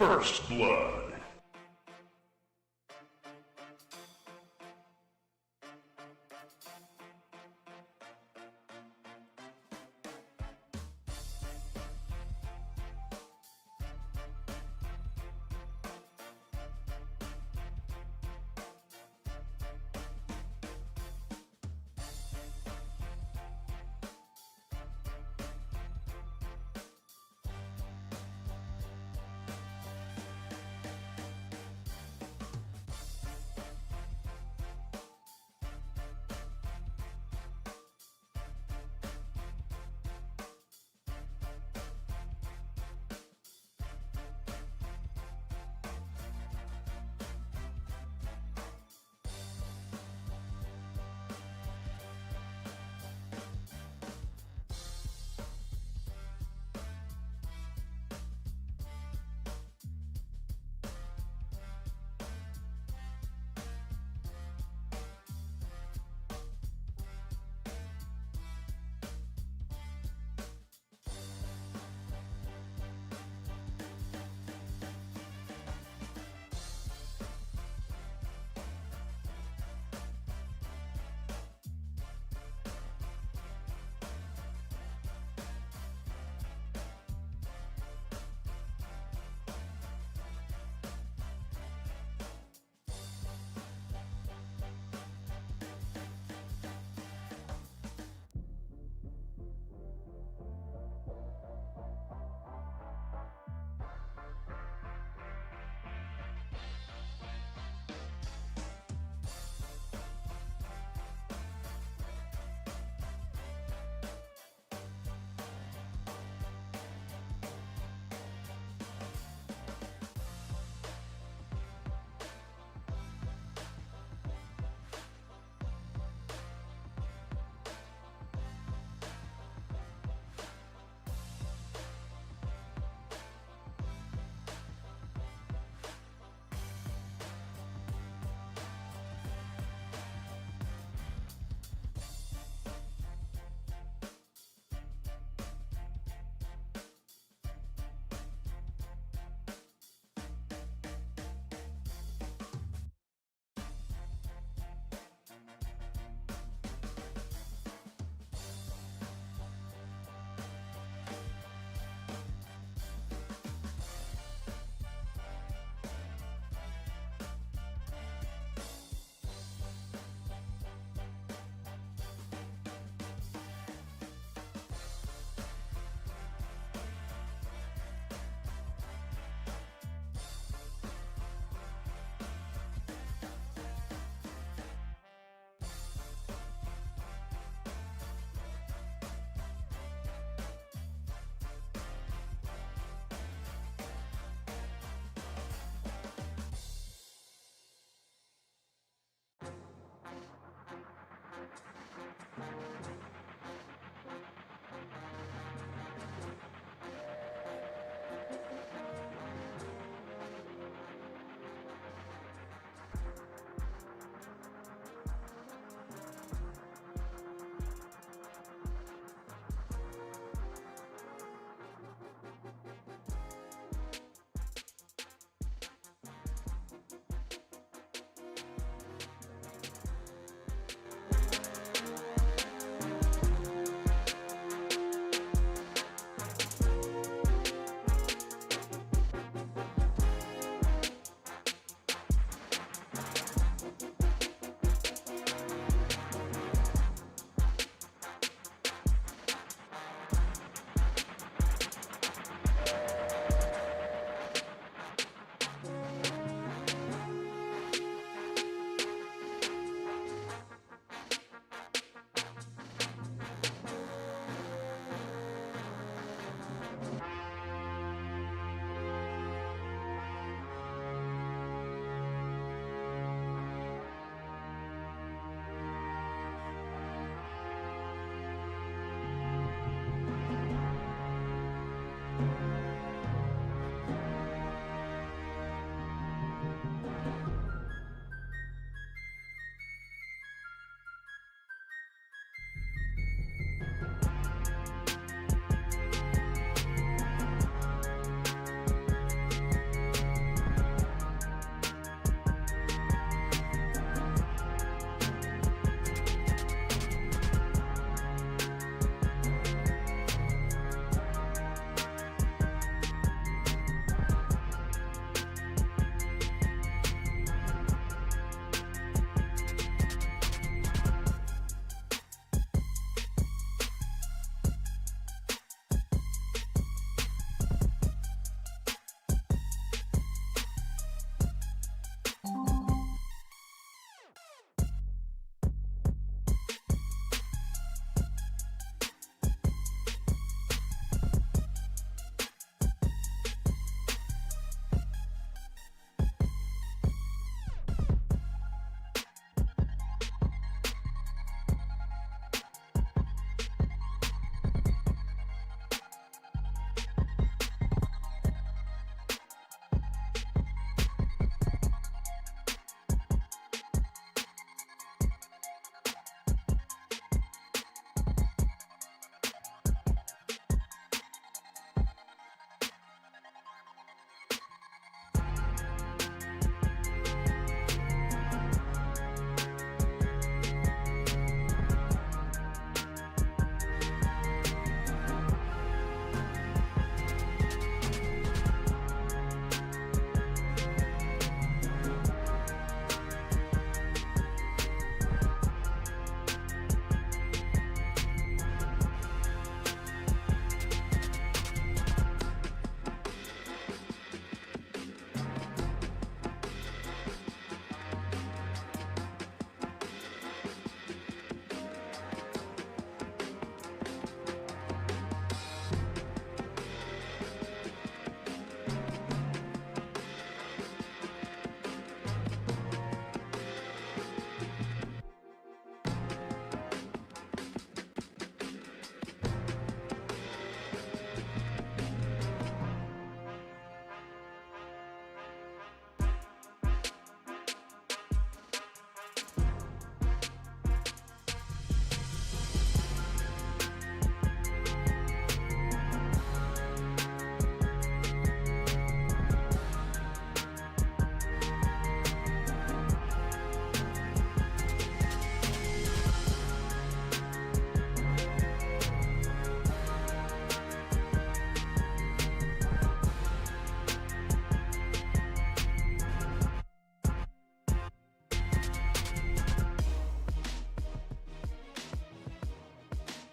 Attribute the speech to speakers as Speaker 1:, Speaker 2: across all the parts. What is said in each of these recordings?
Speaker 1: First Blood.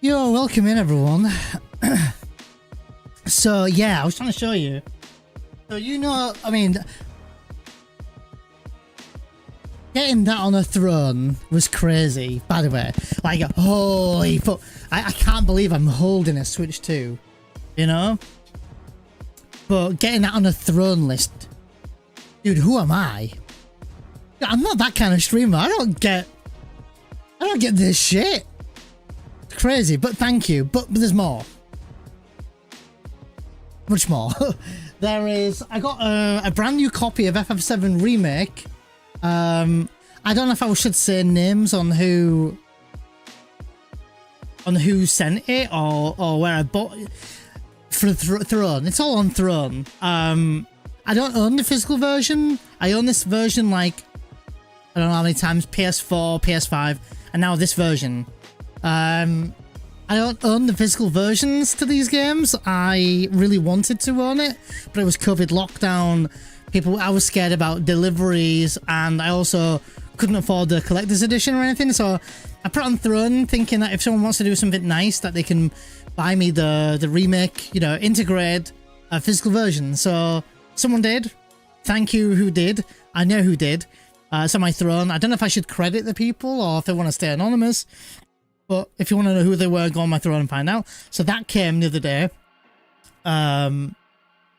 Speaker 1: Yo, welcome in everyone. So yeah, I was trying to show you. So I mean, getting that on a throne was crazy, by the way. Like, holy fuck. I can't believe I'm holding a Switch 2, you know? But getting that on a throne list, dude, who am I? I'm not that kind of streamer. I don't get this shit. It's crazy, but thank you. But there's more. Much more. I got a brand new copy of FF7 Remake. I don't know if I should say names on who sent it or where I bought it. For Throne. It's all on Throne. I don't own the physical version. I own this version like, I don't know how many times, PS4, PS5, and now this version. I don't own the physical versions to these games. I really wanted to own it, but it was COVID lockdown. I was scared about deliveries, and I also couldn't afford the collector's edition or anything, so I put it on Throne thinking that if someone wants to do something nice, that they can buy me the remake, integrate a physical version. So someone did. Thank you who did. I know who did. It's on my Throne. I don't know if I should credit the people or if they want to stay anonymous, but if you want to know who they were, go on my Throne and find out. So that came the other day.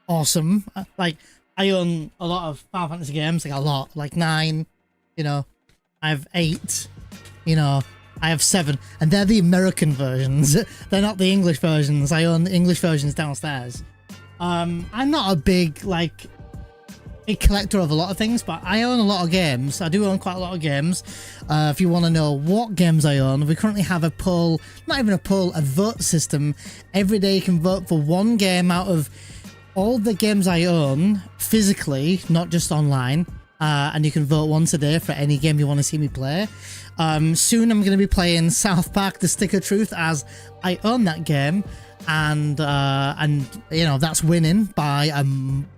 Speaker 1: Awesome. Like, I own a lot of Final Fantasy games, like a lot, like 9, I have 8, I have 7, and they're the American versions. They're not the English versions. I own the English versions downstairs. I'm not a big collector of a lot of things, but I own a lot of games. I do own quite a lot of games. If you want to know what games I own, we currently have a poll, not even a poll, a vote system. Every day you can vote for one game out of all the games I own physically, not just online. And you can vote once a day for any game you want to see me play. Soon I'm going to be playing South Park: The Stick of Truth, as I own that game, and that's winning by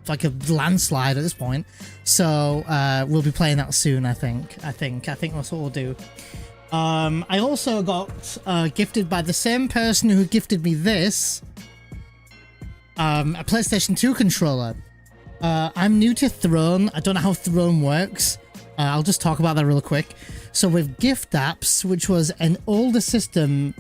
Speaker 1: like a landslide at this point. So we'll be playing that soon. I think that's what we'll do. I also got gifted by the same person who gifted me this, a PlayStation 2 controller. I'm new to Throne. I don't know how Throne works. I'll just talk about that real quick. So with gift apps, which was an older system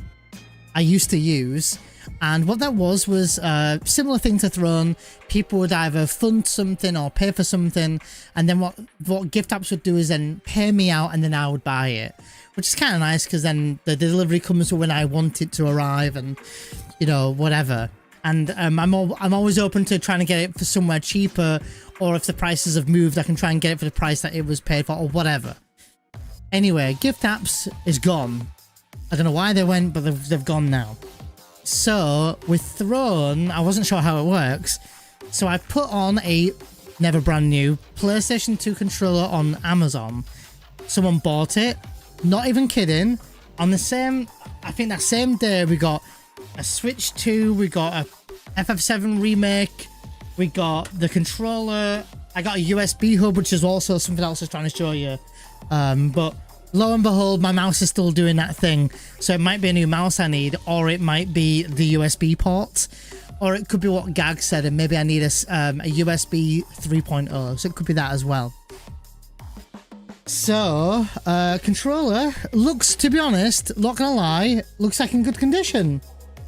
Speaker 1: I used to use, and what that was a similar thing to Throne. People would either fund something or pay for something, and then what gift apps would do is then pay me out, and then I would buy it, which is kind of nice because then the delivery comes when I want it to arrive, and whatever. And I'm always open to trying to get it for somewhere cheaper, or if the prices have moved, I can try and get it for the price that it was paid for, or whatever. Anyway, gift apps is gone. I don't know why they went, but they've gone now. So with Throne, I wasn't sure how it works, so I put on a never brand new PlayStation 2 controller on Amazon. Someone bought it, not even kidding. On the same, I think that same day, we got a Switch 2, we got a FF7 remake, we got the controller, I got a USB hub, which is also something else I was trying to show you. But lo and behold, my mouse is still doing that thing, so it might be a new mouse I need, or it might be the USB port, or it could be what Gag said, and maybe I need a USB 3.0, so it could be that as well. So, controller looks, to be honest, not gonna lie, looks like in good condition.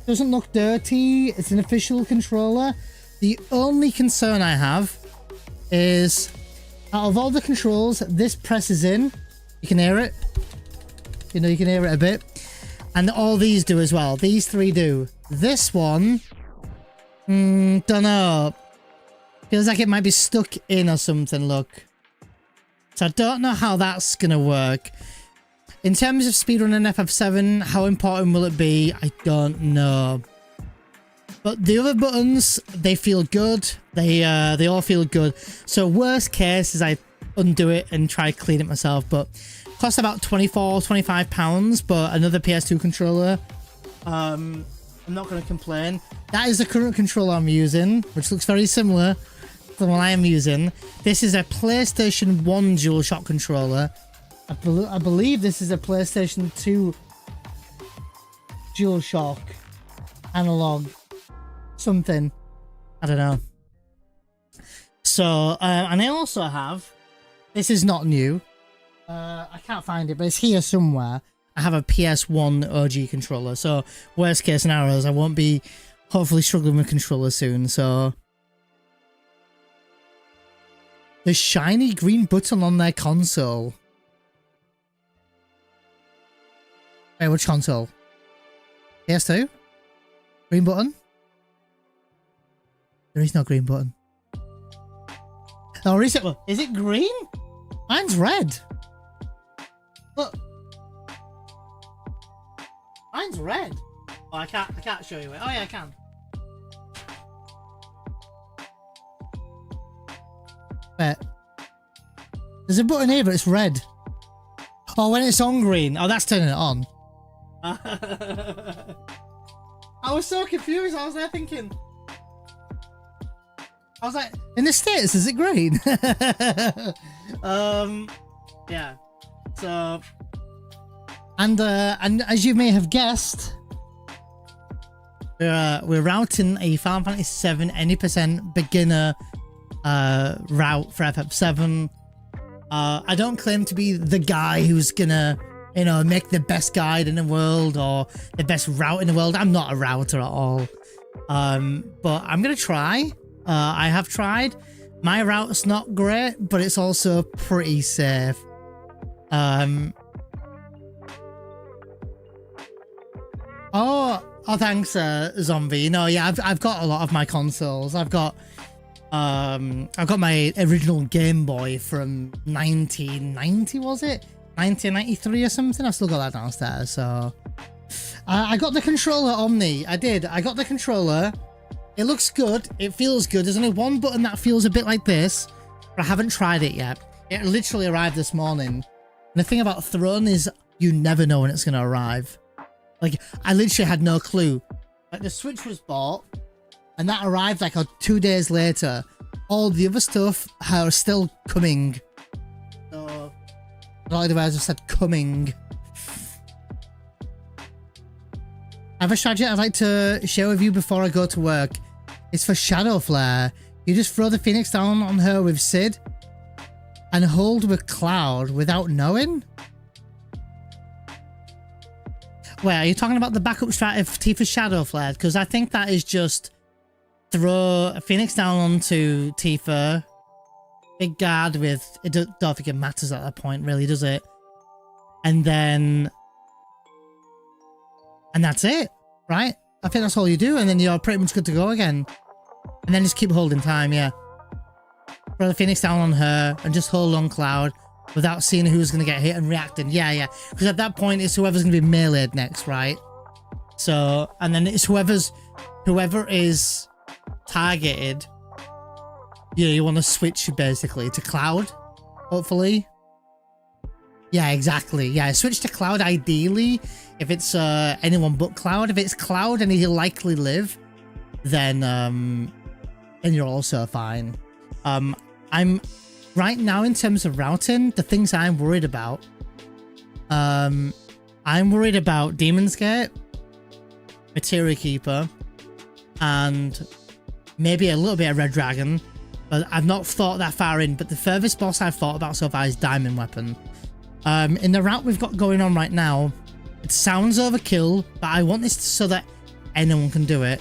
Speaker 1: Doesn't look dirty. It's an official controller. The only concern I have is, out of all the controls, this presses in. You can hear it. You can hear it a bit. And all these do as well. These 3 do. This one, don't know. Feels like it might be stuck in or something, look. So I don't know how that's gonna work. In terms of speedrunning FF7, how important will it be? I don't know. But the other buttons, they feel good. They all feel good. So worst case is I undo it and try to clean it myself. But it costs about £24–25. But another PS2 controller. I'm not going to complain. That is the current controller I'm using, which looks very similar to the one I am using. This is a PlayStation 1 DualShock controller. I believe this is a PlayStation 2 DualShock analog something. I don't know. So, and I also have, this is not new. I can't find it, but it's here somewhere. I have a PS1 OG controller. So, worst case scenario is I won't be hopefully struggling with controller soon. So, the shiny green button on their console. Wait, which console? PS2? Green button? There is no green button. Oh, is it green? Mine's red. Look. Mine's red. Oh, I can't show you it. Oh yeah, I can. Wait. There's a button here, but it's red. Oh, when it's on green. Oh, that's turning it on. I was so confused. I was there thinking. I was like, in the States, is it green? Yeah. So, and as you may have guessed, we're routing a Final Fantasy VII any percent beginner route for FF7. I don't claim to be the guy who's gonna, you know, make the best guide in the world or the best route in the world. I'm not a router at all. But I'm gonna try. I have tried. My route's not great, but it's also pretty safe. Oh, thanks, Zombie. No, yeah, I've got a lot of my consoles. I've got my original Game Boy from 1990, was it? 1993 or something. I've still got that downstairs. So I got the controller Omni. I did. I got the controller. It looks good. It feels good. There's only one button that feels a bit like this, but I haven't tried it yet. It literally arrived this morning. And the thing about Throne is you never know when it's going to arrive. Like, I literally had no clue. Like, the Switch was bought, and that arrived like 2 days later. All the other stuff are still coming. So, not like the way I just said coming. I have a strategy I'd like to share with you before I go to work. It's for Shadow Flare. You just throw the Phoenix down on her with Sid and hold with Cloud without knowing? Wait, are you talking about the backup strat of Tifa's Shadow Flare? Because I think that is just throw a Phoenix down onto Tifa, big guard with, don't think it matters at that point really, does it? And then, and that's it, right? I think that's all you do, and then you're pretty much good to go again. And then just keep holding time, yeah. Throw the Phoenix down on her and just hold on Cloud without seeing who's going to get hit and reacting. Yeah. Because at that point, it's whoever's going to be meleeed next, right? So, and then it's whoever is targeted. You want to switch basically to Cloud, hopefully. Yeah, exactly. Yeah, switch to Cloud ideally if it's anyone but Cloud. If it's Cloud and he'll likely live, then you're also fine. I'm right now in terms of routing, the things I'm worried about. I'm worried about Demon's Gate, Materia Keeper, and maybe a little bit of Red Dragon. But I've not thought that far in. But the furthest boss I've thought about so far is Diamond Weapon. In the route we've got going on right now, it sounds overkill, but I want this so that anyone can do it.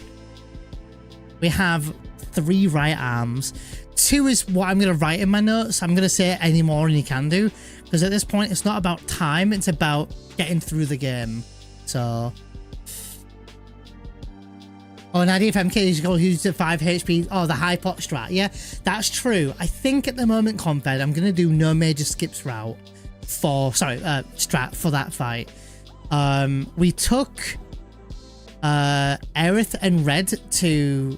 Speaker 1: We have 3 right arms. 2 is what I'm going to write in my notes. I'm going to say any more than you can do, because at this point it's not about time, it's about getting through the game. So, oh, and IDFMK is going to use the 5 HP. Oh, the high pot strat. Yeah, that's true. I think at the moment, Confed, I'm going to do no major skips route for, strat for that fight. We took Aerith and Red to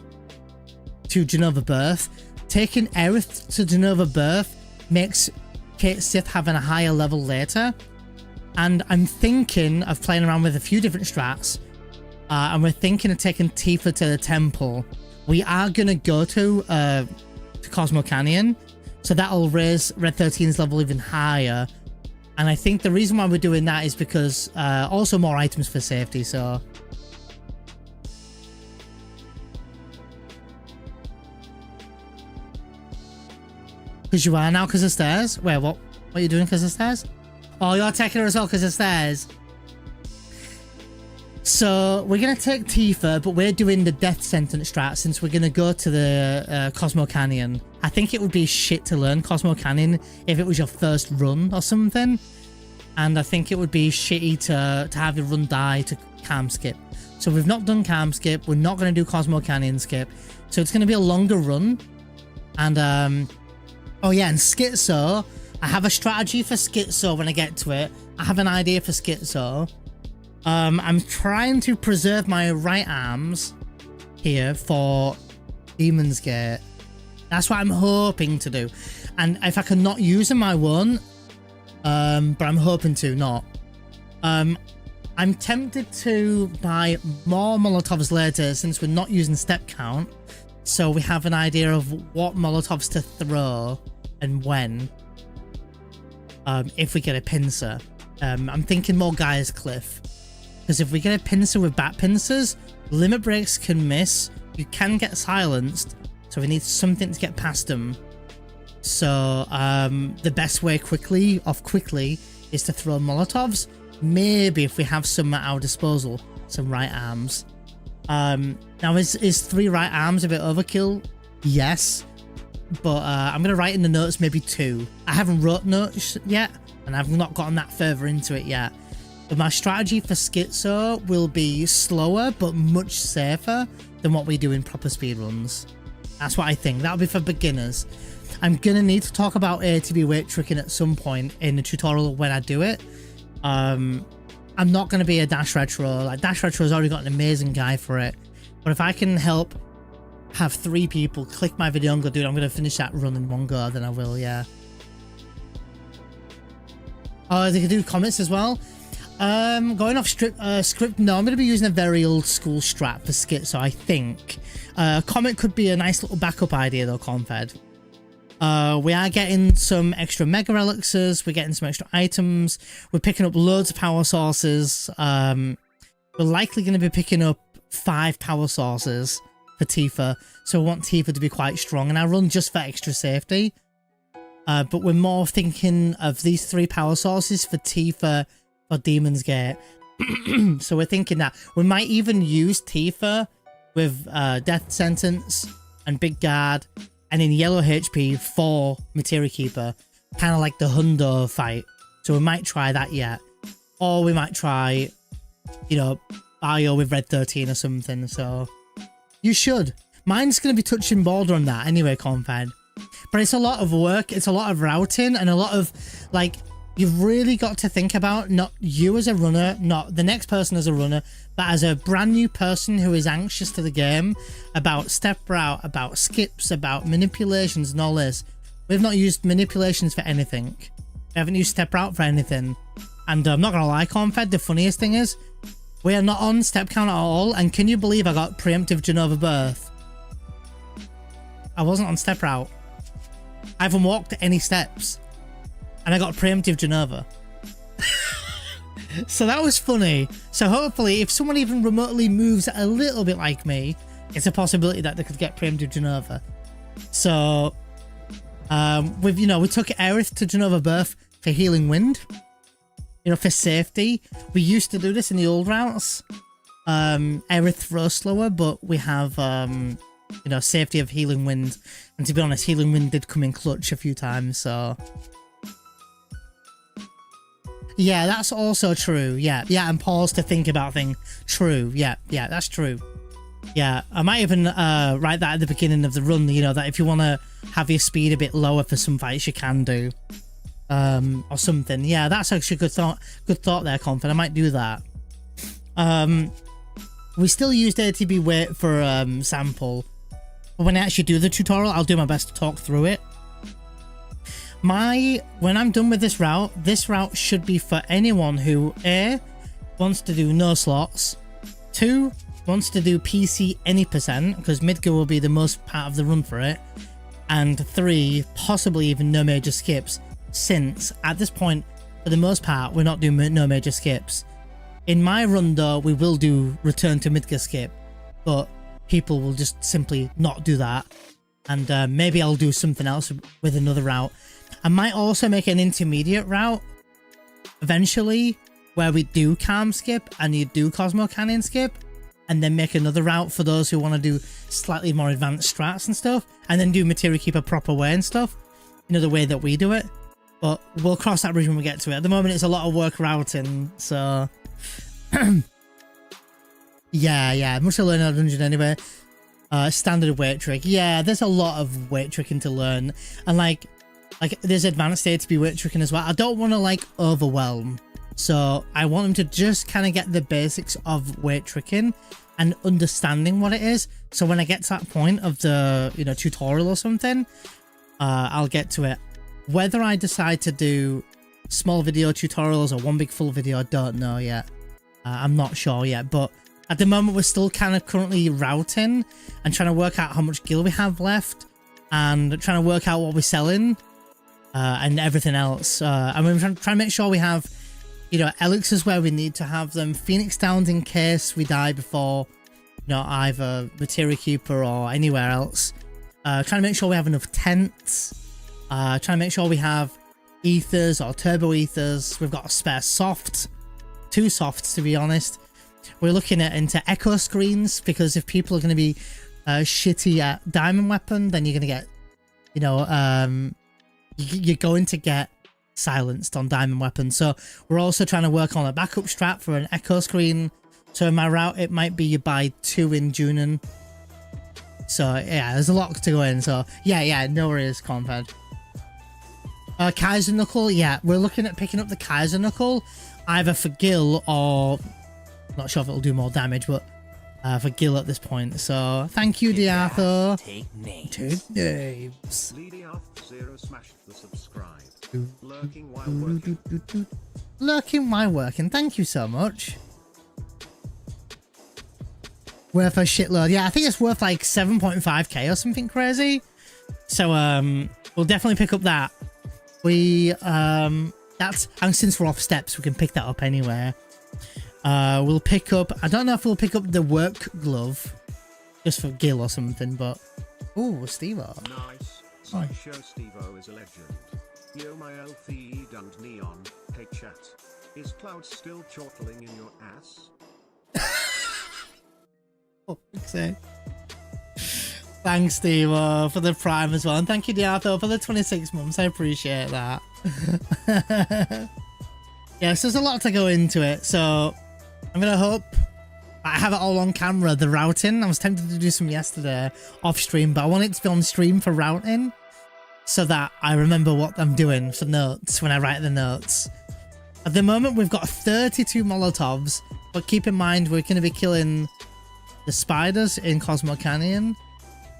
Speaker 1: Genova Birth. Taking Aerith to Genova Birth makes Kate Sith having a higher level later. And I'm thinking of playing around with a few different strats. And we're thinking of taking Tifa to the temple. We are going to go to Cosmo Canyon. So that'll raise Red 13's level even higher. And I think the reason why we're doing that is because also more items for safety. So Because you are now because of stairs? Wait, what are you doing because of stairs? Oh, you're taking her as well because of stairs. So we're going to take Tifa, but we're doing the death sentence strat since we're going to go to the Cosmo Canyon. I think it would be shit to learn Cosmo Canyon if it was your first run or something. And I think it would be shitty to have your run die to Calm Skip. So we've not done Calm Skip. We're not going to do Cosmo Canyon Skip. So it's going to be a longer run. And, oh yeah, and Schizo. I have a strategy for Schizo when I get to it. I have an idea for Schizo. I'm trying to preserve my right arms here for Demon's Gate. That's what I'm hoping to do. And if I can not use them, I won't. But I'm hoping to not. I'm tempted to buy more Molotovs later since we're not using step count. So we have an idea of what Molotovs to throw and when. If we get a pincer. I'm thinking more Gaia's Cliff. Because if we get a pincer with bat pincers, limit breaks can miss. You can get silenced. So we need something to get past them. So the best way quickly is to throw Molotovs. Maybe if we have some at our disposal, some right arms. Now is 3 right arms a bit overkill? Yes. But I'm going to write in the notes maybe 2. I haven't wrote notes yet, and I've not gotten that further into it yet. But my strategy for Schizo will be slower, but much safer than what we do in proper speedruns. That's what I think. That'll be for beginners. I'm going to need to talk about ATB weight tricking at some point in the tutorial when I do it. I'm not going to be a Dash Retro. Like, Dash Retro's already got an amazing guy for it. But if I can help have 3 people click my video and go, dude, I'm going to finish that run in one go, then I will, yeah. Oh, they can do comments as well. Going off script, no, I'm going to be using a very old school strat for Skit, so I think. Comet could be a nice little backup idea though, Confed. We are getting some extra Mega Elixirs, we're getting some extra items, we're picking up loads of power sources. We're likely going to be picking up 5 power sources for Tifa, so we want Tifa to be quite strong, and I run just for extra safety. But we're more thinking of these 3 power sources for Tifa or Demon's Gate. So we're thinking that we might even use Tifa with Death Sentence and Big Guard and in yellow HP for Materia Keeper, kind of like the Hundo fight. So we might try that yet, or we might try, you know, Bio with Red 13 or something. So you should. Mine's going to be touching border on that anyway, Confed. But it's a lot of work, it's a lot of routing, and a lot of, like, you've really got to think about not you as a runner, not the next person as a runner, but as a brand new person who is anxious to the game, about step route, about skips, about manipulations and all this. We've not used manipulations for anything. We haven't used step route for anything. And I'm not going to lie, Confed, the funniest thing is, we are not on step count at all, and can you believe I got preemptive Genova Birth? I wasn't on step route. I haven't walked any steps. And I got preemptive Genova. So that was funny. So hopefully, if someone even remotely moves a little bit like me, it's a possibility that they could get preemptive Genova. So, we took Aerith to Genova Birth for Healing Wind. You know, for safety. We used to do this in the old routes. Aerith throws slower, but we have, safety of Healing Wind. And to be honest, Healing Wind did come in clutch a few times, so... Yeah, that's also true. Yeah, and pause to think about things. True. Yeah, that's true. Yeah, I might even write that at the beginning of the run, you know, that if you want to have your speed a bit lower for some fights, you can do. Or something. Yeah, that's actually a good thought there, Confid. I might do that. We still used ATB weight for sample. But when I actually do the tutorial, I'll do my best to talk through it. When I'm done with this route should be for anyone who A, wants to do no slots, 2, wants to do PC any percent, because Midgar will be the most part of the run for it, and 3, possibly even no major skips, since at this point, for the most part, we're not doing no major skips. In my run though, we will do return to Midgar skip, but people will just simply not do that. And maybe I'll do something else with another route. I might also make an intermediate route eventually where we do Calm Skip and you do Cosmo Canyon Skip, and then make another route for those who want to do slightly more advanced strats and stuff, and then do Materia Keeper proper way and stuff, you know, the way that we do it. But we'll cross that bridge when we get to it. At the moment, it's a lot of work routing, so yeah, much to learn in a dungeon anyway. Standard weight trick. Yeah, there's a lot of weight tricking to learn, and like there's advanced ATB weight tricking as well. I don't want to like overwhelm, so I want them to just kind of get the basics of weight tricking and understanding what it is. So when I get to that point of the, you know, tutorial or something, I'll get to it. Whether I decide to do small video tutorials or one big full video, I don't know yet. I'm not sure yet, but at the moment we're still kind of currently routing and trying to work out how much gil we have left and trying to work out what we're selling and everything else. And we're trying to make sure we have, you know, elixirs where we need to have them, Phoenix Downs in case we die before, you know, either Materia Keeper or anywhere else. Trying to make sure we have enough tents. Trying to make sure we have ethers or turbo ethers. We've got a spare soft, 2 softs to be honest. We're looking at into echo screens, because if people are going to be shitty at diamond weapon, then you're going to get, you know, you're going to get silenced on diamond weapon. So we're also trying to work on a backup strat for an echo screen. So in my route, it might be you buy 2 in Junin. So yeah, there's a lot to go in. So yeah, no worries, Confed. Kaiser Knuckle, yeah, we're looking at picking up the Kaiser Knuckle either for gil or not sure if it'll do more damage, but for gil at this point. So thank you, Diatho. Take names.
Speaker 2: Smashed the subscribe. Lurking while working.
Speaker 1: Lurking while working. Thank you so much. Worth a shitload. Yeah, I think it's worth like 7.5k or something crazy. So we'll definitely pick up that. We that's, and since we're off steps, we can pick that up anywhere. We'll pick up, I don't know if we'll pick up the work glove just for gil or something, but oh, Steve-O.
Speaker 2: Nice. Sideshow Steve-O is a legend. Yo, my LTE and neon. Hey chat, is Cloud still chortling in your ass?
Speaker 1: Oh, thanks, Steve, for the prime as well, and thank you, Diatho, for the 26 months. I appreciate that. Yes, there's a lot to go into it, so I'm gonna hope I have it all on camera. The routing, I was tempted to do some yesterday off stream, but I want it to be on stream for routing so that I remember what I'm doing for notes when I write the notes. At the moment, we've got 32 Molotovs, but keep in mind we're gonna be killing the spiders in Cosmo Canyon.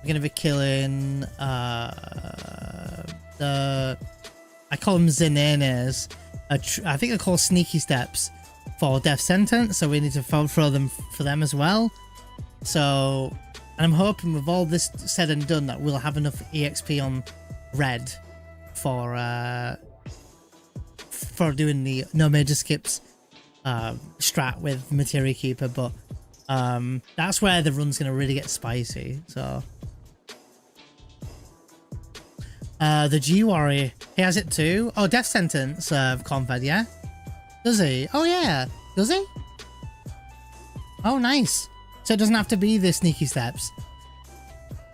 Speaker 1: We're gonna be killing the, I call them Zenenes. I think they're called Sneaky Steps for Death Sentence, so we need to throw them for them as well. So, and I'm hoping with all this said and done that we'll have enough EXP on red for doing the no major skips strat with Materia Keeper, but that's where the run's gonna really get spicy. So the G Warrior, he has it too. Oh, Death Sentence Confed, yeah? Does he? Oh yeah, does he? Oh nice. So it doesn't have to be the Sneaky Steps.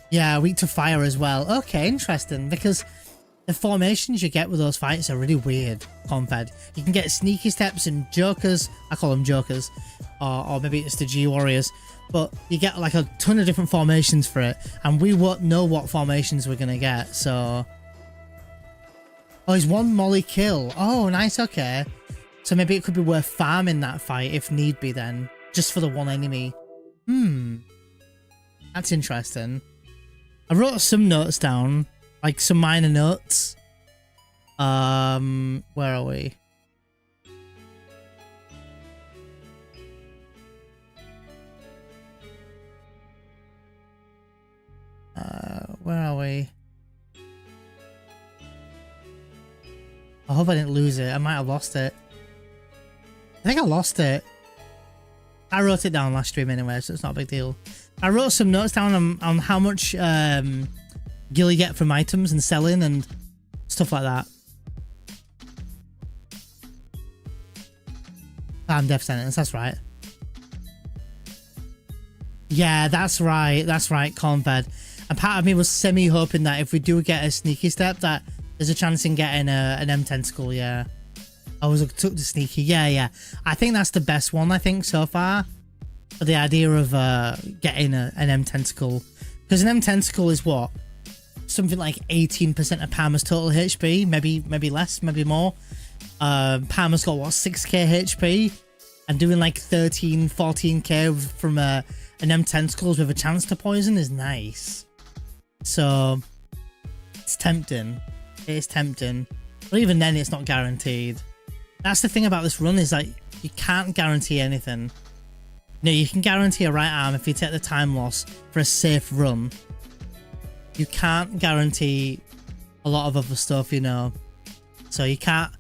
Speaker 1: Yeah, weak to fire as well. Okay, interesting, because the formations you get with those fights are really weird, Confed. You can get Sneaky Steps and Jokers, I call them Jokers, or maybe it's the G Warriors, but you get like a ton of different formations for it, and we won't know what formations we're gonna get, so... Oh, he's one molly kill. Oh, nice, okay. So maybe it could be worth farming that fight if need be then, just for the one enemy. That's interesting. I wrote some notes down, like some minor notes. Where are we? Where are we? I hope I didn't lose it. I might have lost it. I think I lost it. I wrote it down last stream anyway, so it's not a big deal. I wrote some notes down on how much gil you get from items and selling and stuff like that. Death sentence, that's right. Yeah, that's right, Cornfed. And part of me was semi hoping that if we do get a sneaky step, that there's a chance in getting an M tentacle. Yeah, I took the sneaky. Yeah. I think that's the best one, I think, so far. For the idea of getting an M tentacle, because an M tentacle is what, something like 18% of Palmer's total HP, maybe less, maybe more. Palmer's got what, 6k HP, and doing like 13-14k from an M tentacles with a chance to poison is nice. So it's tempting. It is tempting, but even then it's not guaranteed. That's the thing about this run, is like you can't guarantee anything. No, you can guarantee a right arm if you take the time loss for a safe run. You can't guarantee a lot of other stuff, you know. So you can't,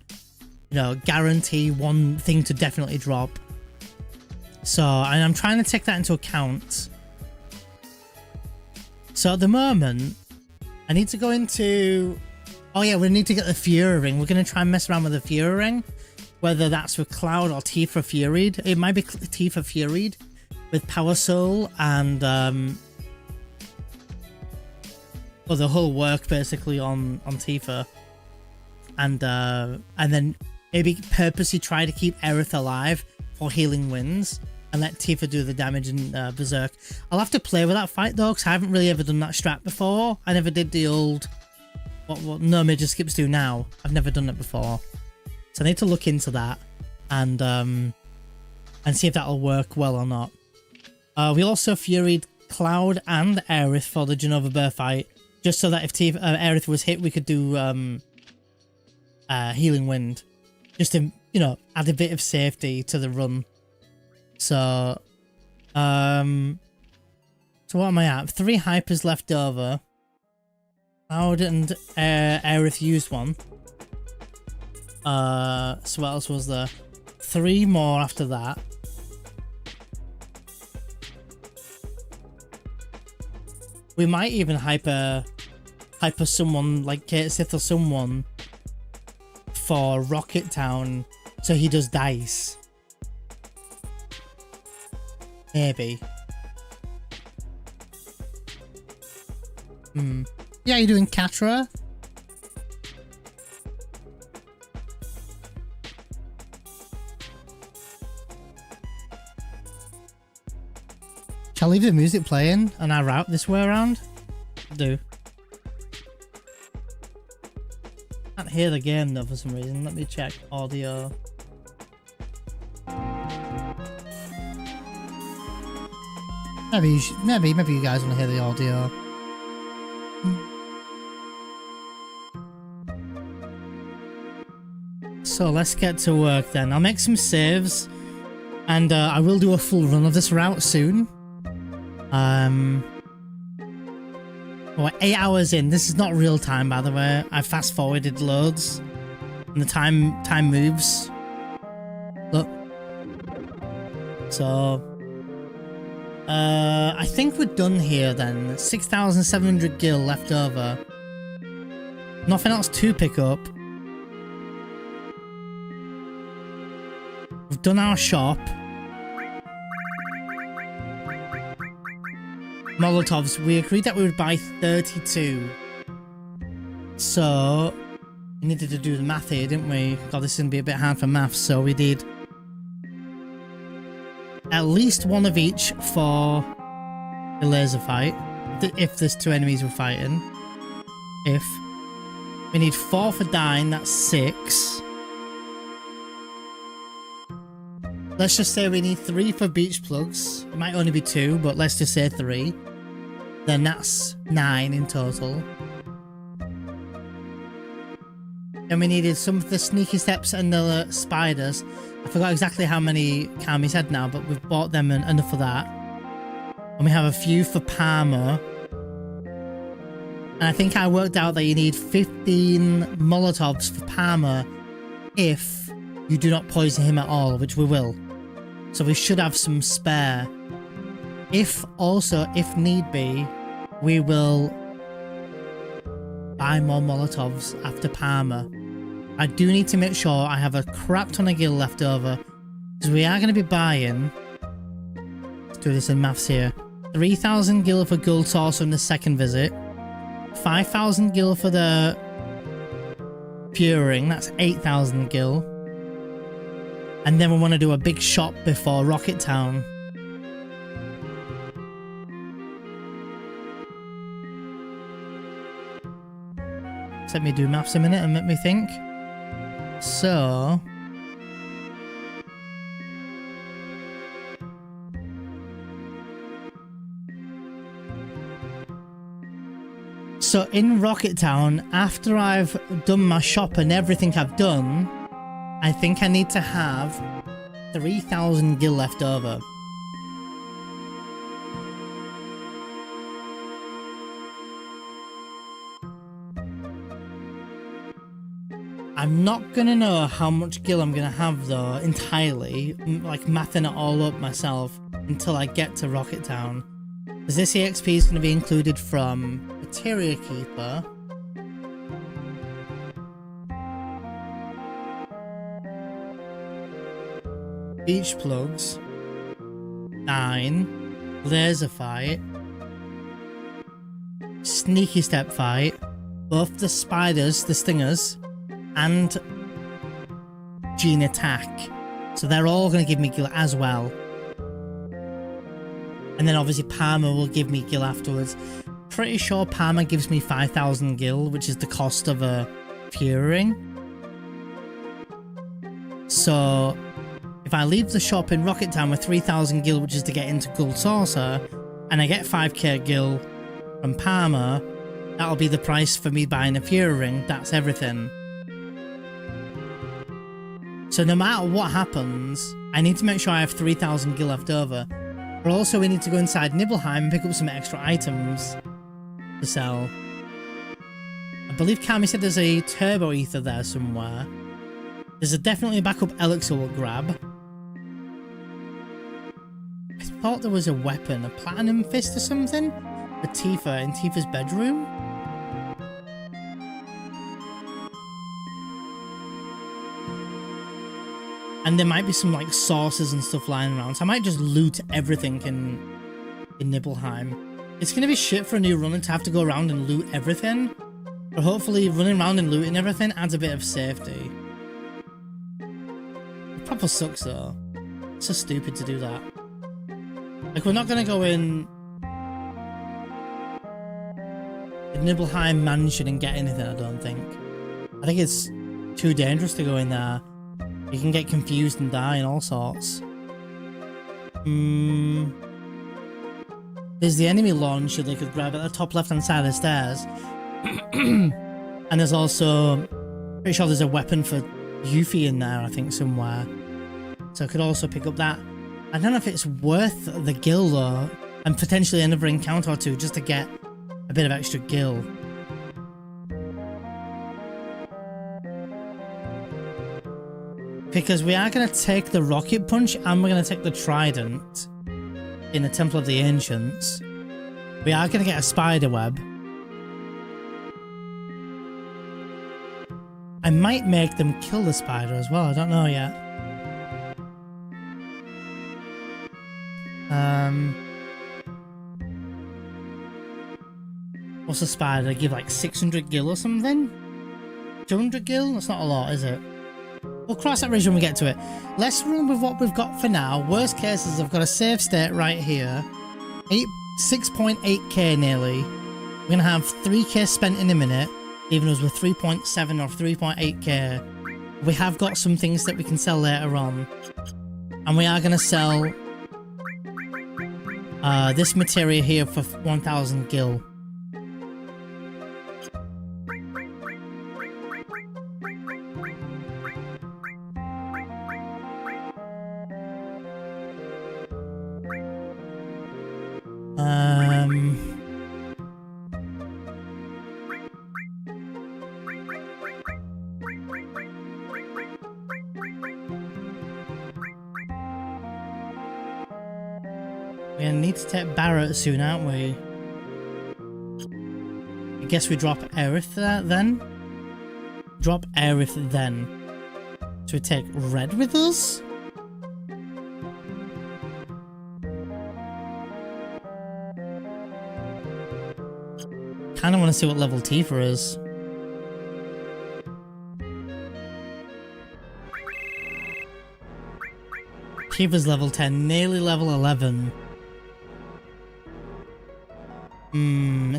Speaker 1: you know, guarantee one thing to definitely drop. So, and I'm trying to take that into account. So at the moment, I need to go into... Oh yeah, we need to get the Fury Ring. We're going to try and mess around with the Fury Ring. Whether that's with Cloud or Tifa Furied. It might be Tifa Furied with Power Soul and... well, the whole work basically on Tifa. And then maybe purposely try to keep Aerith alive for healing winds. And let Tifa do the damage in Berserk. I'll have to play with that fight though, because I haven't really ever done that strat before. I never did the old... What no major skips do now. I've never done it before. So I need to look into that and see if that'll work well or not. We also Furied Cloud and Aerith for the Genova Bear fight, just so that if Aerith was hit, we could do Healing Wind, just to, you know, add a bit of safety to the run. So, so what am I at? 3 hypers left over. Cloud and Aerith used one. So what else was there? 3 more after that. We might even hyper someone like Kate Sith or someone for Rocket Town, so he does dice. Maybe. Yeah, you're doing Catra. Shall I leave the music playing and I route this way around? I'll do. Can't hear the game though for some reason. Let me check audio. Maybe you guys want to hear the audio. So let's get to work then. I'll make some saves, and I will do a full run of this route soon. We're 8 hours in. This is not real time, by the way. I fast forwarded loads, and the time moves. Look. So I think we're done here then. 6,700 gil left over. Nothing else to pick up. We've done our shop. Molotovs, we agreed that we would buy 32. So we needed to do the math here, didn't we? God, this is going to be a bit hard for maths, so we did at least one of each for the laser fight, if there's 2 enemies we're fighting. If we need 4 for dying, that's 6. Let's just say we need 3 for beach plugs. It might only be 2, but let's just say 3. Then that's 9 in total. Then we needed some of the sneaky steps and the spiders. I forgot exactly how many Kami said now, but we've bought them enough for that. And we have a few for Palmer. And I think I worked out that you need 15 Molotovs for Palmer if you do not poison him at all, which we will. So we should have some spare. If need be, we will buy more Molotovs after Parma. I do need to make sure I have a crap ton of gil left over, because we are going to be buying, let's do this in maths here, 3,000 gil for Gold Saucer in the second visit, 5,000 gil for the Puring, that's 8,000 gil, and then we want to do a big shop before Rocket Town. Let me do maths a minute and let me think. So in Rocket Town, after I've done my shop and everything I've done, I think I need to have 3,000 gil left over. I'm not gonna know how much gil I'm gonna have though entirely, like mathing it all up myself, until I get to Rocket Town. Because this EXP is gonna be included from Materia Keeper, Beach Plugs, 9, Laser Fight, Sneaky Step Fight, both the spiders, the stingers, and Gene Attack. So they're all going to give me gil as well. And then obviously Parma will give me gil afterwards. Pretty sure Parma gives me 5,000 gil, which is the cost of a Fury. So if I leave the shop in Rocket Town with 3,000 gil, which is to get into Gold Saucer, and I get 5k gil from Parma, that'll be the price for me buying a Fury Ring. That's everything. So no matter what happens, I need to make sure I have 3,000 gil left over. But also we need to go inside Nibelheim and pick up some extra items to sell. I believe Kami said there's a Turbo Ether there somewhere. There's definitely a backup Elixir we'll grab. I thought there was a weapon, a Platinum Fist or something? For Tifa in Tifa's bedroom? And there might be some like saucers and stuff lying around, so I might just loot everything in Nibelheim. It's gonna be shit for a new runner to have to go around and loot everything, but hopefully running around and looting everything adds a bit of safety. It proper sucks though. It's so stupid to do that. Like, we're not gonna go in the Nibelheim mansion and get anything, I don't think. I think it's too dangerous to go in there. You can get confused and die and all sorts. There's the enemy launcher they could grab at the top left hand side of the stairs. And there's also, pretty sure there's a weapon for Yuffie in there, I think, somewhere. So I could also pick up that. I don't know if it's worth the gil though, and potentially another encounter or two just to get a bit of extra gil. Because we are going to take the Rocket Punch and we're going to take the Trident in the Temple of the Ancients. We are going to get a Spider Web. I might make them kill the spider as well, I don't know yet. What's a spider? They give like 600 gil or something? 200 gil? That's not a lot, is it? We'll cross that bridge when we get to it. Let's run with what we've got for now. Worst case is I've got a save state right here. 6.8k nearly. We're going to have 3k spent in a minute, leaving us with 3.7 or 3.8k. We have got some things that we can sell later on. And we are going to sell this materia here for 1,000 gil. We're gonna need to take Barrett soon, aren't we? I guess we drop Aerith then. Drop Aerith then. So we take red with us? Kinda wanna see what level Tifa is. Tifa's level 10, nearly level 11.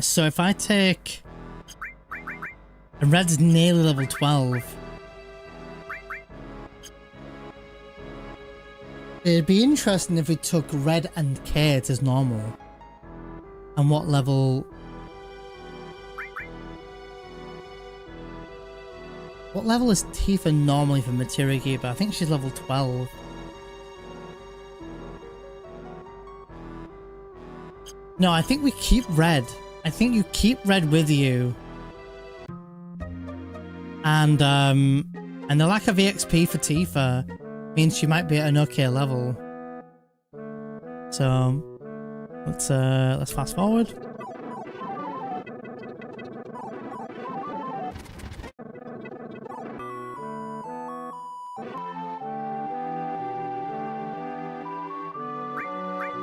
Speaker 1: So if I take... And red's nearly level 12. It'd be interesting if we took red and Kate as normal. And what level... What level is Tifa normally for Materia Keeper? I think she's level 12. No, I think we keep red. I think you keep red with you. And the lack of EXP for Tifa means she might be at an okay level. So let's fast forward.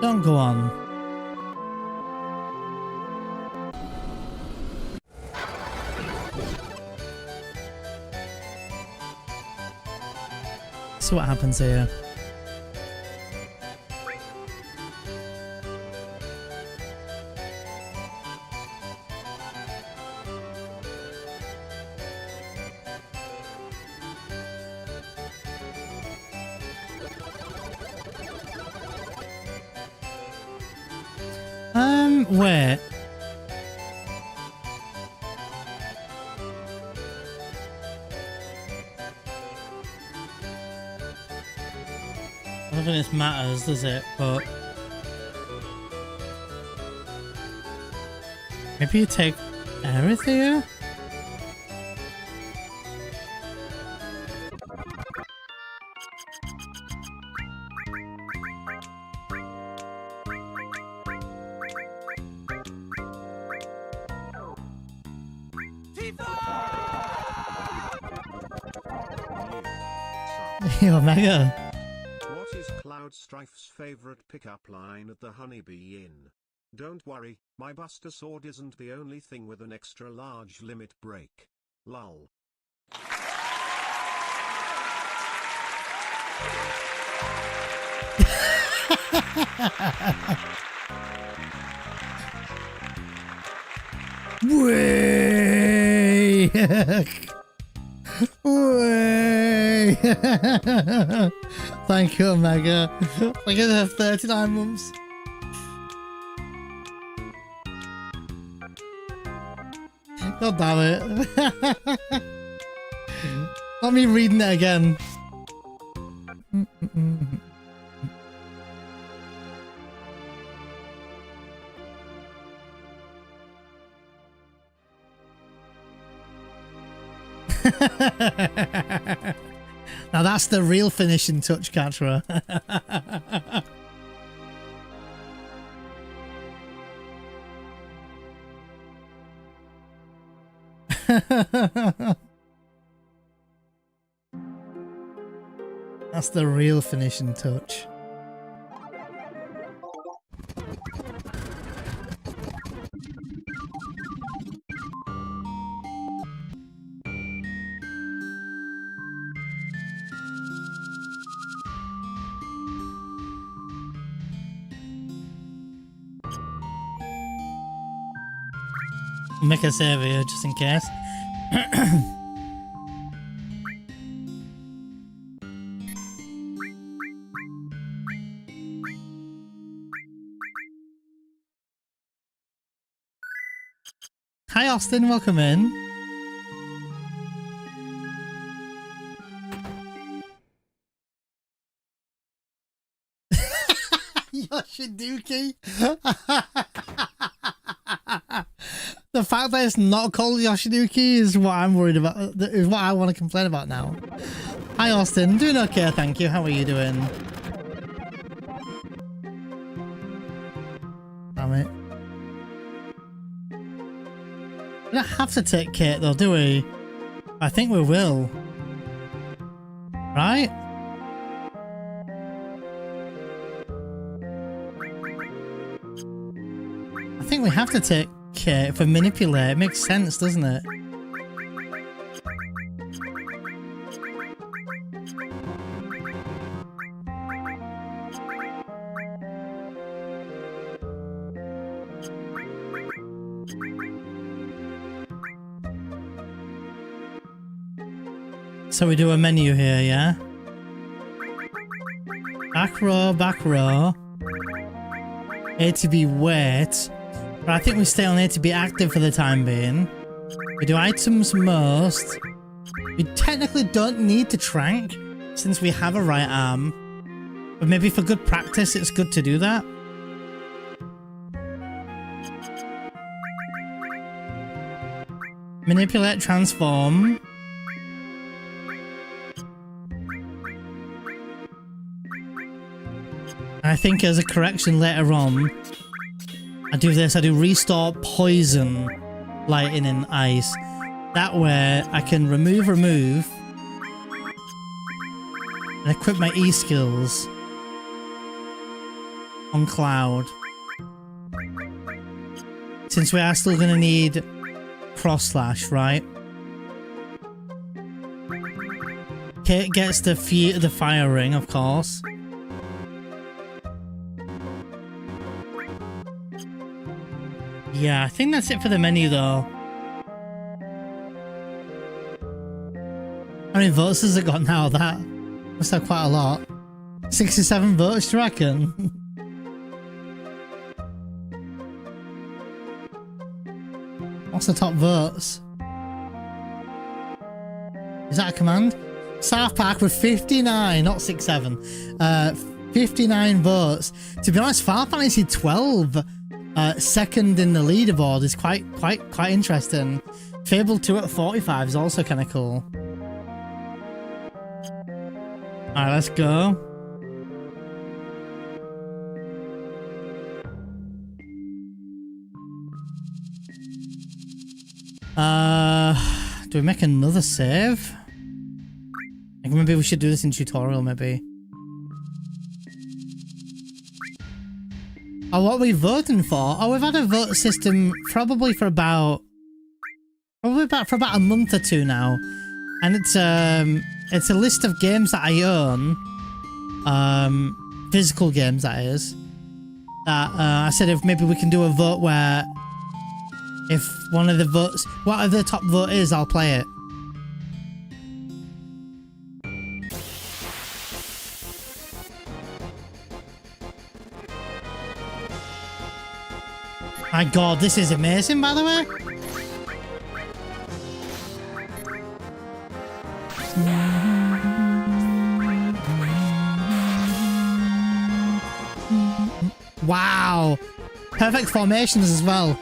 Speaker 1: Don't go on. See what happens here. Wait. I don't think this matters, does it? But maybe you take Aerith here? Yo, Mega.
Speaker 2: What is Cloud Strife's favorite pickup line at the Honeybee Inn? Don't worry, my Buster Sword isn't the only thing with an extra large limit break. Lol.
Speaker 1: Way! Way! Thank you, Omega. We're gonna have 39 months. God damn it. Let me reading it again. Now that's the real finishing touch, Catra. That's the real finishing touch. Make a save here just in case. Hi Austin, welcome in. Yoshiduki. The fact that it's not called Yoshiduki is what I'm worried about, is what I want to complain about now. Hi Austin, doing okay, thank you. How are you doing? Damn it. We don't have to take Kate though, do we? I think we will. Right? I think we have to take Kate for manipulate. It makes sense, doesn't it? So we do a menu here, yeah? Back row. A to B wait. But I think we stay on A to be active for the time being. We do items most. We technically don't need to trank since we have a right arm. But maybe for good practice it's good to do that. Manipulate, transform. I think as a correction later on, I do this, I do restore poison, lighting and ice. That way I can remove, and equip my E skills on Cloud. Since we are still going to need cross slash, right? Kate gets the fire ring, of course. Yeah, I think that's it for the menu though. How many votes has it got now? That must have quite a lot. 67 votes, do you reckon? What's the top votes? Is that a command? South Park with 59, not 67. 59 votes. To be honest, Final Fantasy 12 second in the leaderboard is quite interesting. Fable 2 at 45 is also kind of cool. Alright, let's go. Do we make another save? I think maybe we should do this in tutorial, maybe. Oh, what are we voting for? Oh, we've had a vote system probably for about a month or two now, and it's a list of games that I own, physical games that is. That I said if maybe we can do a vote where if one of the votes, whatever the top vote is, I'll play it. My god, this is amazing, by the way. Wow. Perfect formations as well.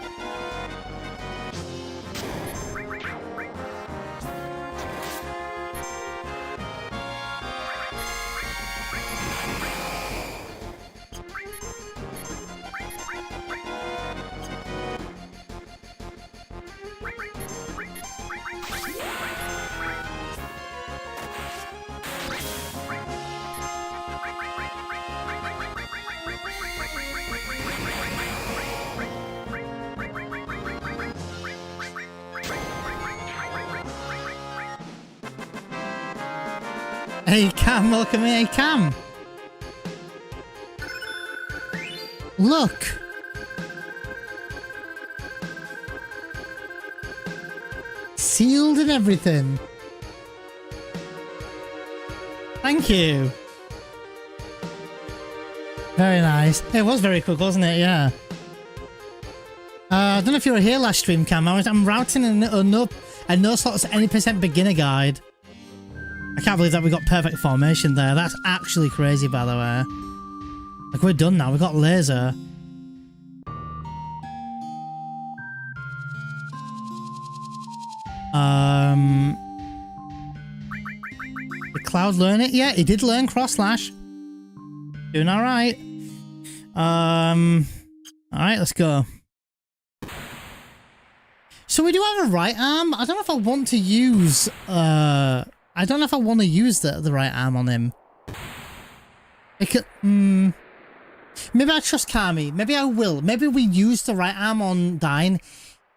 Speaker 1: Hey Cam, welcome in. Hey Cam. Look. Sealed and everything. Thank you. Very nice. It was very quick, wasn't it? Yeah. I don't know if you were here last stream, Cam. I'm routing a no sorts any percent beginner guide. I can't believe that we got perfect formation there. That's actually crazy, by the way. Like, we're done now. We got laser. Did Cloud learn it? Yeah, he did learn cross slash. Doing all right. All right, let's go. So we do have a right arm. I don't know if I want to use I don't know if I want to use the right arm on him. It could, maybe I trust Kami. Maybe I will. Maybe we use the right arm on Dine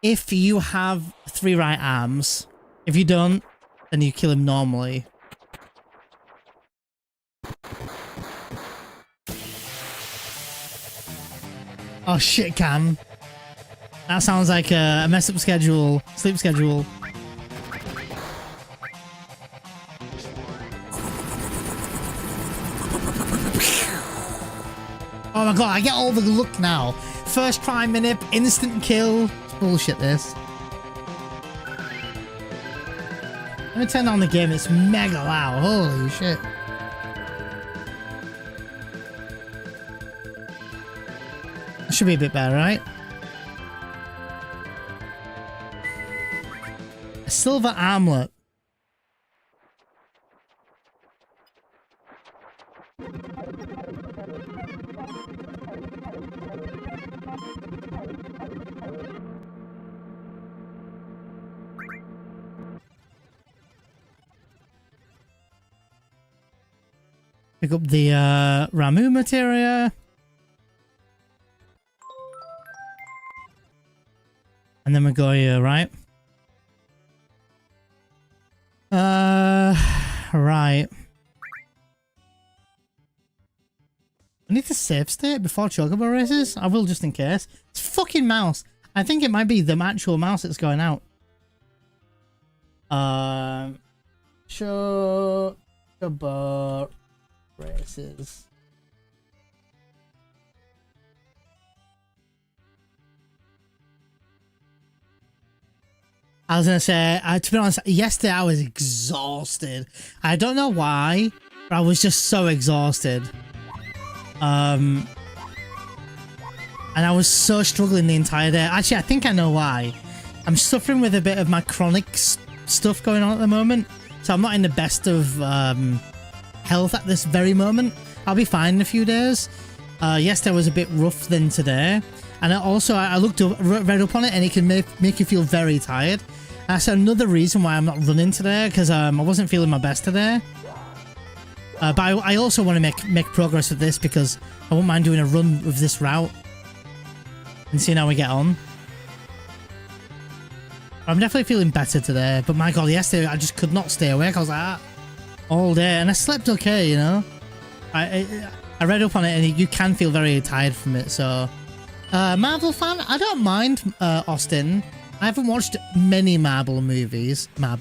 Speaker 1: if you have 3 right arms. If you don't, then you kill him normally. Oh shit, Cam. That sounds like a messed up schedule. Sleep schedule. Oh my god, I get all the luck now. First try minip, instant kill. It's bullshit, this. Let me turn on the game, it's mega loud. Holy shit. That should be a bit better, right? A silver armlet. Pick up the Ramu materia. And then we go here, right? Right. I need to save state before Chocobo races. I will just in case. It's fucking mouse. I think it might be the actual mouse that's going out. Chocobo races. I was gonna say, to be honest, yesterday I was exhausted. I don't know why, but I was just so exhausted. And I was so struggling the entire day. Actually, I think I know why. I'm suffering with a bit of my chronic stuff going on at the moment, so I'm not in the best of health at this very moment. I'll be fine in a few days. Yesterday was a bit rough than today. And I looked up, read up on it, and it can make you feel very tired. That's another reason why I'm not running today, because I wasn't feeling my best today. But I also want to make progress with this, because I won't mind doing a run with this route and seeing how we get on. I'm definitely feeling better today, but my god, yesterday I just could not stay awake. I was like that all day, and I slept okay, you know. I read up on it, and you can feel very tired from it, so... Marvel fan? I don't mind, Austin. I haven't watched many Marvel movies, but I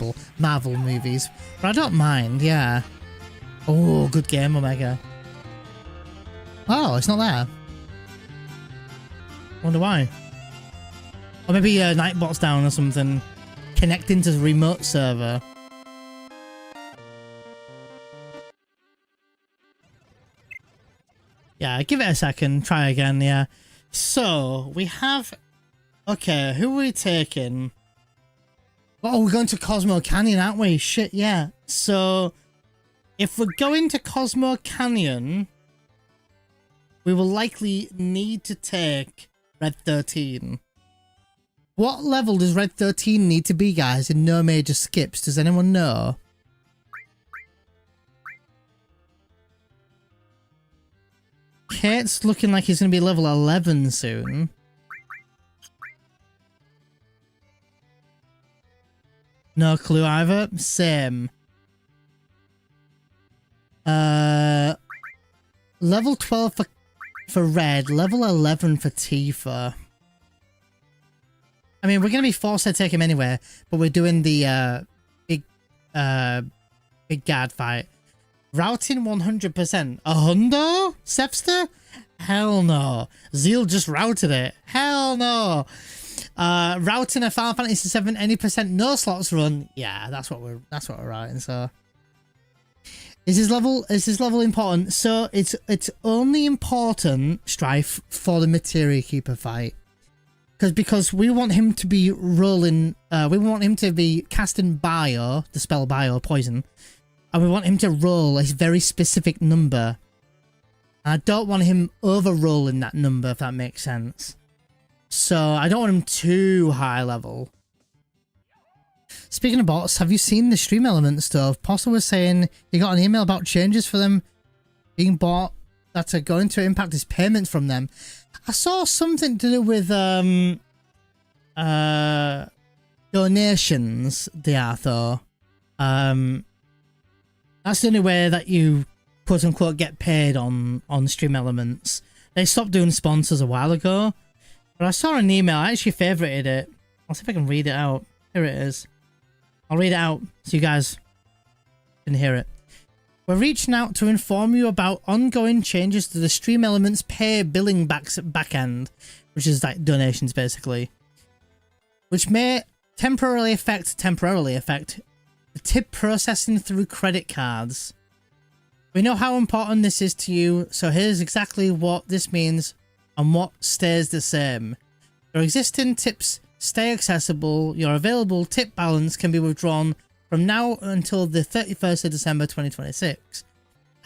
Speaker 1: don't mind, yeah. Oh, good game, Omega. Oh, it's not there. Wonder why. Or maybe Nightbot's down or something. Connecting to the remote server. Yeah, give it a second. Try again, yeah. So, we have... Okay, who are we taking? Oh, we're going to Cosmo Canyon, aren't we? Shit, yeah. So, if we're going to Cosmo Canyon, we will likely need to take Red 13. What level does Red 13 need to be, guys, in no major skips? Does anyone know? Kate's looking like he's going to be level 11 soon. No clue either. Same. Level 12 for Red, level 11 for Tifa. I mean, we're going to be forced to take him anyway, but we're doing the big guard fight. Routing 100%. A hundo? Sepster? Hell no. Zeal just routed it. Hell no. Routing a Final Fantasy 7 any percent no slots run. Yeah, that's what we're writing. So is this level important? So it's only important, Strife, for the Materia Keeper fight. Because we want him to be rolling, we want him to be casting Bio, the spell Bio, poison, and we want him to roll a very specific number. I don't want him over-rolling that number, if that makes sense. So I don't want him too high level. Speaking of bots, have you seen the Stream Element stuff? Poster was saying he got an email about changes for them being bought that are going to impact his payments from them. I saw something to do with donations, Diatho. That's the only way that you quote unquote get paid on Stream Elements. They stopped doing sponsors a while ago, but I saw an email. I actually favorited it. I'll see if I can read it out. Here it is. I'll read it out so you guys can hear it. We're reaching out to inform you about ongoing changes to the Stream Elements pay billing backend, which is like donations basically, which may temporarily affect the tip processing through credit cards. We know how important this is to you, so here's exactly what this means and what stays the same. Your existing tips stay accessible. Your available tip balance can be withdrawn from now until the 31st of December 2026.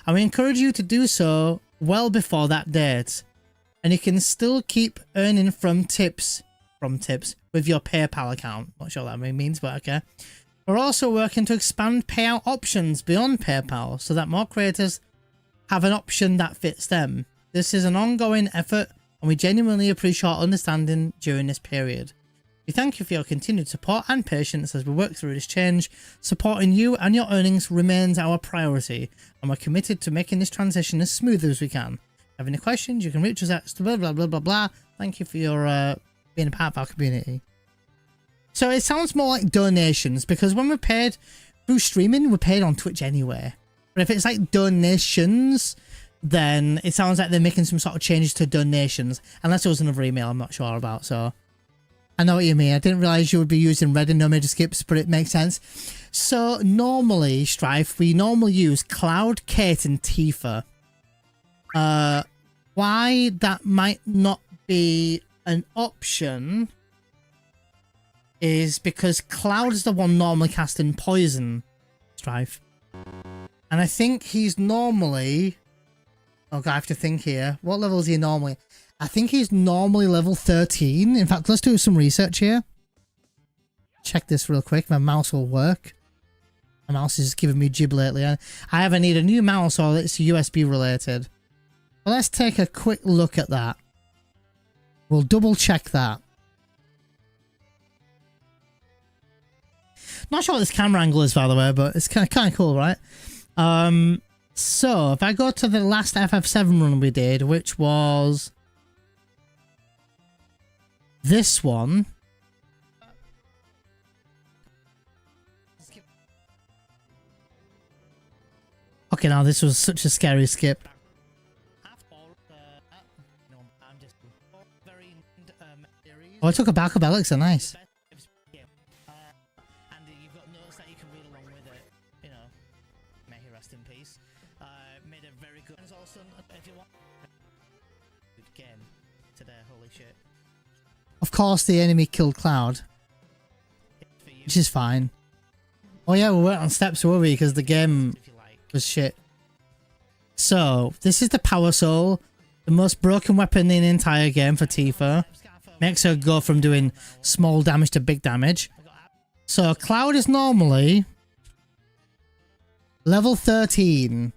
Speaker 1: And we encourage you to do so well before that date. And you can still keep earning from tips with your PayPal account. Not sure what that means, but okay. We're also working to expand payout options beyond PayPal so that more creators have an option that fits them. This is an ongoing effort and we genuinely appreciate your understanding during this period. We thank you for your continued support and patience as we work through this change. Supporting you and your earnings remains our priority, and we're committed to making this transition as smooth as we can. If you have any questions, you can reach us at blah blah blah blah blah. Thank you for your being a part of our community. So it sounds more like donations, because when we're paid through streaming, we're paid on Twitch anyway. But if it's like donations, then it sounds like they're making some sort of changes to donations. Unless it was another email I'm not sure about, so I know what you mean. I didn't realize you would be using red and no major skips, but it makes sense. So normally, Strife, we normally use Cloud, Kate, and Tifa. Why that might not be an option is because Cloud is the one normally casting poison, Strife. And I think he's normally... Oh god, I have to think here. What level is he normally? I think he's normally level 13. In fact, let's do some research here. Check this real quick. My mouse will work. My mouse is giving me jib lately. I either need a new mouse or it's USB related. Well, let's take a quick look at that. We'll double check that. Not sure what this camera angle is, by the way, but it's kind of cool, right? So if I go to the last FF7 run we did, which was this one. Okay, now this was such a scary skip. Oh, I took a backup elixir, nice. And you've got notes that you can read along with it. You know, may he rest in peace. Made a very good. And also, if you want, good game today. Holy shit! Of course, the enemy killed Cloud, which is fine. Oh yeah, we weren't on steps, were we? Because the game was shit. So this is the Power Soul, the most broken weapon in the entire game for Tifa. Makes her go from doing small damage to big damage. So Cloud is normally level 13.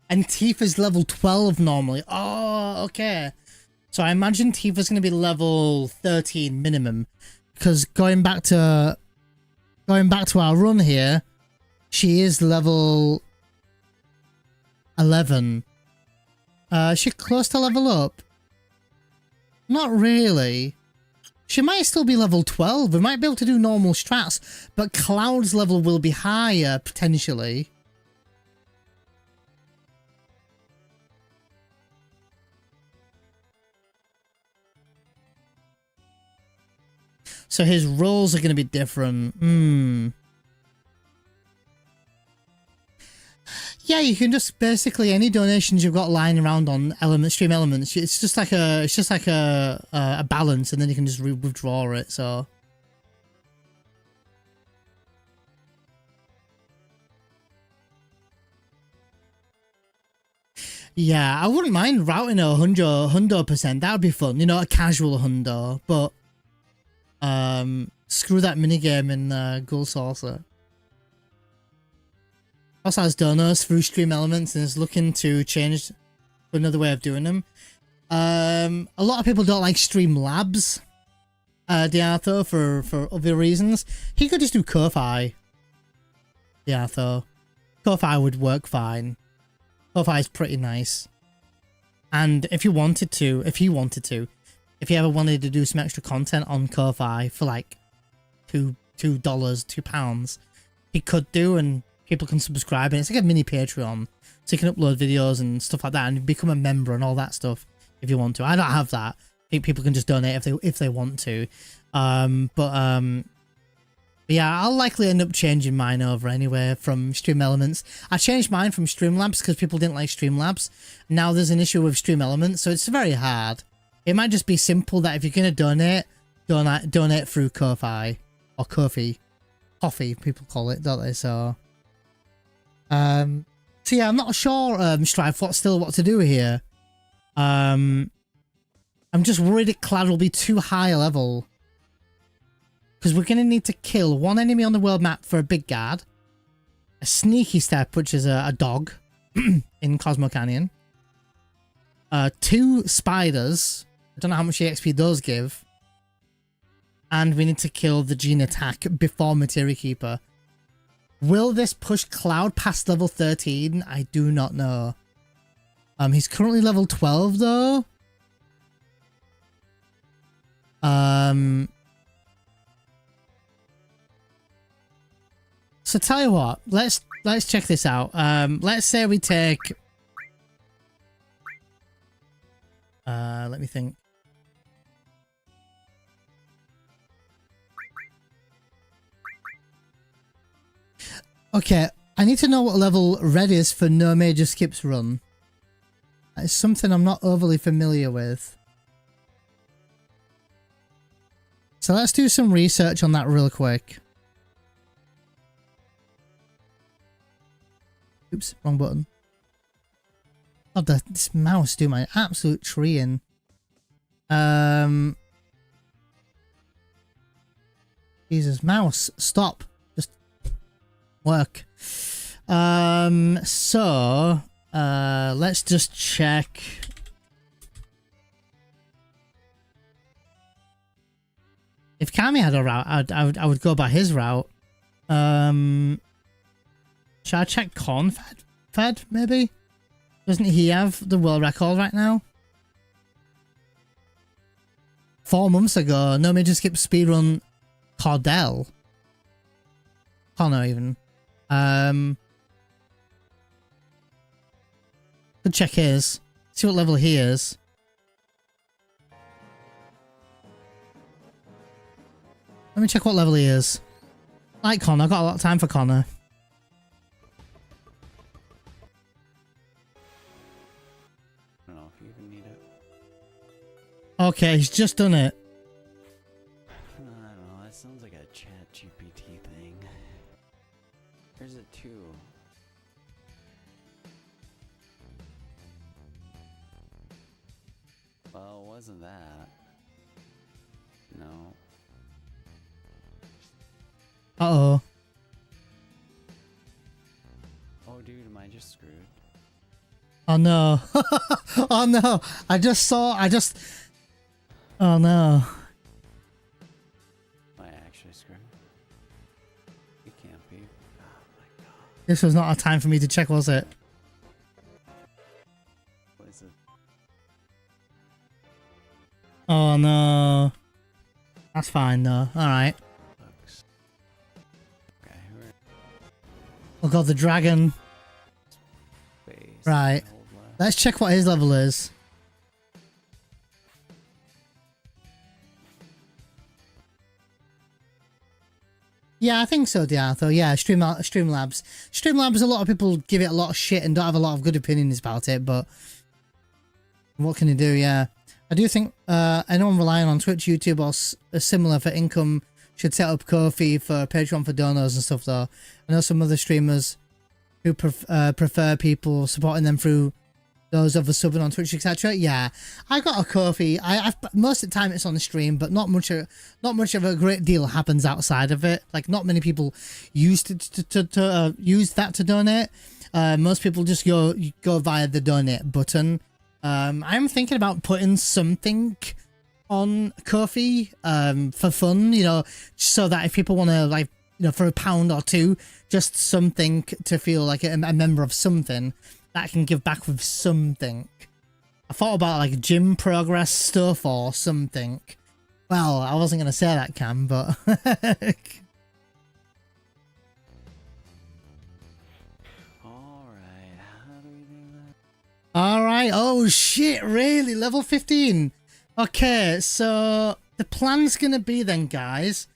Speaker 1: And Tifa's level 12 normally. Oh, okay. So I imagine Tifa's going to be level 13 minimum. Because going back to our run here, she is level 11. Is she close to level up? Not really. She might still be level 12. We might be able to do normal strats, but Cloud's level will be higher, potentially. So his roles are going to be different. Yeah, you can just basically any donations you've got lying around on Stream Elements. It's just like a balance, and then you can just withdraw it. So yeah, I wouldn't mind routing a 100%. That would be fun. You know, a casual hundo, but Screw that minigame in Ghoul Saucer. Also has donos through Stream Elements and is looking to change another way of doing them. A lot of people don't like Streamlabs, Diatho, for other reasons. He could just do Ko-Fi. Diatho. Ko-Fi would work fine. Ko-Fi is pretty nice. And if you wanted to, if you ever wanted to do some extra content on Ko-Fi for like $2, £2, he could do, and people can subscribe, and it's like a mini Patreon, so you can upload videos and stuff like that, and become a member and all that stuff if you want to. I don't have that. I think people can just donate if they want to. Yeah, I'll likely end up changing mine over anyway from Stream Elements. I changed mine from Streamlabs because people didn't like Streamlabs. Now there's an issue with Stream Elements, so it's very hard. It might just be simple that if you're going to donate through Ko-Fi. Or Ko-Fi. Coffee, people call it, don't they? So yeah, I'm not sure, Strife, what to do here. I'm just worried that Cloud will be too high a level. Because we're going to need to kill one enemy on the world map for a big guard. A sneaky step, which is a dog in Cosmo Canyon. 2 spiders. I don't know how much EXP those give. And we need to kill the Gene attack before Materia Keeper. Will this push Cloud past level 13? I do not know. He's currently level 12 though. So tell you what, let's check this out. Let's say we take let me think. Okay, I need to know what level red is for no major skips run. That is something I'm not overly familiar with. So let's do some research on that real quick. Oops, wrong button. God, this mouse do my absolute tree in. Jesus, mouse, stop. Just work. So let's just check. If Kami had a route, I would go by his route. Should I check Corn Fed, maybe? Doesn't he have the world record right now? 4 months ago, no major skip speedrun Cordell. Connor even. Could check his. See what level he is. Let me check what level he is. Like Connor, I've got a lot of time for Connor.
Speaker 3: I don't know if you even need it.
Speaker 1: Okay, he's just done it.
Speaker 3: I don't know, that sounds like a chat GPT thing. There's a 2. Well, wasn't that? No.
Speaker 1: Uh-oh.
Speaker 3: Oh, dude, am I just screwed?
Speaker 1: Oh, no. Oh, no. Oh, no.
Speaker 3: Am I actually screwed? You can't be. Oh, my God.
Speaker 1: This was not a time for me to check, was it?
Speaker 3: What is it?
Speaker 1: Oh, no. That's fine, though. Alright.
Speaker 3: Bugs. Okay, we're
Speaker 1: Oh, God, the dragon.
Speaker 3: space.
Speaker 1: Right.
Speaker 3: Hold left.
Speaker 1: Let's check what his level is. Yeah, I think so, Diatho. Yeah, Streamlabs. Streamlabs, a lot of people give it a lot of shit and don't have a lot of good opinions about it, but what can you do? Yeah. I do think anyone relying on Twitch, YouTube, or similar for income should set up Ko-fi for Patreon for donors and stuff, though. I know some other streamers who prefer people supporting them through those of us subbing on Twitch, etc. Yeah, I got a Ko-fi. I've most of the time it's on the stream, but not much of a great deal happens outside of it. Like not many people use use that to donate. Most people just go via the donate button. I'm thinking about putting something on Ko-fi for fun, you know, so that if people want to, like, you know, for £1 or £2, just something to feel like a member of something that can give back with something. I thought about like gym progress stuff or something. Well, I wasn't going to say that, Cam, but... Alright, oh shit, really? Level 15? Okay, so the plan's going to be then, guys.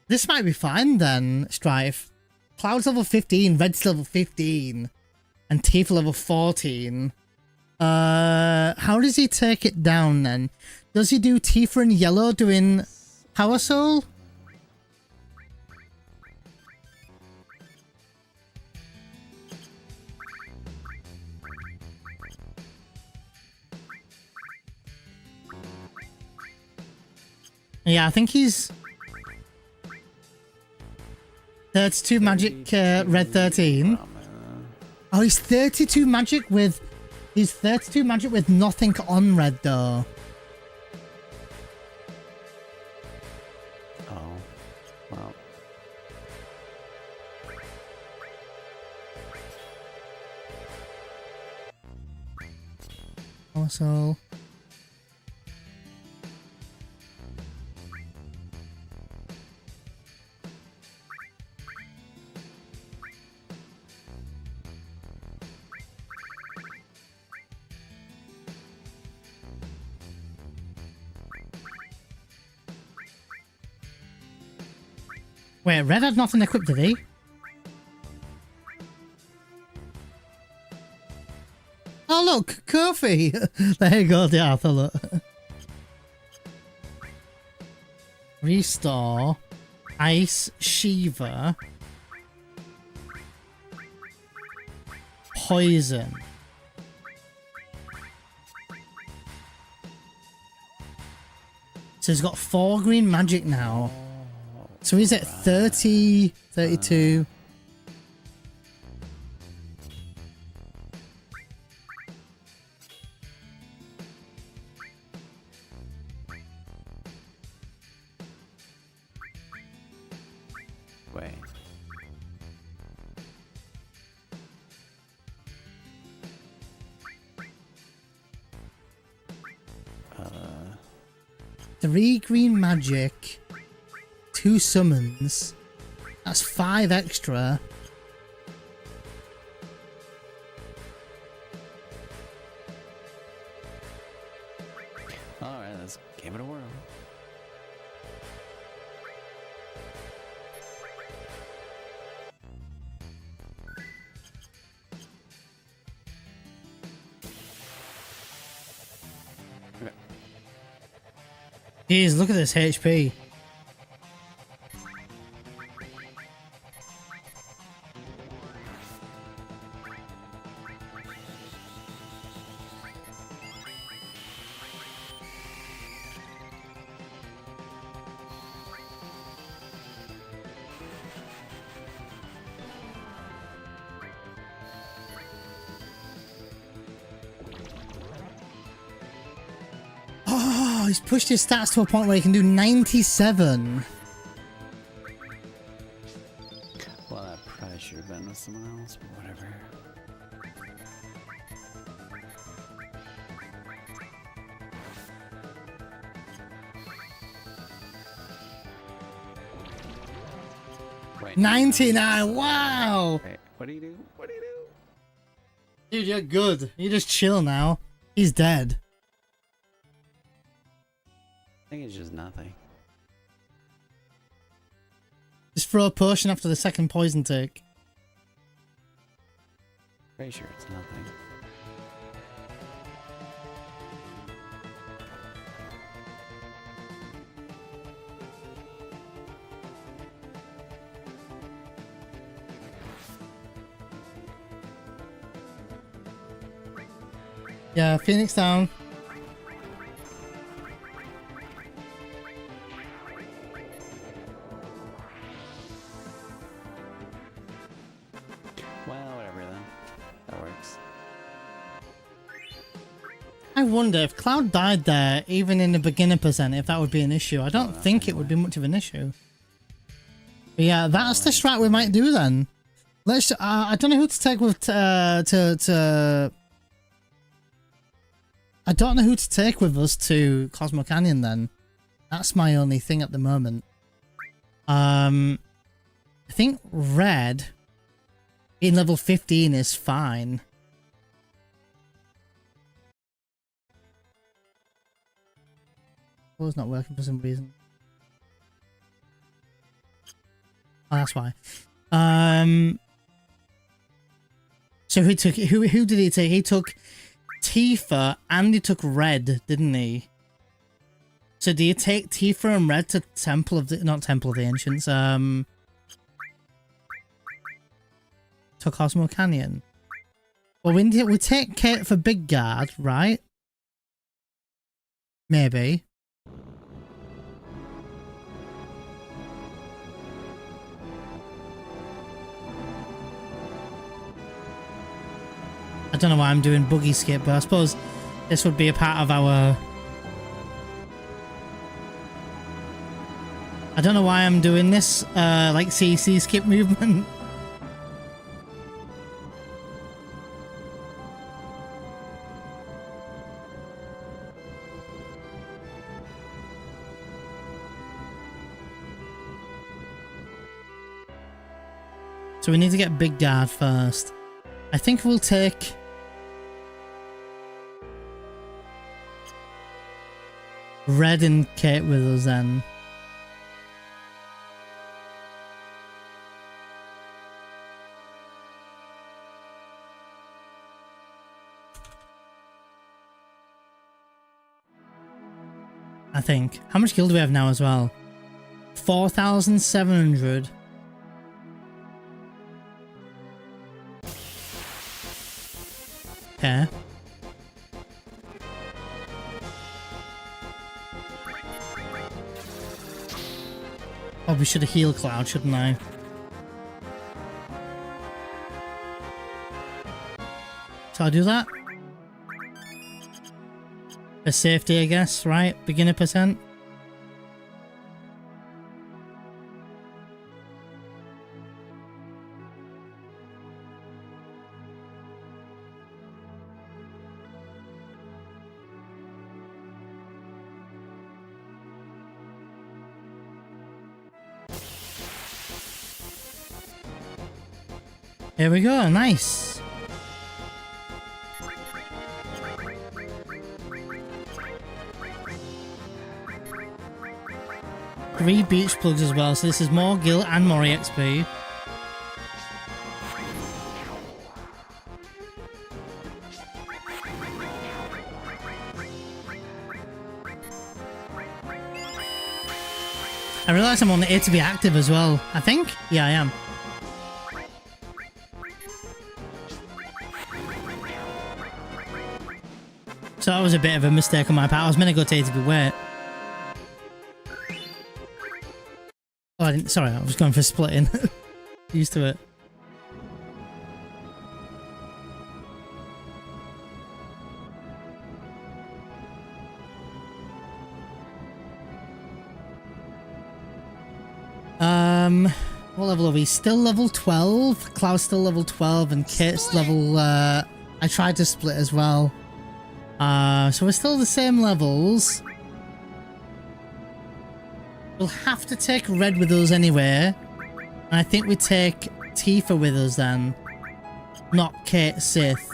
Speaker 1: This might be fine then, Strife. Cloud's level 15, Red's level 15, and Tifa level 14. How does he take it down then? Does he do Tifa and Yellow doing Power Soul? Yeah, I think he's 32 magic, red 13. Oh, he's 32 magic with... He's 32 magic with nothing on red, though.
Speaker 3: Oh, well.
Speaker 1: Also... Wait, Red had nothing equipped, did he? Oh look, Kofi! There you go, the Arthur, look. Restore. Ice Shiva. Poison. So he's got 4 green magic now. So he's at 30, 32.
Speaker 3: Wait.
Speaker 1: Three green magic. 2 summons. That's 5 extra.
Speaker 3: Alright, let's give it a whirl. Okay.
Speaker 1: Jeez, look at this HP. Oh, he's pushed his stats to a point where he can do 97.
Speaker 3: Well, that probably should have been with someone else, but whatever. Wait.
Speaker 1: 99, wow!
Speaker 3: Wait, what do you do? What do you do?
Speaker 1: Dude, you're good. You just chill now. He's dead.
Speaker 3: I think it's just nothing.
Speaker 1: Just throw a potion after the second poison take.
Speaker 3: Pretty sure it's nothing.
Speaker 1: Yeah, Phoenix down.
Speaker 3: Well, whatever then. That works.
Speaker 1: I wonder if Cloud died there, even in the beginner percent, if that would be an issue. I don't think it would be much of an issue. But yeah, that's the strat we might do then. Let's. I don't know who to take with I don't know who to take with us to Cosmo Canyon then. That's my only thing at the moment. I think Red in level 15 is fine. Oh, it's not working for some reason. Oh, that's why. So who took who did he take? He took Tifa and he took Red, didn't he? So do you take Tifa and Red to Temple of the not Temple of the Ancients, to Cosmo Canyon? Well, we take Kate for Big Guard, right? Maybe. I don't know why I'm doing buggy skip, but I suppose this would be a part of our... I don't know why I'm doing this, like CC skip movement. So we need to get Big Guard first. I think we'll take... Red and Kate with us then. I think. How much gil do we have now as well? 4,700. Okay. Oh, we should have healed Cloud, shouldn't I? Shall I do that? For safety, I guess, right? Beginner percent? Here we go, nice. Three beach plugs as well, so this is more gil and more EXP. I realise I'm on the A to be active as well, I think? Yeah, I am. So that was a bit of a mistake on my part. I was meant to go to A to be wait. Oh, I didn't. Sorry, I was going for splitting. Used to it. What level are we? Still level 12. Cloud's still level 12, and Kate's level. I tried to split as well. So we're still the same levels. We'll have to take Red with us anyway. And I think we take Tifa with us then. Not Kate Sith.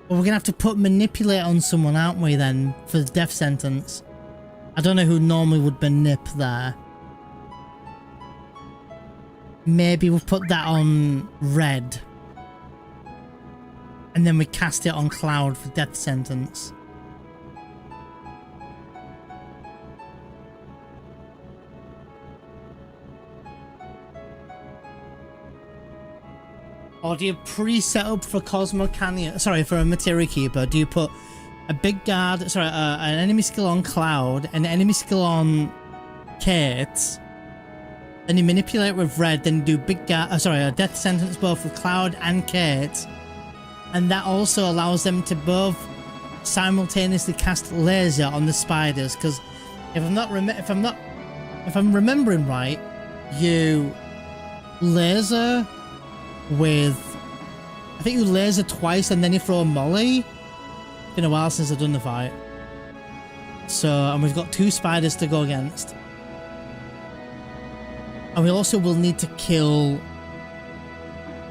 Speaker 1: But we're gonna have to put Manipulate on someone, aren't we then? For the death sentence. I don't know who normally would manip there. Maybe we'll put that on Red. And then we cast it on Cloud for death sentence. Or do you pre-set up for Cosmo Canyon? Sorry, for a Materia Keeper, do you put a big guard, sorry, an enemy skill on Cloud, an enemy skill on Kate, then you manipulate with red, then you do big guard, sorry, a death sentence both with Cloud and Kate, and that also allows them to both simultaneously cast laser on the spiders. Because if I'm remembering right, you laser with, I think you laser twice and then you throw a molly. It's been a while since I've done the fight. So, and we've got 2 spiders to go against. And we also will need to kill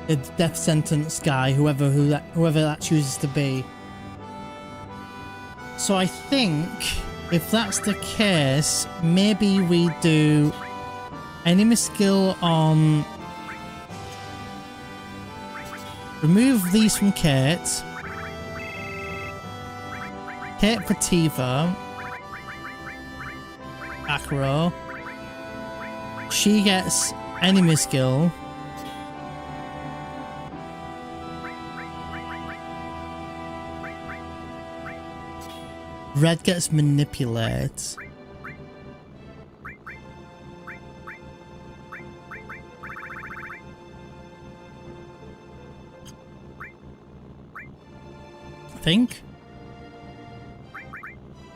Speaker 1: the death sentence guy, whoever that chooses to be. So I think if that's the case, maybe we do enemy skill on, remove these from Kate. Kate for Tifa. Acro. She gets enemy skill. Red gets manipulate. I think.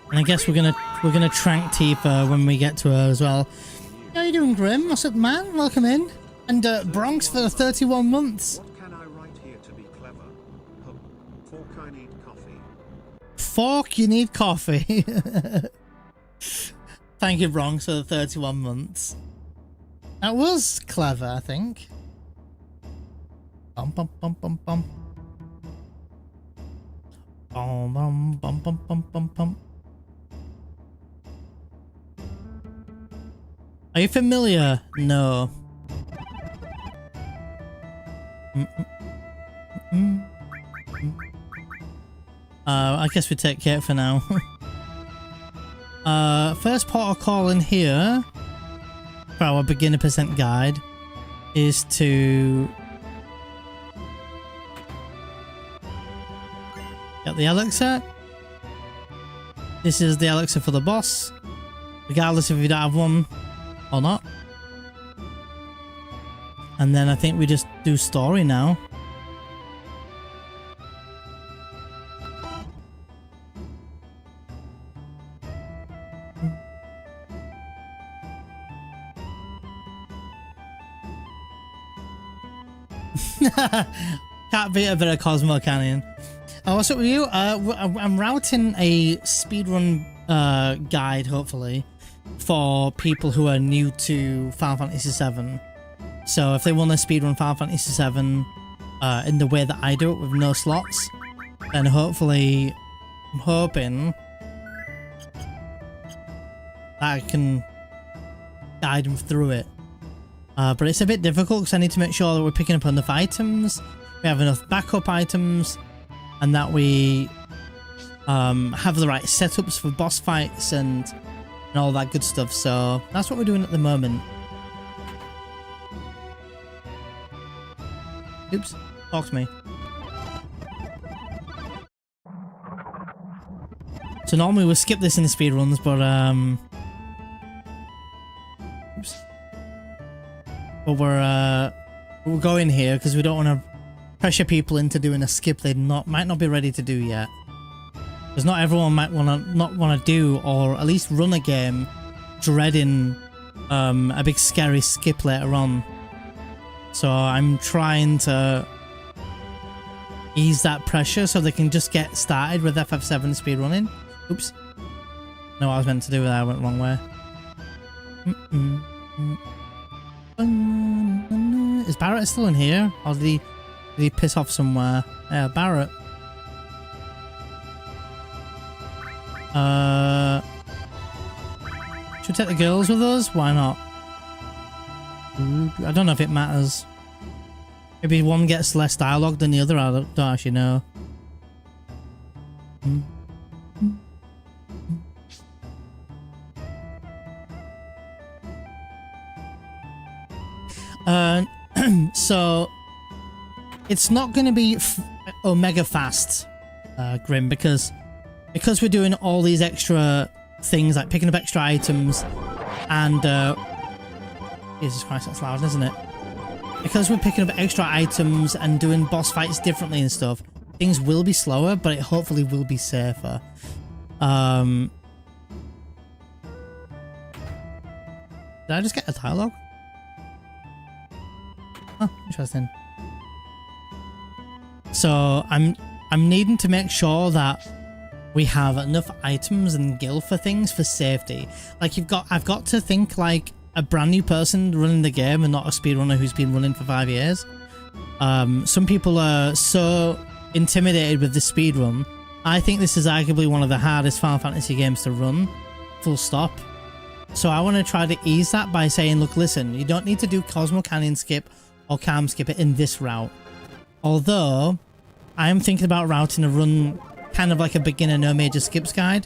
Speaker 1: And I guess we're gonna trank Tifa when we get to her as well. How you doing, Grim? What's up, man? Welcome in. And Bronx for 31 months.
Speaker 2: What can I write here to be clever? Fork, I need coffee.
Speaker 1: Fork, you need coffee. Thank you, Bronx, for the 31 months. That was clever, I think. Bum bum bum bum bum. Bum bum bum bum bum bum bum. Are you familiar? No. I guess we take Kate for now. First portal call in here for our beginner percent guide is to get the elixir. This is the elixir for the boss, regardless if you don't have one or not. And then I think we just do story now. Can't beat a bit of Cosmo Canyon. What's up with you? I'm routing a speedrun guide, hopefully, for people who are new to Final Fantasy VII. So if they want to speedrun Final Fantasy VII in the way that I do it with no slots, then hopefully, I'm hoping that I can guide them through it. But it's a bit difficult because I need to make sure that we're picking up enough items, we have enough backup items, and that we have the right setups for boss fights and all that good stuff. So that's what we're doing at the moment. Oops, talk to me. So normally we'll skip this in the speedruns, but oops. But we're going here because we don't want to pressure people into doing a skip they might not be ready to do yet. Because not everyone might not want to do, or at least run a game dreading a big scary skip later on. So I'm trying to ease that pressure so they can just get started with FF7 speedrunning. Oops. No, what I was meant to do, I went the wrong way. Is Barrett still in here? Or did he piss off somewhere? Yeah, Barrett. Should we take the girls with us? Why not? I don't know if it matters. Maybe one gets less dialogue than the other. I don't actually know. So it's not going to be omega fast, Grim, because we're doing all these extra things like picking up extra items and Jesus Christ, that's loud, isn't it? Because we're picking up extra items and doing boss fights differently and stuff, things will be slower, but it hopefully will be safer. Did I just get a dialogue? Oh, interesting. So I'm needing to make sure that we have enough items and gil for things for safety. Like I've got to think like a brand new person running the game and not a speedrunner who's been running for 5 years. Some people are so intimidated with the speedrun. I think this is arguably one of the hardest Final Fantasy games to run, full stop. So I want to try to ease that by saying, look, listen, you don't need to do Cosmo Canyon skip or Calm skip it in this route. Although, I am thinking about routing a run kind of like a beginner no major skips guide.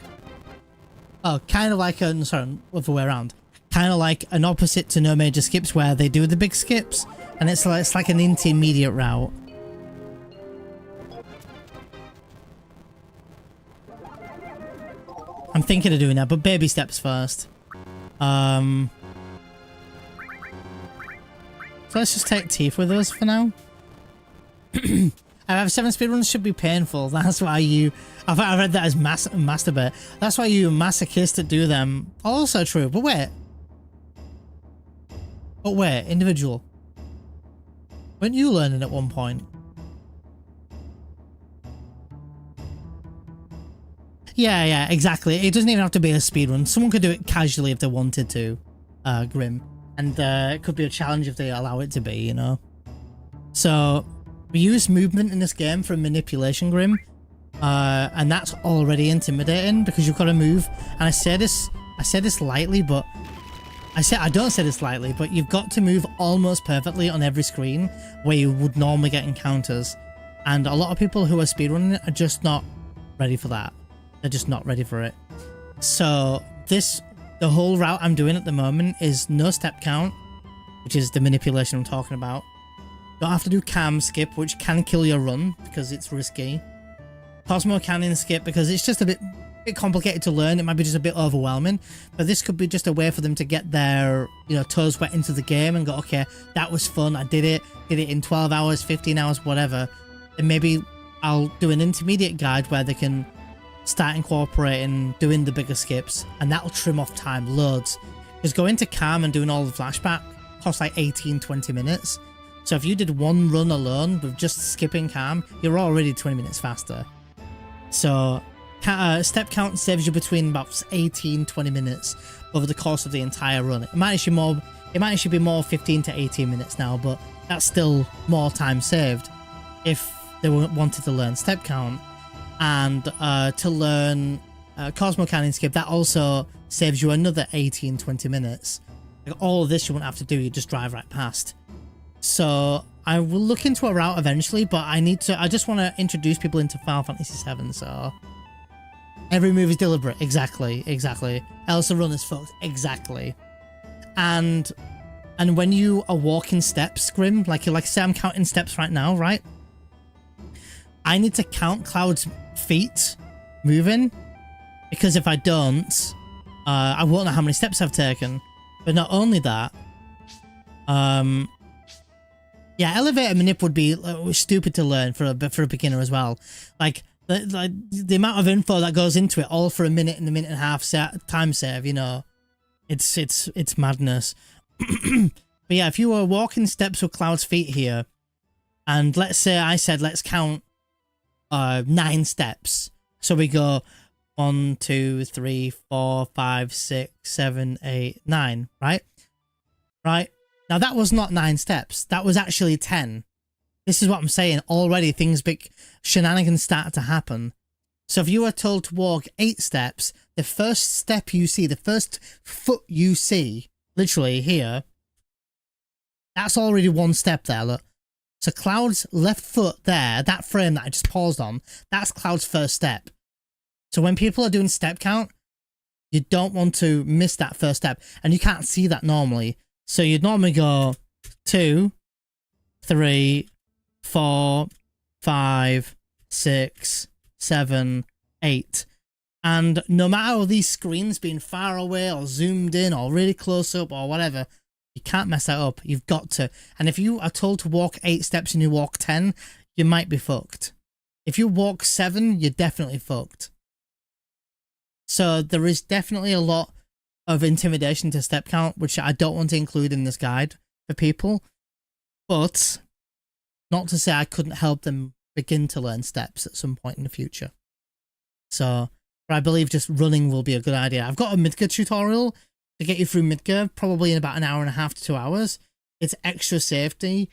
Speaker 1: Oh, kind of like a, sorry, other way around. Kind of like an opposite to no major skips where they do the big skips and it's like an intermediate route. I'm thinking of doing that, but baby steps first. So let's just take Teeth with us for now. FF7 speedruns should be painful. That's why you... I read that as masturbate. That's why you masochists do them. Also true, but wait. But wait, individual. Weren't you learning at one point? Yeah, exactly. It doesn't even have to be a speedrun. Someone could do it casually if they wanted to, Grim. And it could be a challenge if they allow it to be, you know? So, we use movement in this game for manipulation, Grim. And that's already intimidating because you've got to move. And I say this lightly, but... I don't say this lightly, but you've got to move almost perfectly on every screen where you would normally get encounters. And a lot of people who are speedrunning it are just not ready for that. They're just not ready for it. So the whole route I'm doing at the moment is no step count, which is the manipulation I'm talking about. Don't have to do cam skip, which can kill your run because it's risky. Cosmo Canyon skip because it's just a bit complicated to learn. It might be just a bit overwhelming, but this could be just a way for them to get their, you know, toes wet into the game and go, okay, that was fun. I did it in 12 hours, 15 hours, whatever. And maybe I'll do an intermediate guide where they can start incorporating doing the bigger skips, and that'll trim off time loads. Because going to Calm and doing all the flashback costs like 18-20 minutes. So if you did one run alone with just skipping Calm, you're already 20 minutes faster. So step count saves you between about 18-20 minutes over the course of the entire run. It might actually be more 15 to 18 minutes now, but that's still more time saved if they wanted to learn step count. And to learn Cosmo Canyon skip, that also saves you another 18-20 minutes. Like, all of this you won't have to do, you just drive right past. So I will look into a route eventually, but I just want to introduce people into Final Fantasy 7, so every move is deliberate. Exactly. Else the run is fucked. Exactly. And when you are walking steps, Grim, like say I'm counting steps right now, right? I need to count Cloud's feet moving, because if I don't, I won't know how many steps I've taken. But not only that, yeah, elevator manip would be stupid to learn for a beginner as well. Like the amount of info that goes into it, all for a minute and a half time save. You know, it's madness. But yeah, if you were walking steps with Cloud's feet here, and let's say I said let's count 9 steps. So we go 1, 2, 3, 4, 5, 6, 7, 8, 9, right? Right? Now that was not 9 steps. That was actually 10. This is what I'm saying. Already big shenanigans start to happen. So if you are told to walk 8 steps, the first step you see, the first foot you see, literally here, that's already 1 step there, look. So Cloud's left foot there, that frame that I just paused on, that's Cloud's first step. So when people are doing step count, you don't want to miss that first step. And you can't see that normally. So you'd normally go 2, 3, 4, 5, 6, 7, 8. And no matter these screens being far away or zoomed in or really close up or whatever, you can't mess that up. You've got to. And if you are told to walk 8 steps and you walk 10, you might be fucked. If you walk 7, you're definitely fucked. So there is definitely a lot of intimidation to step count, which I don't want to include in this guide for people. But not to say I couldn't help them begin to learn steps at some point in the future. So, but I believe just running will be a good idea. I've got a Midgar tutorial to get you through Midgar, probably in about an hour and a half to 2 hours. It's extra safety.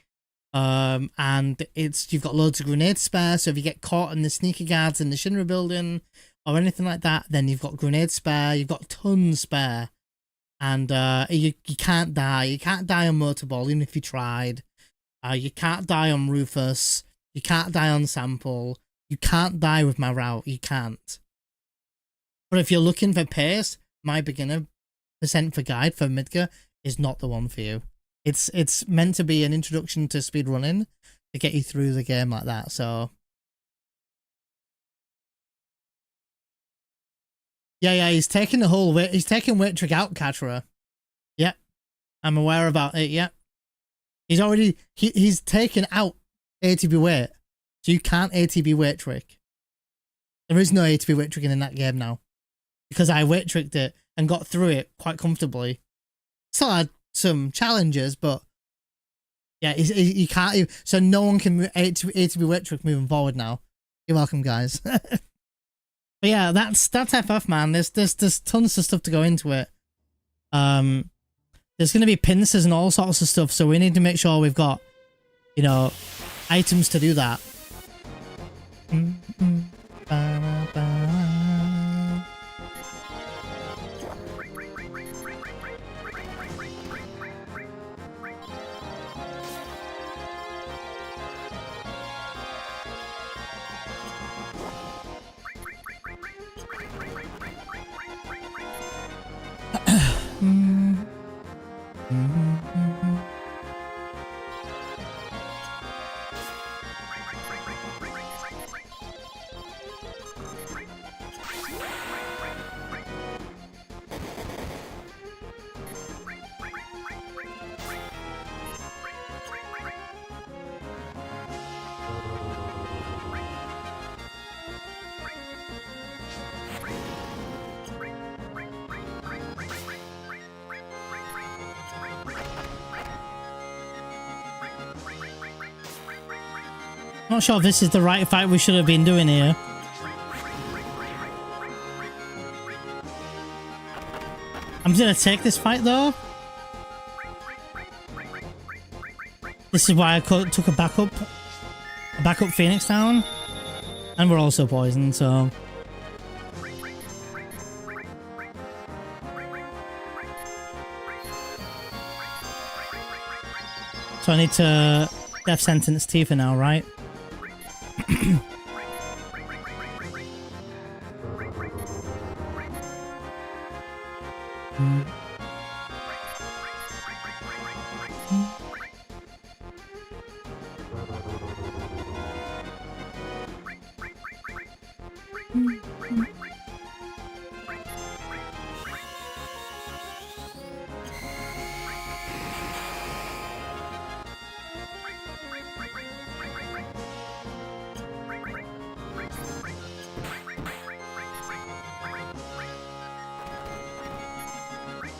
Speaker 1: And you've got loads of grenade spare, so if you get caught in the sneaker guards in the Shinra building or anything like that, then you've got grenade spare, you've got tons spare. And you can't die. You can't die on Motorball, even if you tried. You can't die on Rufus. You can't die on Sample. You can't die with my route. You can't. But if you're looking for pace, my beginner percent for guide for Midgar is not the one for you. It's meant to be an introduction to speedrunning to get you through the game like that. So yeah, he's taking the whole weight. He's taking weight trick out, Katra. Yep, I'm aware about it. Yep, he's already he's taken out ATB weight, so you can't ATB weight trick. There is no ATB weight tricking in that game now because I weight tricked it and got through it quite comfortably. Still had some challenges, but yeah, you can't. So no one can ATB weight trick moving forward now. You're welcome, guys. But yeah, that's FF, man. There's tons of stuff to go into it. There's gonna be pincers and all sorts of stuff, so we need to make sure we've got, you know, items to do that. Not sure if this is the right fight we should have been doing here. I'm gonna take this fight though. This is why I took a backup Phoenix down, and we're also poisoned, so. So I need to death sentence Tifa now, right?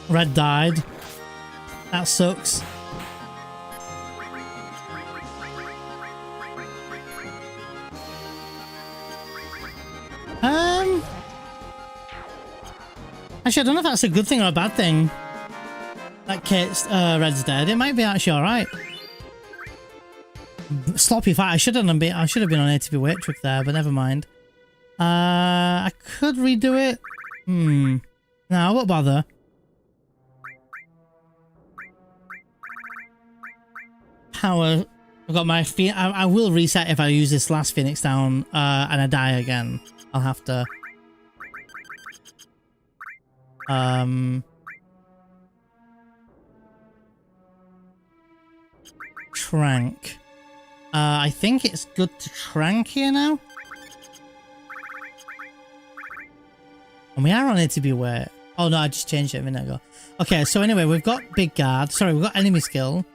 Speaker 1: Red died. That sucks. Actually, I don't know if that's a good thing or a bad thing. That Kate's Red's dead. It might be actually alright. Sloppy fight. I should have been on ATB weight trick there, but never mind. I could redo it. No, I won't bother. Power. I've got my feet. I will reset if I use this last Phoenix down and I die again. I'll have to. Trank. I think it's good to trank here now. And we are on it to be aware. Oh no, I just changed it a minute ago. Okay, so anyway, we've got big guard. Sorry, we've got enemy skill.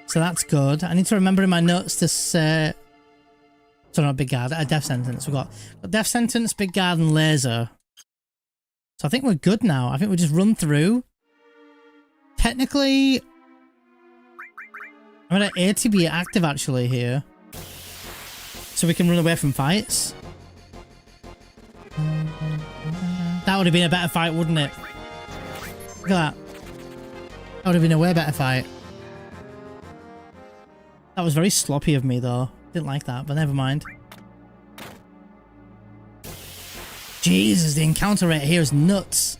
Speaker 1: So that's good. I need to remember in my notes to say... Sorry, not big guard, a death sentence. We've got death sentence, big guard, and laser. So I think we're good now. I think we just run through. Technically... I'm at A to be active actually here. So we can run away from fights. That would have been a better fight, wouldn't it? Look at that. That would have been a way better fight. That was very sloppy of me though. Didn't like that, but never mind. Jesus, the encounter rate here is nuts.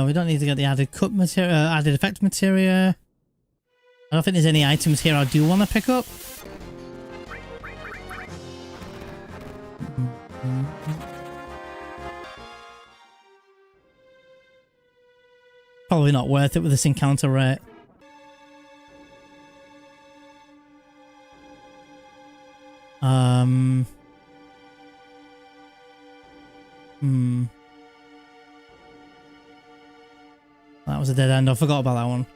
Speaker 1: We don't need to get the added cut material, added effect material. I don't think there's any items here I do want to pick up. Probably not worth it with this encounter rate. That was a dead end. I forgot about that one.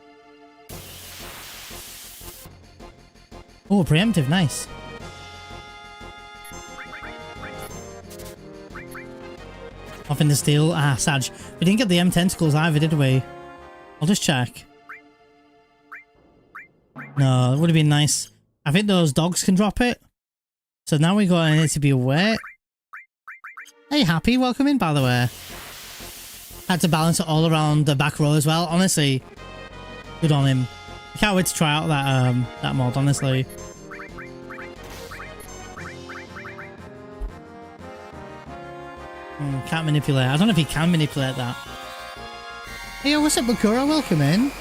Speaker 1: Oh, preemptive, nice. Off in the steel. Ah, Sag. We didn't get the M tentacles either, did we? I'll just check. No, it would have been nice. I think those dogs can drop it. So now we got it to be aware. Hey, Happy, welcome in, by the way. Had to balance it all around the back row as well. Honestly, good on him. I can't wait to try out that mod, honestly. Can't manipulate. I don't know if he can manipulate that. Hey, what's up, Bakura? Welcome in.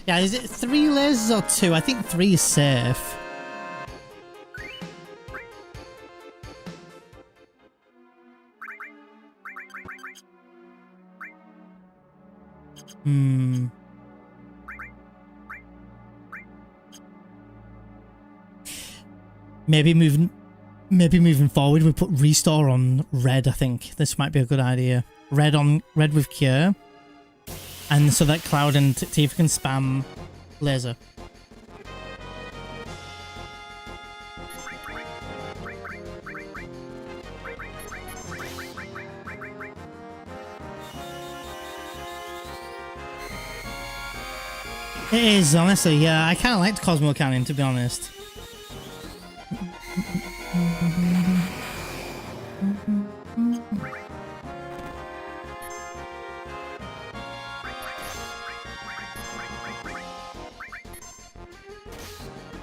Speaker 1: Yeah, is it 3 lasers or 2? I think 3 is safe. Maybe moving forward, we put restore on red. I think this might be a good idea. Red with cure, and so that Cloud and Tifa can spam laser. It is, honestly, yeah. I kind of liked Cosmo Canyon, to be honest.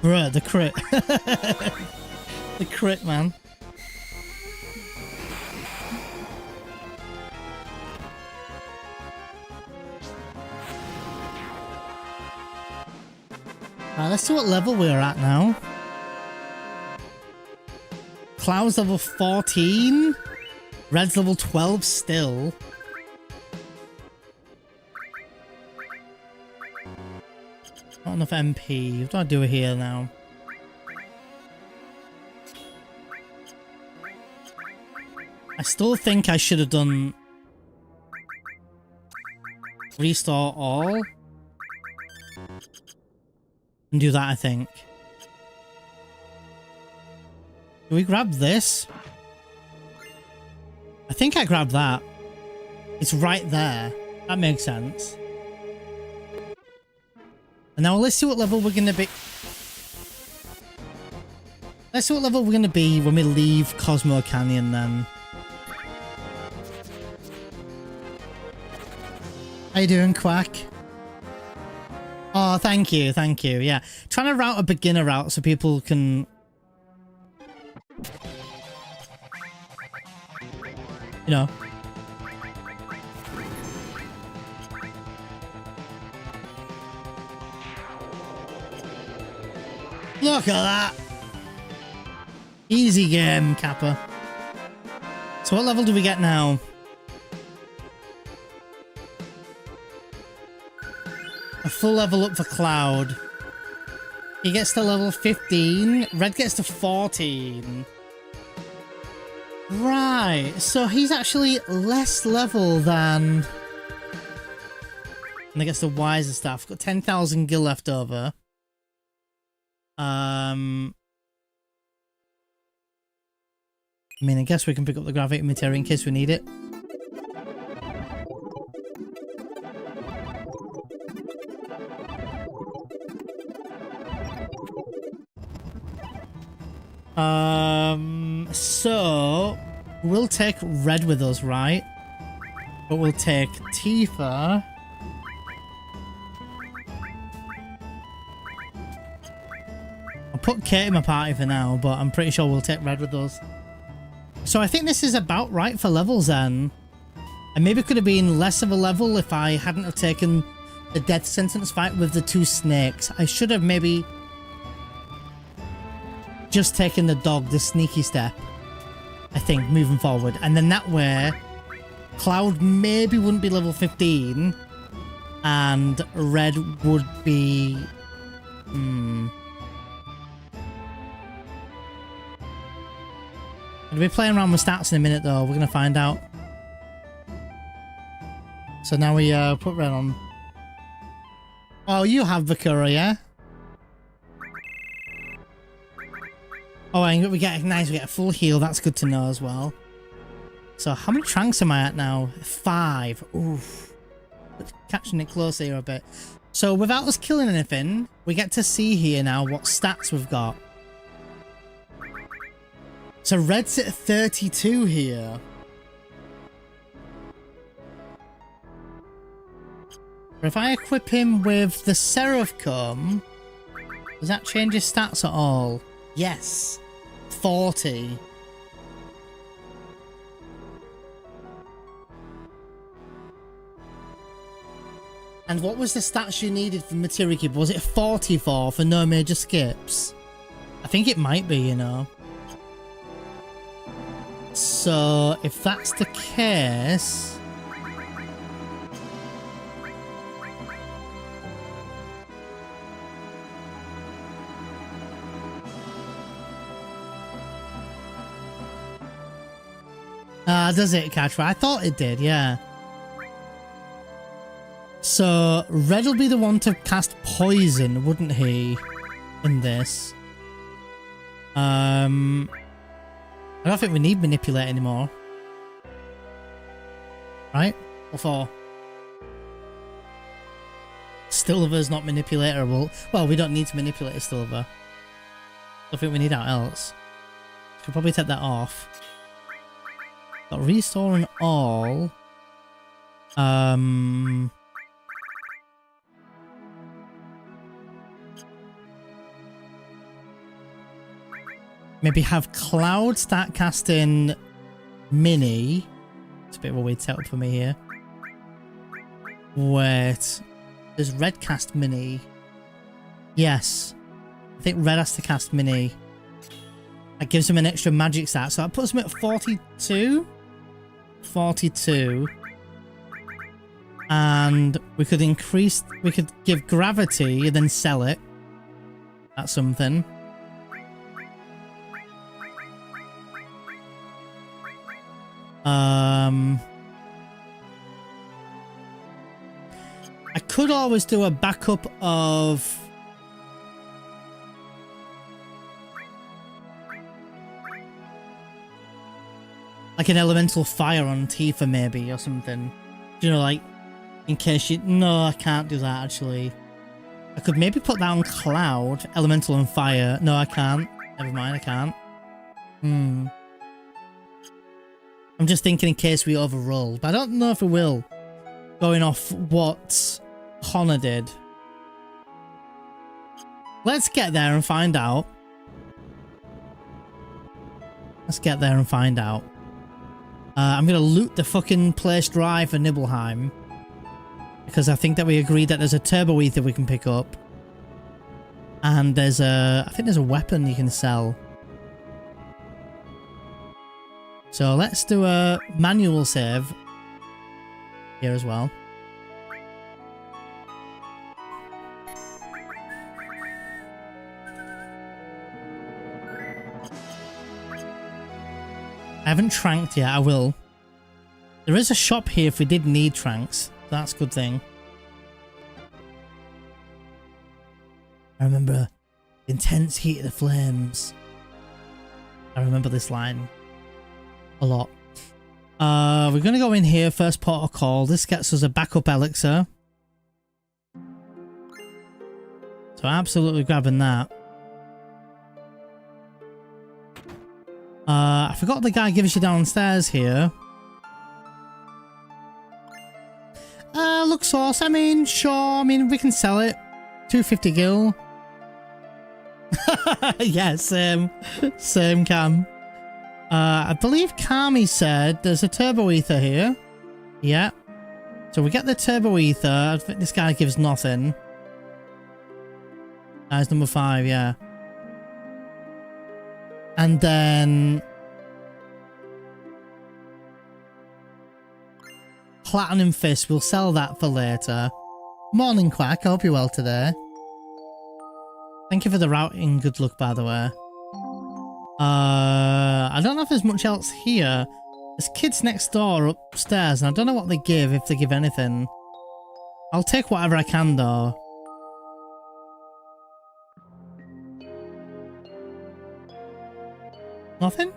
Speaker 1: Bruh, the crit. The crit, man. Let's see what level we're at now. Cloud's level 14. Red's level 12 still. Not enough MP. What do I do here now? I still think I should have done restore all. And do that, I think. Do we grab this? I think I grabbed that. It's right there. That makes sense. And now let's see what level we're going to be. Let's see what level we're going to be when we leave Cosmo Canyon then. How you doing, Quack? Oh, thank you, thank you. Yeah, trying to route a beginner route so people can, you know. Look at that. Easy game, Kappa. So what level do we get now? A full level up for Cloud. He gets to level 15. Red gets to 14. Right. So he's actually less level than... And he gets the wiser stuff. Got 10,000 gil left over. I mean, I guess we can pick up the gravity material in case we need it. So we'll take Red with us, right? But we'll take Tifa. I'll put Kate in my party for now, but I'm pretty sure we'll take Red with us. So I think this is about right for levels then. And maybe it could have been less of a level if I hadn't have taken the death sentence fight with the two snakes. I should have maybe just taken the dog, the sneaky step, I think, moving forward. And then that way, Cloud maybe wouldn't be level 15 and Red would be... I'll be playing around with stats in a minute though, we're going to find out. So now we put Red on. Oh, you have Bakura, yeah? Oh, and we get nice, we get a full heal, that's good to know as well. So how many tranks am I at now? 5. Oof. Catching it close here a bit. So without us killing anything, we get to see here now what stats we've got. So Red's at 32 here. But if I equip him with the Seraph Comb, does that change his stats at all? Yes. 40. And what was the stats you needed for Materia Cube? Was it 44 for no major skips? I think it might be, you know. So, if that's the case... does it, Katra? I thought it did, yeah. So, Red will be the one to cast Poison, wouldn't he? In this. I don't think we need Manipulate anymore. Right? What for? Stilver's not manipulatable. Well, we don't need to manipulate a Stilver. I think we need out else. Could probably take that off. Got Restore and all. Maybe have Cloud start casting Mini. It's a bit of a weird setup for me here. Wait. Does Red cast Mini? Yes. I think Red has to cast Mini. That gives him an extra magic stat. So that puts him at 42. 42. And we could increase... We could give Gravity and then sell it. That's something. I could always do a backup of... like an elemental fire on Tifa maybe or something. You know, like, in case you... No, I can't do that actually. I could maybe put that on Cloud, elemental and fire. No, I can't. Never mind, I can't. I'm just thinking in case we overroll, but I don't know if we will. going off what Connor did. Let's get there and find out. Let's get there and find out. I'm going to loot the fucking place dry for Nibelheim. Because I think that we agreed that there's a turbo ether we can pick up. And there's a... I think there's a weapon you can sell. So let's do a manual save here as well. I haven't tranked yet, I will. There is a shop here if we did need tranks. That's a good thing. I remember the intense heat of the flames. I remember this line a lot. We're going to go in here, first port of call. This gets us a backup elixir. So absolutely grabbing that. I forgot the guy gives you downstairs here. Look sauce, I mean, sure, I mean, we can sell it. 250 gil. Yeah, same Cam. I believe Kami said there's a turbo ether here. Yeah. So we get the turbo ether. I think this guy gives nothing. Guy's number 5, yeah. And then Platinum Fist, we'll sell that for later. Morning Quack, I hope you're well today. Thank you for the routing, good luck by the way. I don't know if there's much else here. There's kids next door upstairs and I don't know what they give, if they give anything. I'll take whatever I can though. Nothing?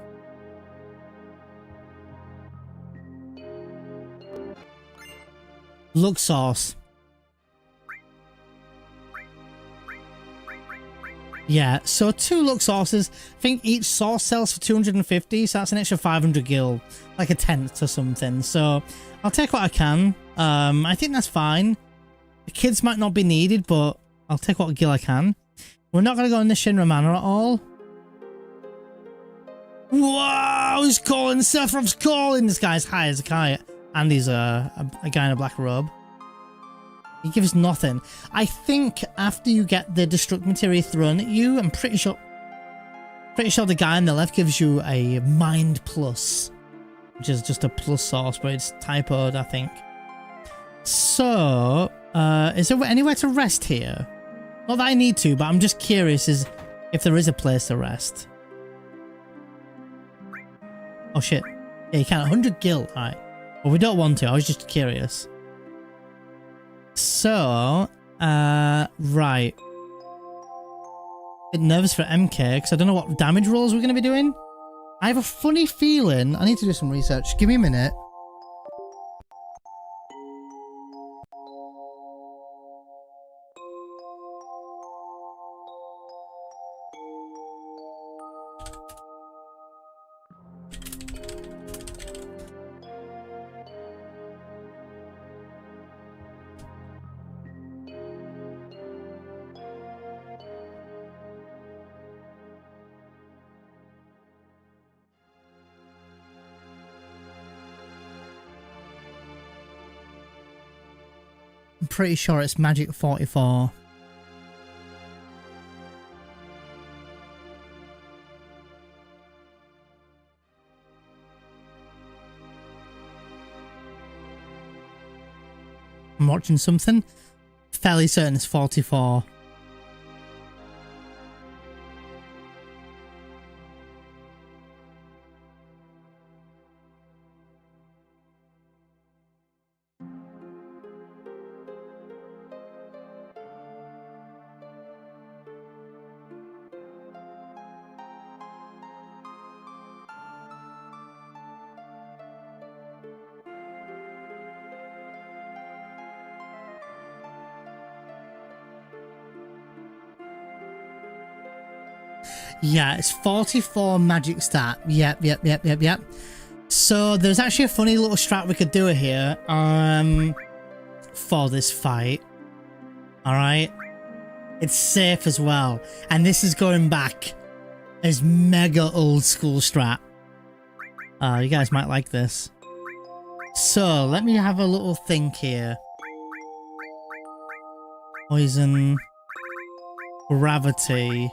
Speaker 1: Look sauce. Yeah, so 2 look sauces. I think each sauce sells for 250, so that's an extra 500 gil. Like a tenth or something. So I'll take what I can. I think that's fine. The kids might not be needed, but I'll take what gil I can. We're not going to go in the Shinra Manor at all. Whoa, he's calling, Sephiroth's calling. This guy's high as a kite. And he's a guy in a black robe. He gives nothing. I think after you get the destruct materia thrown at you, I'm pretty sure the guy on the left gives you a mind plus, which is just a plus source, but it's typoed, I think. So, is there anywhere to rest here? Not that I need to, but I'm just curious if there is a place to rest. Oh shit. Yeah, you can. 100 gil. Alright. Well, we don't want to. I was just curious. So, right. Bit nervous for MK because I don't know what damage rolls we're going to be doing. I have a funny feeling. I need to do some research. Give me a minute. I'm pretty sure it's Magic 44. I'm watching something. Fairly certain it's 44. Yeah, it's 44 magic stat. Yep. So there's actually a funny little strat we could do here. for this fight. Alright? It's safe as well. And this is going back as mega old school strat. You guys might like this. So, let me have a little think here. Poison. Gravity.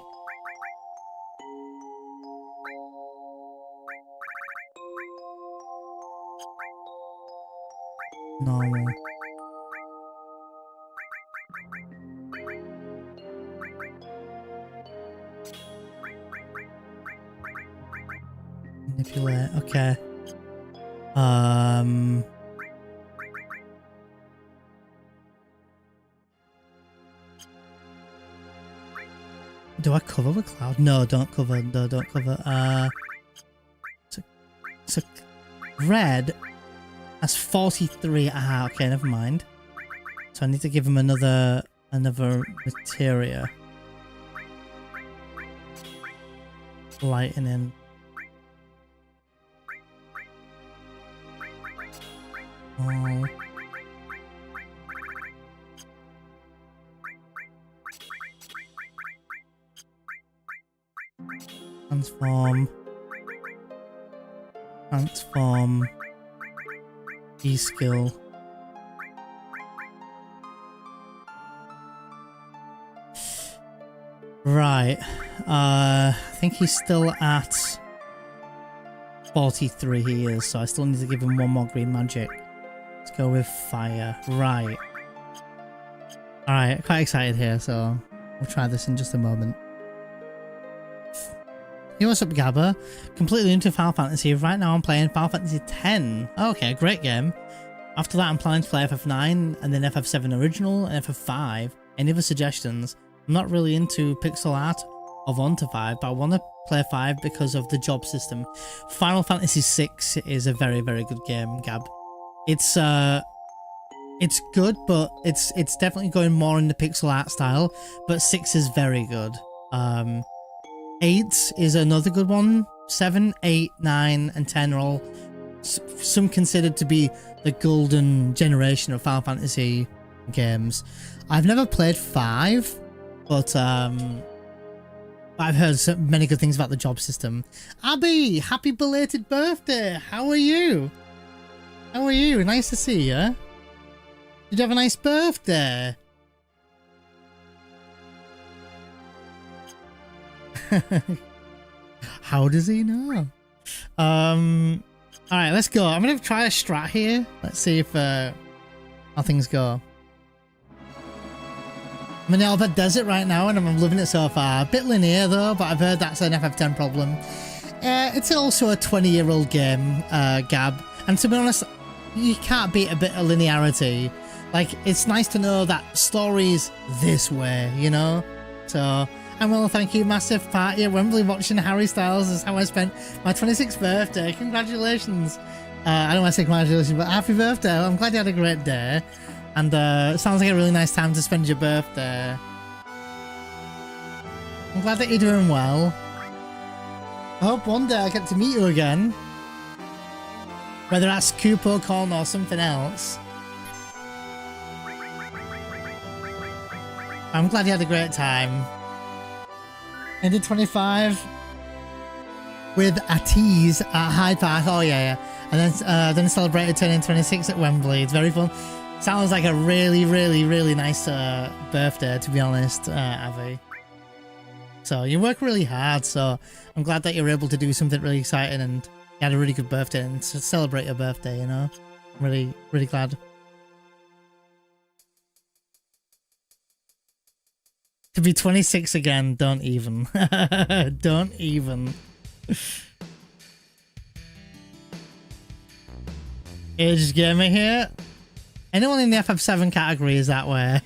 Speaker 1: Normal. Manipulate, okay. Do I cover with cloud? No, don't cover. No, don't cover. So red has 43. Ah, okay, never mind. So I need to give him another materia. Lightning. Oh. Transform. Transform. E-skill. Right. I think he's still at 43 he is, so I still need to give him one more green magic. Let's go with fire. Right. Alright, quite excited here, so we'll try this in just a moment. Hey, what's up, Gabba? Completely into Final Fantasy. Right now I'm playing Final Fantasy X. Okay, great game. After that I'm planning to play FF9 and then FF7 original and FF5. Any other suggestions? I'm not really into pixel art of 1 to 5, but I want to play 5 because of the job system. Final Fantasy VI is a very, very good game, Gab. It's good, but it's definitely going more in the pixel art style, but 6 is very good. 8 is another good one. 7, 8, 9, and 10 are all some considered to be the golden generation of Final Fantasy games. I've never played 5, but I've heard so many good things about the job system. Abby, happy belated birthday! How are you? How are you? Nice to see you. Did you have a nice birthday? How does he know? Alright, let's go. I'm gonna try a strat here. Let's see if how things go. I'm in Elbet Desert right now and I'm loving it so far. A bit linear though, but I've heard that's an FF10 problem. It's also a 20-year-old game, Gab. And to be honest, you can't beat a bit of linearity. Like, it's nice to know that story's this way, you know? So, and well, thank you. Massive party at Wembley watching Harry Styles is how I spent my 26th birthday. Congratulations. I don't want to say congratulations, but happy birthday. I'm glad you had a great day. And it sounds like a really nice time to spend your birthday. I'm glad that you're doing well. I hope one day I get to meet you again. Whether that's CupoCon or something else. I'm glad you had a great time. Ended 25 with a tease at Hyde Park. Oh yeah. And then celebrated turning 26 at Wembley. It's very fun. Sounds like a really, really, really nice birthday, to be honest, Avi. So you work really hard, so I'm glad that you're able to do something really exciting and you had a really good birthday and to celebrate your birthday, you know? I'm really, really glad. To be 26 again, don't even. Don't even. Aged Gamer here. Anyone in the FF7 category is that way.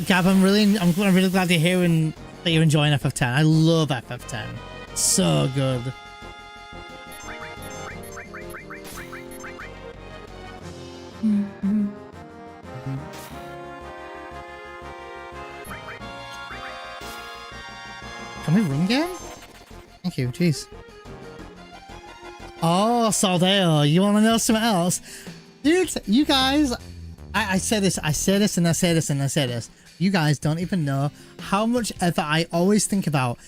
Speaker 1: Gab, I'm really glad you're hearing that you're enjoying FF10. I love FF10. So good. Can we run game? Thank you, jeez. Oh, Saldeo, you want to know something else? Dude, you guys, I say this, and I say this, and I say this. You guys don't even know how much effort I always think about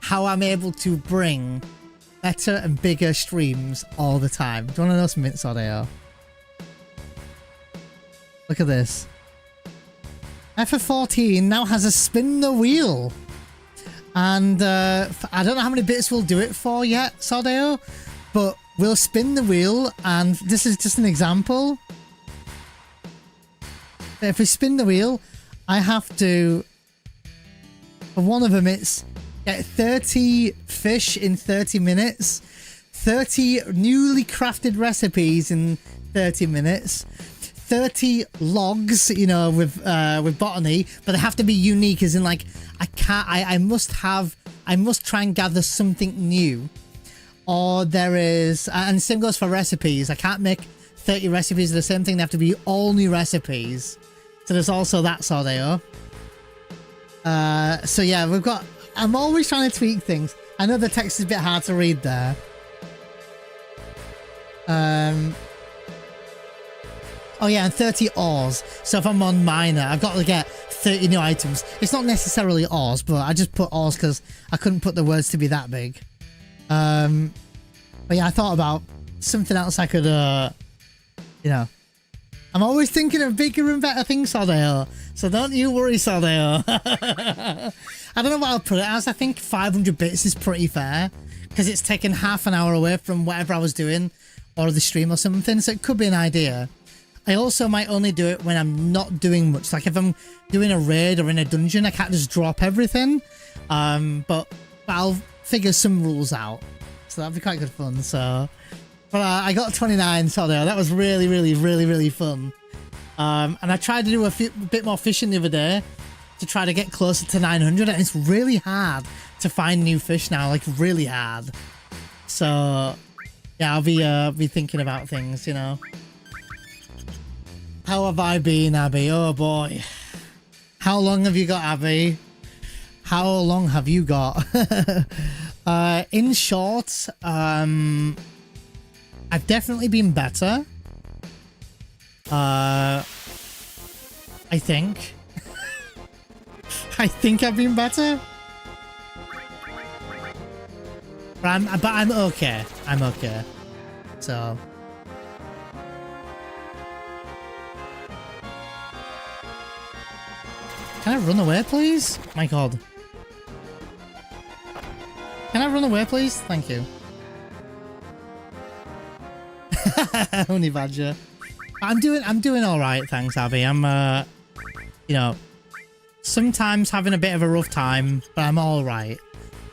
Speaker 1: how I'm able to bring better and bigger streams all the time. Do you want to know something, Saldeo? Look at this. FF14 now has a spin the wheel. And I don't know how many bits we'll do it for yet, Saldeo, but we'll spin the wheel, and this is just an example. If we spin the wheel, I have to, for one of them, it's get 30 fish in 30 minutes, 30 newly crafted recipes in 30 minutes, 30 logs, you know, with botany, but they have to be unique, as in, like, I must try and gather something new. Or there is, and the same goes for recipes. I can't make 30 recipes of the same thing. They have to be all new recipes. So there's also that, Saldeo. So yeah, I'm always trying to tweak things. I know the text is a bit hard to read there. Oh yeah, and 30 ores. So if I'm on miner, I've got to get 30 new items. It's not necessarily ores, but I just put ores because I couldn't put the words to be that big. But yeah, I thought about something else I could, you know. I'm always thinking of bigger and better things, Saldeo. So don't you worry, Saldeo. I don't know what I'll put it as. I think 500 bits is pretty fair, because it's taken half an hour away from whatever I was doing, or the stream or something. So it could be an idea. I also might only do it when I'm not doing much. Like if I'm doing a raid or in a dungeon, I can't just drop everything. But I'll figure some rules out. So that'd be quite good fun. So, but I got 29 Saldeo. That was really fun. And I tried to do a bit more fishing the other day to try to get closer to 900, and it's really hard to find new fish now. Like really hard. So yeah, I'll be thinking about things, you know. How have I been, Abby? Oh boy. How long have you got, Abby? How long have you got? In short, I've definitely been better. I think. I think I've been better. But I'm okay. I'm okay. So. Can I run away, please? My God. Can I run away, please? Thank you. Honey badger. I'm doing all right, thanks, Abby. I'm, you know, sometimes having a bit of a rough time, but I'm all right.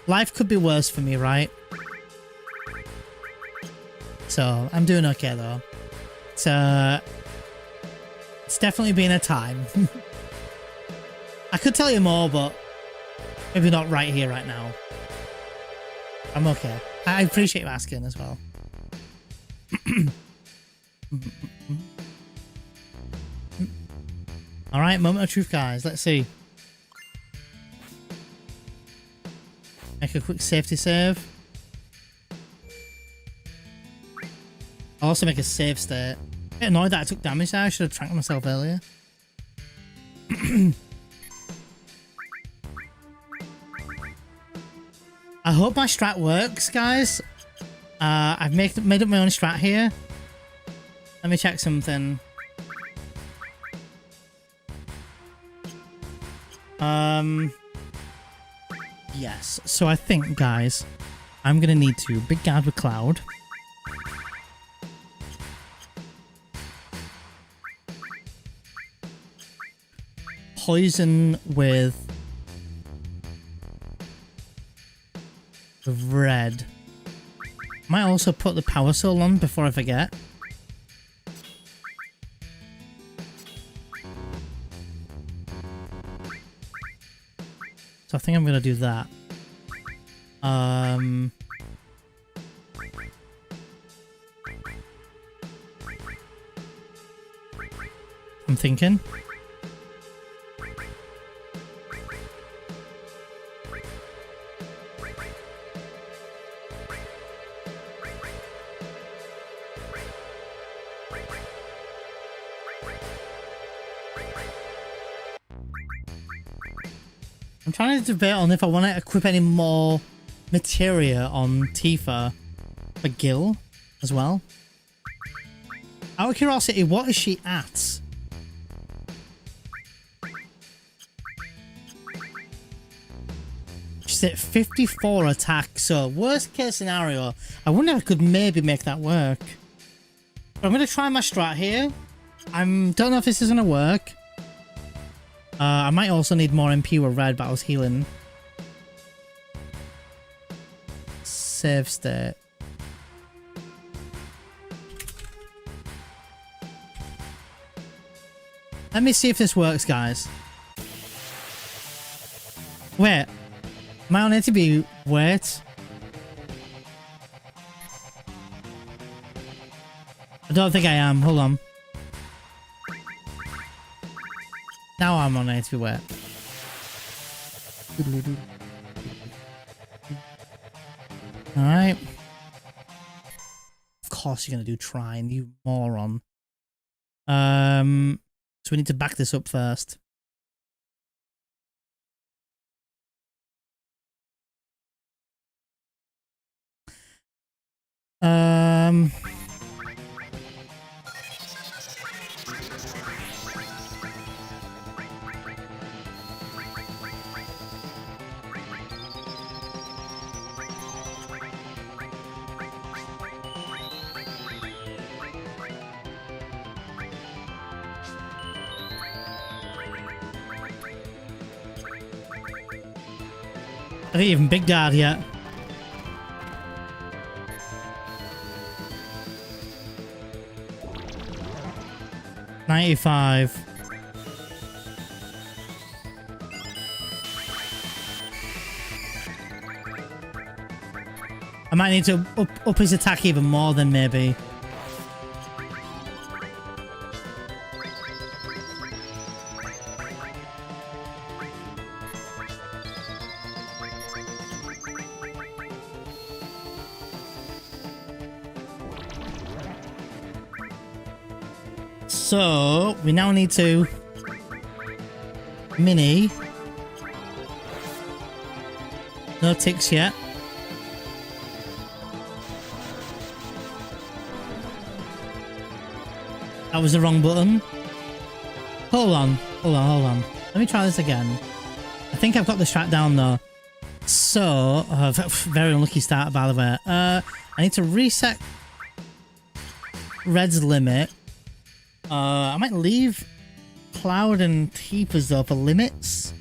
Speaker 1: Life could be worse for me, right? So I'm doing okay though. It's definitely been a time. I could tell you more, but maybe not right here, right now. I'm okay. I appreciate you asking as well. Alright, moment of truth, guys. Let's see. Make a quick safety save. I'll also make a save state. A bit annoyed that I took damage there. I should have tracked myself earlier. I hope my strat works, guys. I've made up my own strat here. Let me check something. Yes. So I think, guys, I'm gonna need to big guard with Cloud. Poison with red. Might also put the power soul on before I forget. So I think I'm gonna do that. I'm thinking. trying to debate on if I want to equip any more materia on Tifa for Gil as well. Out of curiosity, what is she at? She's at 54 attack, so worst case scenario, I wonder if I could maybe make that work. But I'm going to try my strat here. Don't know if this is going to work. I might also need more MP with red, but I was healing. Save state. Let me see if this works, guys. Wait. Am I on it to be... Wait. I don't think I am. Hold on. Now I'm on it to be wet. Alright. Of course you're going to do trying, you moron. So we need to back this up first. I think even Big Dad yet. $95. I might need to up his attack even more than maybe. So, we now need to mini. No ticks yet. That was the wrong button. Hold on. Let me try this again. I think I've got the strat down though. So, very unlucky start by the way. I need to reset Red's limit. I might leave Cloud and Tifa's though for limits.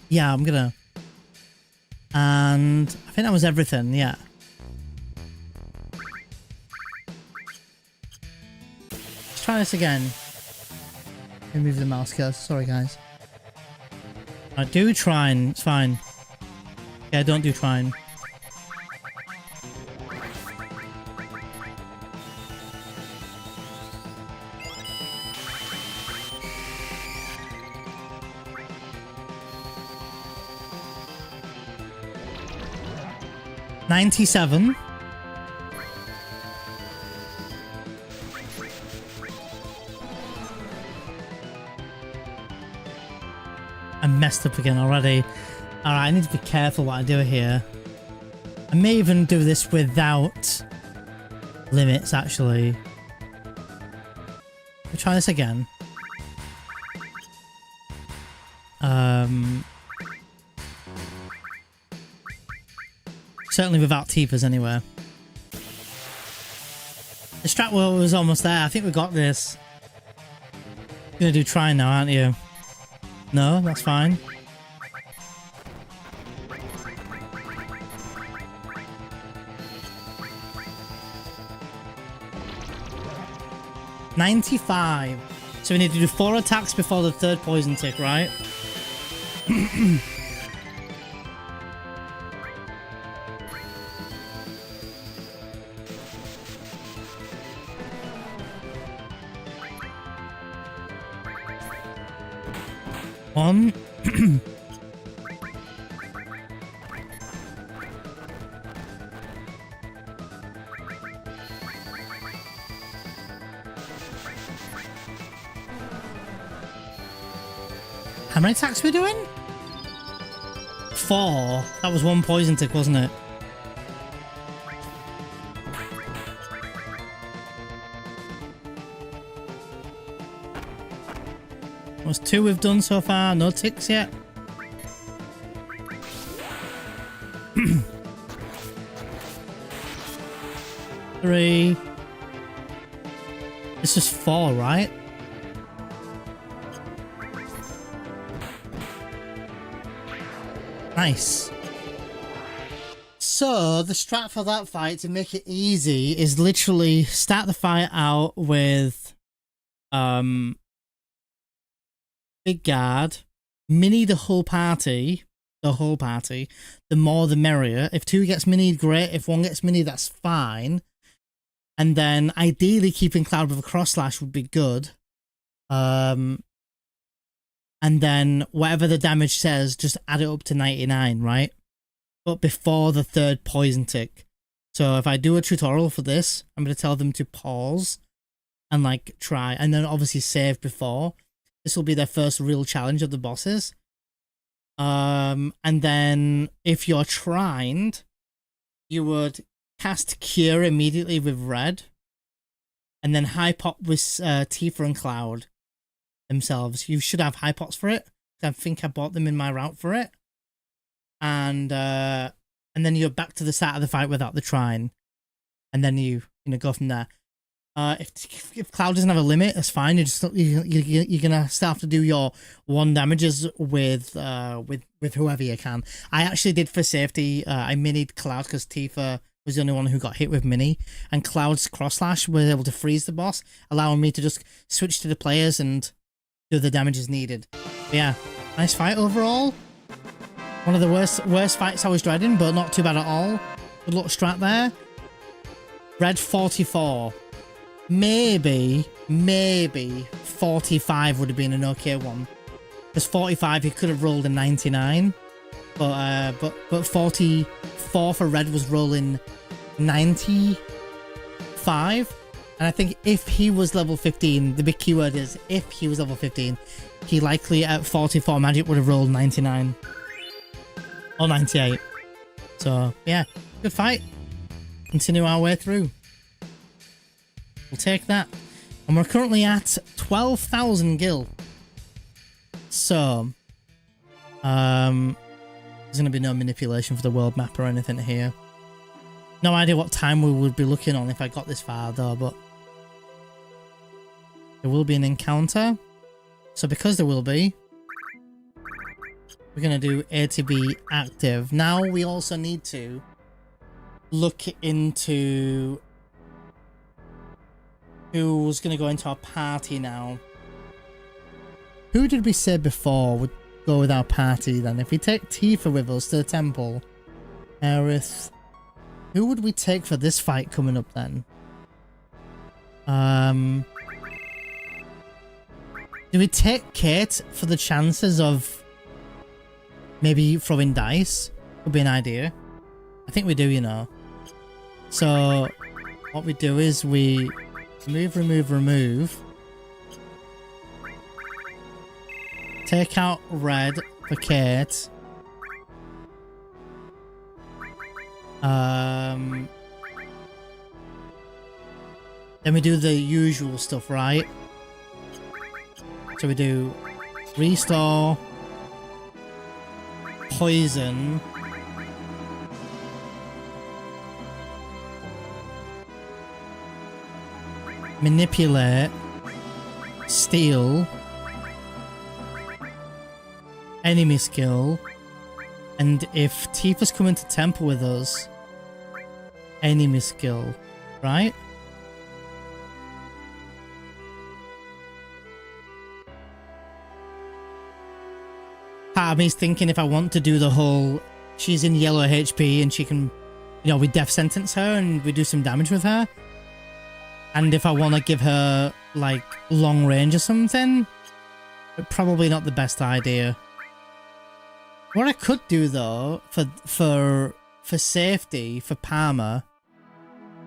Speaker 1: Yeah, I'm gonna. And I think that was everything, yeah. Let's try this again. Let me move the mouse cursor. Sorry, guys. I do trying. It's fine. Yeah, don't do trying. $97. I messed up again already. Alright, I need to be careful what I do here. I may even do this without limits, actually. We'll try this again. Certainly without Tifa's anyway. The strat wheel was almost there. I think we got this. You're gonna do try now, aren't you? No, that's fine. $95. So we need to do 4 attacks before the 3rd poison tick, right? One. How many attacks are we doing? 4. That was 1 poison tick, wasn't it? That was 2 we've done so far. No ticks yet. 3. This is 4, right? Nice. So the strat for that fight, to make it easy, is literally start the fight out with big guard, mini the whole party. The more the merrier. If 2 gets minied, great. If 1 gets mini, that's fine. And then ideally keeping Cloud with a cross slash would be good. And then whatever the damage says, just add it up to 99, right? But before the 3rd poison tick. So if I do a tutorial for this, I'm going to tell them to pause and like try, and then obviously save before. This will be their first real challenge of the bosses. And then if you're trined, you would cast Cure immediately with red, and then high pop with Tifa and Cloud themselves. You should have high pots for it. I think I bought them in my route for it. And then you're back to the start of the fight without the trine, and then you go from there. If Cloud doesn't have a limit, that's fine. You're gonna still have to do your 1 damages with whoever you can. I actually did for safety. I minied Cloud because Tifa was the only one who got hit with mini, and Cloud's cross slash was able to freeze the boss, allowing me to just switch to the players and do the damages needed. But yeah, nice fight overall. One of the worst fights I was dreading, but not too bad at all. Good little strat there. Red 44. Maybe 45 would have been an okay one. Because 45 he could have rolled a 99. But 44 for red was rolling 95. And I think if he was level 15, the big keyword is if he was level 15, he likely at 44 magic would have rolled 99. Or 98. So yeah, good fight. Continue our way through. We'll take that. And we're currently at 12,000 gil. So there's going to be no manipulation for the world map or anything here. No idea what time we would be looking on if I got this far though, but there will be an encounter. So because there will be, we're going to do A to B active. Now we also need to look into who's going to go into our party now. Who did we say before would go with our party then? If we take Tifa with us to the temple, Aerith, who would we take for this fight coming up then? Do we take Kate for the chances of maybe throwing dice? Would be an idea. I think we do, you know. So what we do is we remove. Take out red for Kate. Then we do the usual stuff, right? So we do restore, poison, manipulate, steal, enemy skill, and if Tifa's coming to temple with us, enemy skill, right? Part of me's thinking if I want to do the whole, she's in yellow HP and she can, you know, we death sentence her and we do some damage with her. And if I want to give her, like, long range or something, probably not the best idea. What I could do, though, for safety, for Palmer,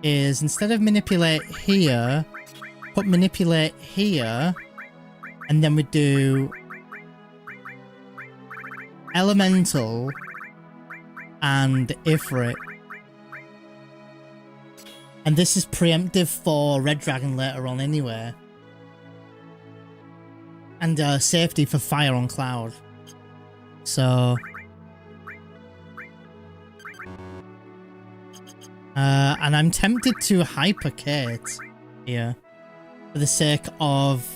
Speaker 1: is instead of manipulate here, put manipulate here, and then we do elemental, and Ifrit. And this is preemptive for Red Dragon later on anyway. And safety for Fire on Cloud. So... and I'm tempted to Hyper Kate here. For the sake of...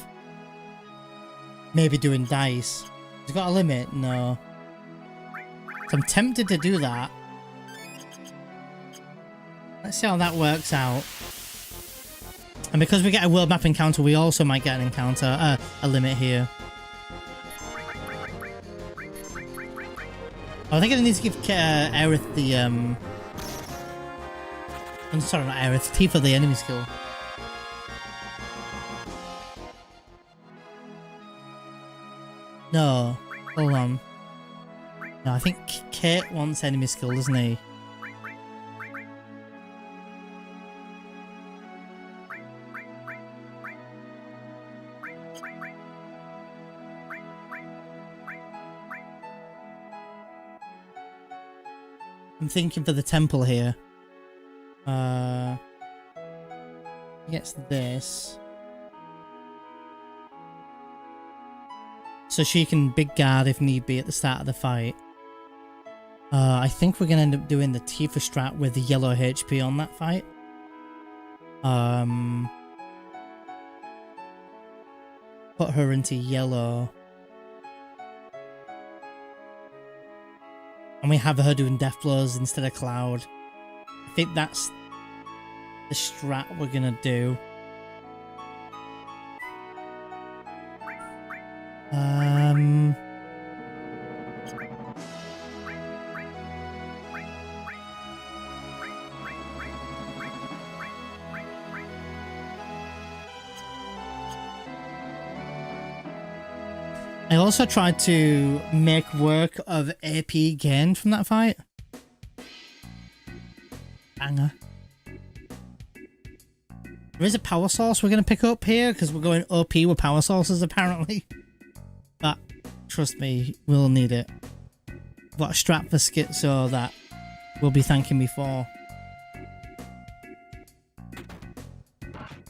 Speaker 1: maybe doing dice. Has it got a limit? No. So I'm tempted to do that. Let's see how that works out. And because we get a world map encounter, we also might get an encounter, a limit here. Oh, I think I need to give Aerith the, I'm sorry, not Aerith, Tifa the enemy skill. No, hold on. No, I think Kate wants enemy skill, doesn't he? I'm thinking for the temple here. He gets this. So she can big guard if need be at the start of the fight. I think we're gonna end up doing the Tifa strat with the yellow HP on that fight. Put her into yellow. And we have her doing death blows instead of Cloud. I think that's the strat we're gonna do. I also tried to make work of AP gained from that fight. Banger. There is a power source we're going to pick up here because we're going OP with power sources apparently. But trust me, we'll need it. I've got a strat for Schizo that will be thanking me for.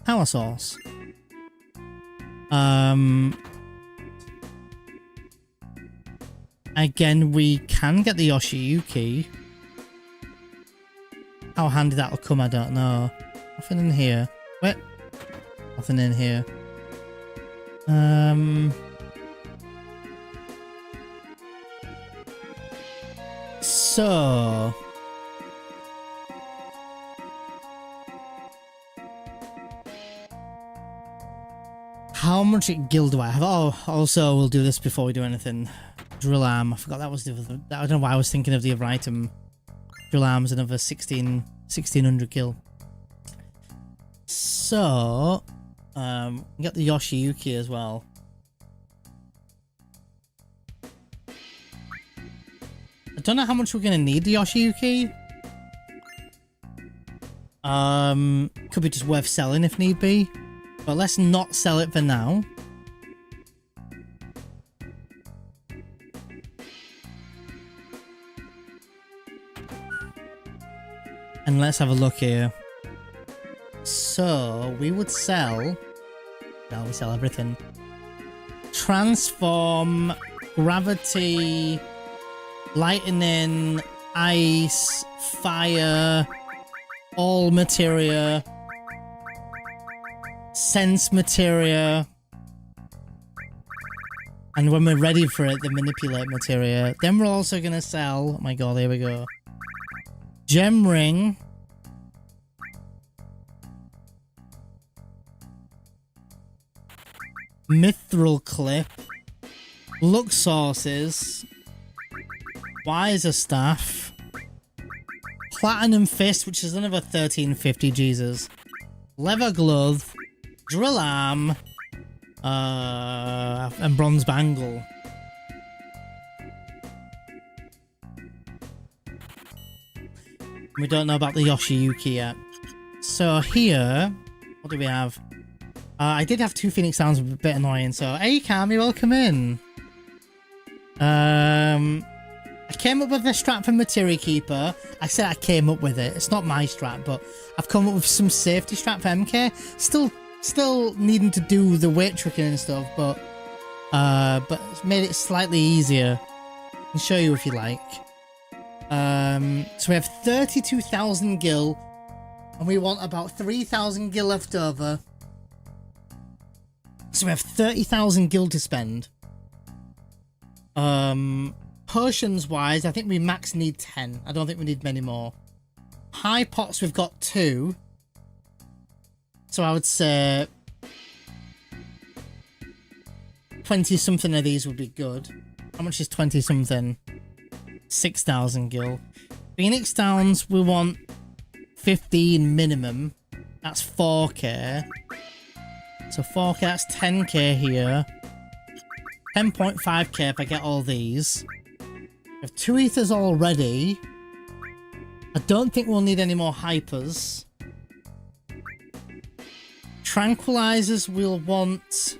Speaker 1: Power source. Again, we can get the Yoshiyuki. How handy that'll come, I don't know. Nothing in here. Wait. Nothing in here. So... how much gil do I have? Oh, also, we'll do this before we do anything. Drill arm. I forgot that was the other... I don't know why I was thinking of the other item. Drill arm's another 1600 gil. So... we got the Yoshiyuki as well. I don't know how much we're going to need the Yoshiyuki. Could be just worth selling if need be. But let's not sell it for now. And let's have a look here. So, we would sell... no, we sell everything. Transform, gravity, lightning, ice, fire, all materia, sense materia, and when we're ready for it, the manipulate materia. Then we're also going to sell... oh my god, here we go. Gem ring. Mithril clip. Lux sources. Wiser staff. Platinum fist, which is another 1350, Jesus. Leather glove. Drill arm. And bronze bangle. We don't know about the Yoshiyuki yet. So here, what do we have? I did have two Phoenix sounds, a bit annoying. So, hey Cam, you're welcome in. I I came up with a strat for Materia Keeper. I said I came up with it. It's not my strat, but I've come up with some safety strat for MK. Still needing to do the weight tricking and stuff, but it's made it slightly easier. I can show you if you like. So we have 32,000 gil, and we want about 3,000 gil left over. So we have 30,000 gil to spend. Potions wise, I think we max need 10. I don't think we need many more. High pots, we've got 2. So I would say 20 something of these would be good. How much is 20 something? 6,000 gil. Phoenix Downs, we want 15 minimum. That's 4k. So 4k, that's 10k here. 10.5k if I get all these. We have 2 ethers already. I don't think we'll need any more hypers. Tranquilizers we'll want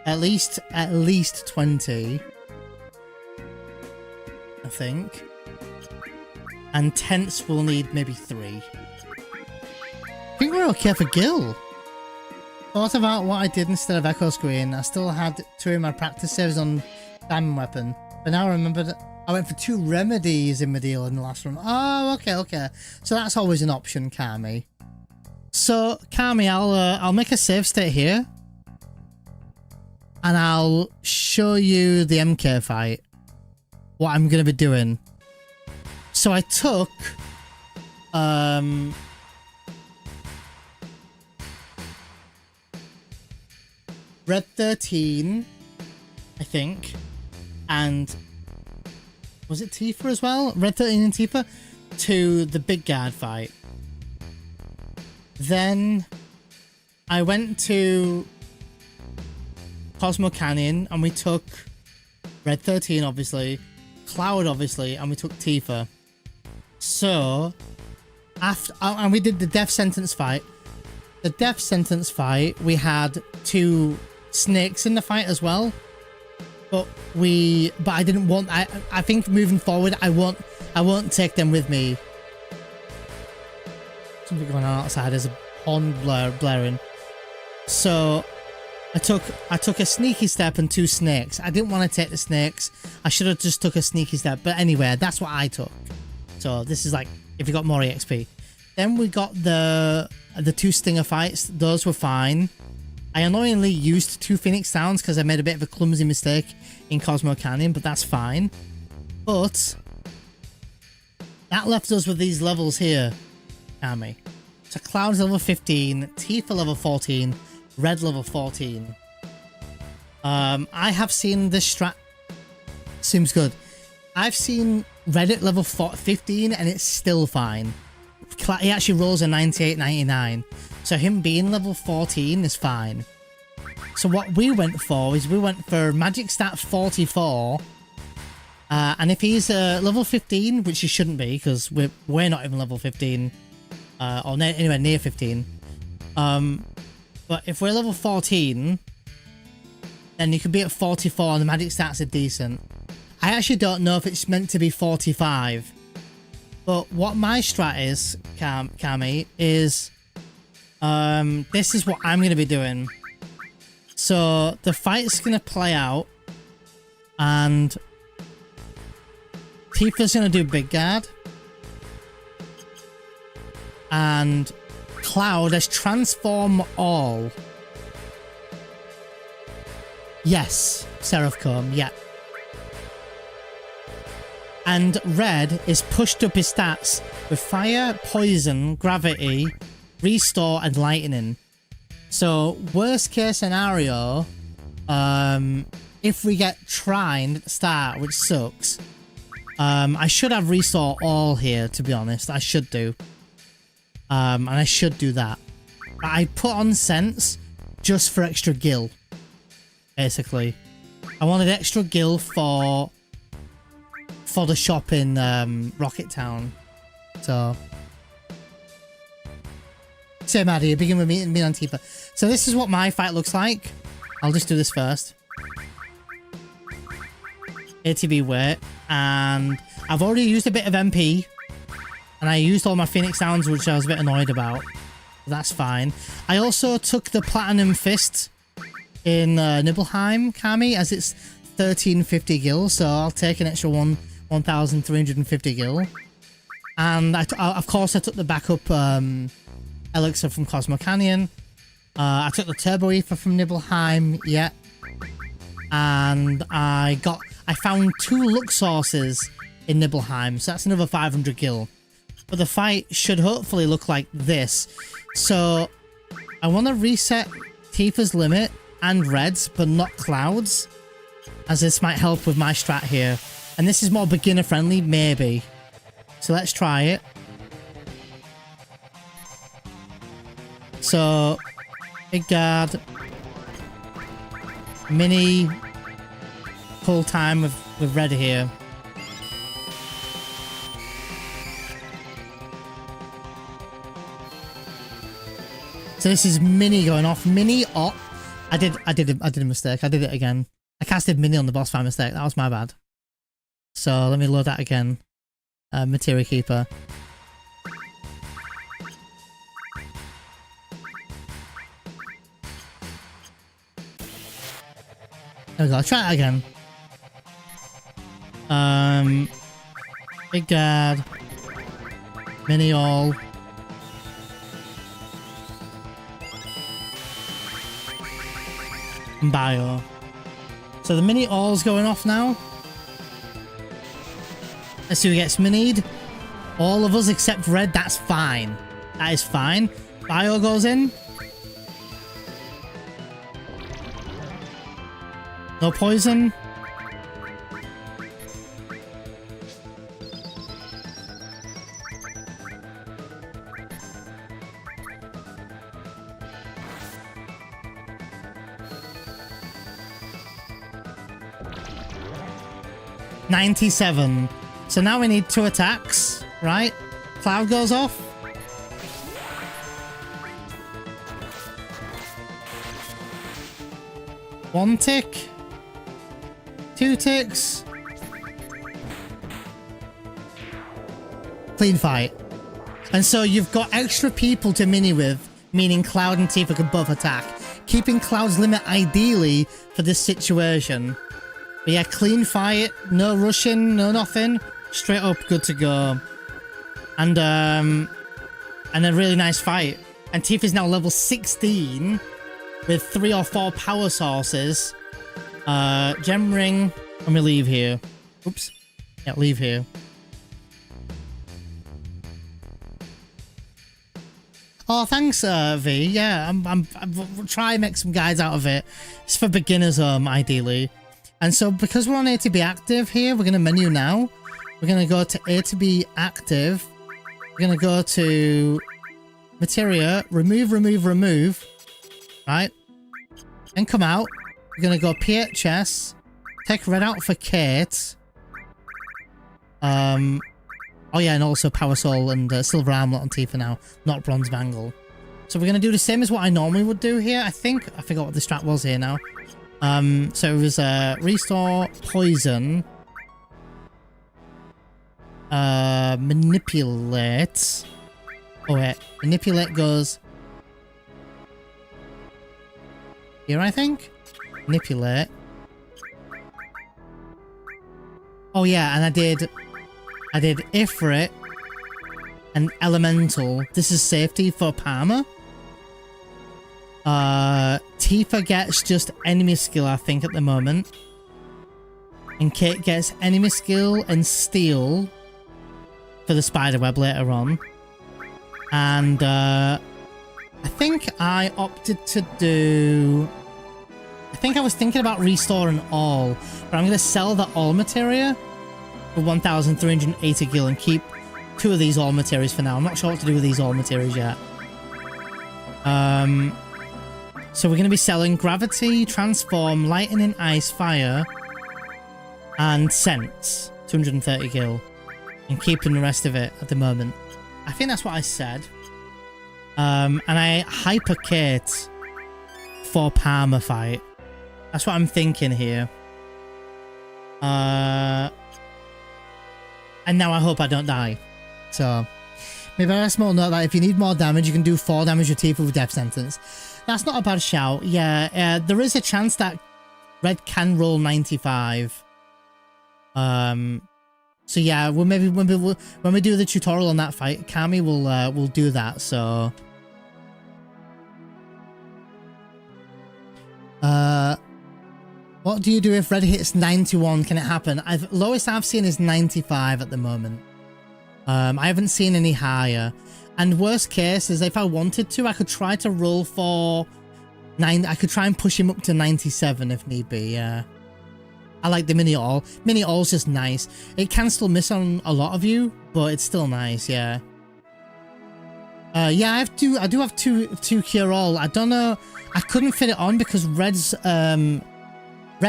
Speaker 1: at least 20. I think. And tents we'll need maybe 3. I think we're okay for gil. Thought about what I did instead of echo screen. I still had 2 in my practice saves on diamond weapon, but now I remember that I went for 2 remedies in my deal in the last run. Oh, okay. So that's always an option, Kami. So Kami, I'll make a save state here, and I'll show you the MK fight. What I'm gonna be doing. So I took Red 13, I think, and was it Tifa as well? Red 13 and Tifa to the big guard fight. Then I went to Cosmo Canyon and we took Red 13 obviously, Cloud obviously, and we took Tifa. So after and we did the death sentence fight. The death sentence fight, we had 2 snakes in the fight as well, but I didn't want. I think moving forward, I won't take them with me. Something going on outside. There's a horn blaring. So I took a sneaky step and 2 snakes. I didn't want to take the snakes. I should have just took a sneaky step. But anyway, that's what I took. So this is like if you got more EXP. Then we got the 2 stinger fights. Those were fine. I annoyingly used 2 Phoenix Downs because I made a bit of a clumsy mistake in Cosmo Canyon, but that's fine. But that left us with these levels here, Kami. So Cloud's level 15, Tifa level 14, Red level 14. I have seen this strat. Seems good. I've seen Red at level 15 and it's still fine. He actually rolls a 98-99. So him being level 14 is fine. So what we went for is we went for magic stat 44. And if he's level 15, which he shouldn't be because we're not even level 15. Or anywhere near 15. But if we're level 14, then you could be at 44 and the magic stats are decent. I actually don't know if it's meant to be 45. But what my strat is, Kami, is this is what I'm going to be doing. So the fight's going to play out and Tifa's going to do big guard. And Cloud has transform all. Yes, Seraph Comb, yeah. And Red is pushed up his stats with fire, poison, gravity, restore, and lightning. So worst case scenario, if we get trined at the start, which sucks, I should have restore all here, to be honest. I should do. And I should do that. But I put on sense just for extra gil, basically. I wanted extra gil for the shop in Rocket Town. So same idea, begin with me and me on Tifa. So this is what my fight looks like. I'll just do this first. ATB weight, and I've already used a bit of MP, and I used all my Phoenix Downs, which I was a bit annoyed about. That's fine. I also took the Platinum Fist in Nibelheim Kami, as it's 1350 gil, so I'll take an extra 1,350 gil. And of course I took the backup elixir from Cosmo Canyon. I took the Turbo Ether from Nibelheim, yeah. And I found 2 luck sources in Nibelheim, so that's another 500 gil. But the fight should hopefully look like this. So I want to reset Tifa's limit and Red's, but not Cloud's, as this might help with my strat here. And this is more beginner friendly, maybe. So let's try it. So, big guard, mini, full time with Red here. So this is mini going off. Mini op. I did a mistake. I did it again. I casted mini on the boss by mistake. That was my bad. So let me load that again. Materia Keeper. There we go. I'll try it again. Big guard. Mini all. Bio. So the mini all's going off now. Let's see who gets minied. All of us except Red, that's fine. That is fine. Bio goes in. No poison. $97. So now we need 2 attacks, right? Cloud goes off. One tick. 2 ticks. Clean fight. And so you've got extra people to mini with, meaning Cloud and Tifa can both attack. Keeping Cloud's limit ideally for this situation. But yeah, clean fight, no rushing, no nothing. Straight up, good to go. And a really nice fight. And Tifa's now level 16 with 3 or 4 power sources. Gem ring. Let me leave here. Oops. Yeah, leave here. Oh, thanks, V. Yeah, I'm try and make some guides out of it. It's for beginners, ideally. And so because we're on A to be active here, we're going to menu now. We're going to go to A to be active. We're going to go to Materia, remove, right? And come out. We're going to go PHS, take Red out for Kate. Oh yeah, and also Power Soul and Silver Armlet on Tifa now, not Bronze Bangle. So we're going to do the same as what I normally would do here, I think. I forgot what the strat was here now. So it was restore, poison, manipulate. Oh wait, manipulate goes here, I think. Manipulate. Oh yeah, and I did Ifrit and Elemental. This is safety for Palmer. Tifa gets just enemy skill, I think, at the moment. And Kate gets enemy skill and steel for the spiderweb later on. And I think I opted to do... I think I was thinking about restoring all, but I'm going to sell the all materia for 1,380 gil and keep 2 of these all materials for now. I'm not sure what to do with these all materials yet. So we're going to be selling Gravity, Transform, Lightning, Ice, Fire, and Sense, 230 gil, and keeping the rest of it at the moment. I think that's what I said. And I Hyper Kate for Palmer fight. That's what I'm thinking here. And now I hope I don't die. So maybe a small note that if you need more damage, you can do 4 damage with Tifa with death sentence. That's not a bad shout. Yeah, there is a chance that Red can roll 95. So yeah, when we do the tutorial on that fight, Kami will do that. So what do you do if Red hits 91? Can it happen? Lowest I've seen is 95 at the moment. I haven't seen any higher. And worst case is if I wanted to, I could try to roll for 9. I could try and push him up to 97 if need be. Yeah. I like the mini all. Mini all's just nice. It can still miss on a lot of you, but it's still nice. Yeah. Yeah, I do have two cure all. I don't know. I couldn't fit it on because Red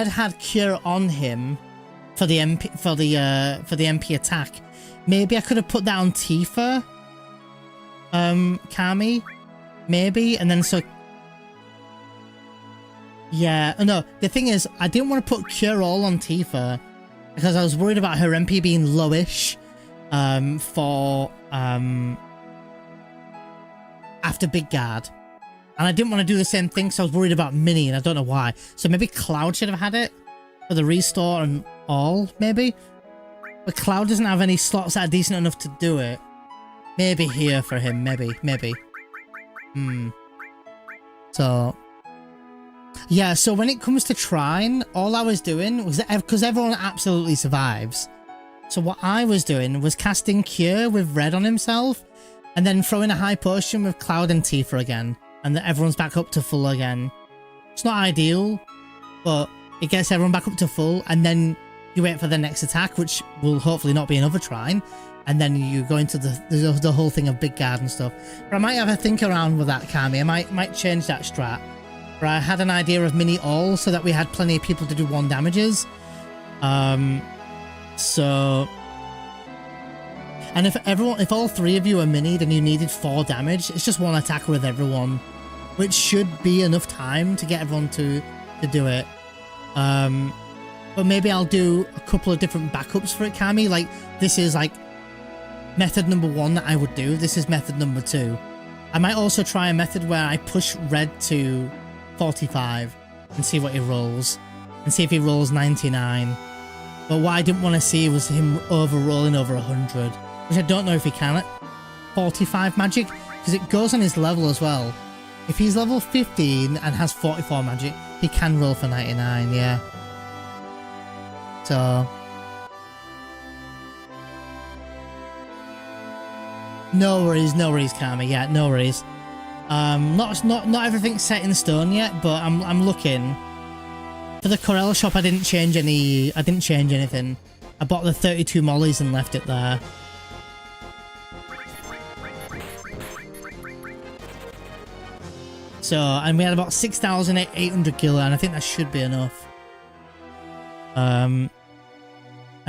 Speaker 1: had cure on him for the MP attack. Maybe I could have put that on Tifa. Kami, maybe, and then so. Yeah, no, the thing is, I didn't want to put Cure All on Tifa because I was worried about her MP being lowish for after Big Guard. And I didn't want to do the same thing, so I was worried about Mini, and I don't know why. So maybe Cloud should have had it for the restore and all, maybe. But Cloud doesn't have any slots that are decent enough to do it. Maybe here for him, maybe. So... yeah, so when it comes to Trine, all I was doing was that because everyone absolutely survives. So what I was doing was casting Cure with Red on himself and then throwing a high potion with Cloud and Tifa again. And then everyone's back up to full again. It's not ideal, but it gets everyone back up to full and then you wait for the next attack, which will hopefully not be another Trine. And then you go into the whole thing of Big Guard and stuff. But I might have a think around with that, Kami. I might change that strat. But I had an idea of mini all so that we had plenty of people to do 1 damages. So, and if all 3 of you are minied and you needed 4 damage, it's just 1 attacker with everyone, which should be enough time to get everyone to do it. But maybe I'll do a couple of different backups for it, Kami. Like this is like method number 1 that I would do. This is method number 2. I might also try a method where I push Red to 45 and see what he rolls and see if he rolls 99. But what I didn't want to see was him rolling over 100, which I don't know if he can at 45 magic because it goes on his level as well. If he's level 15 and has 44 magic, he can roll for 99. Yeah, so no worries, Kami. Yeah, no worries. Not everything's set in stone yet, but I'm looking. For the Corel shop, I didn't change anything. I bought the 32 mollies and left it there. So, and we had about 6,800 gila, and I think that should be enough. And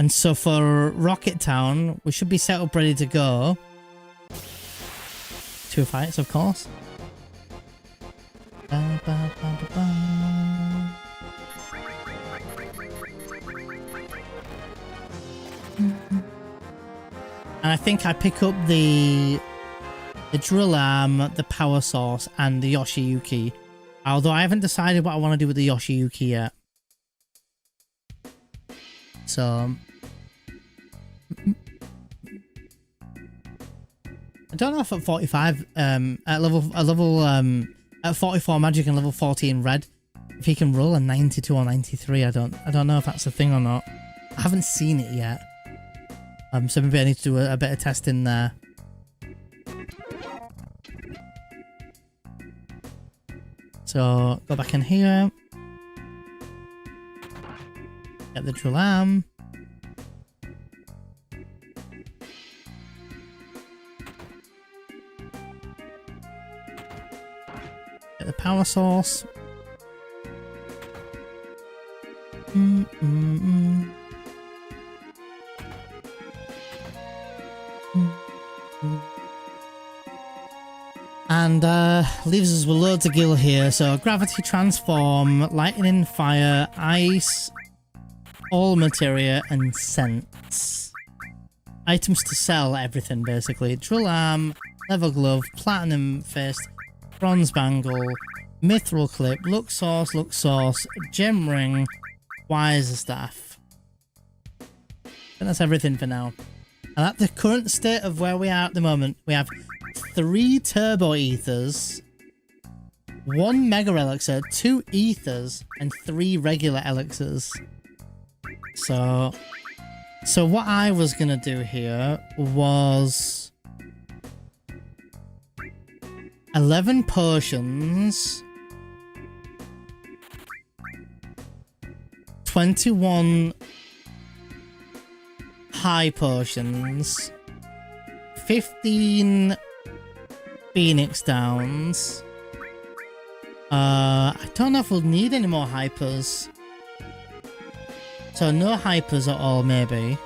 Speaker 1: so for Rocket Town, we should be set up ready to go. 2 fights, of course. And I think I pick up the drill arm, the power source, and the Yoshiyuki. Although I haven't decided what I want to do with the Yoshiyuki yet. So I don't know if at 45, at 44 magic and level 14 red, if he can roll a 92 or 93. I don't know if that's a thing or not. I haven't seen it yet. So maybe I need to do a bit of testing there. So go back in here. Get the drill arm. Get the power source. And leaves us with loads of gil here. So gravity transform, lightning, fire, ice, all materia and scents. Items to sell, everything basically. Drill arm, leather glove, platinum fist, bronze bangle, mithril clip, look sauce, gem ring, wires staff. And that's everything for now. And at the current state of where we are at the moment, we have 3 turbo ethers, 1 mega elixir, 2 ethers, and 3 regular elixirs. So what I was gonna do here was 11 potions, 21 high potions, 15 Phoenix Downs. I don't know if we'll need any more hypers. So no hypers at all, maybe.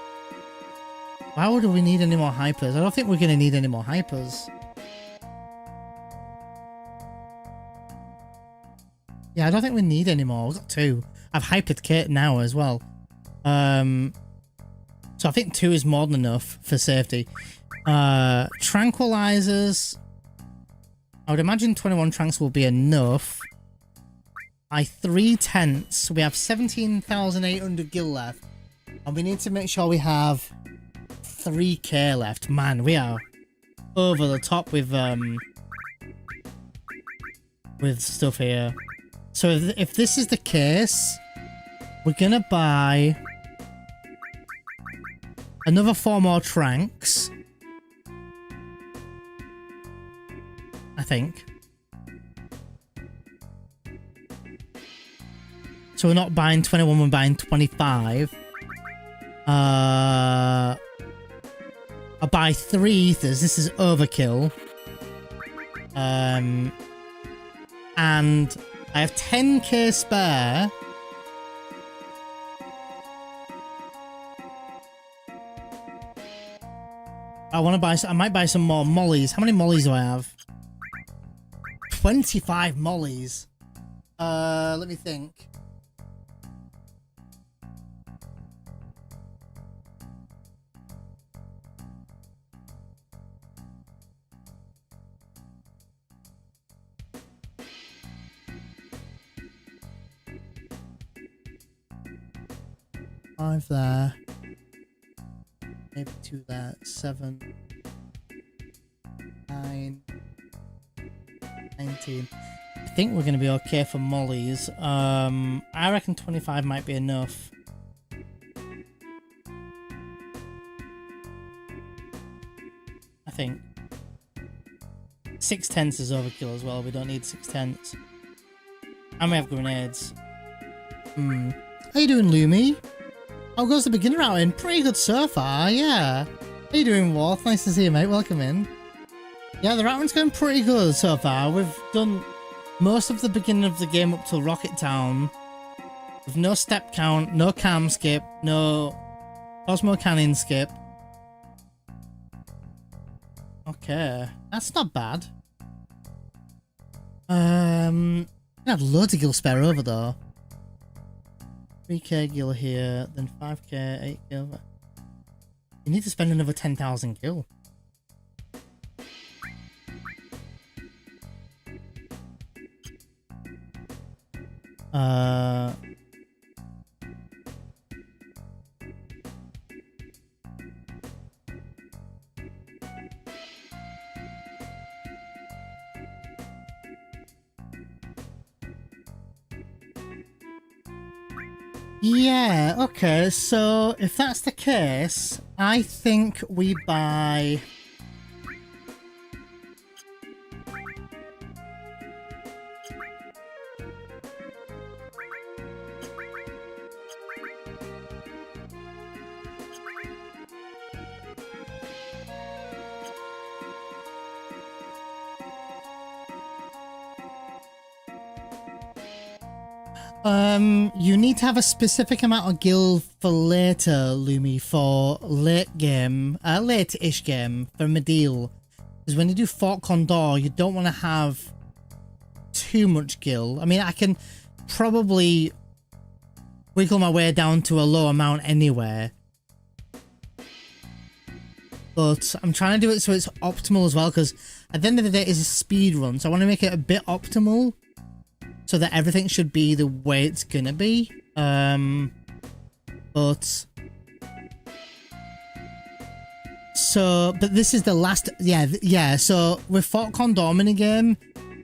Speaker 1: Why would we need any more hypers? I don't think we're going to need any more hypers. Yeah, I don't think we need any more. We've got 2. I've hypered Kate now as well. So I think 2 is more than enough for safety. Tranquilizers. I would imagine 21 tranks will be enough. By 3 tents, we have 17,800 gil left. And we need to make sure we have 3k left. Man, we are over the top with stuff here. So if this is the case, we're gonna buy another 4 more tranks, I think. So we're not buying 21, we're buying 25. I'll buy 3 ethers. This is overkill. And I have 10k spare. I might buy some more mollies. How many mollies do I have? 25 mollies. Let me think. Five there. Maybe 2 there. 7. 9. 19. I think we're going to be okay for mollies. I reckon 25 might be enough. I think. 6 tents is overkill as well. We don't need 6 tents. And we have grenades. How you doing, Lumi? How goes the beginner outing? Pretty good so far, yeah. How you doing, Worth? Nice to see you, mate. Welcome in. Yeah, the outing's going pretty good so far. We've done most of the beginning of the game up till Rocket Town. With no step count, no cam skip, no Cosmo Cannon skip. Okay, that's not bad. I have loads of gil spare over though. 3k gil here, then 5k, 8 gil. You need to spend another 10,000 gil. Yeah, okay, so if that's the case, I think we buy... you need to have a specific amount of gil for later, Lumi, for late game, late-ish game for Medeal. Because when you do Fort Condor, you don't want to have too much gil. I mean, I can probably wiggle my way down to a low amount anyway. But I'm trying to do it so it's optimal as well, because at the end of the day, it's a speed run. So I want to make it a bit optimal so that everything should be the way it's going to be. But this is the last, yeah. So with Fort Condor minigame,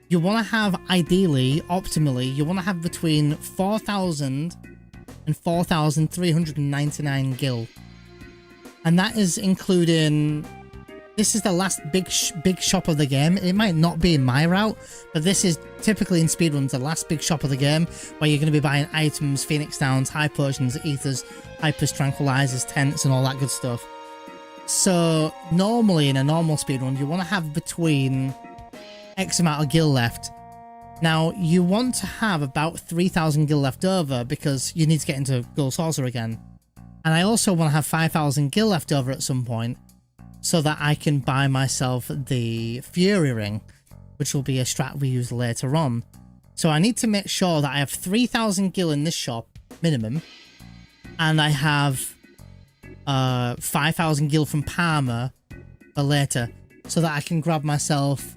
Speaker 1: you want to have, ideally, optimally, you want to have between 4,000 and 4,399 gil. And that is including, this is the last big shop of the game. It might not be in my route, but this is typically in speedruns the last big shop of the game, where you're going to be buying items, Phoenix Downs, high potions, ethers, hypers, tranquilizers, tents, and all that good stuff. So normally in a normal speedrun, you want to have between X amount of gil left. Now you want to have about 3,000 gil left over because you need to get into Gold Saucer again. And I also want to have 5,000 gil left over at some point so that I can buy myself the Fury Ring, which will be a strat we use later on. So I need to make sure that I have 3,000 gil in this shop, minimum, and I have 5,000 gil from Palmer for later, so that I can grab myself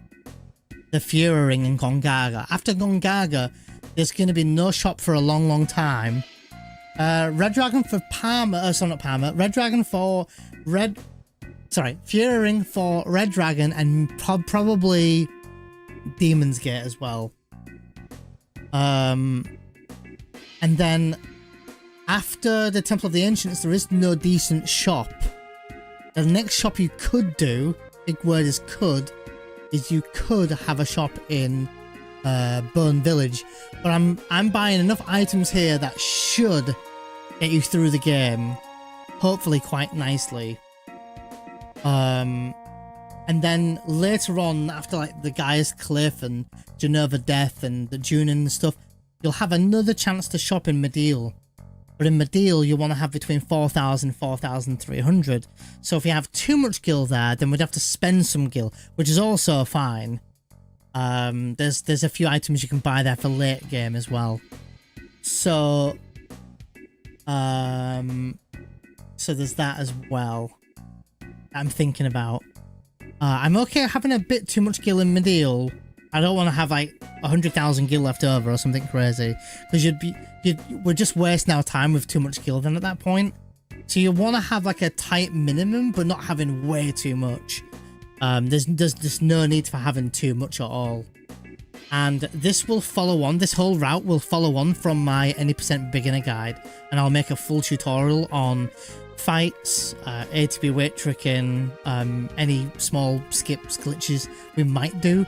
Speaker 1: the Fury Ring in Gongaga. After Gongaga, there's going to be no shop for a long time. Red Dragon for Palmer, sorry, not Palmer, Red Dragon for Fury Ring for Red Dragon, and probably Demon's Gate as well. And then after the Temple of the Ancients, there is no decent shop. The next shop you could do, big word is could, is you could have a shop in Bone Village, but I'm buying enough items here that should get you through the game, hopefully quite nicely. And then later on, after like the Gaia's Cliff and Genova Death and the Junin and stuff, you'll have another chance to shop in Medeal. But in Medeal, you want to have between 4,000 and 4,300. So if you have too much gil there, then we'd have to spend some gil, which is also fine. There's a few items you can buy there for late game as well. So there's that as well that I'm thinking about. I'm okay having a bit too much gil in Medeal. I don't want to have like 100,000 gil left over or something crazy, because we're just wasting our time with too much gil then at that point. So you want to have like a tight minimum, but not having way too much. There's no need for having too much at all. And this will follow on, this whole route will follow on from my any % beginner guide, and I'll make a full tutorial on fights, ATB weight tricking, any small skips, glitches we might do.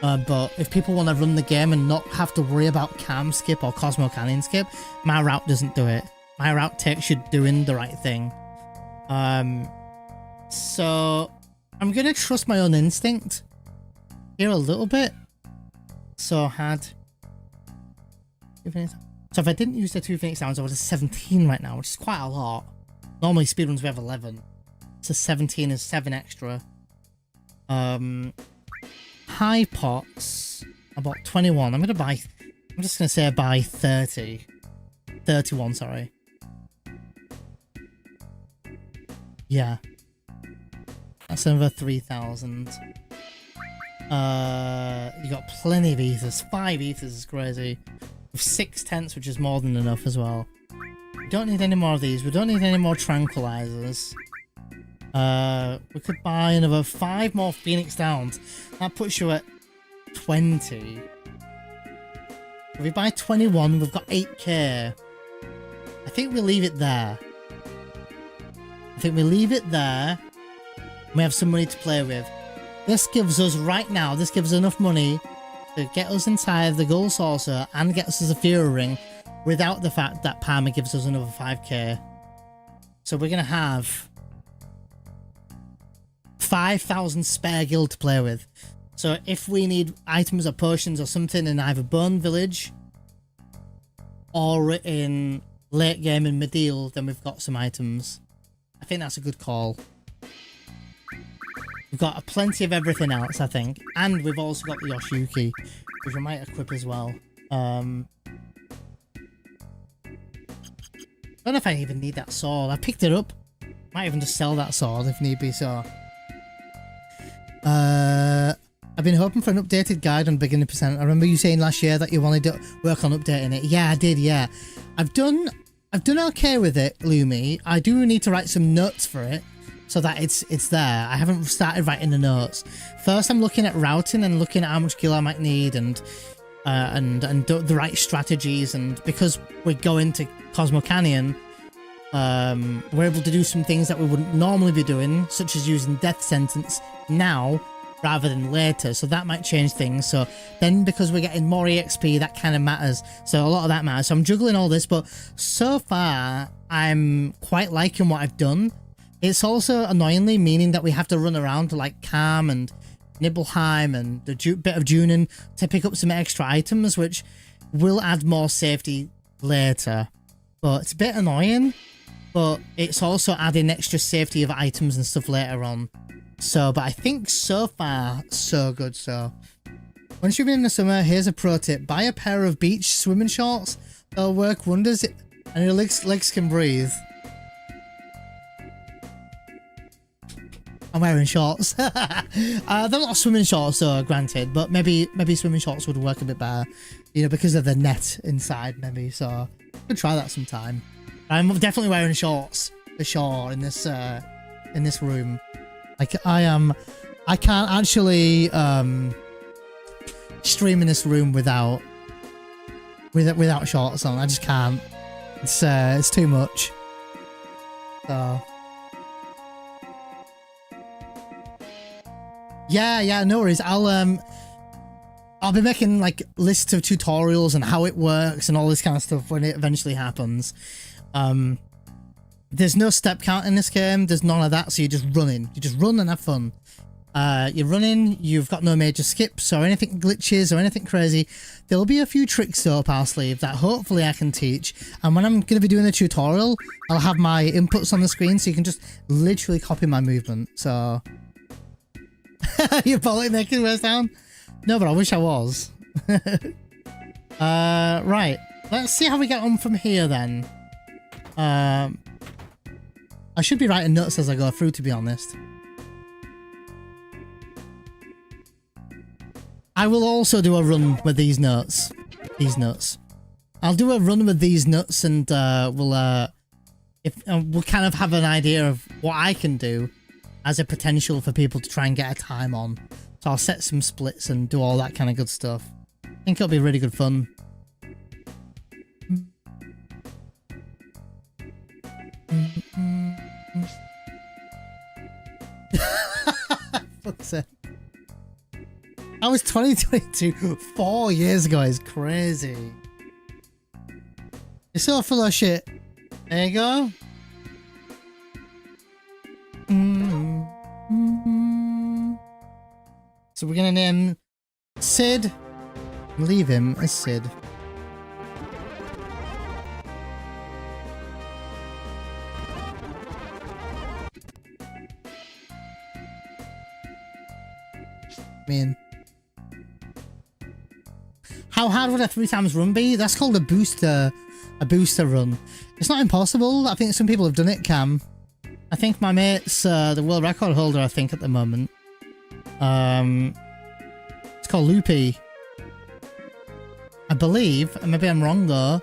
Speaker 1: But if people want to run the game and not have to worry about cam skip or Cosmo Canyon skip, my route doesn't do it. My route takes you doing the right thing. So I'm gonna trust my own instinct here a little bit. So I had 2 Phoenix. So if I didn't use the 2 Phoenix Downs, I would have 17 right now, which is quite a lot. Normally speedruns we have 11, so 17 is 7 extra. High pots, I bought 21. I'm just gonna say I buy 30. 31, sorry. Yeah. That's another 3,000. You got plenty of ethers. 5 ethers is crazy. With 6 tents, which is more than enough as well. We don't need any more of these. We don't need any more tranquilizers. We could buy another 5 more Phoenix Downs. That puts you at 20. If we buy 21, we've got 8k. I think we leave it there. We have some money to play with. This gives us, right now, this gives us enough money to get us inside the Gold Saucer and get us as a Fury Ring without the fact that Palmer gives us another 5k. So we're going to have 5,000 spare gil to play with. So if we need items or potions or something in either Bone Village or in late game in Medeal, then we've got some items. I think that's a good call. We've got plenty of everything else, I think. And we've also got the Yoshiyuki, which we might equip as well. Don't know if I even need that sword. I picked it up. Might even just sell that sword if need be, so. I've been hoping for an updated guide on beginner percent. I remember you saying last year that you wanted to work on updating it. Yeah, I did, yeah. I've done okay with it, Lumi. I do need to write some notes for it so that it's there. I haven't started writing the notes. First, I'm looking at routing and looking at how much gear I might need and the right strategies. And because we're going to Cosmo Canyon, we're able to do some things that we wouldn't normally be doing, such as using death sentence now rather than later, so that might change things. So then because we're getting more EXP, that kind of matters, so a lot of that matters. So I'm juggling all this, but so far I'm quite liking what I've done. It's also annoyingly meaning that we have to run around to like Calm and Nibelheim and the bit of Junin to pick up some extra items, which will add more safety later, but it's a bit annoying. But it's also adding extra safety of items and stuff later on. So, but I think so far, so good. So, once you've been in the summer, here's a pro tip. Buy a pair of beach swimming shorts. They'll work wonders and your legs can breathe. I'm wearing shorts. They're not swimming shorts, though, granted. But maybe swimming shorts would work a bit better. You know, because of the net inside, maybe. So, I could try that sometime. I'm definitely wearing shorts for sure in this room. Like I can't actually stream in this room without shorts on. I just can't. It's too much. So yeah, no worries. I'll be making like lists of tutorials and how it works and all this kind of stuff when it eventually happens. There's no step count in this game. There's none of that. So you're just running. You just run and have fun. You're running. You've got no major skips or anything glitches or anything crazy. There'll be a few tricks though up our sleeve that hopefully I can teach. And when I'm going to be doing the tutorial, I'll have my inputs on the screen so you can just literally copy my movement. So you're probably making worse down. No, but I wish I was. Right. Let's see how we get on from here then. I should be writing notes as I go through, to be honest. I will also do a run with these notes. I'll do a run with these nuts, and we'll kind of have an idea of what I can do as a potential for people to try and get a time on. So I'll set some splits and do all that kind of good stuff. I think it'll be really good fun. That was 2022, 4 years ago. It's crazy. It's so full of shit. There you go. So we're gonna name Sid and leave him as Sid. Man. How hard would a 3x run be? That's called a booster run. It's not impossible. I think some people have done it, Cam. I think my mate's the world record holder, I think, at the moment. It's called Loopy. I believe. Maybe I'm wrong though.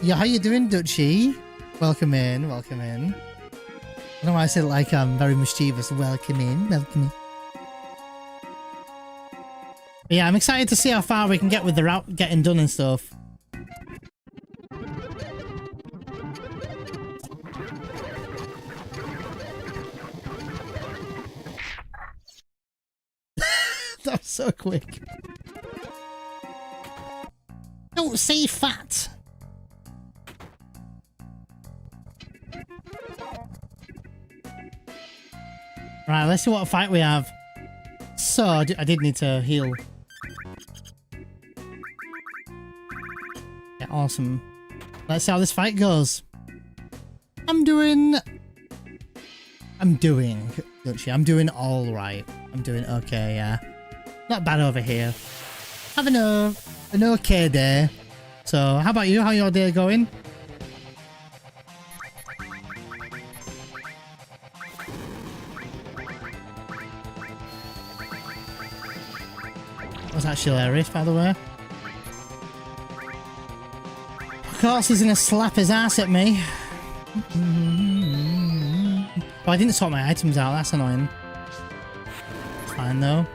Speaker 1: Yeah, how you doing, Dutchie? Welcome in, welcome in. I don't know why I said it like I'm very mischievous. Welcome in, welcome in. But yeah, I'm excited to see how far we can get with the route getting done and stuff. That was so quick. Don't say fat. Right, let's see what fight we have. So, I did need to heal. Yeah, awesome. Let's see how this fight goes. I'm doing, don't you? I'm doing all right. I'm doing okay, yeah. Not bad over here. Having an okay day. So, how about you? How your day going? was actually hilarious, by the way. Of course, he's gonna slap his ass at me. Oh, I didn't sort my items out. That's annoying. Fine though.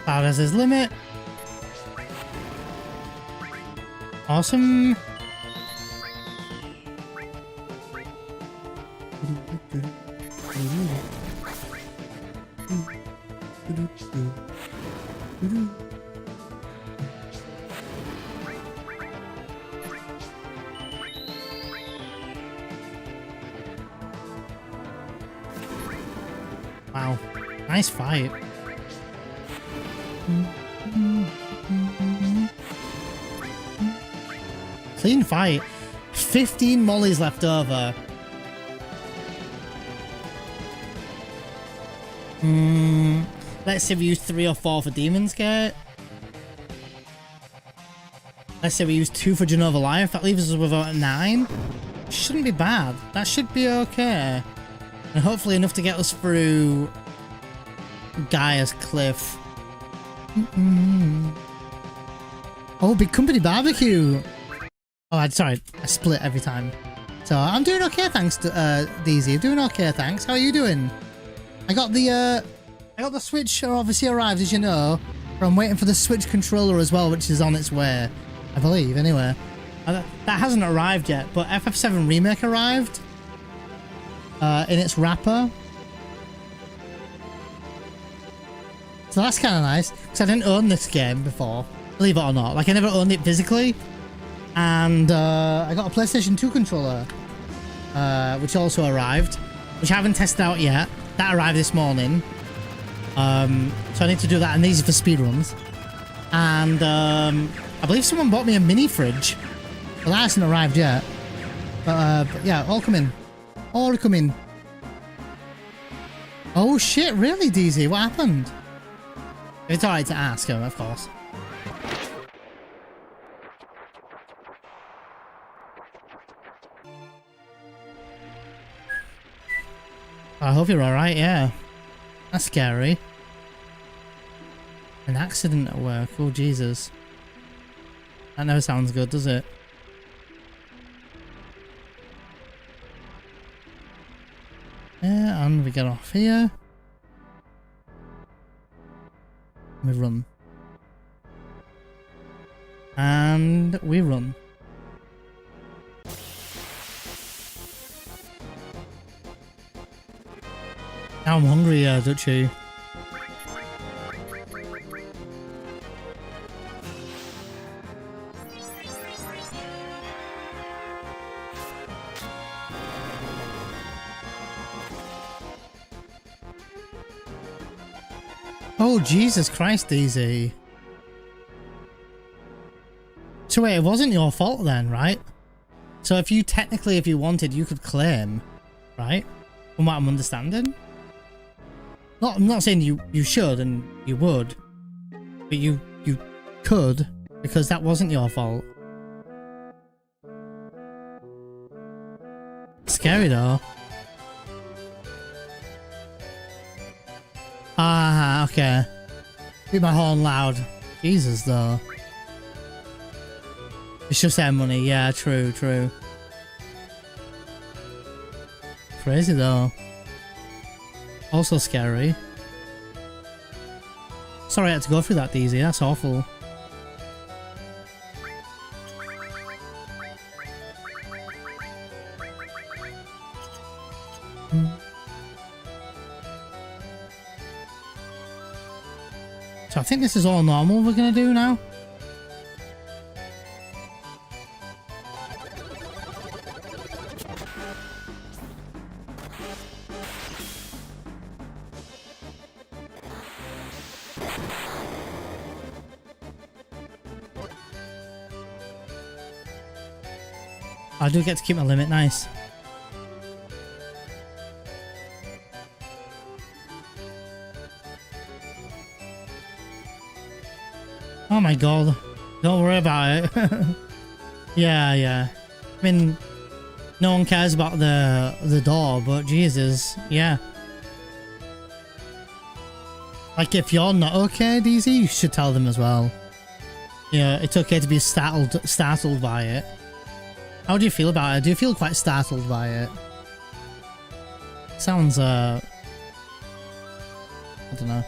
Speaker 1: Cloud has his limit. Awesome. Wow. Nice fight. Clean fight. 15 mollies left over. Let's say we use 3 or 4 for Demon's Gate. Let's say we use 2 for Genova Life. That leaves us with about 9. Shouldn't be bad. That should be okay. And hopefully enough to get us through Gaia's Cliff. Oh, Big Company Barbecue. Oh, sorry. I split every time. So I'm doing okay, thanks to DZ. Doing okay, thanks. How are you doing? I got the Switch obviously arrived, as you know. But I'm waiting for the Switch controller as well, which is on its way, I believe. Anyway, that hasn't arrived yet, but FF7 Remake arrived in its wrapper. So that's kind of nice, because I didn't own this game before, believe it or not. Like, I never owned it physically. And I got a PlayStation 2 controller, which also arrived, which I haven't tested out yet. That arrived this morning. So I need to do that, and these are for speedruns. And I believe someone bought me a mini fridge. Well, that hasn't arrived yet. But yeah, all coming. All coming. Oh shit, really, DZ? What happened? It's alright to ask him, of course. I hope you're alright, yeah. That's scary. An accident at work. Oh, Jesus. That never sounds good, does it? Yeah, and we get off here. We run. And we run. Now I'm hungry, Dutchy. Oh, Jesus Christ, DZ. So wait, it wasn't your fault then, right? So if you technically, if you wanted, you could claim, right? From what I'm understanding? I'm not saying you should and you would, but you could, because that wasn't your fault. Scary though. Ah, okay. Beat my horn loud. Jesus though. It's just their money, yeah, true. Crazy though. Also scary. Sorry I had to go through that, DZ. That's awful. So I think this is all normal we're gonna do now. I do get to keep my limit, nice. Oh my god. Don't worry about it. Yeah. I mean, no one cares about the door, but Jesus, yeah. Like, if you're not okay, DZ, you should tell them as well. Yeah, it's okay to be startled by it. How do you feel about it? Do you feel quite startled by it? Sounds, I don't know.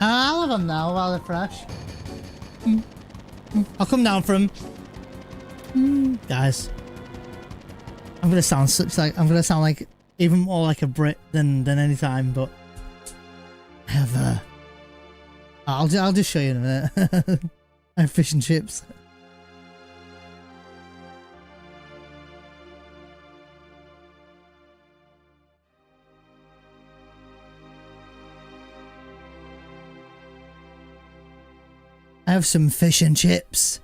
Speaker 1: I'll have them now while they're fresh. I'll come down for them. Guys. I'm gonna sound like even more like a Brit than any time, but I have I'll just show you in a minute. I have fish and chips. I have some fish and chips.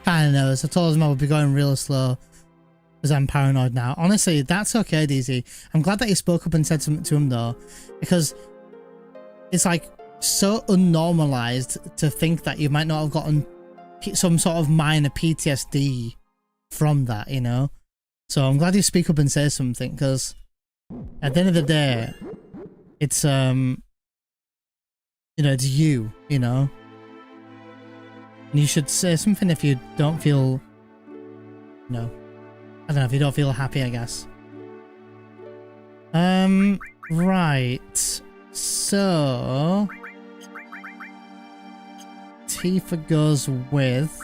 Speaker 1: Kinda knows. I told him I would be going real slow because I'm paranoid now. Honestly, that's okay, DZ. I'm glad that you spoke up and said something to him though, because it's like so unnormalized to think that you might not have gotten some sort of minor PTSD from that, you know? So I'm glad you speak up and say something, because at the end of the day, it's you know, it's you know, and you should say something if you don't feel, you know, I don't know, if you don't feel happy, I guess. Right, so Tifa goes with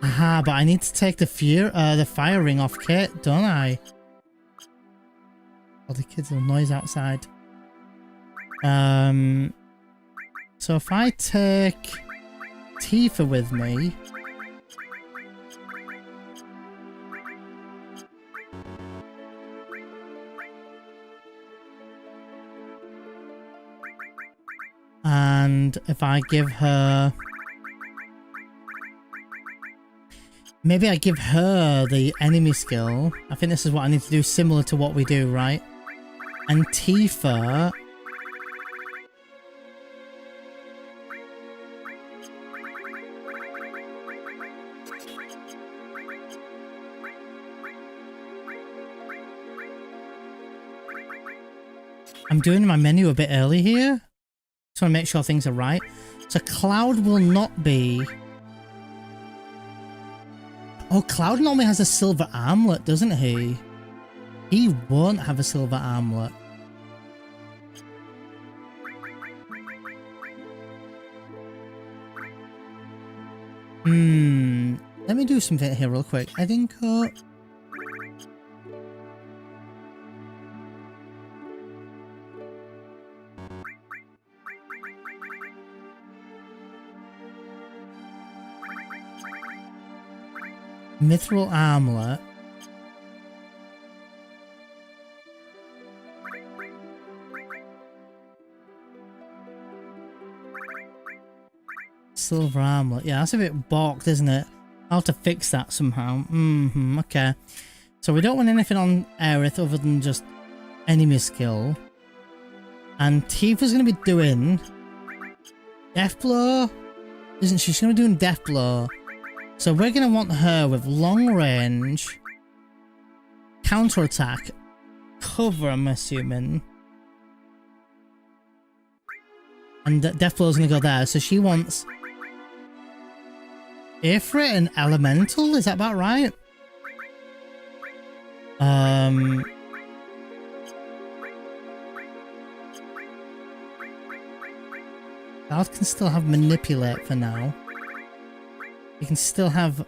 Speaker 1: aha, but I need to take the fire ring off Kate, don't I? All the kids will noise outside. So if I take Tifa with me, and if I give her, maybe I give her the enemy skill. I think this is what I need to do, similar to what we do, right? And Tifa, I'm doing my menu a bit early here. Just want to make sure things are right. So Cloud will not be... Oh, Cloud normally has a silver armlet, doesn't he? He won't have a silver armlet. Let me do something here real quick. I think... Mithril armlet. Silver armlet. Yeah, that's a bit balked, isn't it? I'll have to fix that somehow. Okay. So we don't want anything on Aerith other than just enemy skill. And Tifa's going to be doing Death Blow isn't she? She's going to be doing Death Blow. So we're going to want her with long range, counter attack, cover, I'm assuming. And Death Blow is going to go there. So she wants Ifrit and Elemental. Is that about right? Valve can still have Manipulate for now. You can still have...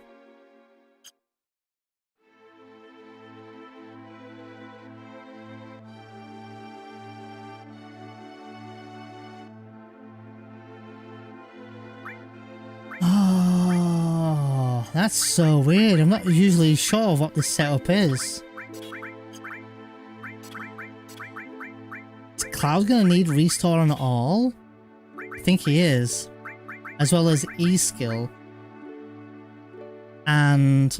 Speaker 1: Oh, that's so weird. I'm not usually sure of what this setup is. Is Cloud gonna need Restore on all? I think he is. As well as E-Skill. And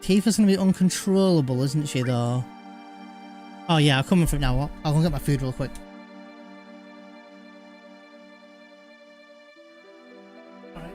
Speaker 1: Tifa's gonna be uncontrollable, isn't she, though? Oh yeah, I'm coming for it now. I'll go get my food real quick. Alright.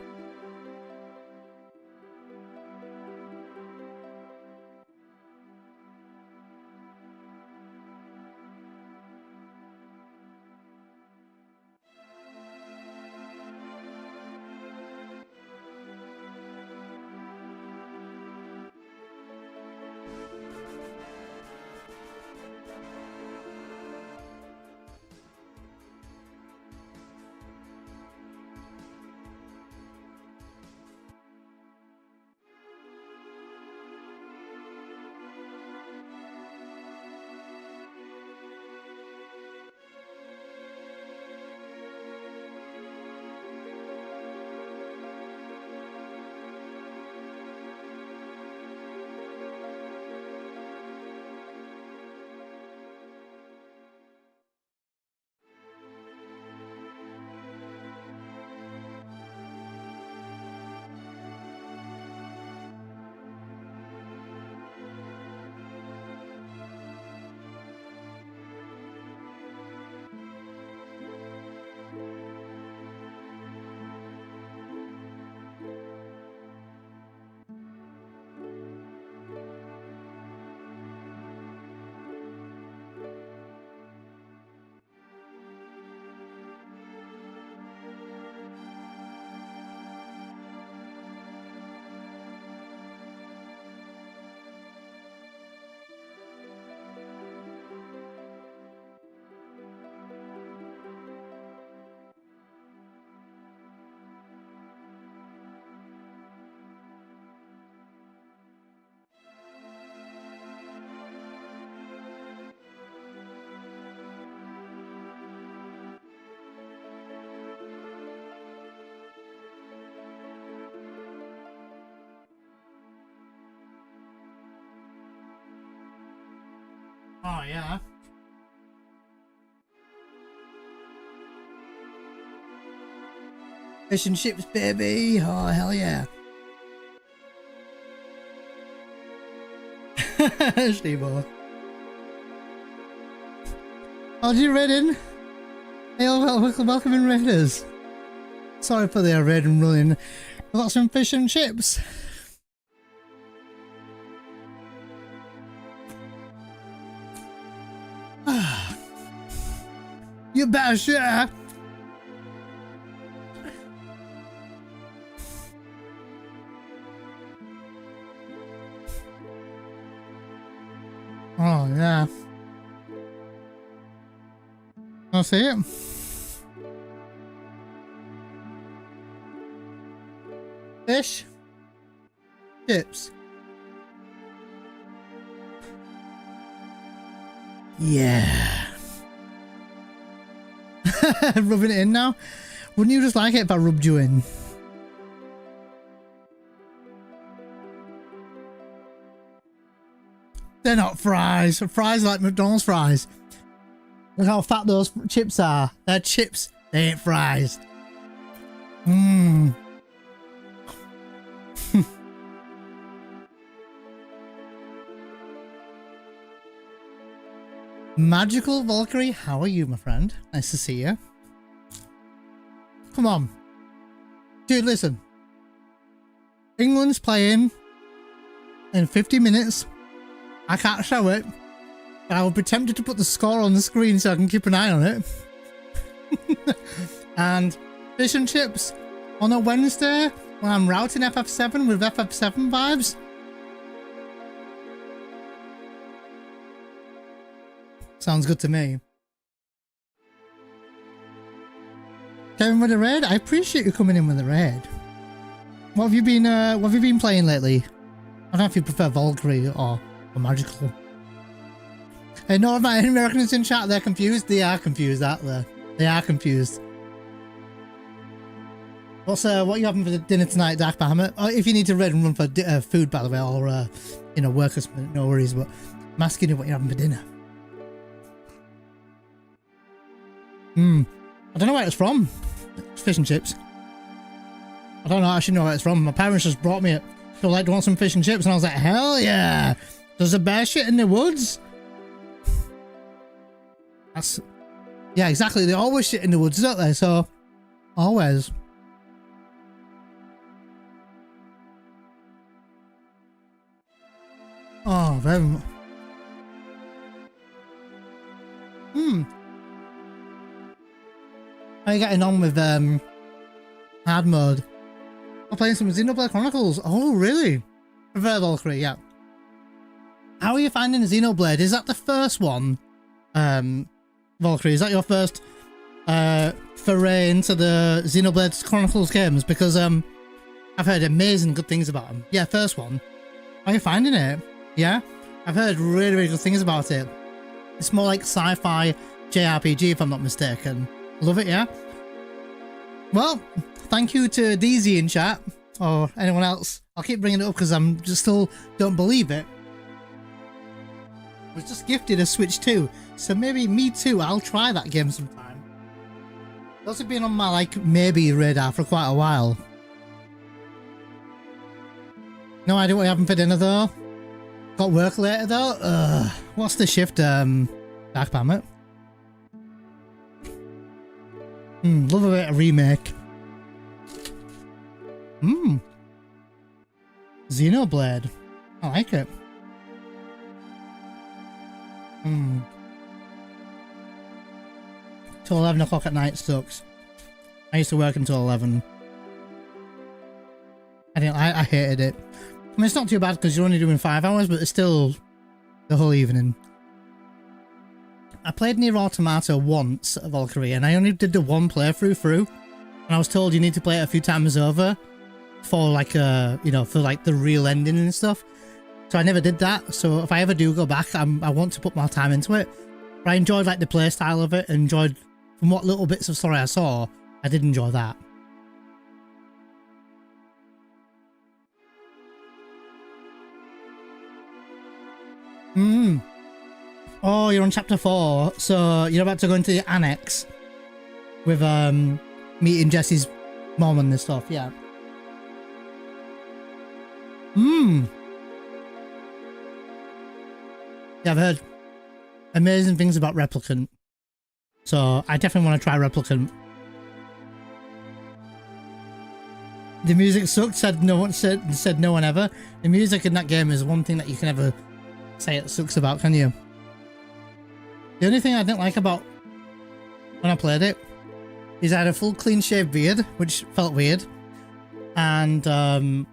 Speaker 1: Oh, yeah. Fish and chips, baby. Oh, hell yeah. Steve-o. Oh, did you raid in? Hey, welcome in, Raiders. Sorry for the raid and running. I've got some fish and chips. You better share. Oh, yeah. I'll see it. Fish. Chips. Yeah. Rubbing it in now? Wouldn't you just like it if I rubbed you in? They're not fries. Fries are like McDonald's fries. Look how fat those chips are. They're chips. They ain't fries. Mmm. Magical Valkyrie, how are you, my friend? Nice to see you. Come on. Dude, listen. England's playing in 50 minutes. I can't show it, but I would be tempted to put the score on the screen so I can keep an eye on it. And fish and chips on a Wednesday when I'm routing FF7 with FF7 vibes. Sounds good to me. Kevin with the raid, I appreciate you coming in with the raid. What have you been playing lately? I don't know if you prefer Valkyrie or Magical. Hey, no, my Americans in chat, they're confused. They are confused, aren't they? They are confused. What are you having for dinner tonight, Dark Bahamut? Oh, if you need to run for food, by the way, or you know, work or something, no worries. But I'm asking you what you're having for dinner. I don't know where it's from. It's fish and chips. I don't actually know where it's from. My parents just brought me it. So like, do you want some fish and chips? And I was like, hell yeah! Does a bear shit in the woods? That's... Yeah, exactly. They always shit in the woods, don't they? So, always. Oh, very much. How are you getting on with hard mode? I'm playing some Xenoblade Chronicles. Oh, really? Prefer Valkyrie, yeah. How are you finding Xenoblade? Is that the first one? Valkyrie, is that your first foray into the Xenoblade Chronicles games? Because I've heard amazing good things about them. Yeah, first one. How are you finding it? Yeah? I've heard really, really good things about it. It's more like sci-fi JRPG, if I'm not mistaken. Love it, yeah? Well, thank you to DZ in chat, or anyone else. I'll keep bringing it up because I'm just still don't believe it. I was just gifted a Switch 2, so maybe me too, I'll try that game sometime. It's also been on my, like, maybe radar for quite a while. No idea what you're having for dinner, though. Got work later, though? What's the shift, Dark Bahamut? Love a bit of remake. Xenoblade. I like it. Till 11 o'clock at night sucks. I used to work until 11. I hated it. I mean, it's not too bad because you're only doing 5 hours, but it's still the whole evening. I played Nier Automata once at Valkyrie, and I only did the one playthrough through, and I was told you need to play it a few times over for like you know, for like the real ending and stuff. So I never did that. So if I ever do go back, I want to put more time into it. But I enjoyed like the play style of it, and enjoyed from what little bits of story I saw. I did enjoy that. Oh, you're on chapter 4, so you're about to go into the annex with meeting Jesse's mom and this stuff, yeah. Yeah, I've heard amazing things about Replicant, so I definitely want to try Replicant. The music sucked, said no one ever. The music in that game is one thing that you can never say it sucks about, can you? The only thing I didn't like about when I played it is I had a full clean shaved beard, which felt weird, and a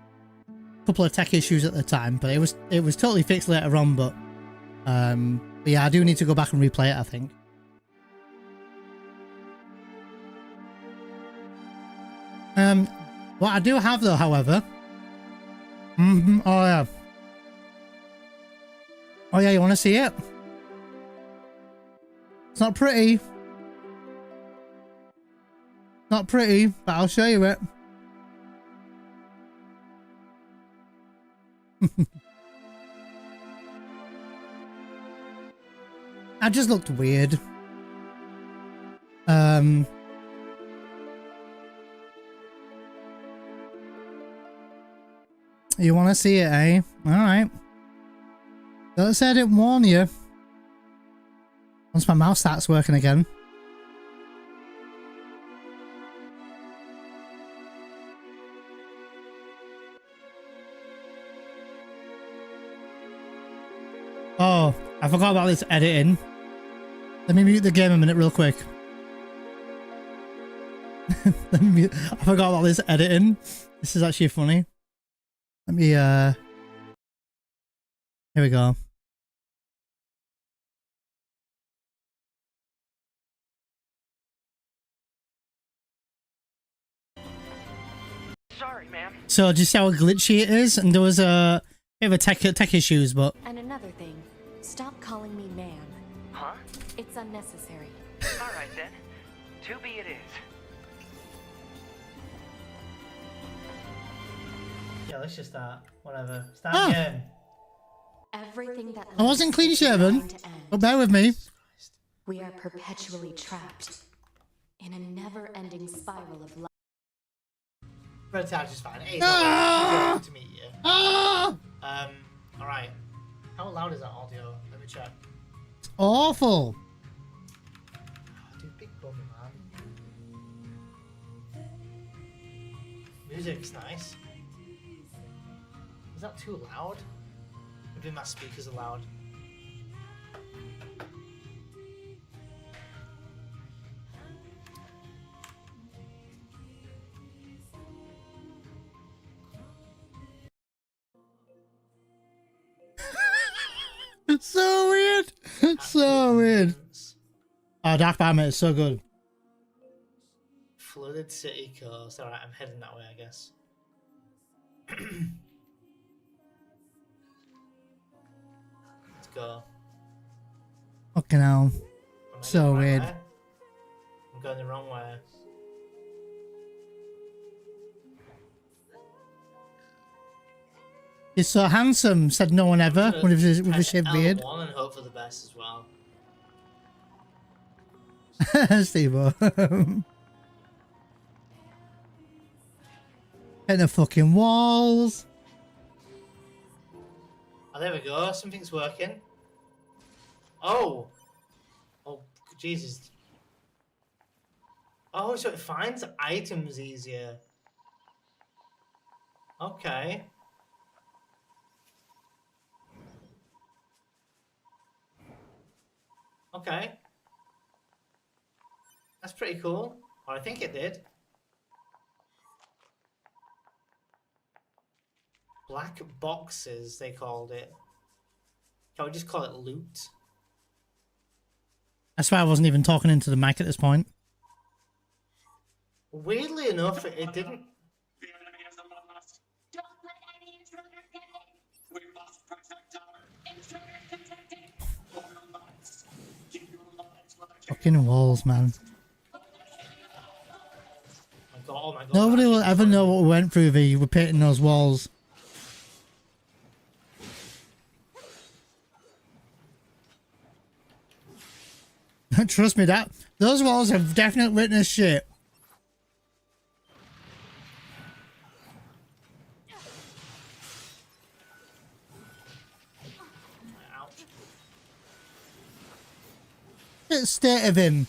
Speaker 1: couple of tech issues at the time, but it was totally fixed later on. But yeah, I do need to go back and replay it, I think. What I do have though, however, oh yeah, you want to see it? It's not pretty. Not pretty, but I'll show you it. I just looked weird. You want to see it, eh? Alright. Don't say I didn't warn you. Once my mouse starts working again. forgot about this editing. Let me mute the game a minute real quick. I forgot about this editing. This is actually funny. Let me, here we go.
Speaker 4: Sorry, ma'am.
Speaker 1: So, do you see how glitchy it is? And there was a bit of a tech issues, but...
Speaker 5: And another thing, stop calling me ma'am.
Speaker 4: Huh?
Speaker 5: It's unnecessary.
Speaker 4: Alright then. To be it is.
Speaker 1: Yeah, let's just start. Whatever. Start again.
Speaker 5: Everything that
Speaker 1: I wasn't clean shaven,
Speaker 5: to end.
Speaker 1: but bear with me.
Speaker 5: We are perpetually trapped in a never-ending spiral of life.
Speaker 6: Red Tag is fine. Hey, good to meet you. Alright. How loud is that audio? Let me check.
Speaker 1: It's awful.
Speaker 6: Dude, big bummy, man. Music's nice. Is that too loud? Maybe my speakers are loud.
Speaker 1: It's so weird. It's so weird. Oh, Dark Batman is so good.
Speaker 6: Flooded city coast. Alright, I'm heading that way, I guess. Let's go.
Speaker 1: Fucking hell.
Speaker 6: Am I
Speaker 1: So
Speaker 6: going the right
Speaker 1: weird.
Speaker 6: way? I'm going the wrong way.
Speaker 1: He's so handsome, said no one ever, with a shaved beard.
Speaker 6: L1 and hope for the best as well.
Speaker 1: Steve-O. Hit the fucking walls.
Speaker 6: Oh, there we go. Something's working. Oh. Oh, Jesus. Oh, so it finds items easier. Okay. Okay. That's pretty cool. Or I think it did. Black boxes, they called it. Can we just call it loot?
Speaker 1: That's why I wasn't even talking into the mic at this point.
Speaker 6: Weirdly enough, it didn't.
Speaker 7: The enemy is among us. Don't let any intruders get in. We must protect our intruders detected. For your lives. Keep your lives like
Speaker 1: Fucking walls, man.
Speaker 6: Oh my God,
Speaker 1: Nobody will ever know what we went through, V. We're painting those walls. Trust me, that those walls have definitely witnessed shit.
Speaker 6: Ouch.
Speaker 1: The state of him.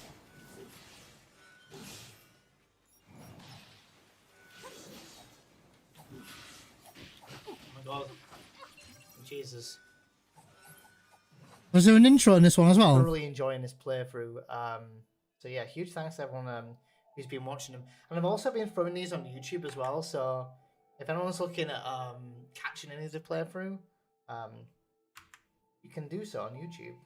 Speaker 6: Oh my God. Jesus.
Speaker 1: Was there an intro in this one as well?
Speaker 6: Thoroughly enjoying this playthrough. So yeah, huge thanks to everyone who's been watching them. And I've also been throwing these on YouTube as well. So if anyone's looking at catching any of the playthrough, you can do so on YouTube.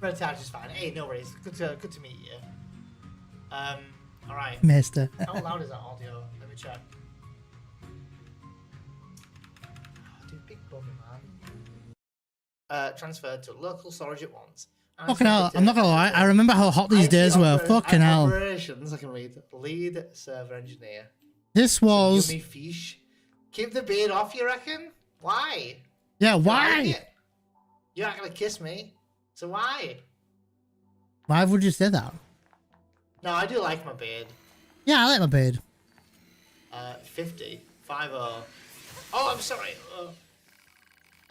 Speaker 6: Red Tag is fine. Hey, no worries. Good to meet you. All right.
Speaker 1: Mister.
Speaker 6: How loud is that audio? Let me check. Dude, big bummy, man. Transferred to local storage at once.
Speaker 1: Fucking hell, I'm not gonna lie, I remember how hot these days were. Fucking hell.
Speaker 6: Operations, I can read. Lead server engineer.
Speaker 1: This was...
Speaker 6: Yummy fish. Keep the beard off, you reckon? Why?
Speaker 1: Yeah,
Speaker 6: You like
Speaker 1: why?
Speaker 6: it? You're not gonna kiss me. So why?
Speaker 1: Why would you say that?
Speaker 6: No, I do like my beard.
Speaker 1: Yeah, I like my beard.
Speaker 6: 50. 50. Oh, I'm sorry.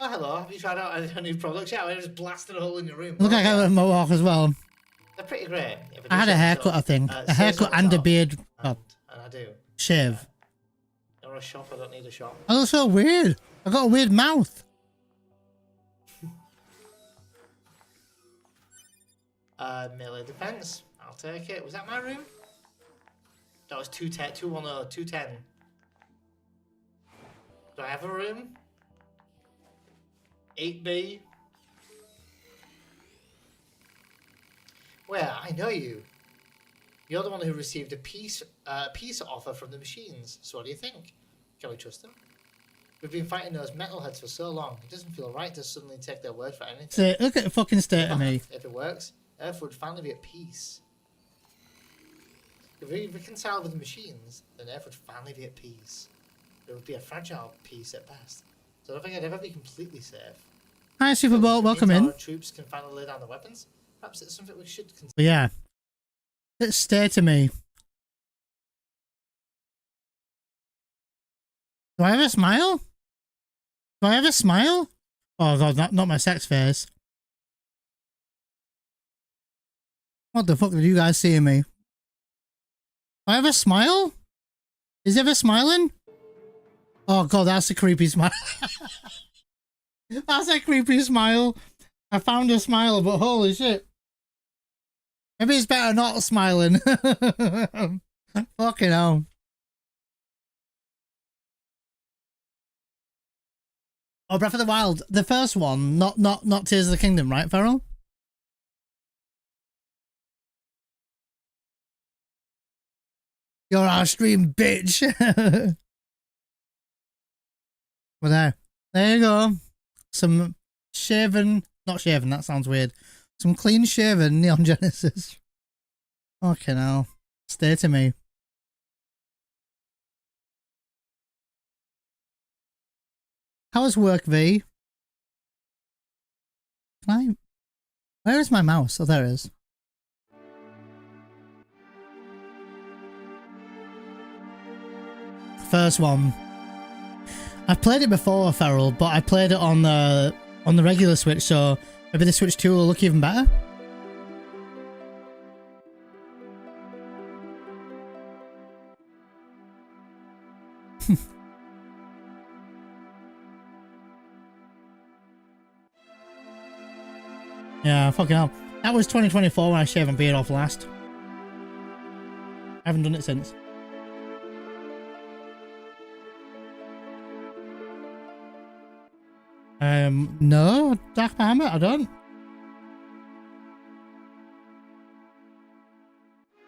Speaker 6: Oh, hello. Have you tried out a new product yet? I just blasted a hole in your room.
Speaker 1: Look like I have a mohawk as well.
Speaker 6: They're pretty great. Yeah,
Speaker 1: I had a haircut, I think. A haircut and a beard
Speaker 6: and I do.
Speaker 1: shave.
Speaker 6: All want a shop? I don't need a shop.
Speaker 1: I look so weird. I got a weird mouth.
Speaker 6: Melee defense. I'll take it. Was that my room? That was 210, 210, 210. Do I have a room? 8B. Well, I know you. You're the one who received a peace offer from the machines. So what do you think? Can we trust them? We've been fighting those metalheads for so long. It doesn't feel right to suddenly take their word for anything.
Speaker 1: So, look at the fucking state of me.
Speaker 6: If it works, Earth would finally be at peace. If we reconcile with the machines, then Earth would finally be at peace. It would be a fragile peace at best. So I don't think I'd ever be completely safe.
Speaker 1: Hi, Superbolt. Welcome in.
Speaker 6: Our troops can finally lay down the weapons. Perhaps it's something we should consider.
Speaker 1: But yeah. Let's stare to me. Do I have a smile? Do I have a smile? Oh god, not my sex face. What the fuck did you guys see in me? Do I have a smile? Is ever smiling? Oh god, that's a creepy smile. That's a creepy smile. I found a smile, but holy shit. Maybe it's better not smiling. Fucking hell. Oh, Breath of the Wild. The first one, not Tears of the Kingdom, right, Farrell? You're our stream, bitch. Well, there you go. Some shaven, not shaven, that sounds weird. Some clean shaven Neon Genesis. Fucking hell. Stay to me. How's work, V? Can I? Where is my mouse? Oh, there it is. First one. I've played it before, Feral, but I played it on the regular Switch, so maybe the Switch 2 will look even better. Yeah, fucking hell. That was 2024 when I shaved my beard off last. I haven't done it since. No, Dark Bahamut, I don't.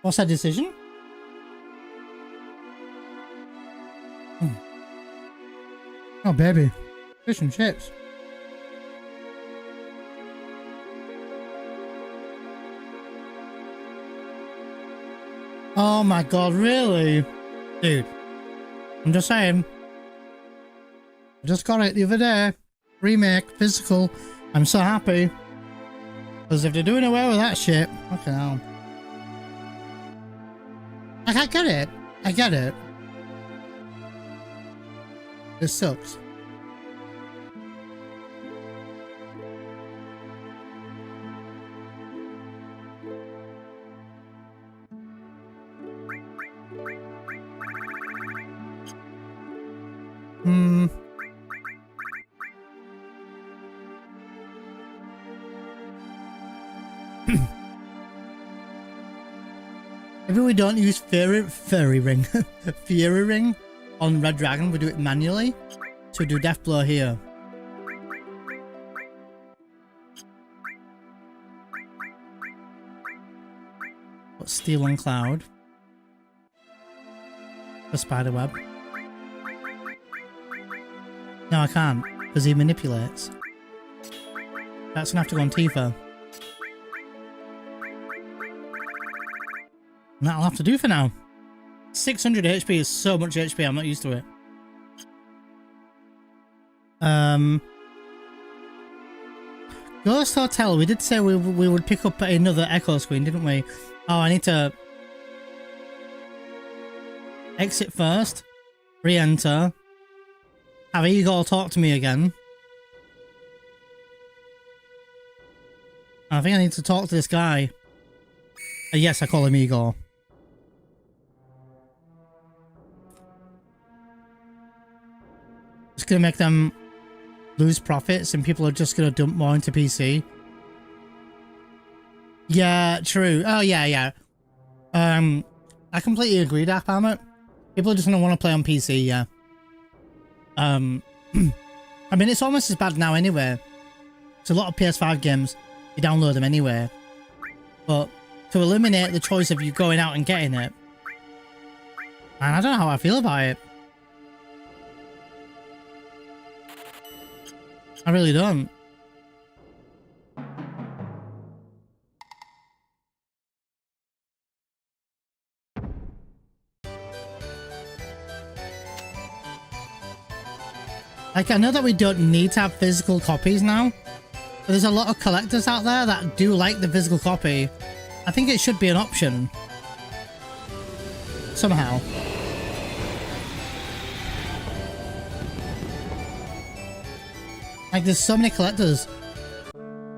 Speaker 1: What's that decision? Oh, baby. Fish and chips. Oh my god, really? Dude. I'm just saying. I just got it the other day. Remake, physical. I'm so happy. Because if they're doing away with that shit, fucking hell. Like, I get it. I get it. This sucks. Maybe we don't use Fury Ring Fury Ring on Red Dragon, we do it manually. So we do Death Blow here. Put Steel on Cloud. For Spiderweb. No, I can't, because he manipulates. That's gonna have to go on Tifa. And that'll have to do for now. 600 HP is so much HP, I'm not used to it. Ghost Hotel, we did say we would pick up another echo screen, didn't we? Oh, I need to exit first, re-enter, have Igor talk to me again. I think I need to talk to this guy. Yes, I call him Igor. just gonna make them lose profits and people are just gonna dump more into PC. Yeah, true. Oh yeah. I completely agree, Dark Palmet. People are just gonna want to play on PC, yeah. I mean, it's almost as bad now anyway. It's a lot of PS5 games, you download them anyway. But to eliminate the choice of you going out and getting it, man, I don't know how I feel about it. I really don't. Like, I know that we don't need to have physical copies now, but there's a lot of collectors out there that do like the physical copy. I think it should be an option. Somehow. Like, there's so many collectors.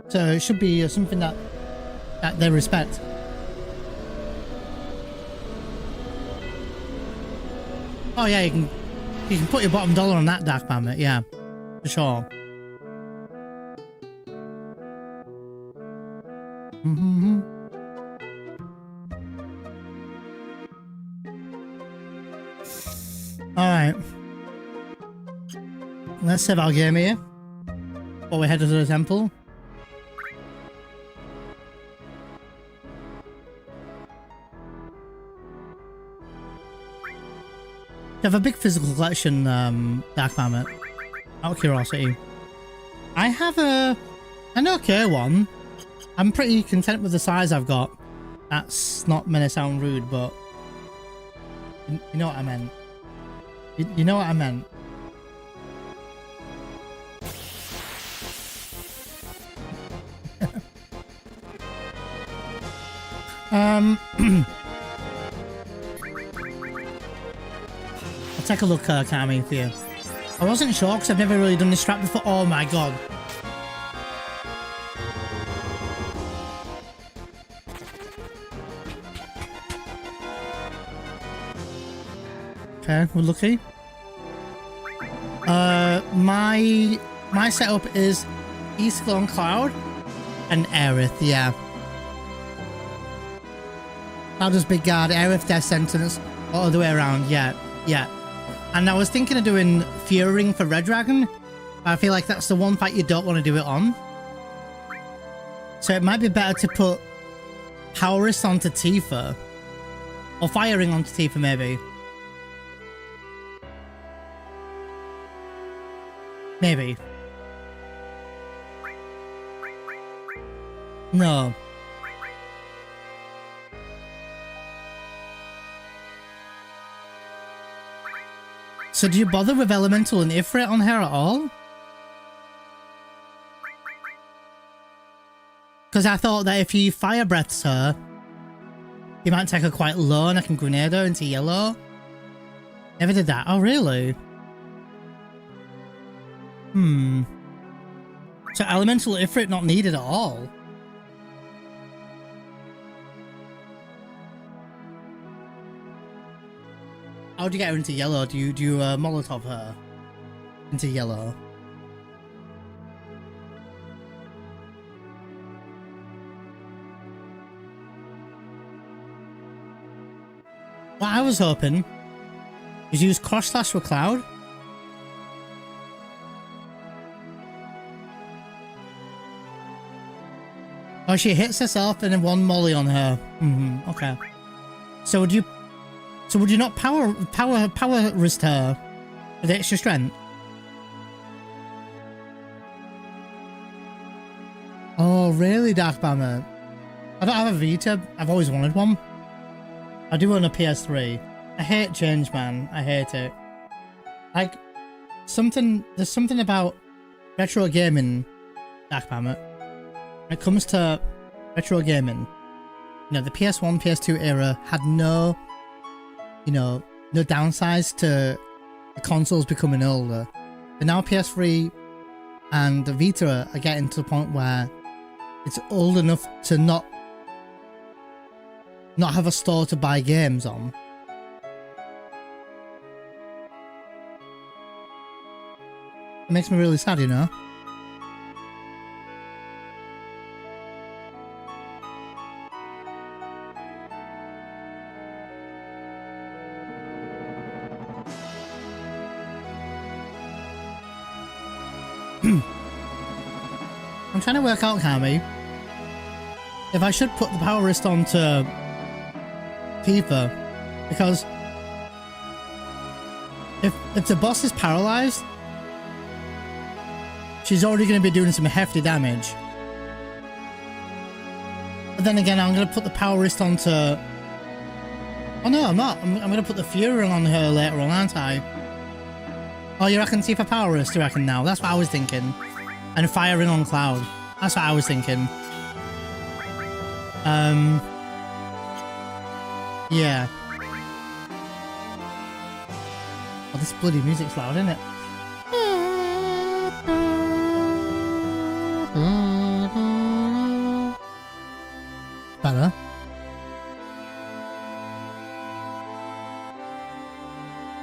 Speaker 1: So it should be something that they respect. Oh yeah, you can put your bottom dollar on that, Dark Palmet, yeah. For sure. Alright. Let's save our game here. Before we head to the temple. You have a big physical collection, Dark Palmet. Out of curiosity. I have an okay one. I'm pretty content with the size I've got. That's not meant to sound rude, but you know what I meant. You know what I meant. I'll take a look, Kami, for you. I wasn't sure because I've never really done this strap before. Oh my god. Okay, we're lucky. My setup is East Clone Cloud and Aerith, yeah. Cloud is Big Guard, Aerith Death Sentence, all the way around, yeah. And I was thinking of doing Fury for Red Dragon, but I feel like that's the one fight you don't want to do it on. So it might be better to put Power Wrist onto Tifa. Or Fire Ring onto Tifa, maybe. Maybe. No. So do you bother with Elemental and Ifrit on her at all? Because I thought that if you Fire Breaths her, you might take her quite low and I can grenade her into yellow. Never did that. Oh, really? So Elemental Ifrit not needed at all? How do you get her into yellow? Do you Molotov her into yellow? What I was hoping is use Cross Slash with Cloud. Oh, she hits herself and then one molly on her. Okay. So would you not power wrist her with extra strength? Oh, really, Dark Banner? I don't have a Vita. I've always wanted one. I do own a PS3. I hate change, man. I hate it. Like, there's something about retro gaming, Dark Banner. When it comes to retro gaming, you know, the PS1, PS2 era had no downsides to the consoles becoming older. But now PS3 and the Vita are getting to the point where it's old enough to not have a store to buy games on. It makes me really sad, you know? I'm trying to work out, Kami, if I should put the power wrist onto Tifa, because if the boss is paralyzed, she's already going to be doing some hefty damage. But then again, I'm going to put the power wrist onto... Oh no, I'm not. I'm going to put the Fury on her later on, aren't I? Oh, you reckon Tifa power wrist, you reckon now? That's what I was thinking. And firing on Cloud. That's what I was thinking. Yeah. Oh, this bloody music's loud, isn't it? Better.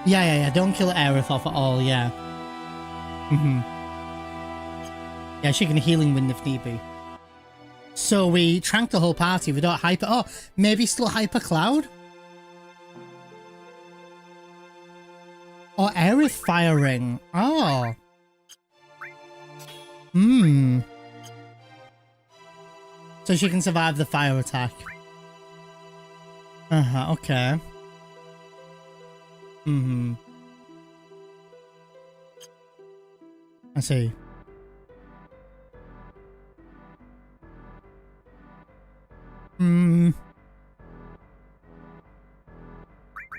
Speaker 1: Yeah. Don't kill Aerith off at all, yeah. Yeah, she can healing wind if need be. So we trank the whole party without hyper... Oh, maybe still hyper Cloud? Or Aerith firing. Oh. So she can survive the fire attack. Okay. I see.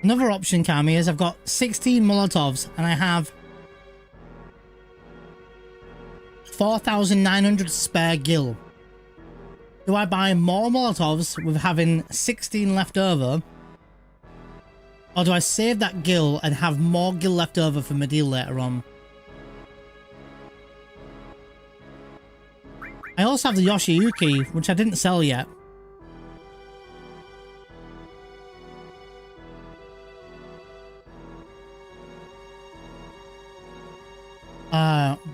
Speaker 1: Another option, Kami, is I've got 16 Molotovs and I have 4,900 spare gil. Do I buy more Molotovs with having 16 left over? Or do I save that gil and have more gil left over for my deal later on? I also have the Yoshiyuki, which I didn't sell yet.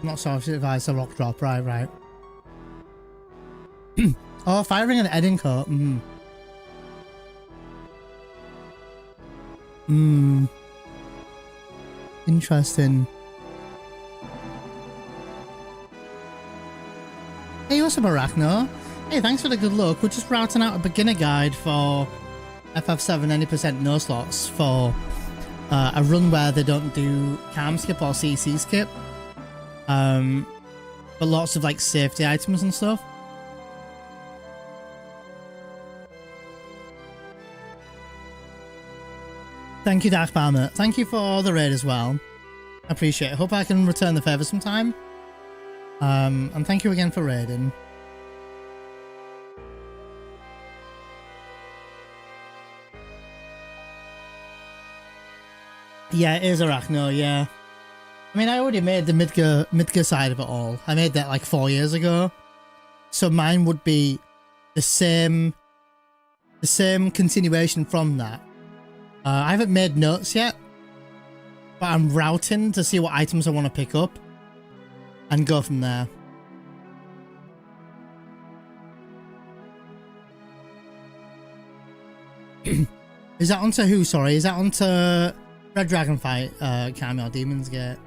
Speaker 1: Not so if it's a rock drop, right. Oh, firing an Edding coat. Interesting. Hey, what's up, Arachno? Hey, thanks for the good luck. We're just routing out a beginner guide for FF7 any% no slots for a run where they don't do cam skip or CC skip. But lots of like safety items and stuff. Thank you, Dark Palmer. Thank you for the raid as well. I appreciate it. Hope I can return the favour sometime. And thank you again for raiding. Yeah, it is Arachno, yeah. I mean, I already made the Midgar side of it all. I made that like 4 years ago. So mine would be the same continuation from that. I haven't made notes yet, but I'm routing to see what items I want to pick up and go from there. Is that onto who, sorry? Is that onto Red Dragon Fight, Kami, or Demon's Gate?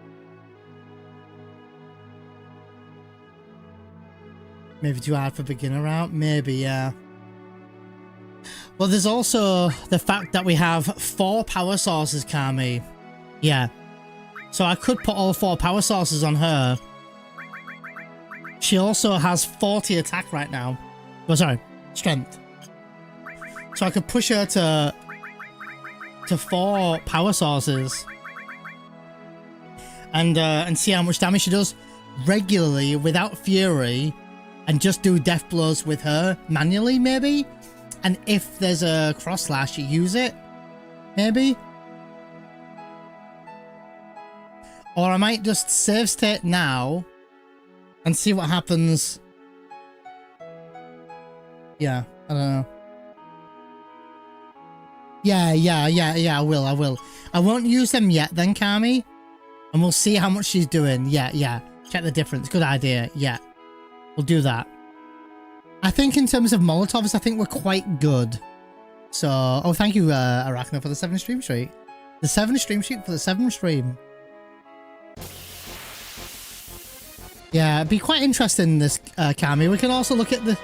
Speaker 1: Maybe too hard for beginner route? Maybe, yeah. Well, there's also the fact that we have 4 power sources, Kami. Yeah. So I could put all 4 power sources on her. She also has 40 attack right now. Oh, sorry, strength. So I could push her to 4 power sources. And see how much damage she does regularly without Fury. And just do death blows with her manually, maybe? And if there's a cross slash, you use it? Maybe? Or I might just save state now and see what happens. Yeah, I don't know. Yeah, I will. I won't use them yet then, Kami. And we'll see how much she's doing. Yeah, yeah. Check the difference. Good idea. Yeah. We'll do that. I think in terms of Molotovs, I think we're quite good. So, oh, thank you, Arachno, for the 7 stream streak. The 7 stream streak for the 7 stream. Yeah, it'd be quite interesting, this, Kami. We can also look at the...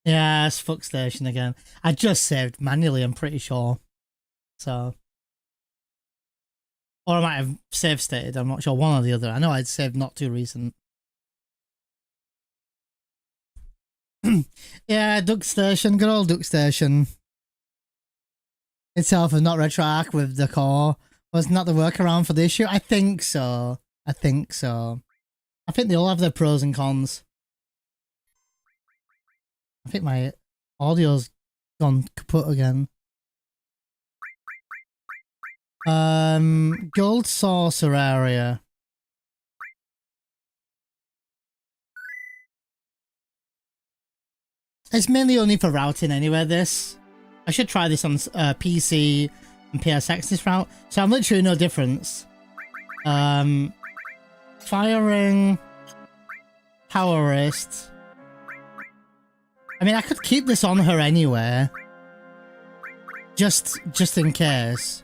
Speaker 1: Yeah, it's fuck station again. I just saved manually, I'm pretty sure. So. Or I might have save stated, I'm not sure, one or the other. I know I'd saved not too recent. Yeah, Duck Station, good old Duck Station. Itself is not retroact with the core. Wasn't that the workaround for the issue? I think so. I think so. I think they all have their pros and cons. I think my audio's gone kaput again. Gold Saucer area. It's mainly only for routing anyway, this. I should try this on PC and PSX, this route. So I'm literally no difference. Firing. Power wrist. I mean, I could keep this on her anyway. Just in case.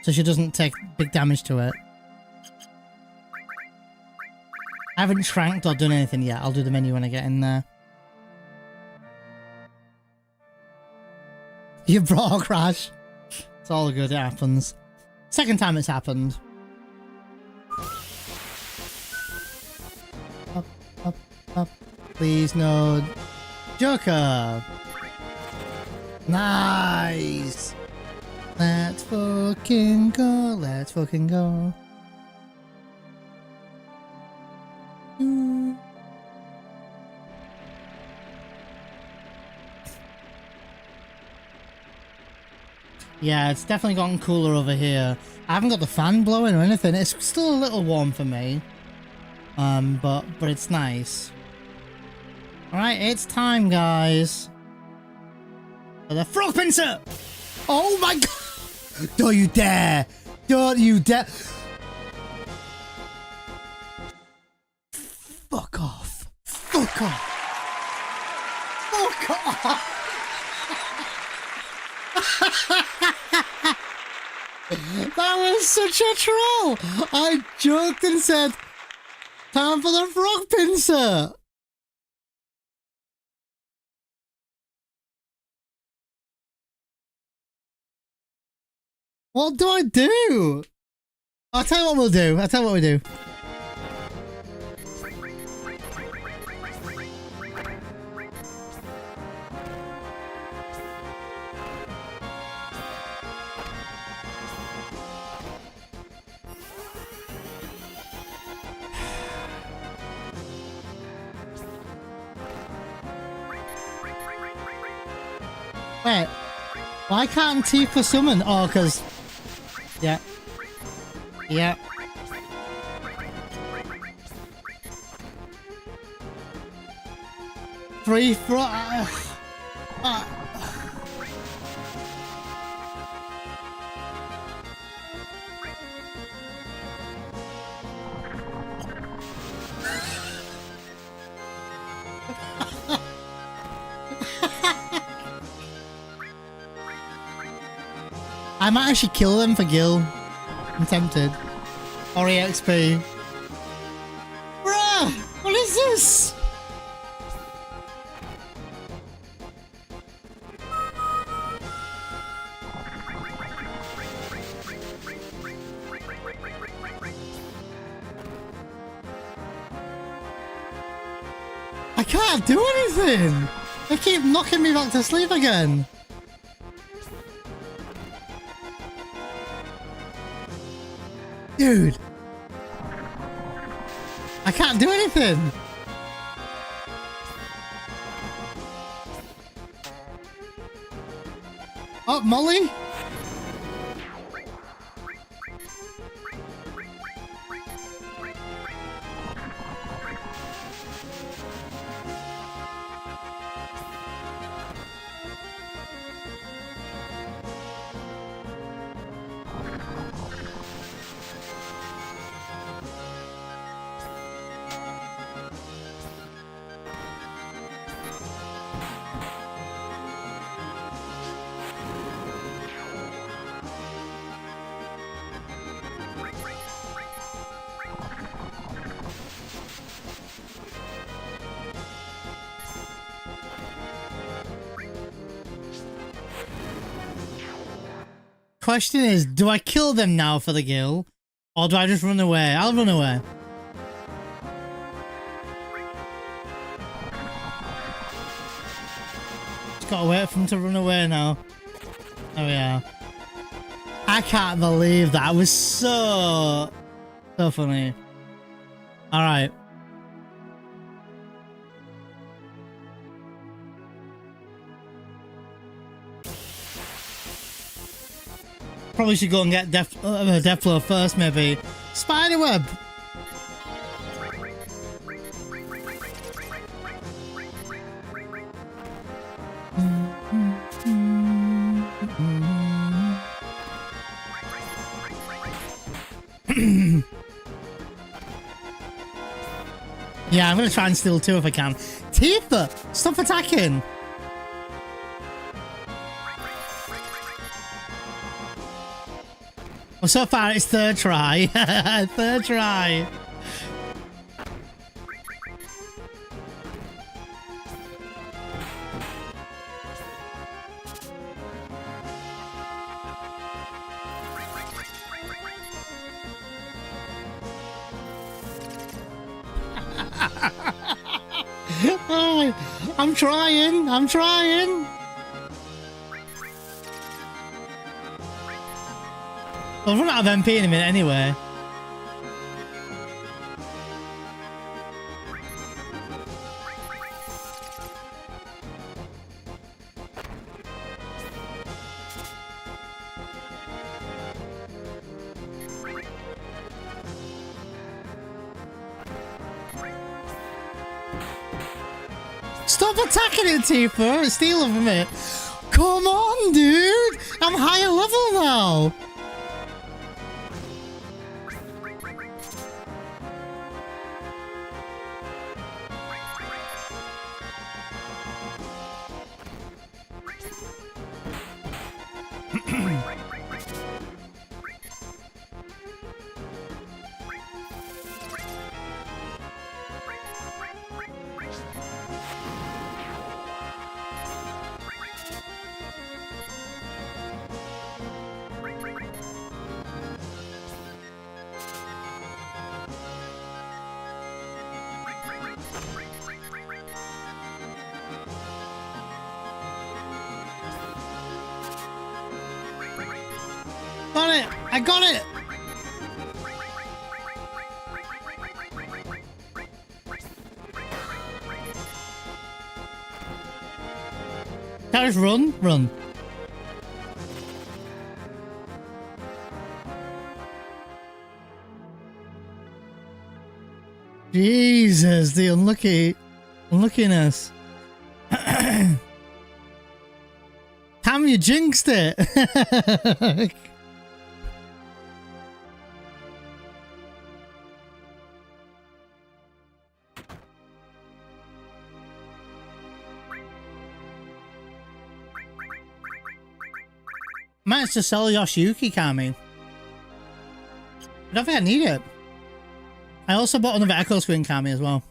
Speaker 1: So she doesn't take big damage to it. I haven't shranked or done anything yet. I'll do the menu when I get in there. You brought a crash. It's all good, it happens. Second time it's happened. Up, up, up. Please, no. Joker! Nice! Let's fucking go, let's fucking go. Ooh. Yeah, it's definitely gotten cooler over here. I haven't got the fan blowing or anything. It's still a little warm for me. But it's nice. Alright, it's time, guys. For the frog pincer! Oh my god! Don't you dare! Don't you dare! Fuck off! Fuck off! Fuck off! That was such a troll! I joked and said, time for the frog pincer! What do I do? I'll tell you what we'll do. I'll tell you what we do. Wait. Why can't Tifa summon? Oh, because... Yeah. Yeah. Free for... I might actually kill them for Gil. I'm tempted. Or EXP. Bruh! What is this? I can't do anything! They keep knocking me back to sleep again. Dude! I can't do anything! Oh, Molly? Question is, do I kill them now for the gill? Or do I just run away? I'll run away. Just gotta wait for them to run away now. There we are. I can't believe that. It was so funny. Alright. Probably should go and get Death Flow first, maybe. Spiderweb! Yeah, I'm gonna try and steal two if I can. Tifa! Stop attacking! Well, so far it's third try. Third try. Oh, I'm trying. I'm trying. I'll run out of MP in a minute anyway. Stop attacking it, Tifa! It's stealing from it. Come on, dude! I'm higher level now! Got it! I got it! Can I just run? Run. Jesus, the unluckiness. Damn, you jinxed it! Managed to sell Yoshiyuki Kami. I don't think I need it. I also bought another Echo Screen Kami as well.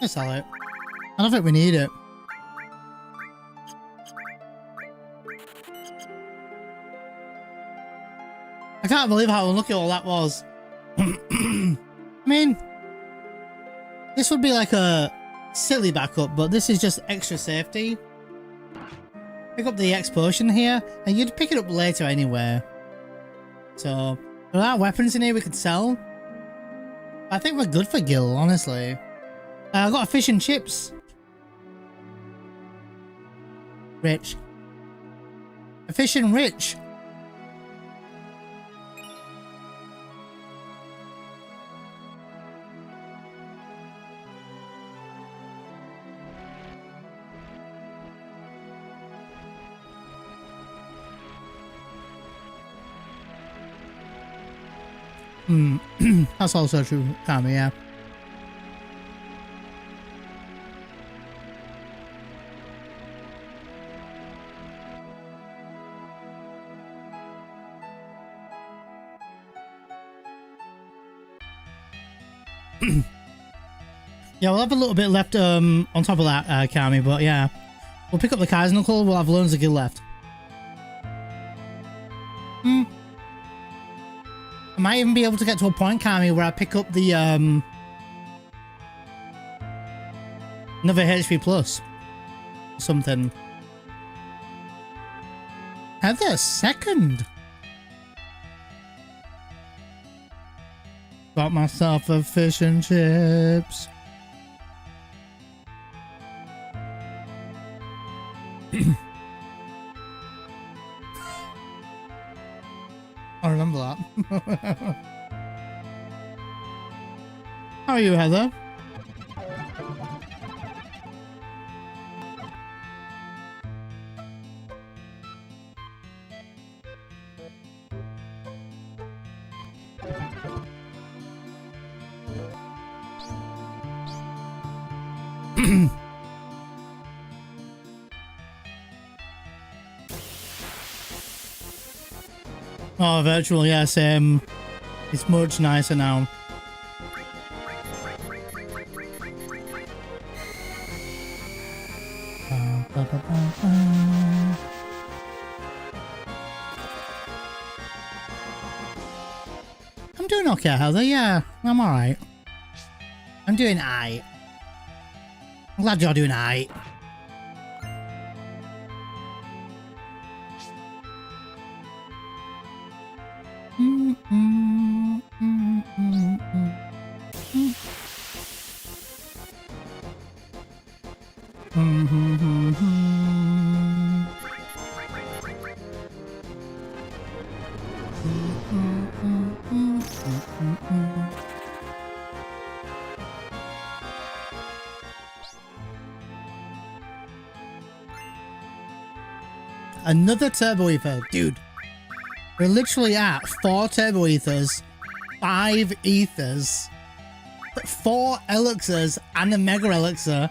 Speaker 1: I'll sell it. I don't think we need it. I can't believe how unlucky all that was. I mean, this would be like a silly backup, but this is just extra safety. Pick up the X potion here, and you'd pick it up later anyway. So, There are weapons in here we could sell. I think we're good for Gil, honestly. I got a fish and chips. Rich. A fish and rich. That's also true, Kami, yeah. Yeah, we'll have a little bit left on top of that, Kami, but yeah. We'll pick up the Kaiser Knuckle, we'll have loads of Gil left. I might even be able to get to a point, Kami, where I pick up the another HP plus something. Heather second. Got myself a fish and chips. I remember that. How are you, Heather? Oh, virtual, yes. It's much nicer now. I'm doing okay, Heather. Yeah, I'm alright. I'm doing aight. I'm glad you're doing aight. Another turbo ether, dude. We're literally at 4 turbo ethers, 5 ethers, 4 elixirs, and a mega elixir,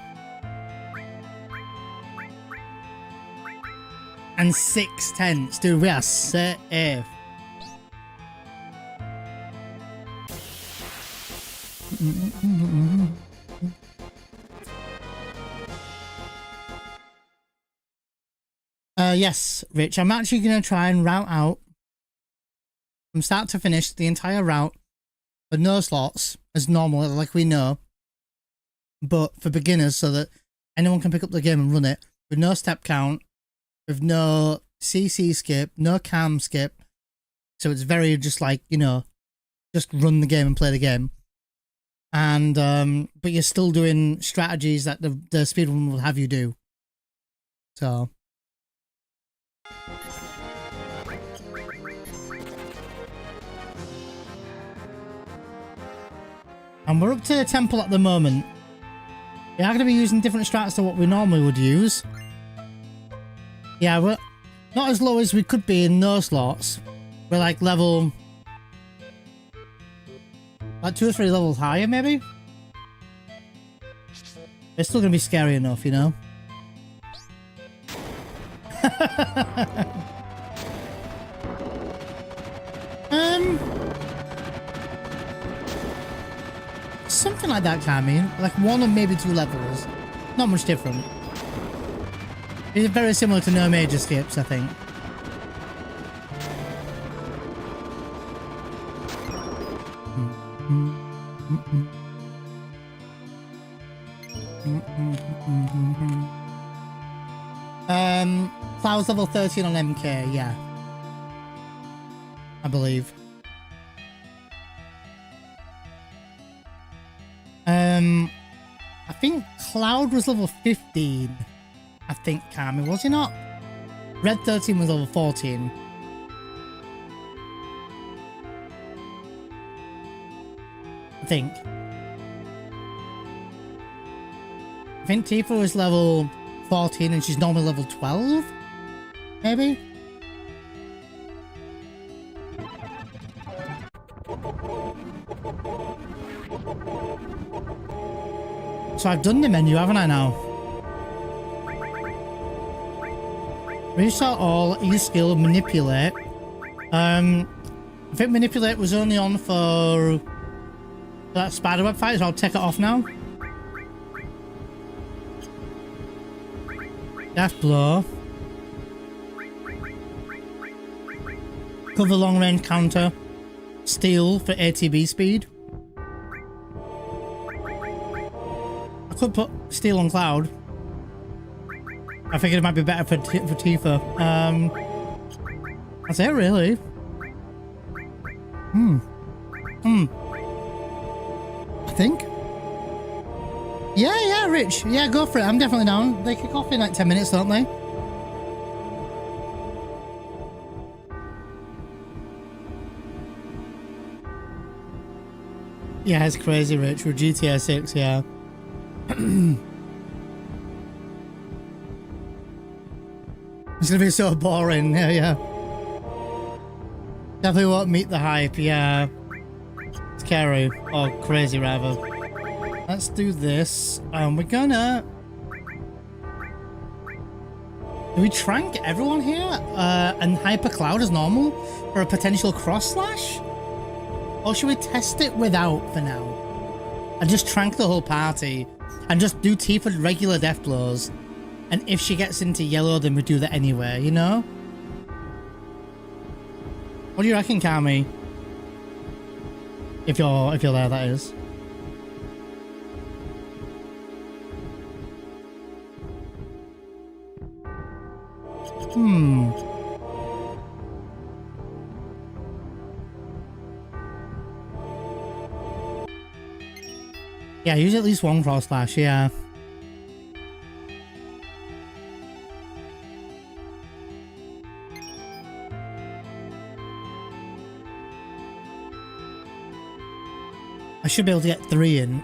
Speaker 1: and 6 tents. Dude, we are safe. Yes, Rich, I'm actually going to try and route out from start to finish the entire route with no slots as normal, like we know, but for beginners so that anyone can pick up the game and run it with no step count, with no CC skip, no cam skip. So it's very just like, you know, just run the game and play the game. And, but you're still doing strategies that the speedrun will have you do. So. And we're up to the temple at the moment. We are going to be using different strats to what we normally would use. Yeah, we're not as low as we could be in no slots. We're like level... like 2 or 3 levels higher, maybe? It's still going to be scary enough, you know? Something like that, Kami. Like 1 or maybe 2 levels. Not much different. It's very similar to no major skips, I think. Cloud's level 13 on MK, yeah. I believe. I think Cloud was level 15. I think Kami, was he not? Red 13 was level 14. I think Tifa was level 14 and she's normally level 12, maybe? So I've done the menu, haven't I now? Restart all, use skill, manipulate. I think manipulate was only on for that spiderweb fight, so I'll take it off now. Death blow. Cover long range counter. Steal for ATB speed. I could put steal on Cloud. I figured it might be better for Tifa. That's it, really. I think. Yeah, Rich. Yeah, go for it. I'm definitely down. They kick off in like 10 minutes, don't they? Yeah, it's crazy, Rich. With GTA 6, yeah. It's gonna be so boring. Yeah. Definitely won't meet the hype. Yeah. Scary. Or crazy, rather. Let's do this. We're gonna... Do we trank everyone here? And hyper Cloud as normal for a potential cross slash? Or should we test it without for now? And just trank the whole party and just do Tifa regular death blows. And if she gets into yellow, then we do that anyway, you know? What do you reckon, Kami? If you're there, that is. Yeah, use at least one cross slash, yeah. I should be able to get 3 in.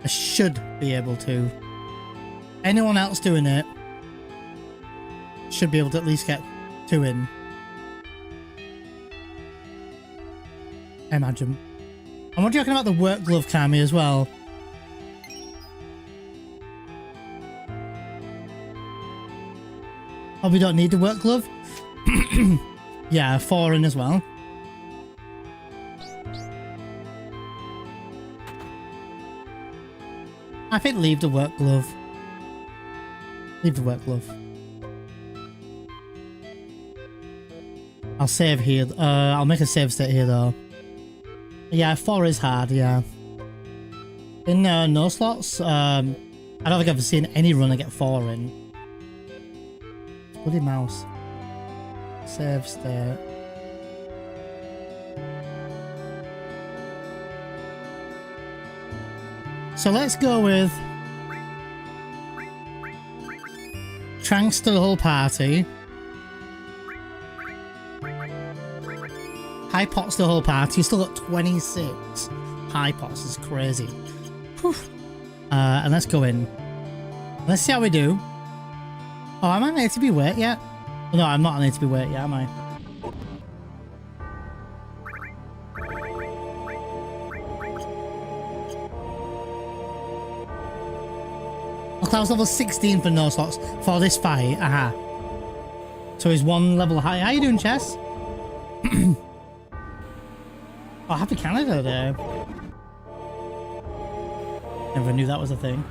Speaker 1: I should be able to. Anyone else doing it should be able to at least get 2 in. I imagine. And what do you reckon about the work glove, Kami, as well? Oh, we don't need the work glove? Yeah, 4 in as well. I think leave the work glove. Leave the work glove. I'll save here. I'll make a save state here though. Yeah, 4 is hard, yeah. In no slots, I don't think I've ever seen any runner get 4 in. Bloody mouse. Save state. So let's go with Tranks to the whole party. High pots to the whole party. You still got 26 high pots. It's crazy. Whew. And let's go in. Let's see how we do. Oh, am I on ATB weight yet? No, I'm not on ATB weight yet, am I? Cloud's level 16 for no slots for this fight. Aha. So he's 1 level high. How you doing, Chess? Oh, happy Canada Day. Never knew that was a thing.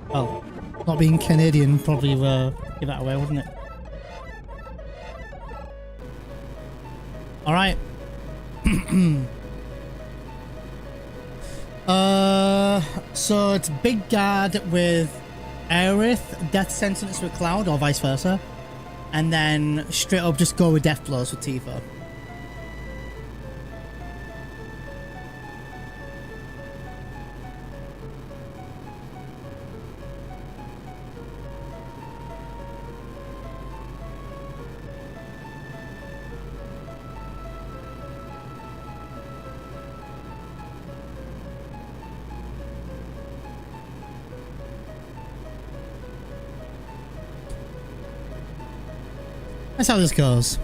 Speaker 1: Well, not being Canadian probably give that away, wouldn't it? Alright. So it's Big Guard with Aerith, Death Sentence with Cloud, or vice versa. And then straight up just go with Death Blows with Tifa. That's how this goes.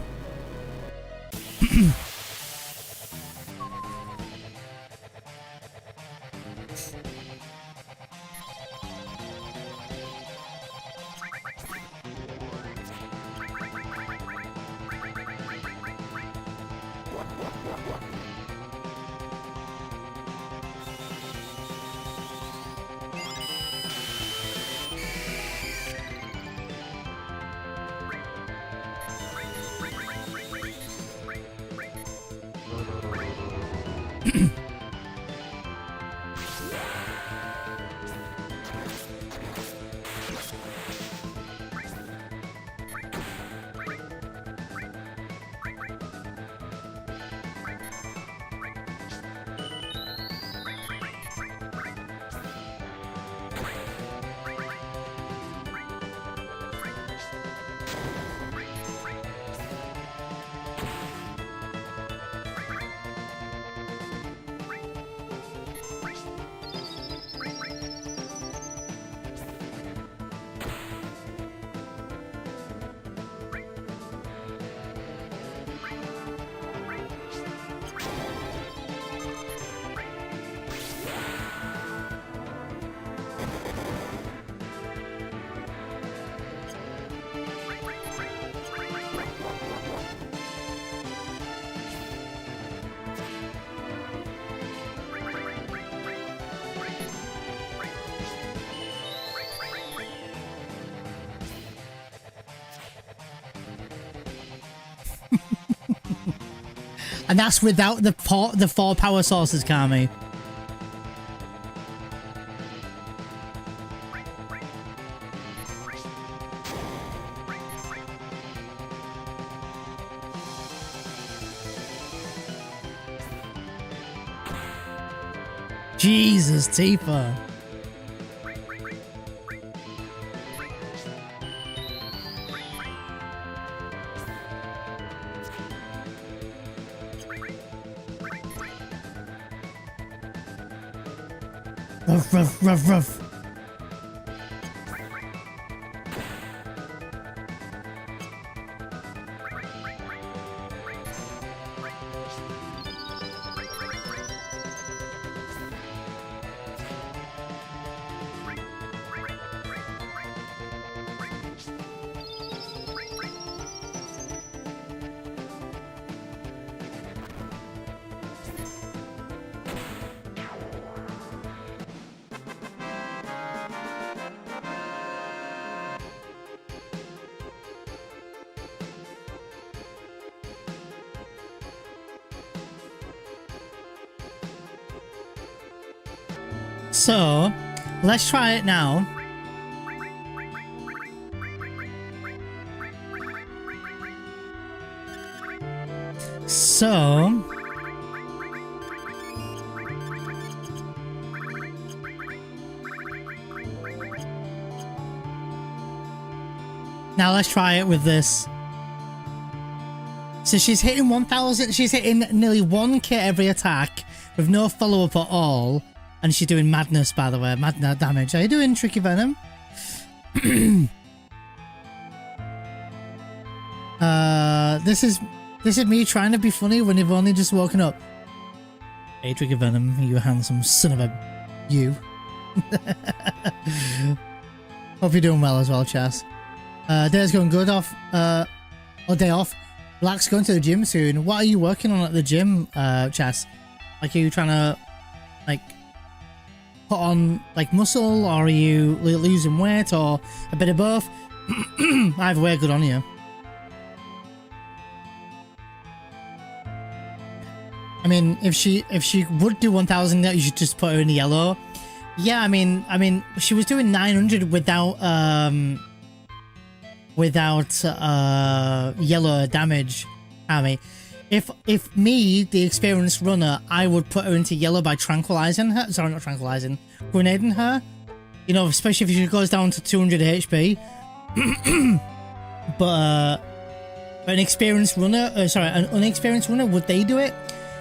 Speaker 1: And that's without the four power sources, Kami. Jesus, Tifa. Ruff, ruff, ruff, ruff. So, let's try it now. So, now let's try it with this. So she's hitting 1,000, she's hitting nearly 1k every attack with no follow-up at all. And she's doing madness, by the way, madness damage. How you doing, Tricky Venom? This is me trying to be funny when you've only just woken up. Hey, Tricky Venom, you handsome son of a you. Hope you're doing well as well, Chas. Day's going good off. Or day off. Relax, going to the gym soon. What are you working on at the gym, Chas? Like, are you trying to, like, put on like muscle, or are you losing weight, or a bit of both? Either way, good on you. I mean, if she would do 1,000, you should just put her in the yellow. Yeah, I mean, she was doing 900 without yellow damage, Amy. If me, the experienced runner, I would put her into yellow by tranquilizing her. Sorry, not tranquilizing, grenading her. You know, especially if she goes down to 200 HP. But an experienced runner, an unexperienced runner, would they do it?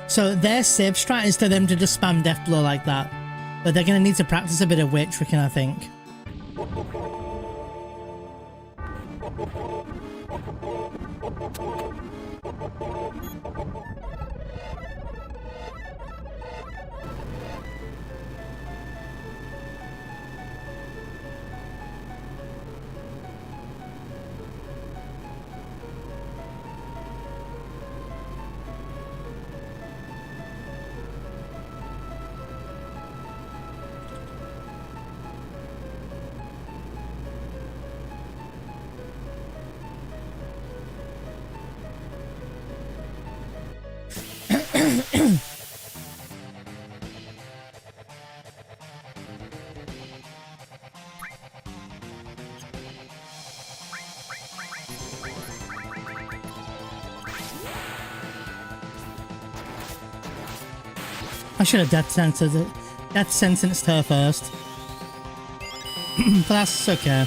Speaker 1: So their safe strat is to them to just spam death blow like that. But they're gonna need to practice a bit of weight tricking, I think. I should have death sentenced her first. But that's okay.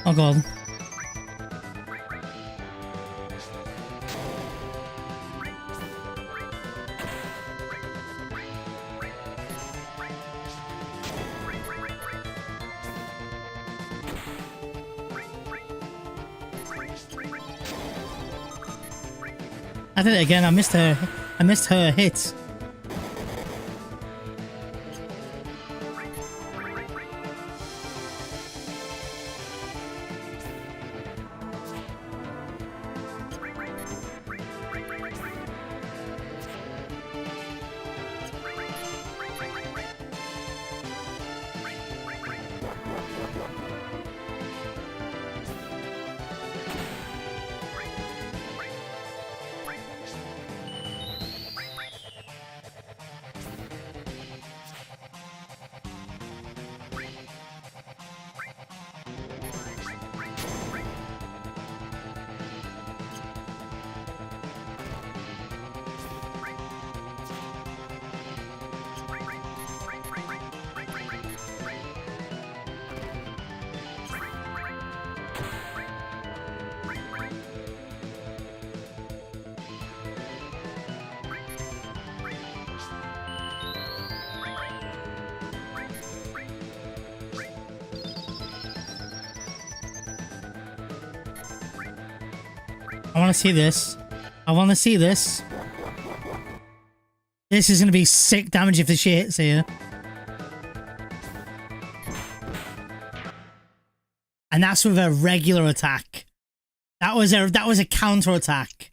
Speaker 1: Oh god. I did it again. I missed her hit. I want to see this. I want to see this. This is going to be sick damage if the shit hits here. And that's with a regular attack. That was a counter attack.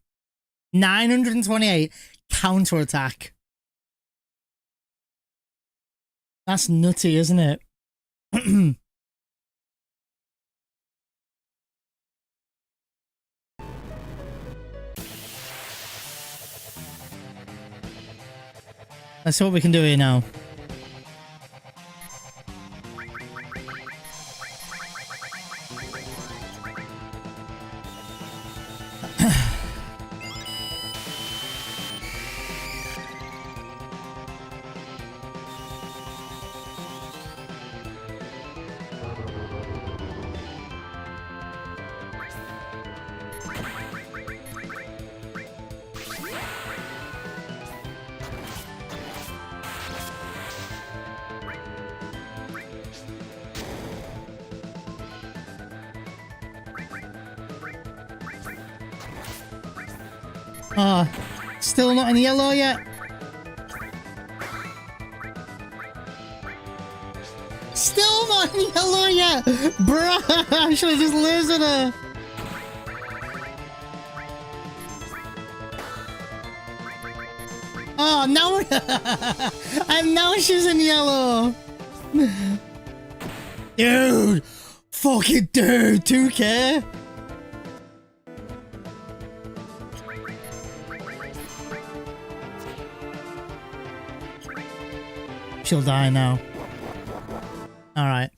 Speaker 1: 928 counter attack. That's nutty, isn't it? Let's see what we can do here now. Still not in yellow yet. Still not in yellow yet. Bruh, I should have just lasered her. Oh, now and now she's in yellow. Dude, fucking dude, 2K. She'll die now. Alright.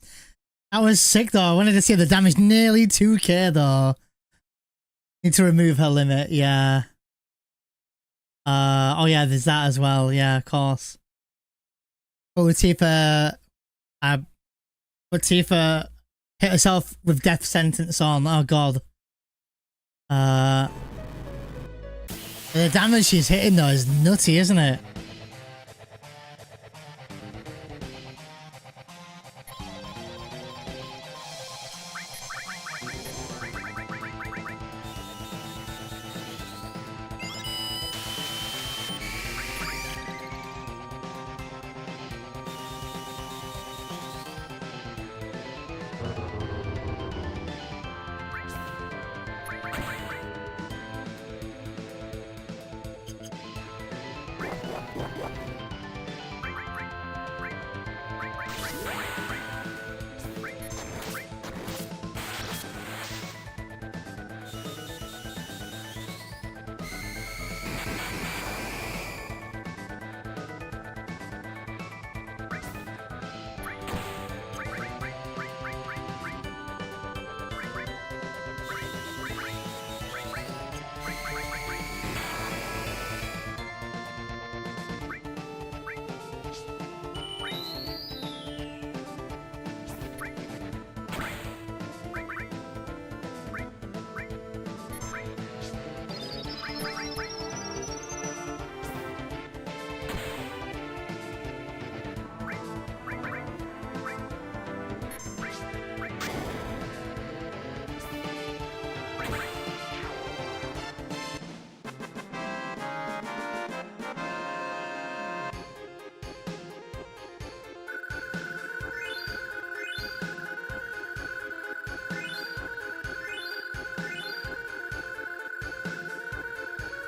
Speaker 1: That was sick though. I wanted to see the damage. Nearly 2K though. Need to remove her limit. Yeah. Oh yeah, there's that as well. Yeah, of course. But with Tifa... Tifa hit herself with death sentence on. Oh god. The damage she's hitting though is nutty, isn't it?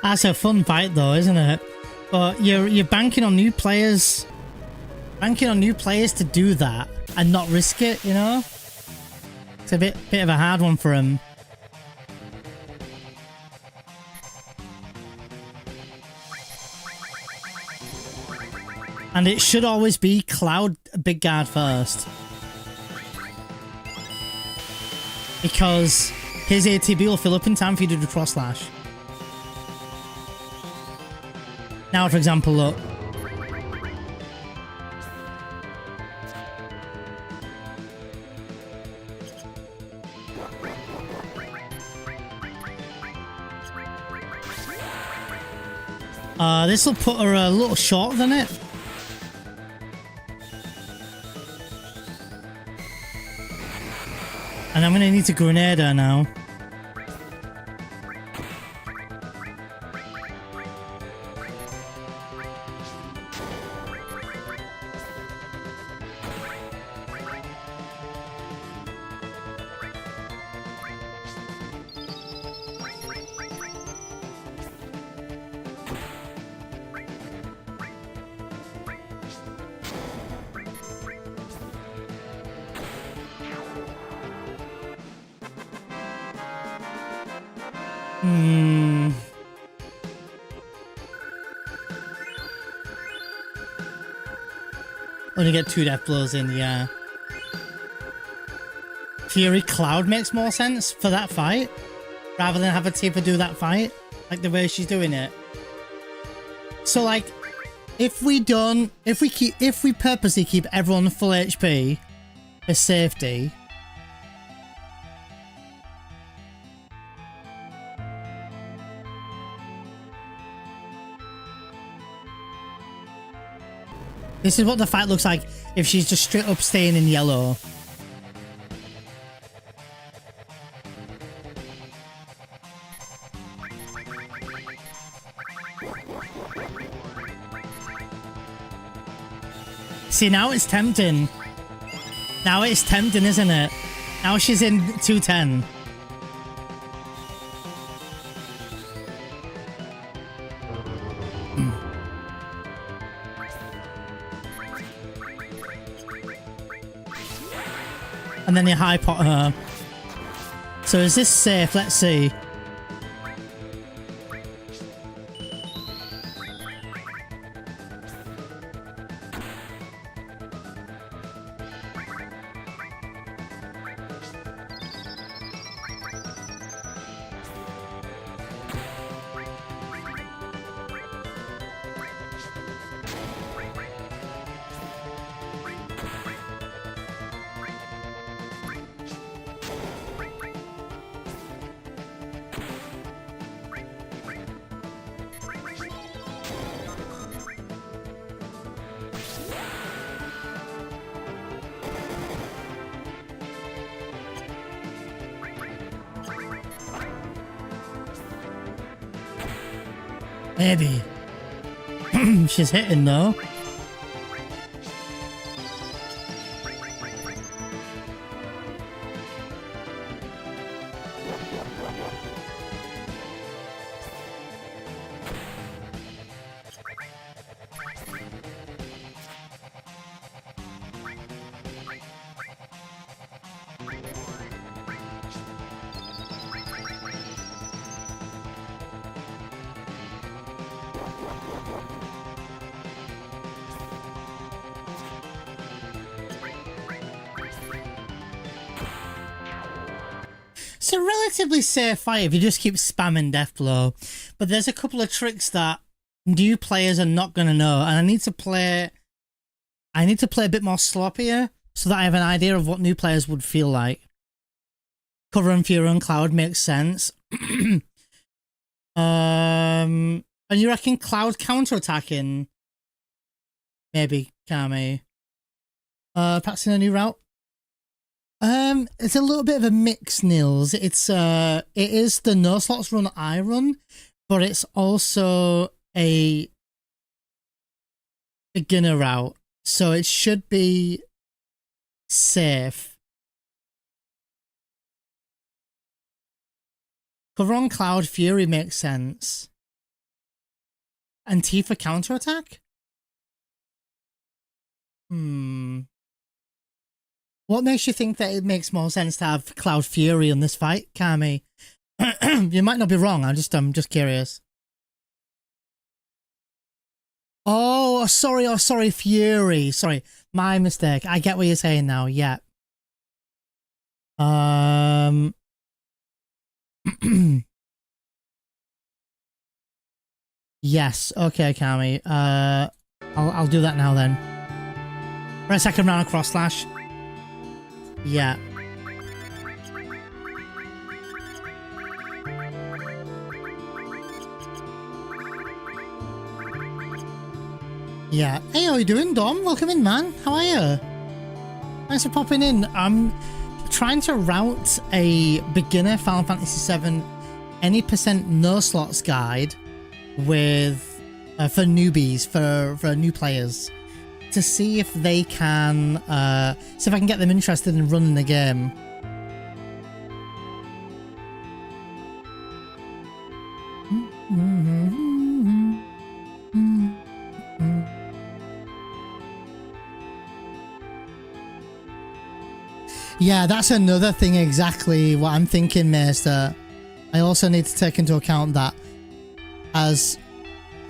Speaker 1: That's a fun fight though, isn't it? But you're banking on new players. Banking on new players to do that and not risk it, you know? It's a bit of a hard one for him. And it should always be Cloud Big Guard first. Because his ATB will fill up in time for you to do cross slash. Now, for example, look. This will put her a little shorter than it. And I'm gonna need to grenade her now. Only get 2 death blows in, yeah. Fury Cloud makes more sense for that fight, rather than have a Tifa do that fight, like the way she's doing it. So like, if we purposely keep everyone full HP for safety, this is what the fight looks like if she's just straight up staying in yellow. See, now it's tempting. Now it's tempting, isn't it? Now she's in 210. And then you high pot her. So is this safe? Let's see. Maybe. She's hitting though. It's a relatively safe fight if you just keep spamming Death Blow. But there's a couple of tricks that new players are not going to know. And I need to play a bit more sloppier so that I have an idea of what new players would feel like. Cover and Fury and Cloud makes sense. And you reckon Cloud counter-attacking? Maybe, Kami. Practicing a new route? It's a little bit of a mix, Nils. It is the no slots run I run, but it's also a beginner route, so it should be safe. Cover on Cloud Fury makes sense. Antifa counterattack? Hmm. What makes you think that it makes more sense to have Cloud Fury in this fight, Kami? You might not be wrong. I'm just curious. Oh, sorry, Fury. Sorry, my mistake. I get what you're saying now. Yeah. Yes. Okay, Kami. I'll do that now then. Press second round cross slash. Yeah. Yeah. Hey, how you doing, Dom? Welcome in, man. How are you? Thanks for popping in. I'm trying to route a beginner Final Fantasy VII any percent no slots guide with for newbies, for new players, to see if they can see if I can get them interested in running the game. Yeah, that's another thing, exactly what I'm thinking, Maester. I also need to take into account that as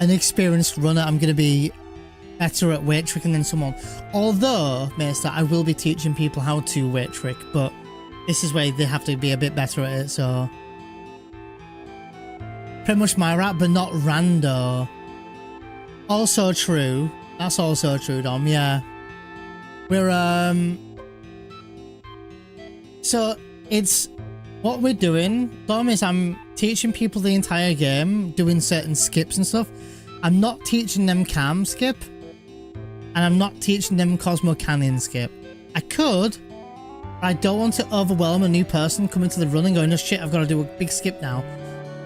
Speaker 1: an experienced runner, I'm going to be better at weight tricking than someone. Although, Maester, I will be teaching people how to weight trick, but this is where they have to be a bit better at it, so... Pretty much my rap, but not rando. Also true. That's also true, Dom, yeah. We're, So, it's... What we're doing, Dom, is I'm teaching people the entire game, doing certain skips and stuff. I'm not teaching them cam skip, and I'm not teaching them Cosmo Canyon skip. I could, but I don't want to overwhelm a new person coming to the run and going, oh shit, I've got to do a big skip now.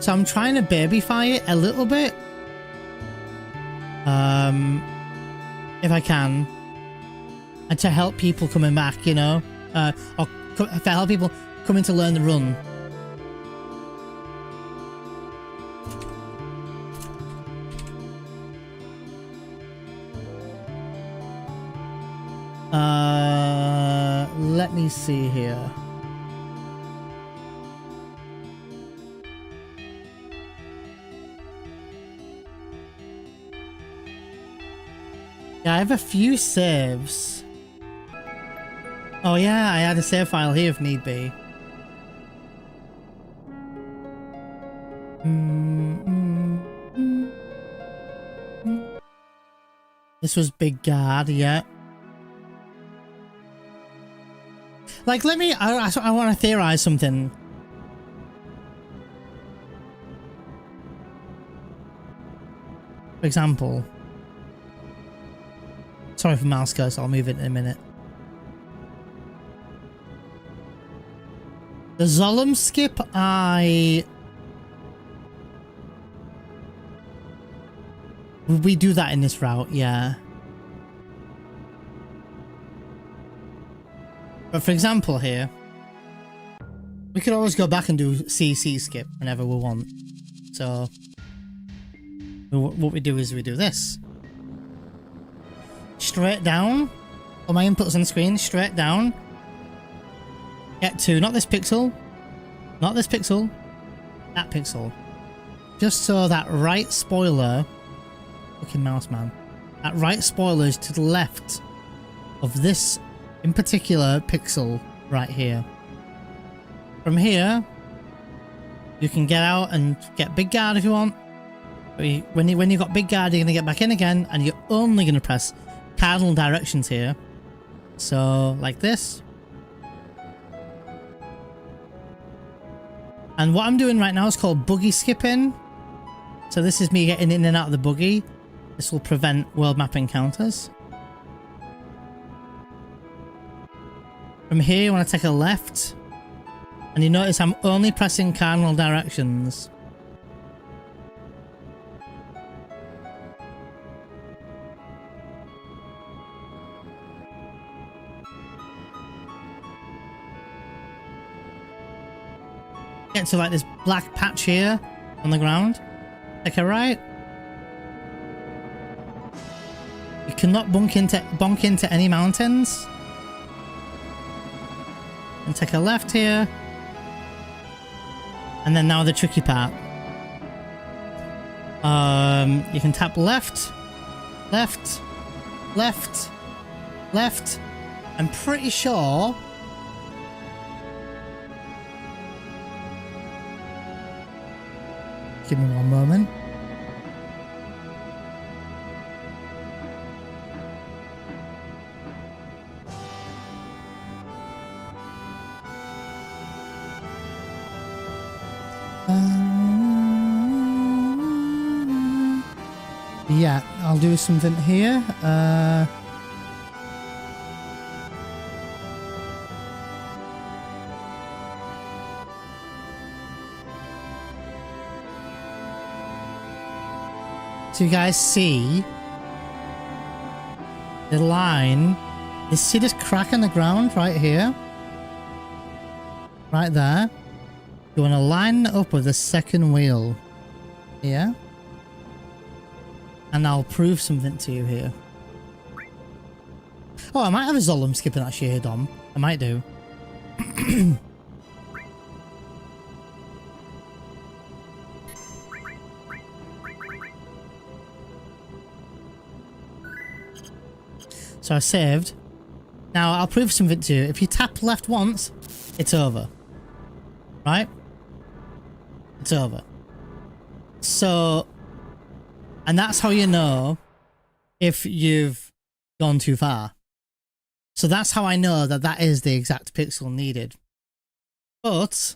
Speaker 1: So I'm trying to babyfy it a little bit. If I can. And to help people coming back, you know? Or to help people coming to learn the run. Let me see here. Yeah, I have a few saves. Oh yeah, I had a save file here if need be. This was Big Guard, yeah. Like, let me... I want to theorize something. For example... Sorry for mouse cursor, I'll move it in a minute. The Zolom skip, we do that in this route, yeah. But for example here, we could always go back and do CC skip whenever we want. So, what we do is we do this. Straight down. All my inputs on the screen, straight down. Get to, not this pixel. Not this pixel. That pixel. Just so that right spoiler... Fucking mouse man. That right spoiler is to the left of this, in particular, pixel right here. From here, you can get out and get Big Guard if you want. When you've got Big Guard, you're going to get back in again, and you're only going to press cardinal directions here. So, like this. And what I'm doing right now is called buggy skipping. So this is me getting in and out of the buggy. This will prevent world map encounters. From here, you want to take a left. And you notice I'm only pressing cardinal directions. Get to like this black patch here on the ground. Take a right. cannot bonk into any mountains. And take a left here. And then now the tricky part. You can tap left, left, left, left. I'm pretty sure. Give me one moment. Yeah, I'll do something here. So you guys see the line. You see this crack in the ground right here? Right there. You want to line it up with the second wheel. Here. And I'll prove something to you here. Oh, I might have a Zolom skipping actually here, Dom. I might do. So I saved. Now I'll prove something to you. If you tap left once, it's over. Right? It's over. So, and that's how you know if you've gone too far. So that's how I know that that is the exact pixel needed. But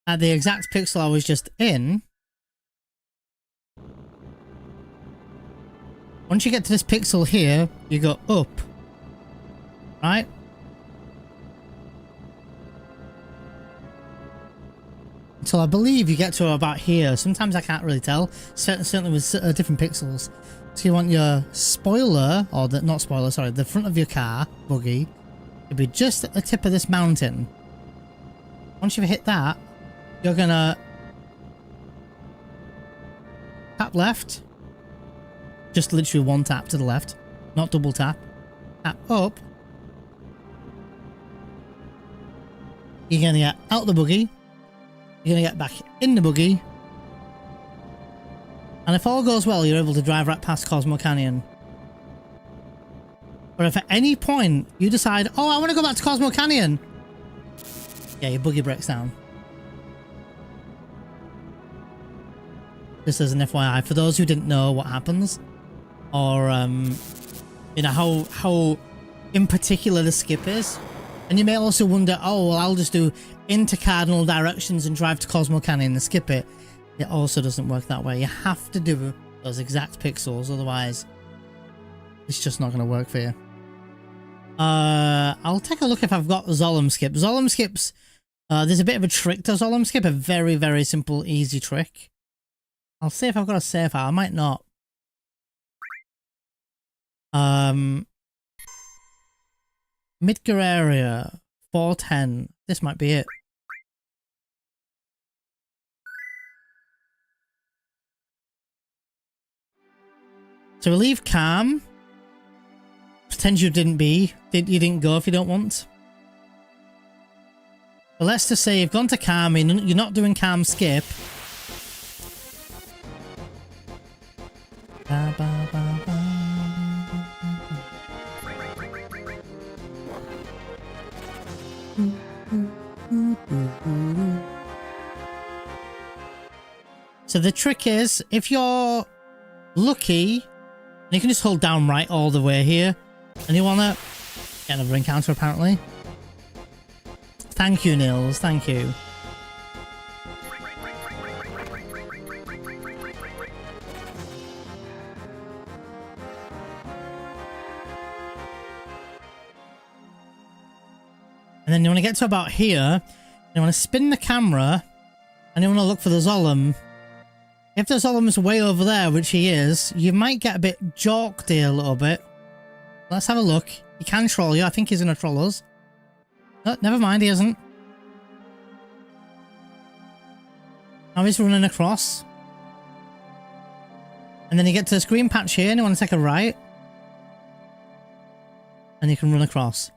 Speaker 1: at the exact pixel I was just in, once you get to this pixel here, you go up, right? Until I believe you get to about here. Sometimes I can't really tell, certainly with different pixels. So you want your spoiler, or the, not spoiler, sorry, the front of your car, buggy, to be just at the tip of this mountain. Once you've hit that, you're gonna tap left. Just literally one tap to the left, not double tap. Tap up. You're gonna get out the buggy. You're gonna get back in the buggy. And if all goes well, you're able to drive right past Cosmo Canyon. But if at any point you decide, oh, I want to go back to Cosmo Canyon, yeah, your buggy breaks down. Just as an FYI, for those who didn't know what happens, or you know how in particular the skip is, and you may also wonder, oh well, I'll just do into cardinal directions and drive to Cosmo Canyon and skip it. It also doesn't work that way. You have to do those exact pixels, otherwise it's just not going to work for you. I'll take a look if I've got Zolom skip. Zolom skips, there's a bit of a trick to Zolom skip, a very, very simple, easy trick. I'll see if I've got a save file. I might not. Midgar area 410. This might be it. So we'll leave calm. Pretend you didn't go if you don't want. But let's just say you've gone to calm and you're not doing calm skip. Ba, ba, ba, ba. So the trick is, if you're lucky, you can just hold down right all the way here, and you want to get another encounter apparently. Thank you, Nils. Thank you. And then you want to get to about here, you want to spin the camera, and you want to look for the Zolom. If the Zolom is way over there, which he is, you might get a bit jorked here a little bit. Let's have a look. He can troll you. I think he's going to troll us. Oh, never mind, he isn't. Now he's running across. And then you get to the screen patch here and you want to take a right. And you can run across.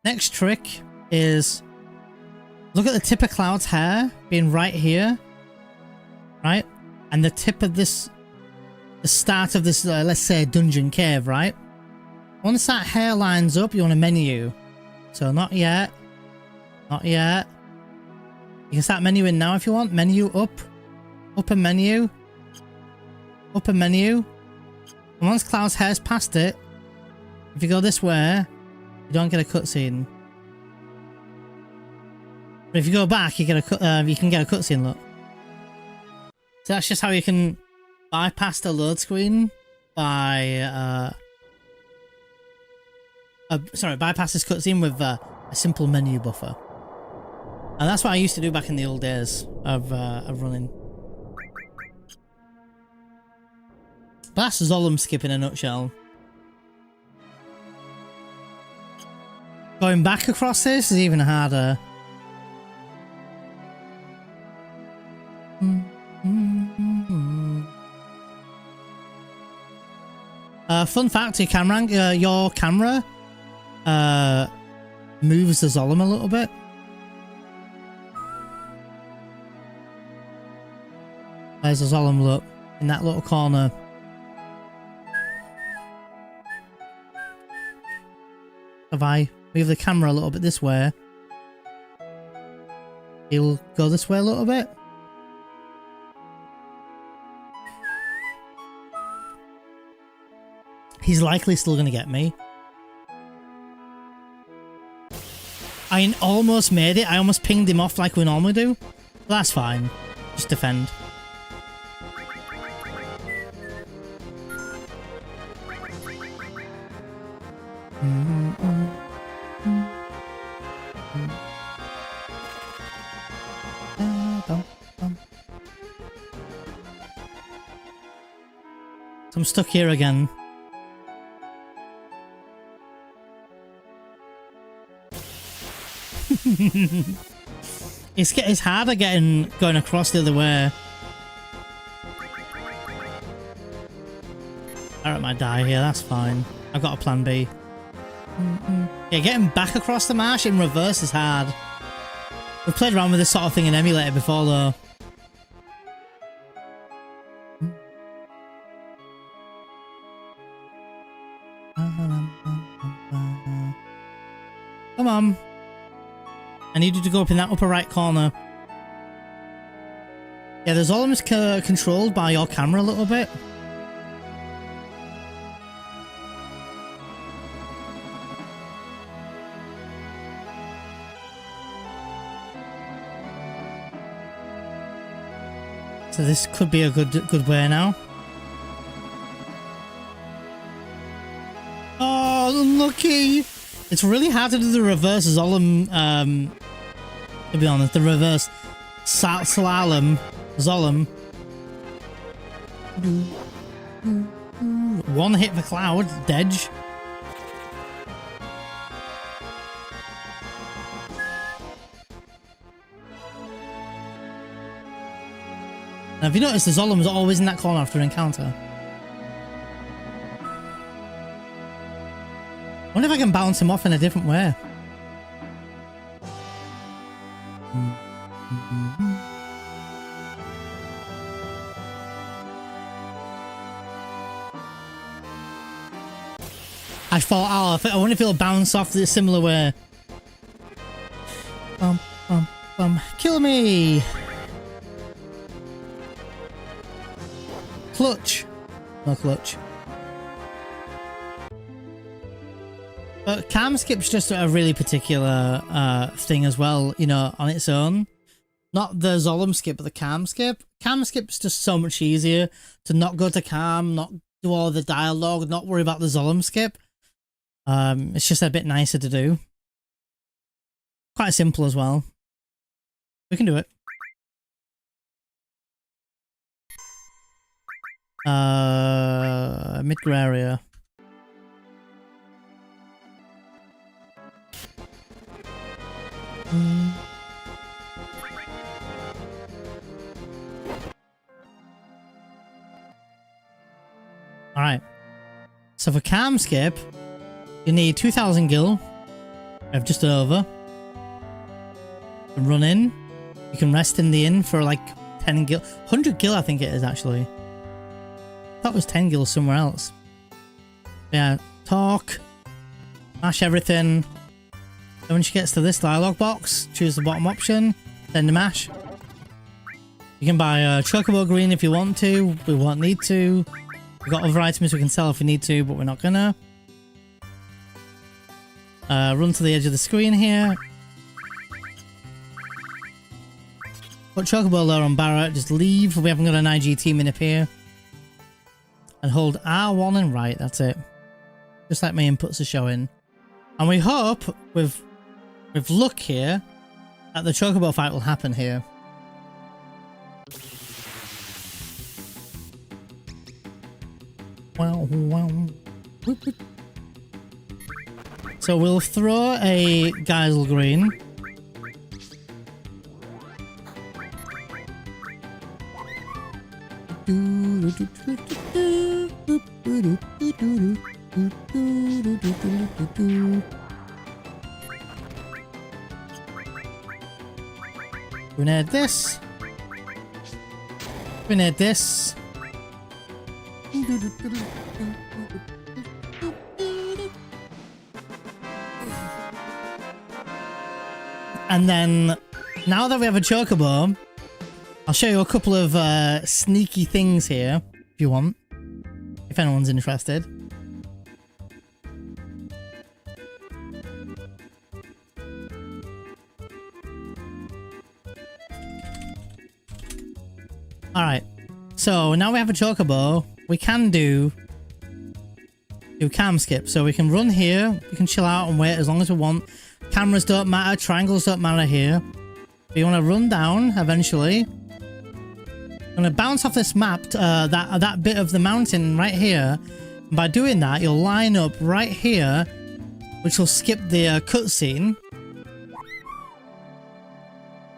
Speaker 1: Next trick is look at the tip of Cloud's hair being right here. Right? And the tip of this, the start of this, let's say dungeon cave, right? Once that hair lines up, you want to menu. So not yet. Not yet. You can start menuing now if you want. Menu up. Up and menu. Up and menu. And once Cloud's hair's past it, if you go this way, you don't get a cutscene. But if you go back, you get a you can get a cutscene. Look. So that's just how you can bypass the load screen by bypass this cutscene with a simple menu buffer. And that's what I used to do back in the old days of running. But that's Zolom skip in a nutshell. Going back across this is even harder. Fun fact, your camera moves the Zolom a little bit. There's the Zolom, look, in that little corner. If I move the camera a little bit this way, he'll go this way a little bit. He's likely still going to get me. I almost made it. I almost pinged him off like we normally do. But that's fine. Just defend. So I'm stuck here again. It's harder going across the other way. Alright, might die here, that's fine. I've got a plan B. Yeah, getting back across the marsh in reverse is hard. We've played around with this sort of thing in emulator before though. Come on. I need you to go up in that upper right corner. Yeah, there's almost controlled by your camera a little bit. So this could be a good way now. Oh, unlucky! It's really hard to do the reverse Zolom, to be honest, the reverse slalom Zolom. One hit for Cloud, Dedge. Now, have you noticed the Zolom's always in that corner after an encounter? I wonder if I can bounce him off in a different way. I thought, oh, I wonder if he'll bounce off the similar way. Kill me! Clutch. No clutch. But cam skip's just a really particular thing as well, you know, on its own. Not the Zolom skip, but the cam skip. Cam skip's just so much easier to not go to cam, not do all the dialogue, not worry about the Zolom skip. It's just a bit nicer to do. Quite simple as well. We can do it. Mid-grey area. Alright. So for cam skip, you need 2,000 gil. We have just over. You can run in. You can rest in the inn for like 10 gil. 100 gil I think it is actually. I thought it was 10 gil somewhere else. Yeah, talk. Mash everything. Then when she gets to this dialog box, choose the bottom option. Then the mash. You can buy a chocobo green if you want to. We won't need to. We've got other items we can sell if we need to, but we're not gonna. Run to the edge of the screen here. Put chocobo there on Barrett. Just leave. We haven't got an IG team in up here. And hold R1 and right. That's it. Just like my inputs are showing. And we hope with luck here that the chocobo fight will happen here. Wow, wow. Whoop, whoop. So we'll throw a Geisel Green. Grenade this. Grenade this. And then, now that we have a chocobo, I'll show you a couple of sneaky things here, if you want, if anyone's interested. Alright, so now we have a chocobo, we can do cam skip, so we can run here, we can chill out and wait as long as we want. Cameras don't matter, triangles don't matter here. But you want to run down eventually. I'm going to bounce off this map, that bit of the mountain right here. And by doing that, you'll line up right here, which will skip the cutscene.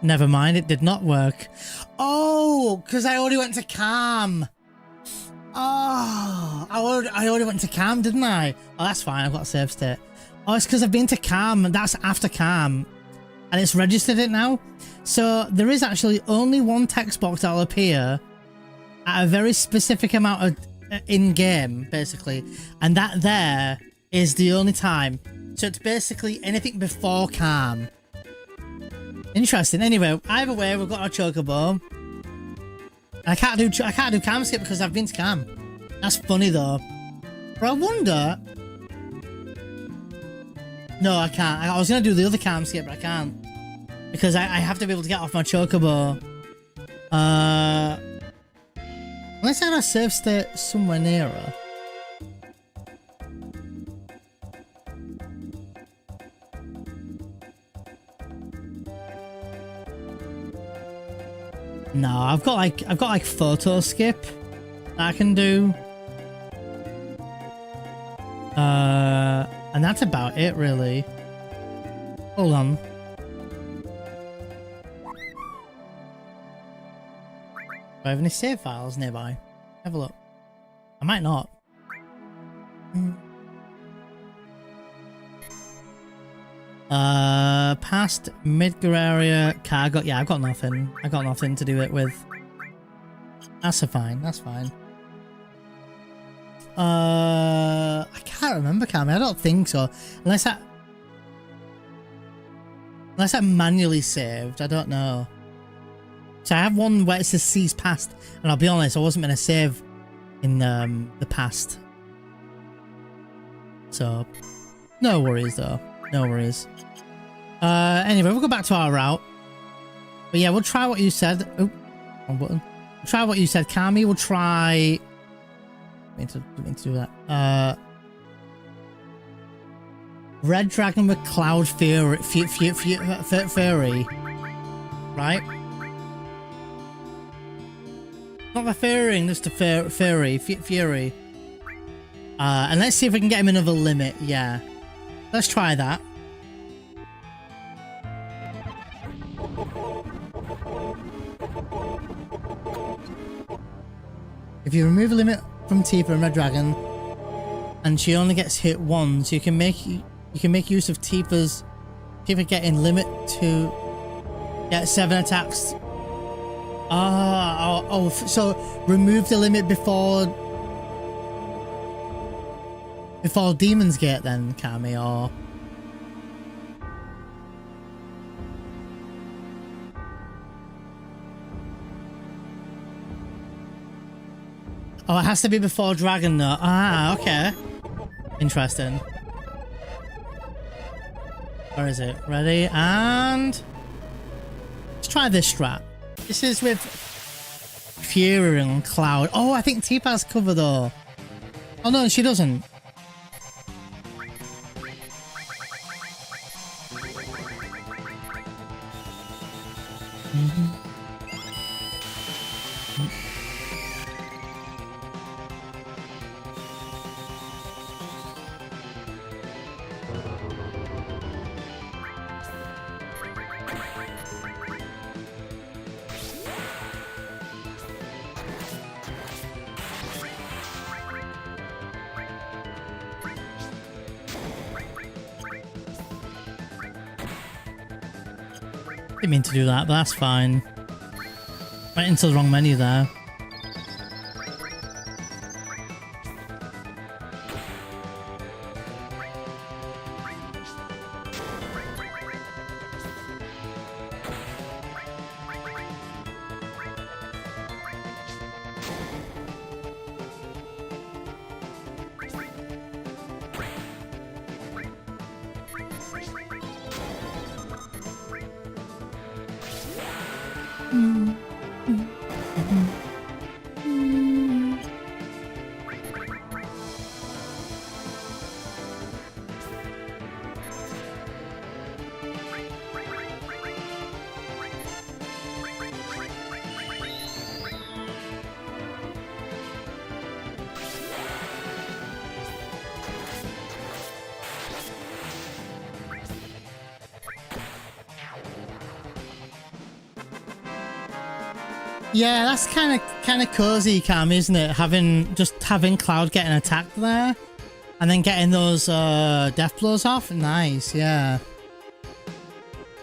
Speaker 1: Never mind, it did not work. Oh, because I already went to cam. Oh, I already went to cam, didn't I? Oh, that's fine, I've got a save state. Oh, it's because I've been to cam, and that's after cam. And it's registered it now. So there is actually only one text box that'll appear at a very specific amount of in-game, basically. And that there is the only time. So it's basically anything before cam. Interesting. Anyway, either way, we've got our chocobo. I can't do cam skip because I've been to cam. That's funny though. But I wonder. No, I can't. I was gonna do the other cam skip, but I can't because I have to be able to get off my chocobo. Unless I had a save state somewhere nearer. No, I've got like photo skip that I can do. And that's about it really. Hold on. Do I have any save files nearby? Have a look. I might not. Past Midgar area cargo. Yeah, I've got nothing. I got nothing to do it with. That's fine. That's fine. I can't remember, Cammy. I don't think so. Unless I manually saved. I don't know. So I have one where it says Seas Past, and I'll be honest, I wasn't going to save in the past. So, no worries though. No worries. Anyway, we'll go back to our route. But yeah, we'll try what you said. Oh, wrong button. We'll try what you said, Cammy. We'll try. Didn't mean to do that. Red Dragon with Cloud Fury, right? Not the Fairing, just the Fury. And let's see if we can get him another limit. Yeah, let's try that. If you remove a limit from Tifa and Red Dragon, and she only gets hit once. You can make use of Tifa getting limit to get 7 attacks. So remove the limit before Demon's Gate then, Kami, or oh, it has to be before Dragon though. Ah, okay. Interesting. Where is it? Ready? And let's try this strat. This is with Fury and Cloud. Oh, I think Tifa has cover though. Oh no, she doesn't. Didn't mean to do that, but that's fine. Went into the wrong menu there. Yeah, that's kind of cozy, Cam, isn't it? Having Cloud getting attacked there, and then getting those death blows off. Nice, yeah.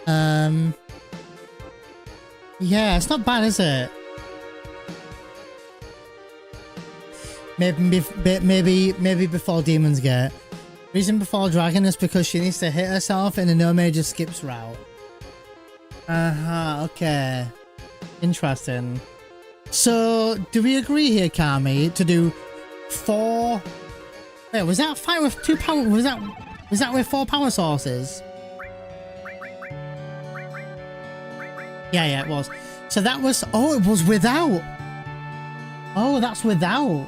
Speaker 1: Yeah, it's not bad, is it? Maybe before Demon's Gate. Reason before Dragon is because she needs to hit herself in a no major skips route. Okay. Interesting. So, do we agree here, Kami, to do 4? Wait, was that a fight with 2 power? Was that with 4 power sources? Yeah, it was. So that was. Oh, it was without. Oh, that's without.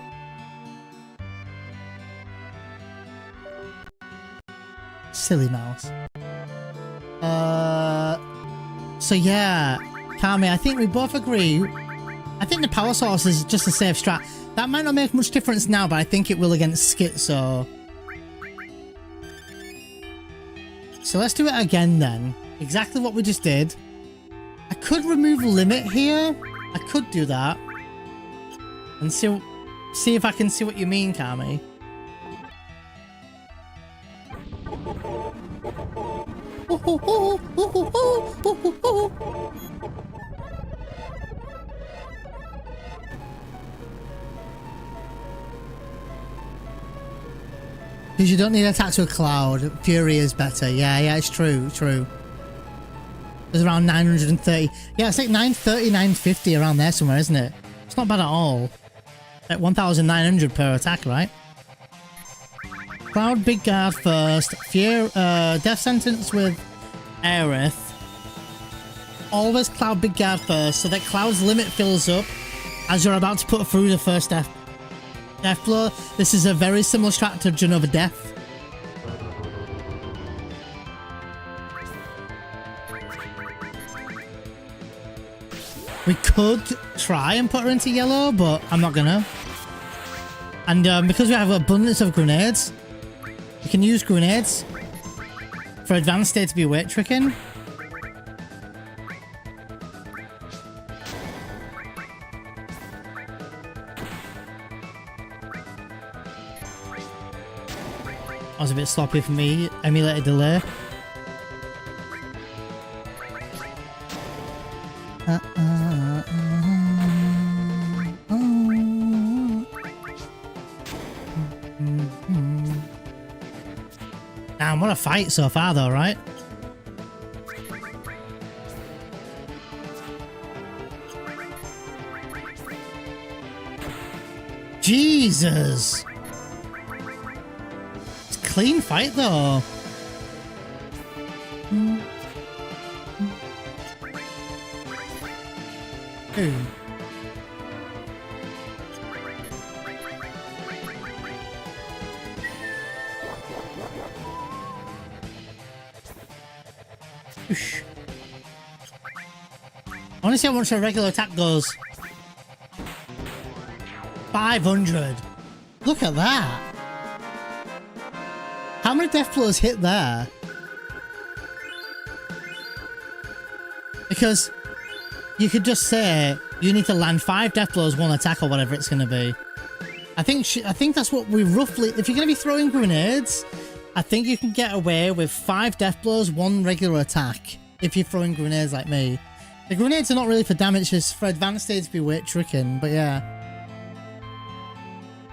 Speaker 1: Silly mouse. So yeah. Kami, I think we both agree. I think the power source is just a safe strat. That might not make much difference now, but I think it will against Schizo. So let's do it again then. Exactly what we just did. I could remove limit here. I could do that. And see if I can see what you mean, Kami. Because you don't need attacks with Cloud. Fury is better. Yeah, it's true. There's around 930. Yeah, it's like 930, 950 around there somewhere, isn't it? It's not bad at all. Like 1,900 per attack, right? Cloud Big Guard first. Death Sentence with Aerith. Always Cloud Big Guard first, so that Cloud's limit fills up as you're about to put through the first death blow. This is a very similar strat to Genova Death. We could try and put her into yellow, but I'm not gonna. And because we have abundance of grenades, we can use grenades for advanced state to be weight tricking. That was a bit sloppy for me. Emulated delay. Damn, what a fight so far though, right? Jesus! It's a clean fight though. Ooh. Oosh. I want to see how much a regular attack goes. 500. Look at that. How many death blows hit there? Because you could just say you need to land 5 death blows, 1 attack, or whatever it's going to be. I think that's what we roughly. If you're going to be throwing grenades, I think you can get away with 5 death blows, 1 regular attack. If you're throwing grenades like me, the grenades are not really for damage; it's for advanced stage to be weight tricking. But yeah,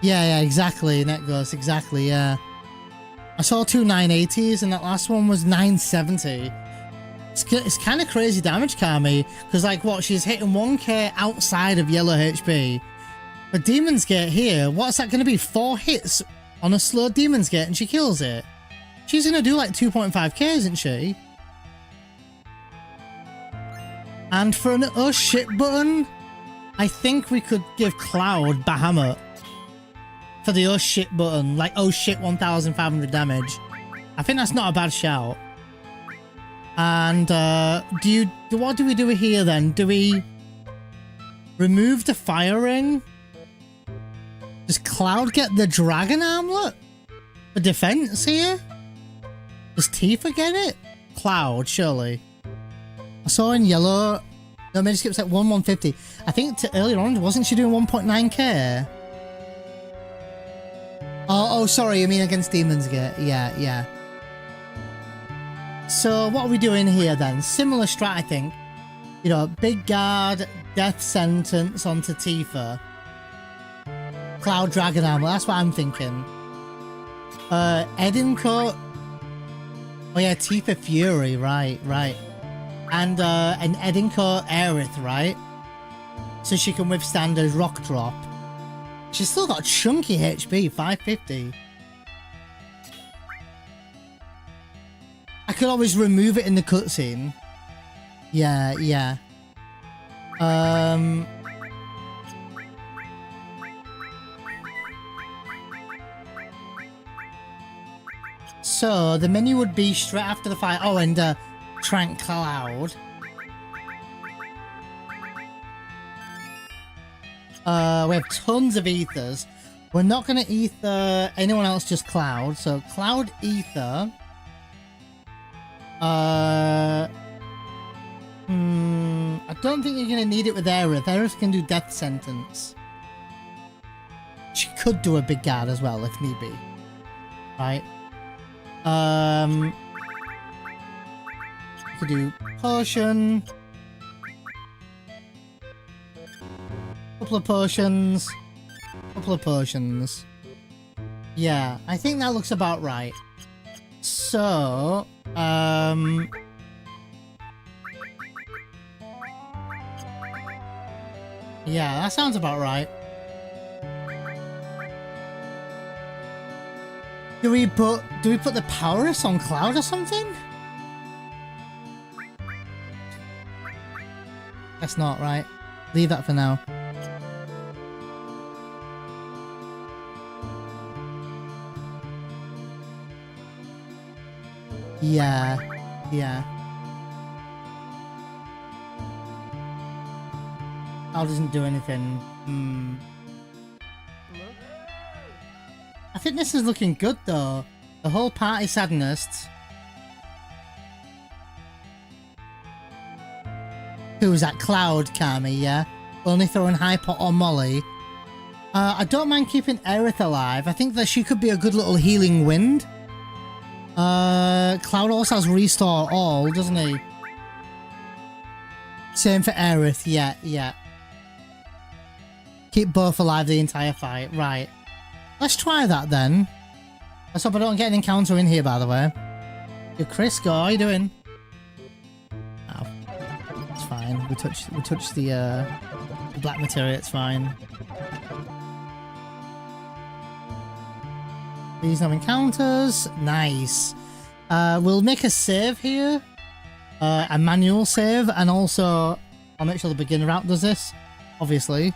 Speaker 1: yeah, exactly. Net goes exactly. Yeah, I saw 2 980s, and that last one was 970. It's kind of crazy damage, Kami, because like what, she's hitting 1k outside of yellow HP. But Demon's Gate here, what's that going to be? 4 hits on a slow Demon's Gate and she kills it. She's going to do like 2.5k, isn't she? And for an oh shit button, I think we could give Cloud Bahamut for the oh shit button, like oh shit 1500 damage. I think that's not a bad shout. And what do we do here then? Do we remove the firing? Does Cloud get the dragon armlet for defense here? Does Tifa get it? Cloud, surely. I saw in yellow. No, maybe skips like 150. I think earlier on, wasn't she doing 1.9k? Oh, sorry, you mean against Demon's Gate? Yeah. So what are we doing here then? Similar strat, I think. You know, big guard, death sentence onto Tifa. Cloud Dragon Armor, that's what I'm thinking. Edincourt. Oh yeah, Tifa Fury, right. And an Edincourt Aerith, right? So she can withstand a rock drop. She's still got chunky HP, 550. I could always remove it in the cutscene. Yeah. So the menu would be straight after the fight. Oh, and Trank Cloud. We have tons of ethers. We're not going to ether anyone else, just Cloud. So Cloud ether. I don't think you're going to need it with Aerith. Aerith can do death sentence. She could do a big guard as well if need be. Right. You could do potion. Couple of potions. Yeah, I think that looks about right. So, yeah, that sounds about right. Do we put the Powerus on Cloud or something? That's not right. Leave that for now. Yeah. Cloud doesn't do anything. I think this is looking good though. The whole party sadness. Who's that? Cloud, Kami, yeah? Only throwing Hypot or Molly. I don't mind keeping Aerith alive. I think that she could be a good little healing wind. Cloud also has restore all, doesn't he? Same for Aerith, yeah. Keep both alive the entire fight, right. Let's try that then. Let's hope I don't get an encounter in here, by the way. Yo, Chris, how are you doing? Oh, it's fine. We touched the black materia, it's fine. These no encounters. Nice. We'll make a save here. A manual save, and also I'll make sure the beginner route does this, obviously.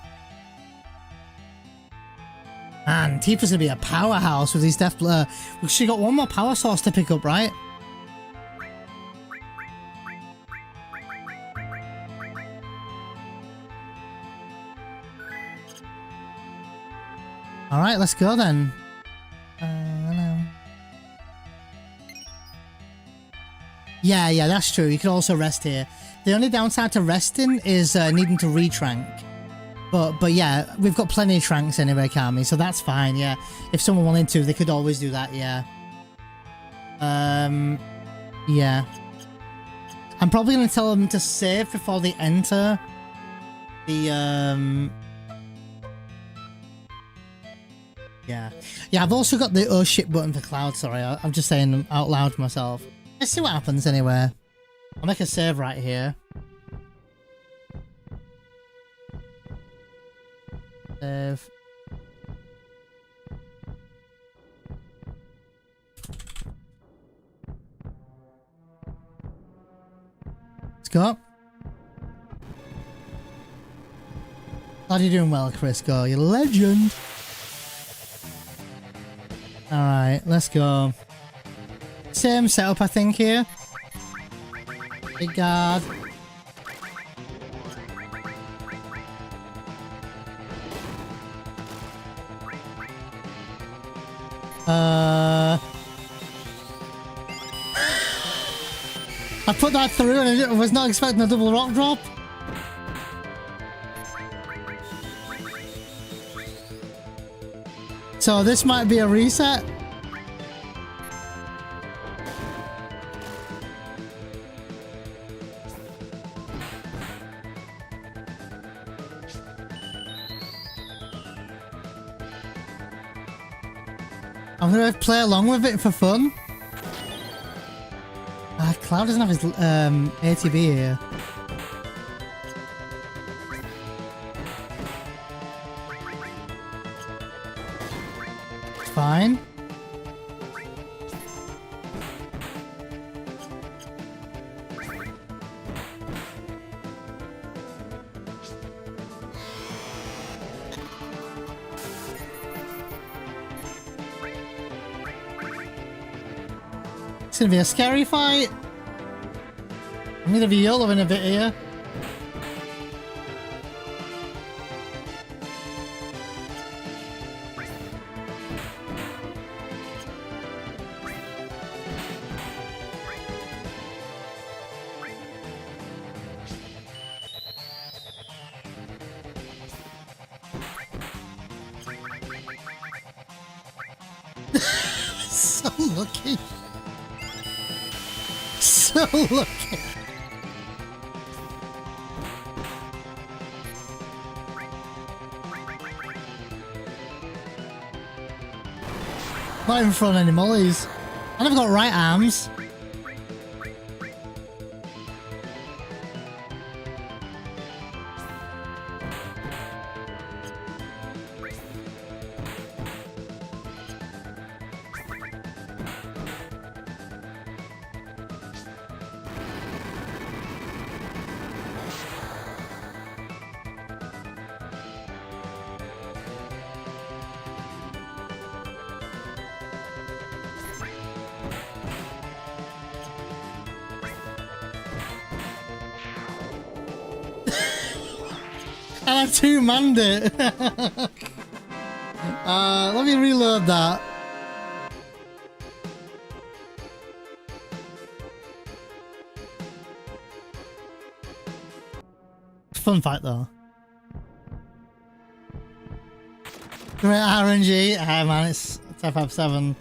Speaker 1: Man, Tifa's gonna be a powerhouse with these Death Blur. She got one more power source to pick up, right? Alright, let's go then. Yeah, that's true. You can also rest here. The only downside to resting is needing to retrank. But yeah, we've got plenty of tranks anyway, Kami, so that's fine, yeah. If someone wanted to, they could always do that, yeah. Yeah. I'm probably going to tell them to save before they enter the, Yeah, I've also got the oh shit button for Cloud, sorry. I'm just saying out loud to myself. Let's see what happens anyway. I'll make a save right here. Save. Let's go. Glad you're doing well, Chris. Go, you're a legend. Alright, let's go. Same setup, I think, here. Big guard. I put that through and I was not expecting a double rock drop. So this might be a reset. I'm gonna play along with it for fun. Cloud doesn't have his ATB here. It's fine. It's gonna be a scary fight. I'm gonna be YOLOing a bit here. So lucky. So lucky. Not even throwing any mollies. And I've got right arms. And I two-manned it. Let me reload that. Fun fight though. Great RNG. Hi man, it's FF7.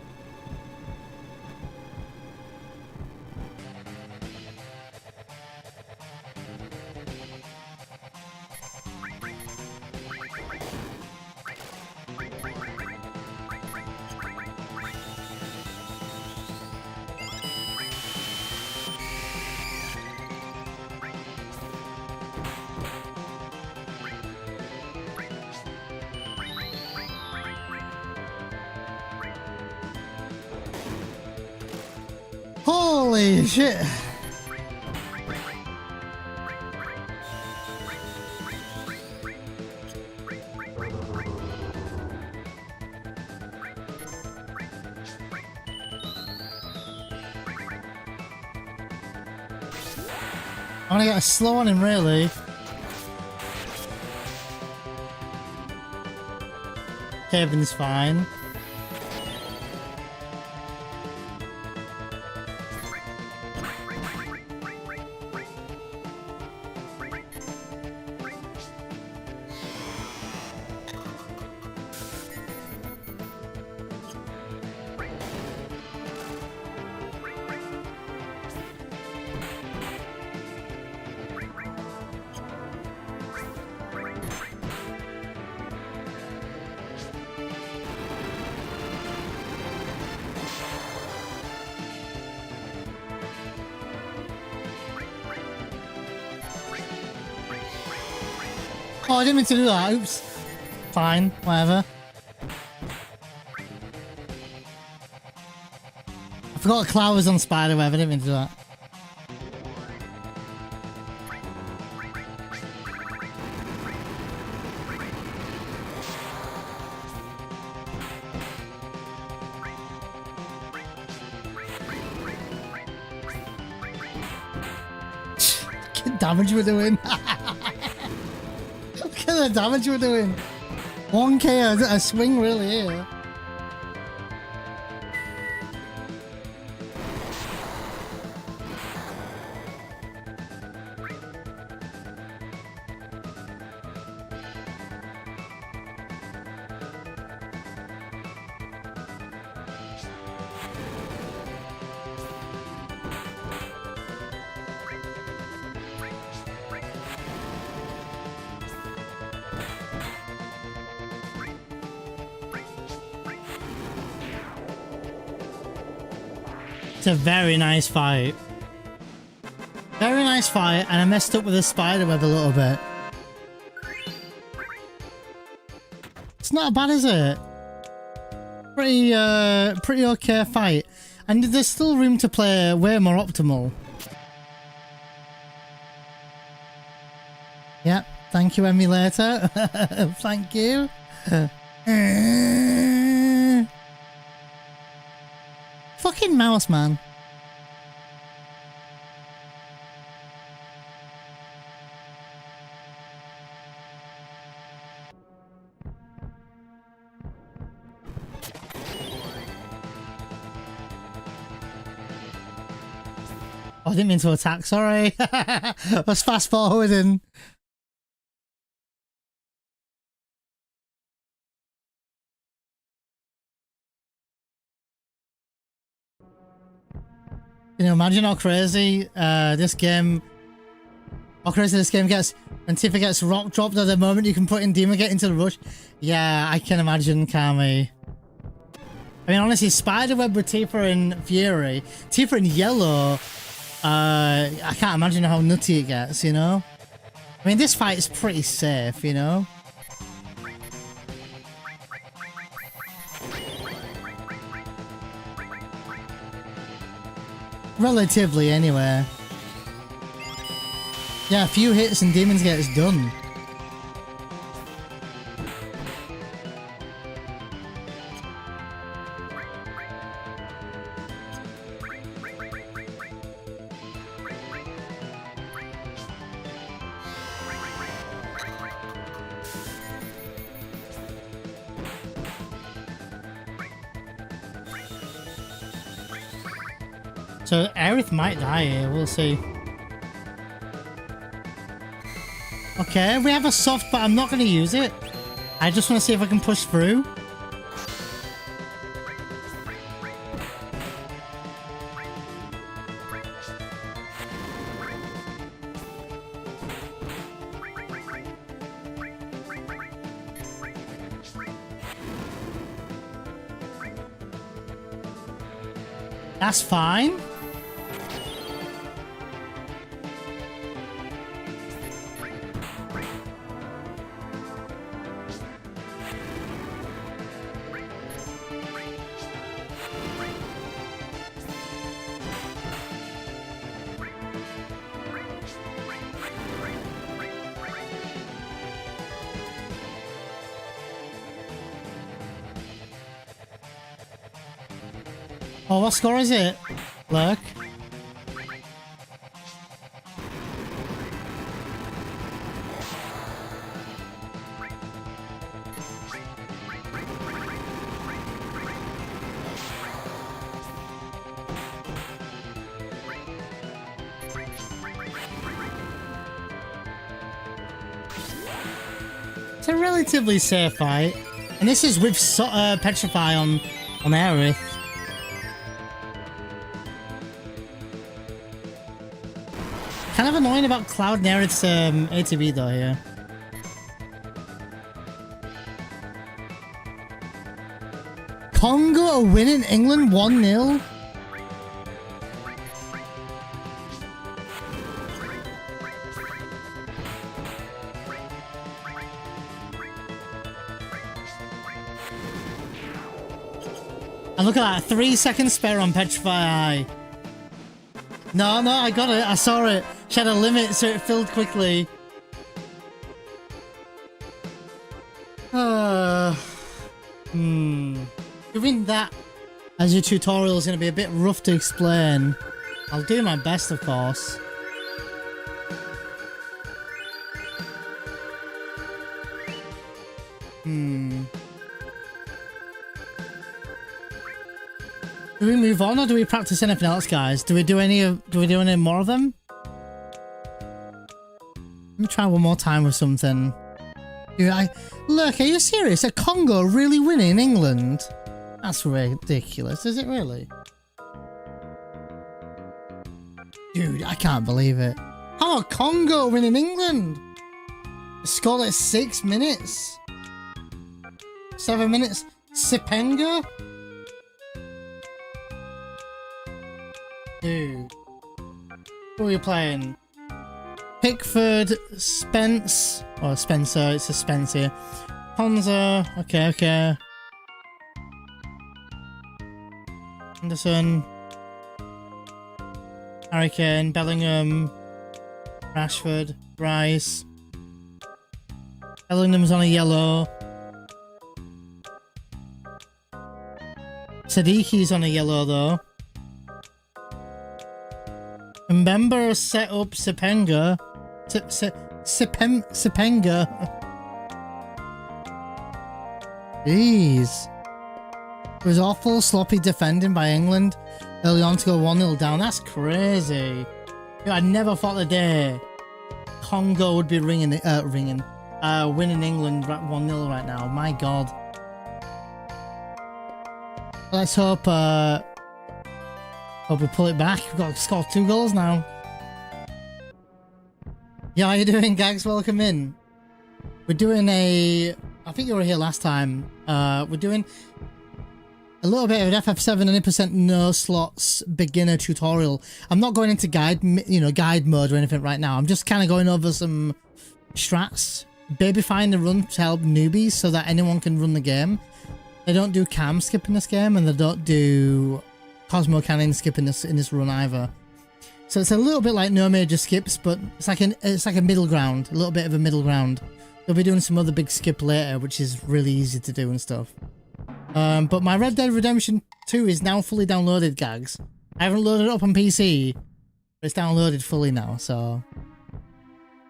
Speaker 1: Holy shit. I'm gonna get a slow on him, really. Kevin's fine. Oh, I didn't mean to do that. Oops. Fine, whatever. I forgot Cloud was on Spiderweb. I didn't mean to do that. Look at the damage we're doing. Look at the damage we're doing. 1k a swing really here. It's a very nice fight. Very nice fight, and I messed up with the spiderweb a little bit. It's not bad, is it? Pretty okay fight. And there's still room to play way more optimal. Yep, thank you, emulator. Thank you. Fucking mouse, man. Oh, I didn't mean to attack, sorry. I was fast forwarding. Can you imagine how crazy this game gets when Tifa gets rock dropped at the moment you can put in Demon get into the rush? Yeah, I can imagine, Kami. I mean, honestly, Spiderweb with Tifa and Fury, Tifa and Yellow, I can't imagine how nutty it gets, you know? I mean, this fight is pretty safe, you know? Relatively, anyway. Yeah, a few hits and Demons get us done. So Aerith might die here, we'll see. Okay, we have a soft, but I'm not going to use it. I just want to see if I can push through. That's fine. Oh, what score is it? Look. It's a relatively safe fight. And this is with Petrify on Aerith. Kind of annoying about Cloud and Aerith's ATB though here. Congo are winning England 1-0. And look at that, 3 seconds spare on Petrify. No, I got it. I saw it. She had a limit, so it filled quickly. Doing that as your tutorial is going to be a bit rough to explain. I'll do my best, of course. Do we move on or do we practice anything else, guys? Do we do any more of them? Let me try one more time with something. Look, are you serious? Are Congo really winning England? That's ridiculous. Is it really? Dude, I can't believe it. How are Congo winning England? Scored at 6 minutes. 7 minutes. Sipenga? Dude. Who are you playing? Pickford, Spence. Oh, Spencer. It's a Spence here. Ponza. Okay. Anderson. Harry Kane, Bellingham. Rashford. Rice. Bellingham's on a yellow. Sadiki's on a yellow though. Mbemba set up Sipenga. Sipenga. Jeez. It was awful sloppy defending by England early on to go 1-0 down. That's crazy. I never thought the day Congo would be winning England 1-0 right now. My God. Let's hope we pull it back. We've got to score 2 goals now. Yeah, how you doing, Gags? Welcome in. We're doing I think you were here last time. We're doing a little bit of an FF7 100% no slots beginner tutorial. I'm not going into guide mode or anything right now. I'm just kind of going over some strats, babyfying the run to help newbies so that anyone can run the game. They don't do cam skip in this game, and they don't do Cosmo Cannon skip in this run either. So it's a little bit like no major skips, but it's like a middle ground, a little bit of a middle ground. They'll be doing some other big skip later, which is really easy to do and stuff. But my Red Dead Redemption 2 is now fully downloaded, Gags. I haven't loaded it up on PC, but it's downloaded fully now, so...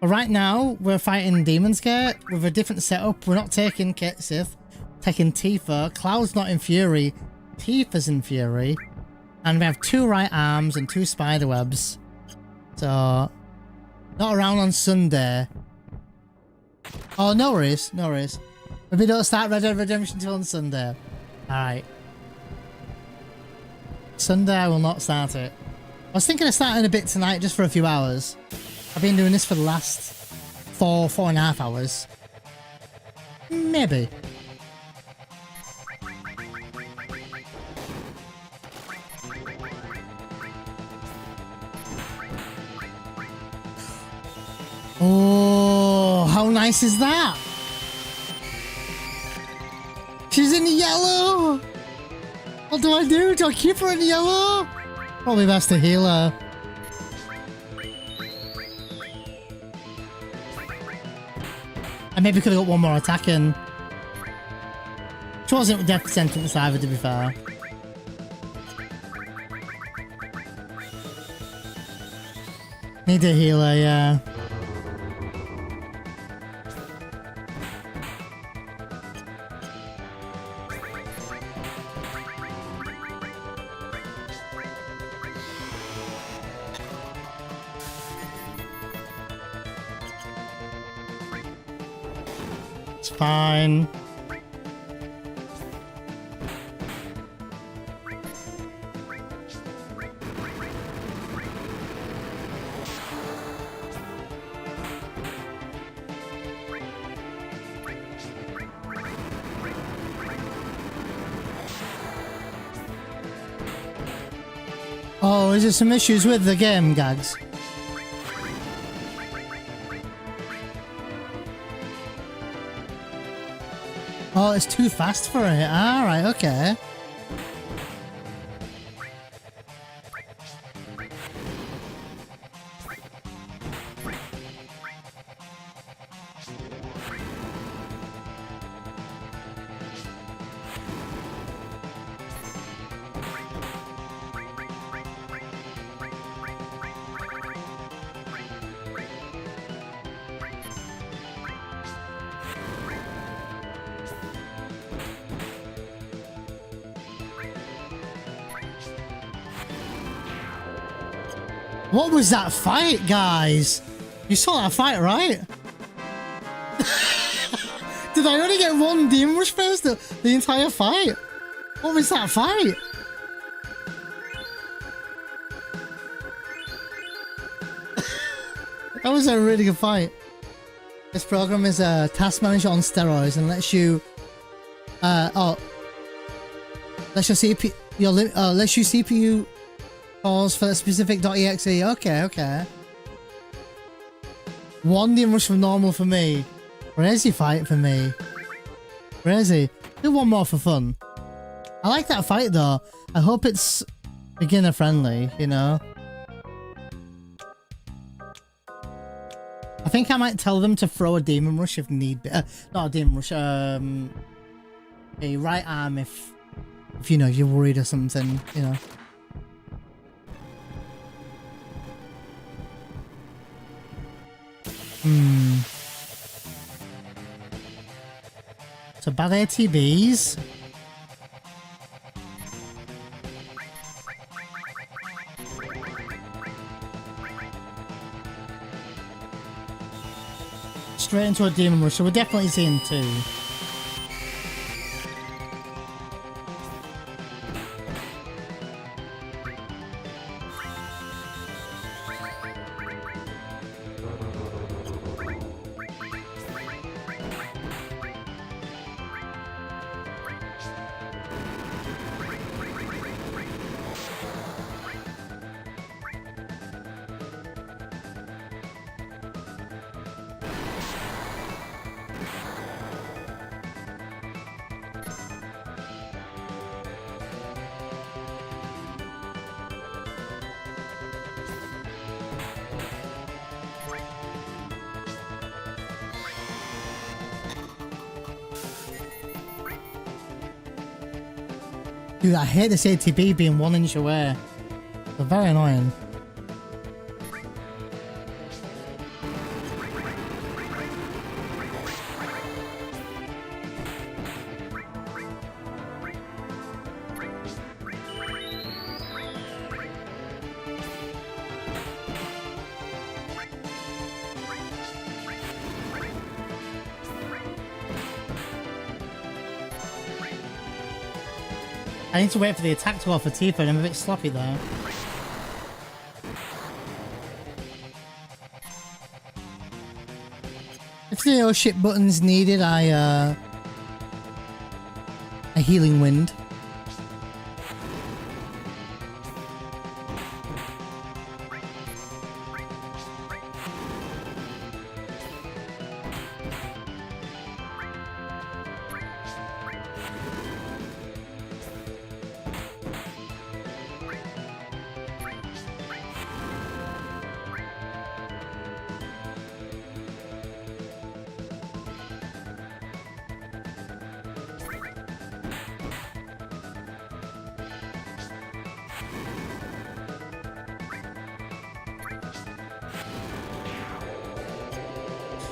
Speaker 1: But right now, we're fighting Demon's Gate with a different setup. We're not taking Kate Sith, taking Tifa. Cloud's not in Fury, Tifa's in Fury. And we have 2 right arms and 2 spider webs. So, not around on Sunday. Oh, no worries, no worries. Maybe don't start Red Dead Redemption till on Sunday. Alright. Sunday I will not start it. I was thinking of starting a bit tonight just for a few hours. I've been doing this for the last 4.5 hours. Maybe. Oh, how nice is that? She's in the yellow. What do I do? Do I keep her in the yellow? Probably best to heal her. I maybe could have got one more attack in. She wasn't death sentence either, to be fair. Need a healer, yeah. It's fine. Oh, is there some issues with the game, Gags? Oh, it's too fast for it. Alright, okay. What was that fight, guys? You saw that fight, right? Did I only get one Demon Rush phase the entire fight? What was that fight? That was a really good fight. This program is a task manager on steroids and lets you lets you CPU calls for a specific .exe. Okay. One Demon Rush from normal for me. Crazy fight for me. Crazy. Do one more for fun. I like that fight though. I hope it's beginner friendly, you know. I think I might tell them to throw a Demon Rush if need be. Not a Demon Rush. A right arm if you know you're worried or something, you know. So bad ATBs. Straight into a Demon Rush, so we're definitely seeing two. Dude, I hate this ATB being 1 inch away. They're very annoying. I need to wait for the attack to go off for Tifa, and I'm a bit sloppy there. If the oh shit buttons needed, a healing wind.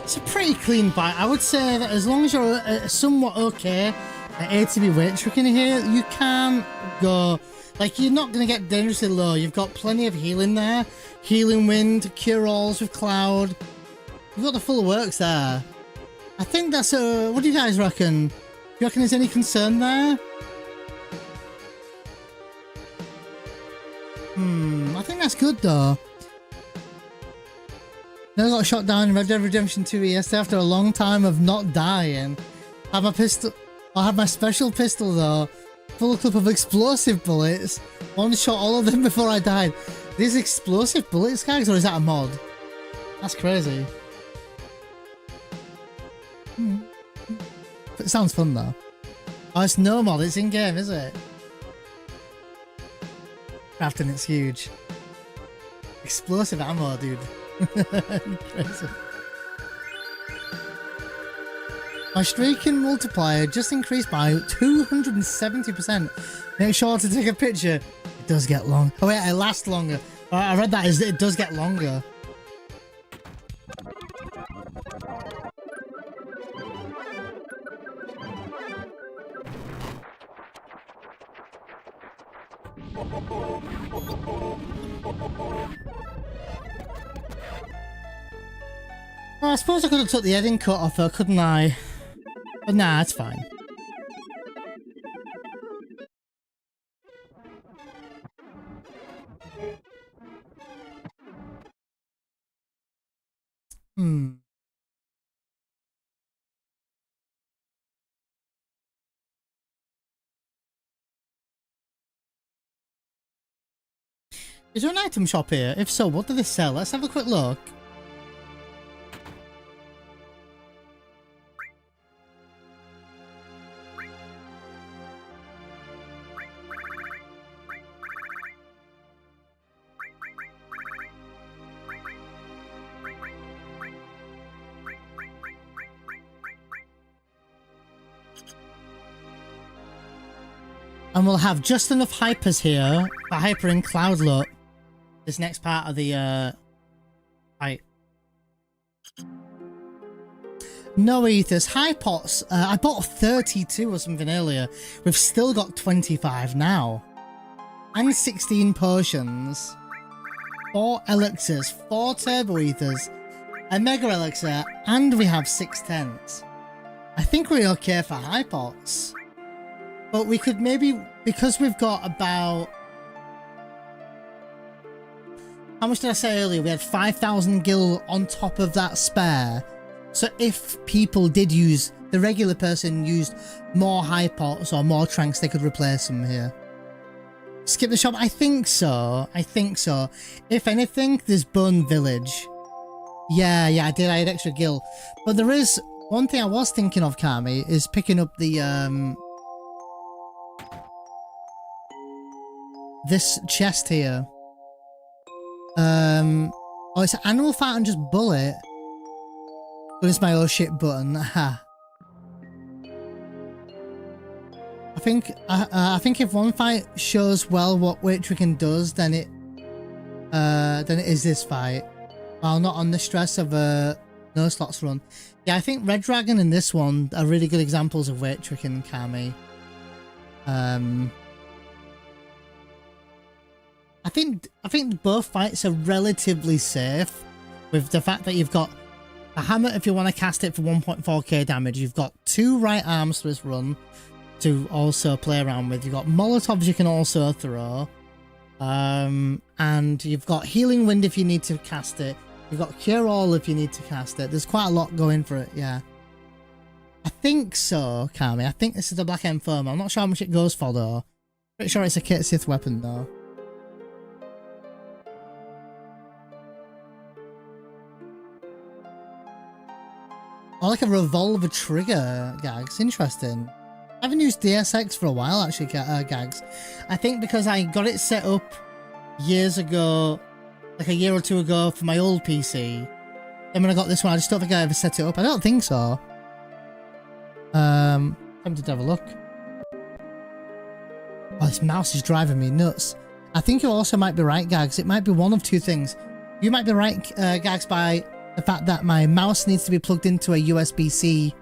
Speaker 1: It's a pretty clean bike. I would say that as long as you're somewhat okay at ATB weight tricking here, you can go, like, you're not going to get dangerously low. You've got plenty of healing there. Healing Wind, cure-alls with Cloud. You've got the full works there. I think that's a... What do you guys reckon? Do you reckon there's any concern there? I think that's good though. I got shot down in Red Dead Redemption 2 yesterday after a long time of not dying. I have my pistol. I have my special pistol though, full clip of explosive bullets. One shot all of them before I died. These explosive bullets, guys, or is that a mod? That's crazy. It sounds fun though. Oh, it's no mod. It's in game, is it? Crafting, it's huge. Explosive ammo, dude. Crazy. My streaking multiplier just increased by 270%. Make sure to take a picture. It does get long. Oh wait, it lasts longer. I read that is it does get longer. Well, I suppose I could have took the heading cut off her, couldn't I? But nah, it's fine. Is there an item shop here? If so, what do they sell? Let's have a quick look. And we'll have just enough hypers here for hyper in Cloud look. This next part of the fight. No ethers. High pots. I bought 32 or something earlier. We've still got 25 now. And 16 potions. 4 elixirs. 4 turbo ethers. A mega elixir. And we have 6 tents. I think we're okay for high pots. But we could maybe, because we've got about... How much did I say earlier? We had 5,000 gil on top of that spare. So if people did use, the regular person used more high pots or more tranks, they could replace them here. Skip the shop? I think so. I think so. If anything, there's Bone Village. Yeah, I did. I had extra gil. But there is one thing I was thinking of, Kami, is picking up the this chest here. Oh, it's an animal fight and just bullet. But it's my oh shit button. Aha. I think if one fight shows well what weight tricking does, then it is this fight. While not on the stress of a no slots run. Yeah, I think Red Dragon and this one are really good examples of weight tricking, Kami. I think both fights are relatively safe, with the fact that you've got a hammer if you want to cast it for 1.4k damage. You've got 2 right arms for this run to also play around with. You've got Molotovs you can also throw, and you've got Healing Wind if you need to cast it. You've got Cure All if you need to cast it. There's quite a lot going for it. Yeah, I think so, Kami. I think this is the Black M Foam. I'm not sure how much it goes for though. Pretty sure it's a Kit Sith weapon though. Or like a revolver trigger, Gags. Interesting. I haven't used DSX for a while, actually, Gags. I think because I got it set up years ago, like a year or two ago for my old PC. Then when I got this one, I just don't think I ever set it up. I don't think so. Tempted to have a look. Oh, this mouse is driving me nuts. I think you also might be right, Gags. It might be one of two things. You might be right, Gags, by the fact that my mouse needs to be plugged into a USB-C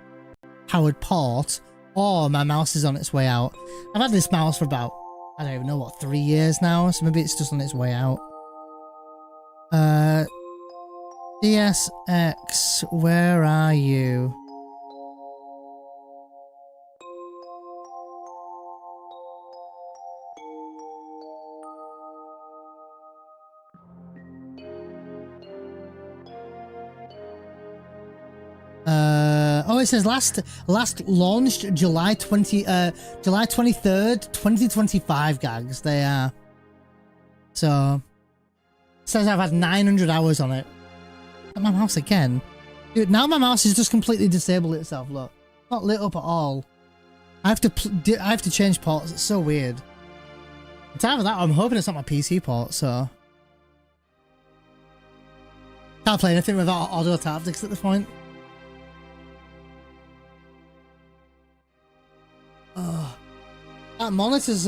Speaker 1: powered port, or my mouse is on its way out. I've had this mouse for about, I don't even know what, 3 years now, so maybe it's just on its way out. DSX, where are you? Oh, it says last launched July 23rd, 2025, gags. They are. So it says I've had 900 hours on it. My mouse again. Dude, now my mouse is just completely disabled itself, look. Not lit up at all. I have to change ports. It's so weird. It's either that or I'm hoping it's not my PC port, so can't play anything without auto tactics at this point. That monitor's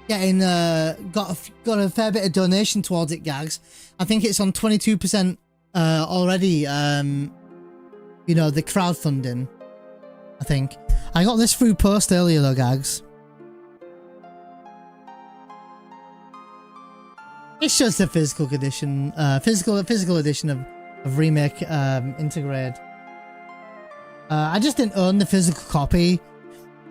Speaker 1: getting got a fair bit of donation towards it, gags. I think it's on 22% already. You know, the crowdfunding. I think I got this through post earlier though, gags. It's just a physical edition, physical edition of Remake Integrate. I just didn't own the physical copy,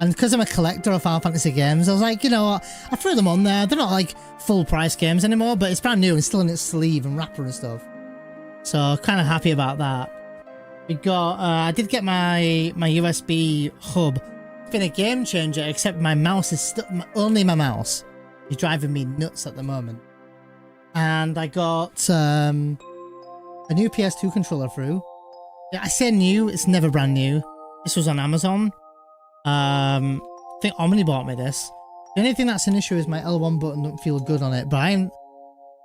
Speaker 1: and because I'm a collector of Final Fantasy games, I was like, you know what, I threw them on there. They're not like full price games anymore, but it's brand new and still in its sleeve and wrapper and stuff. So kind of happy about that. We got, I did get my USB hub. It's been a game changer, except my mouse is still, only my mouse is driving me nuts at the moment. And I got a new PS2 controller through. Yeah, I say new, it's never brand new. This was on Amazon. I think Omni bought me this. The only thing that's an issue is my L1 button don't feel good on it, but I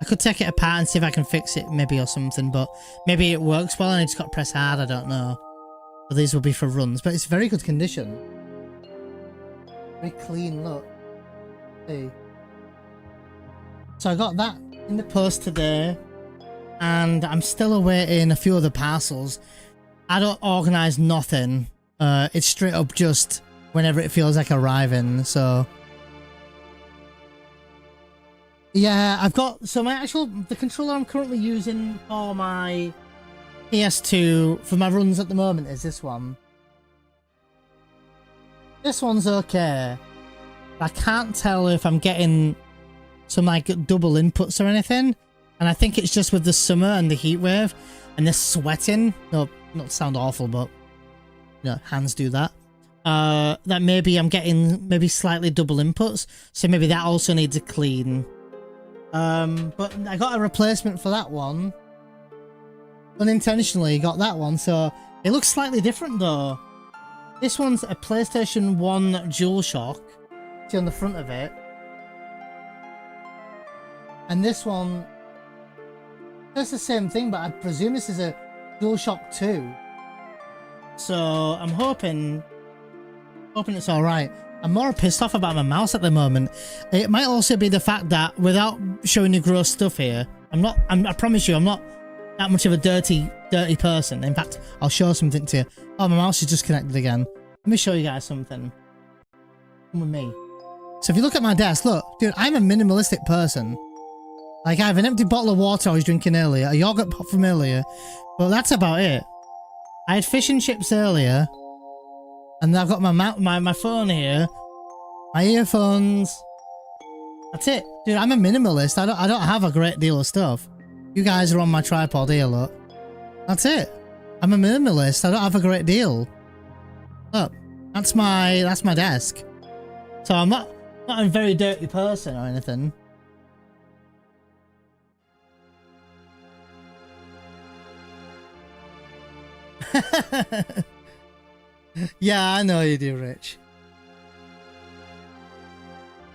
Speaker 1: could take it apart and see if I can fix it maybe or something, but maybe it works well and I just got to press hard, I don't know. But these will be for runs, but it's very good condition. Very clean look. See. So I got that in the post today, and I'm still awaiting a few other parcels. I don't organise nothing. It's straight up just whenever it feels like arriving, so yeah, I've got, so the controller I'm currently using for my PS2 for my runs at the moment is this one. This one's okay. I can't tell if I'm getting some like double inputs or anything, and I think it's just with the summer and the heat wave and the sweating. No, not sound awful, but you know, hands do that. That maybe I'm getting maybe slightly double inputs, so maybe that also needs a clean. But I got a replacement for that one. Unintentionally got that one, so it looks slightly different though. This one's a PlayStation 1 DualShock. See on the front of it. And this one does the same thing, but I presume this is a DualShock 2. So I'm hoping it's alright. I'm more pissed off about my mouse at the moment. It might also be the fact that, without showing you gross stuff here, I promise you, I'm not that much of a dirty person. In fact, I'll show something to you. Oh, my mouse is just connected again. Let me show you guys something. Come with me. So if you look at my desk, look, dude, I'm a minimalistic person. Like, I have an empty bottle of water I was drinking earlier, a yogurt pop from earlier, but that's about it. I had fish and chips earlier, and I've got my phone here, my earphones. That's it, dude. I'm a minimalist. I don't have a great deal of stuff. You guys are on my tripod here, look. That's it. I'm a minimalist. I don't have a great deal. Look, that's my desk. So I'm not a very dirty person or anything. Yeah, I know you do, Rich.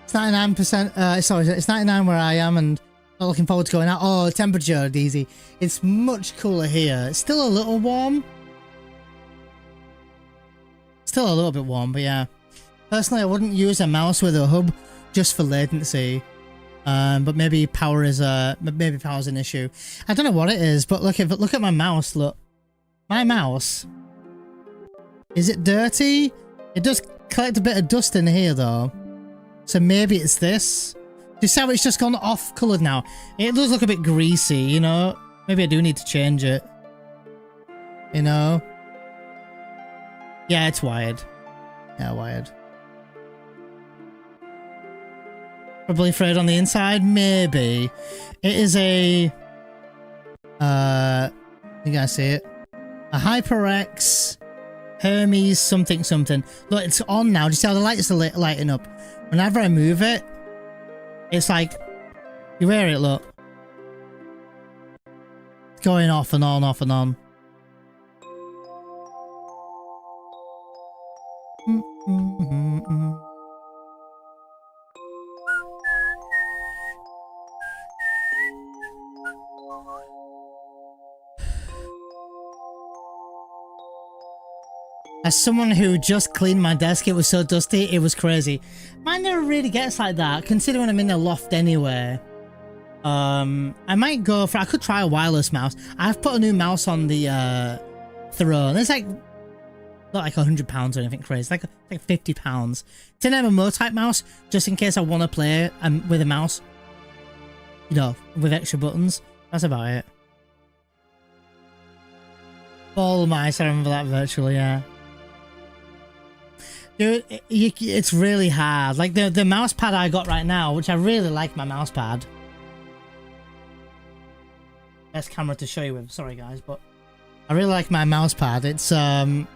Speaker 1: It's 99%. Sorry, it's 99 where I am, and not looking forward to going out. Oh, temperature, DZ. It's much cooler here. It's still a little warm. Still a little bit warm, but yeah. Personally, I wouldn't use a mouse with a hub just for latency. But maybe power's an issue. I don't know what it is, but look at my mouse. Look, my mouse. Is it dirty? It does collect a bit of dust in here though, so maybe it's this. Do you see how it's just gone off coloured now? It does look a bit greasy, you know. Maybe I do need to change it. You know. Yeah, it's wired. Yeah, wired. Probably frayed on the inside, maybe. It is a you guys see it? A HyperX Hermes something something. Look, it's on now. Do you see how the lights are lighting up? Whenever I move it, it's like, you hear it, look. It's going off and on, off and on. As someone who just cleaned my desk, it was so dusty, it was crazy. Mine never really gets like that, considering I'm in the loft anyway. I might go for, I could try a wireless mouse. I've put a new mouse on the throne. It's like, not like £100 or anything crazy, it's like £50. It's an MMO type mouse, just in case I want to play with a mouse. You know, with extra buttons. That's about it. Ball mice, I remember that virtually, yeah. Dude, it's really hard. Like the mouse pad I got right now, which I really like my mouse pad. Best camera to show you with, sorry guys, but I really like my mouse pad. It's FF7,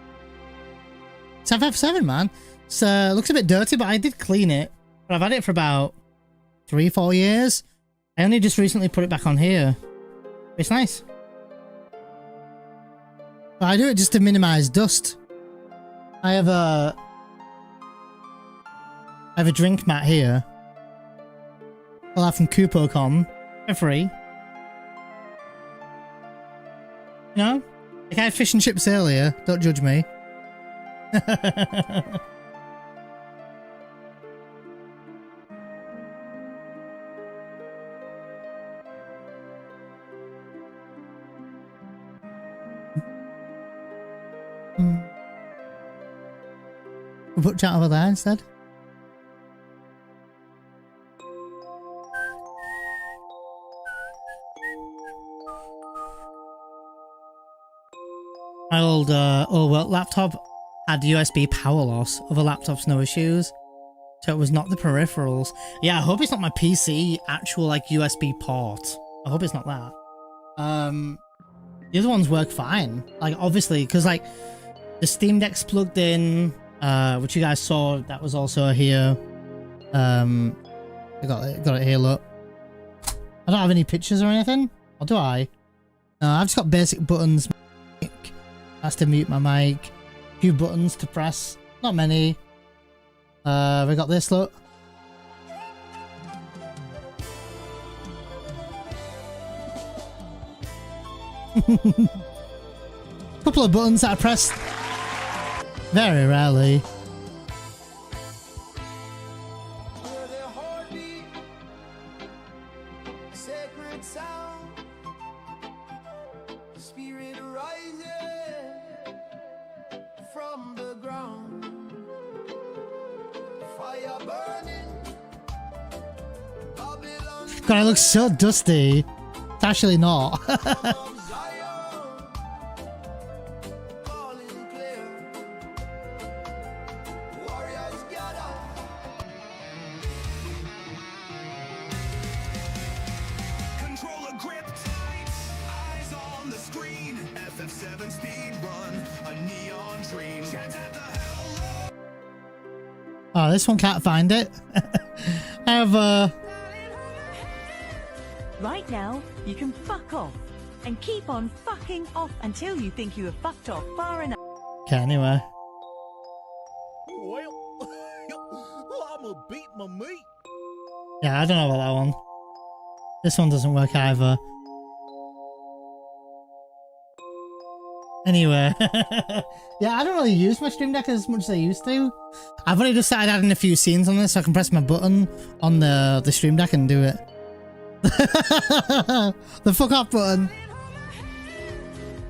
Speaker 1: man. It's looks a bit dirty, but I did clean it. But I've had it for about 3-4 years. I only just recently put it back on here. It's nice. But I do it just to minimize dust. I have a drink mat here. I'll have from CoupoCon for free. You know? Like I had fish and chips earlier. Don't judge me. We'll put chat over there instead. My old laptop had USB power loss. Other laptops no issues, so it was not the peripherals. Yeah, I hope it's not my PC actual like USB port. I hope it's not that. The other ones work fine. Like obviously, because like the Steam Deck's plugged in, which you guys saw. That was also here. I got it here. Look, I don't have any pictures or anything. Or do I? No, I've just got basic buttons. That's to mute my mic. A few buttons to press. Not many. We got this, look. Couple of buttons that I press very rarely. God, it looks so dusty. It's actually not.
Speaker 8: Controller grip tight, eyes on the screen. FF7 speedrun, a neon dream.
Speaker 1: Oh, this one can't find it. I have
Speaker 9: Right now, you can fuck off and keep on fucking off until you think you have fucked off far enough.
Speaker 1: Okay, anyway.
Speaker 8: Well, I'ma beat my meat.
Speaker 1: Yeah, I don't know about that one. This one doesn't work either. Anyway, yeah, I don't really use my Stream Deck as much as I used to. I've only just started adding a few scenes on this, so I can press my button on the Stream Deck and do it. The fuck off button.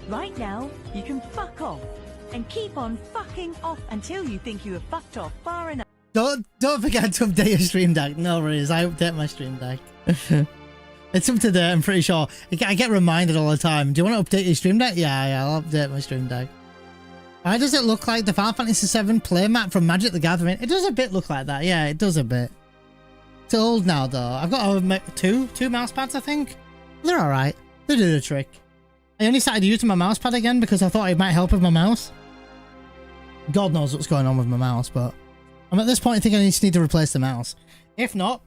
Speaker 9: Right now, you can fuck off and keep on fucking off until you think you have fucked off far enough.
Speaker 1: Don't forget to update your Stream Deck. No worries, I update my Stream Deck. It's up to date, I'm pretty sure. I get reminded all the time. Do you want to update your Stream Deck? Yeah, I'll update my Stream Deck. Why does it look like the Final Fantasy VII playmat from Magic the Gathering? It does a bit look like that. Yeah, it does a bit. It's old now, though. I've got two mouse pads, I think. They're alright. They do the trick. I only started using my mouse pad again because I thought it might help with my mouse. God knows what's going on with my mouse, but I'm at this point thinking I just need to replace the mouse. If not,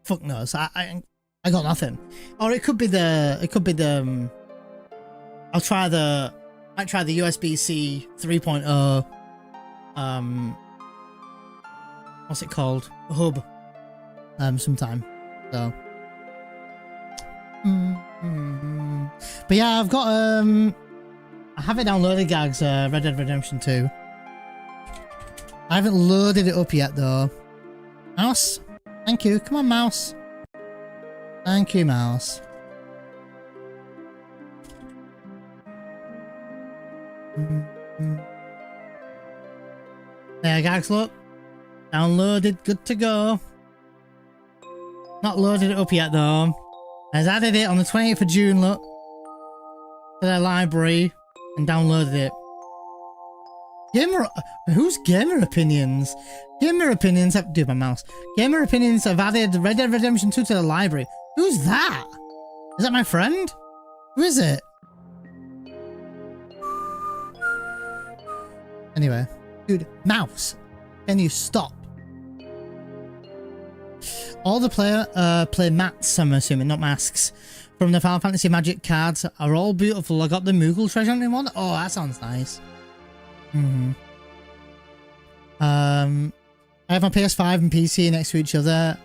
Speaker 1: fuck knows. I got nothing. Or it could be the I'll try the USB-C 3.0 what's it called? Hub sometime. So but yeah, I've got I have it downloaded, Gags, Red Dead Redemption 2. I haven't loaded it up yet though. Mouse, thank you. Come on, mouse. Thank you, mouse. There, Gags, look. Downloaded, good to go. Not loaded it up yet, though. I've added it on the 28th of June, look. To their library and downloaded it. Who's Gamer Opinions? Gamer Opinions have... Do my mouse. Gamer Opinions have added Red Dead Redemption 2 to the library. Who's that? Is that my friend? Who is it? Anyway. Dude, mouse. Can you stop? All the play mats, I'm assuming, not masks, from the Final Fantasy Magic cards are all beautiful. I got the Moogle treasure hunting one. Oh, that sounds nice. I have my PS5 and PC next to each other,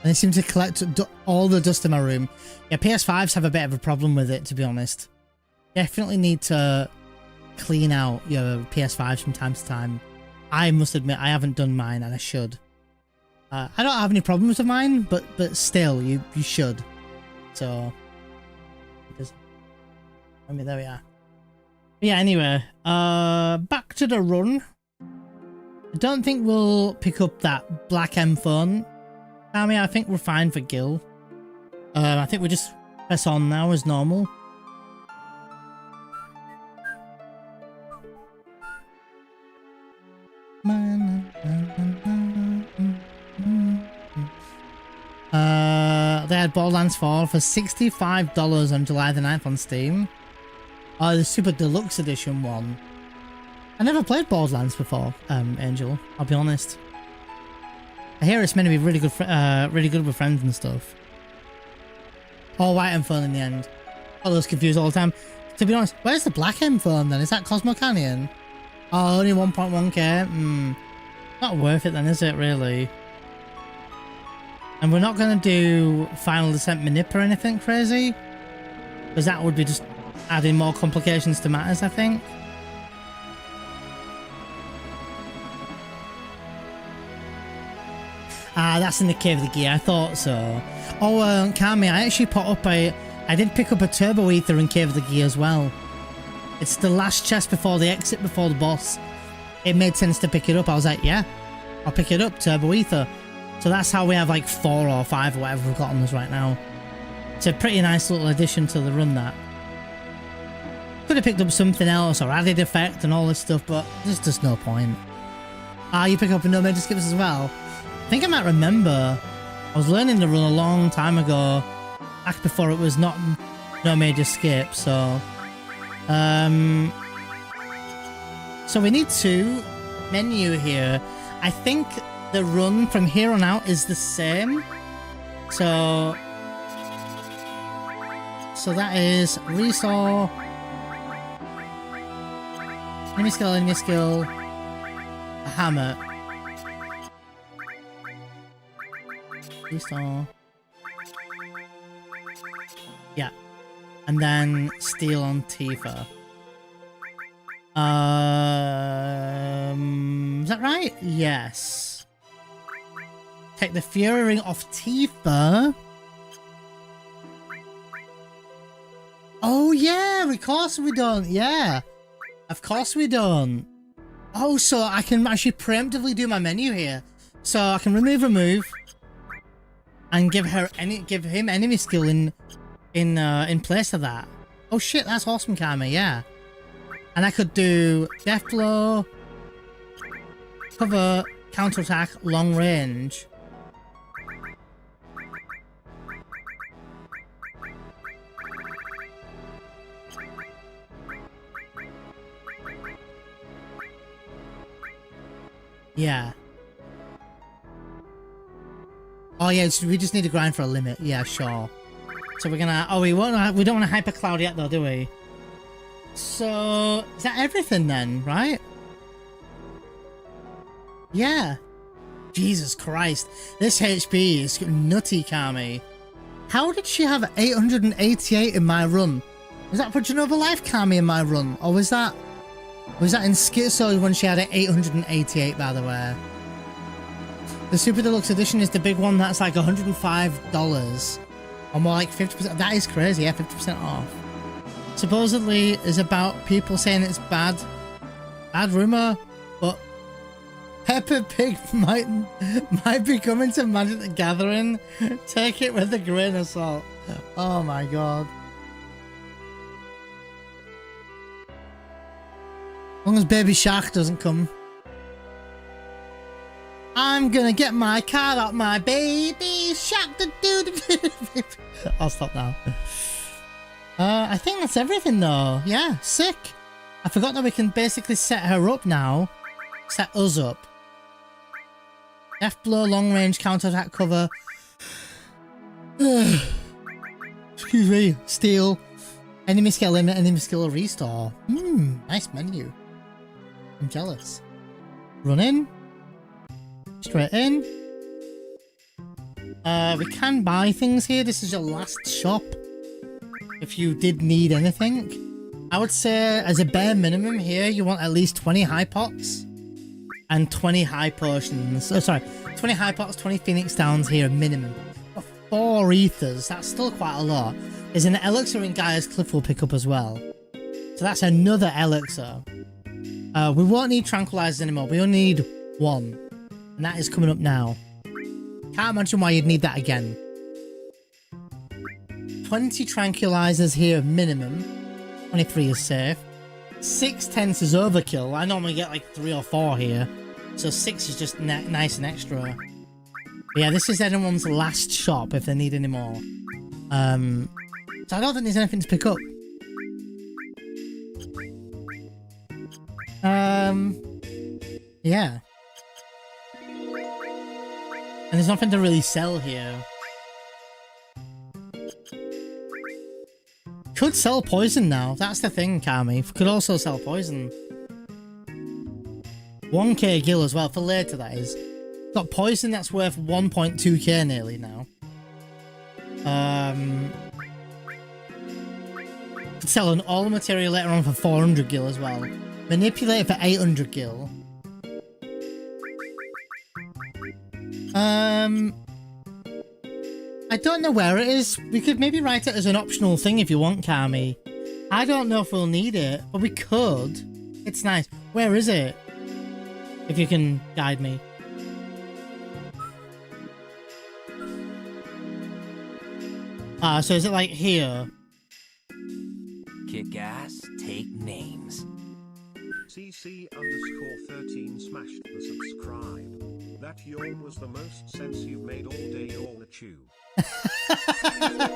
Speaker 1: and they seem to collect all the dust in my room. Yeah, PS5s have a bit of a problem with it, to be honest. Definitely need to clean out your PS5s from time to time. I must admit, I haven't done mine, and I should. I don't have any problems with mine, but still, you should. So, I mean, there we are. But yeah, anyway, back to the run. I don't think we'll pick up that black M phone. I think we're fine for Gil. I think we just press on now as normal. They had Borderlands 4 for $65 on July the 9th on Steam. Oh, the Super Deluxe Edition one. I never played Borderlands before, Angel. I'll be honest. I hear it's meant to be really good with friends and stuff. All white M phone in the end. Got those confused all the time. To be honest, where's the black M phone then? Is that Cosmo Canyon? Oh, only 1.1k. Not worth it then, is it really? And we're not going to do Final Descent Manip or anything crazy, because that would be just adding more complications to matters, I think. Ah, that's in the Cave of the Gear. I thought so. Oh, Kami, I actually put up I did pick up a Turbo Ether in Cave of the Gear as well. It's the last chest before the exit, before the boss. It made sense to pick it up. I was like, yeah, I'll pick it up, Turbo Ether. So that's how we have like 4 or 5 or whatever we've got on us right now. It's a pretty nice little addition to the run, that. Could have picked up something else or added effect and all this stuff, but there's just no point. Ah, you pick up a No Major Skips as well? I think I might remember. I was learning the run a long time ago, back before it was not No Major Skip, so... So we need to menu here. I think the run from here on out is the same. So that is Resaw, enemy skill, a hammer. Resaw. Yeah. And then steel on Tifa. Is that right? Yes. Take the Fury Ring off Tifa. Oh yeah, of course we don't. Yeah, of course we don't. Oh, so I can actually preemptively do my menu here. So I can remove, and give him enemy skill in place of that. Oh shit, that's awesome, Kami. Yeah, and I could do Death Blow, cover, counterattack, long range. Yeah. Oh yeah, so we just need to grind for a limit. Yeah, sure. So we're gonna. Oh, we don't want to hyper cloud yet, though, do we? So is that everything then, right? Yeah. Jesus Christ, this HP is nutty, Kami. How did she have 888 in my run? Was that for Genova Life Kami in my run, or was that in Schizo when she had 888? By the way, the Super Deluxe Edition is the big one that's like $105, or more like 50%. That is crazy. Yeah, 50% off. Supposedly is about people saying it's bad rumor, but Peppa Pig might be coming to Magic the Gathering. Take it with a grain of salt. Oh my god. As long as Baby Shark doesn't come. I'm gonna get my card out, my Baby Shark. I'll stop now. I think that's everything though. Yeah, sick. I forgot that we can basically set her up now. Set us up. Death Blow, long range, counterattack, cover. Excuse me. Steal. Enemy skill limit, enemy skill restore. Nice menu. I'm jealous. Run in. Straight in. We can buy things here. This is your last shop. If you did need anything. I would say as a bare minimum here, you want at least 20 high pots. And 20 high potions. Oh, sorry. 20 high pots, 20 Phoenix Downs here, minimum. 4 ethers. That's still quite a lot. There's an elixir in Gaia's Cliff we'll pick up as well. So that's another elixir. We won't need tranquilizers anymore. We only need 1. And that is coming up now. Can't imagine why you'd need that again. 20 tranquilizers here, minimum. 23 is safe. 6 tents is overkill. I normally get like 3 or 4 here. So 6 is just nice and extra. But yeah, this is anyone's last shop if they need any more. So I don't think there's anything to pick up. Yeah. And there's nothing to really sell here. Could sell poison now. That's the thing, Kami. Could also sell poison. 1k gil as well, for later that is. Got poison that's worth 1.2k nearly now. Could sell an all material later on for 400 gil as well. Manipulate for 800 gil. I don't know where it is. We could maybe write it as an optional thing if you want, Kami. I don't know if we'll need it, but we could. It's nice. Where is it? If you can guide me. So is it like here?
Speaker 10: Kick ass, take names.
Speaker 2: CC_13 smashed the subscribe. That yawn was the most sense you've made all day, yawn at you.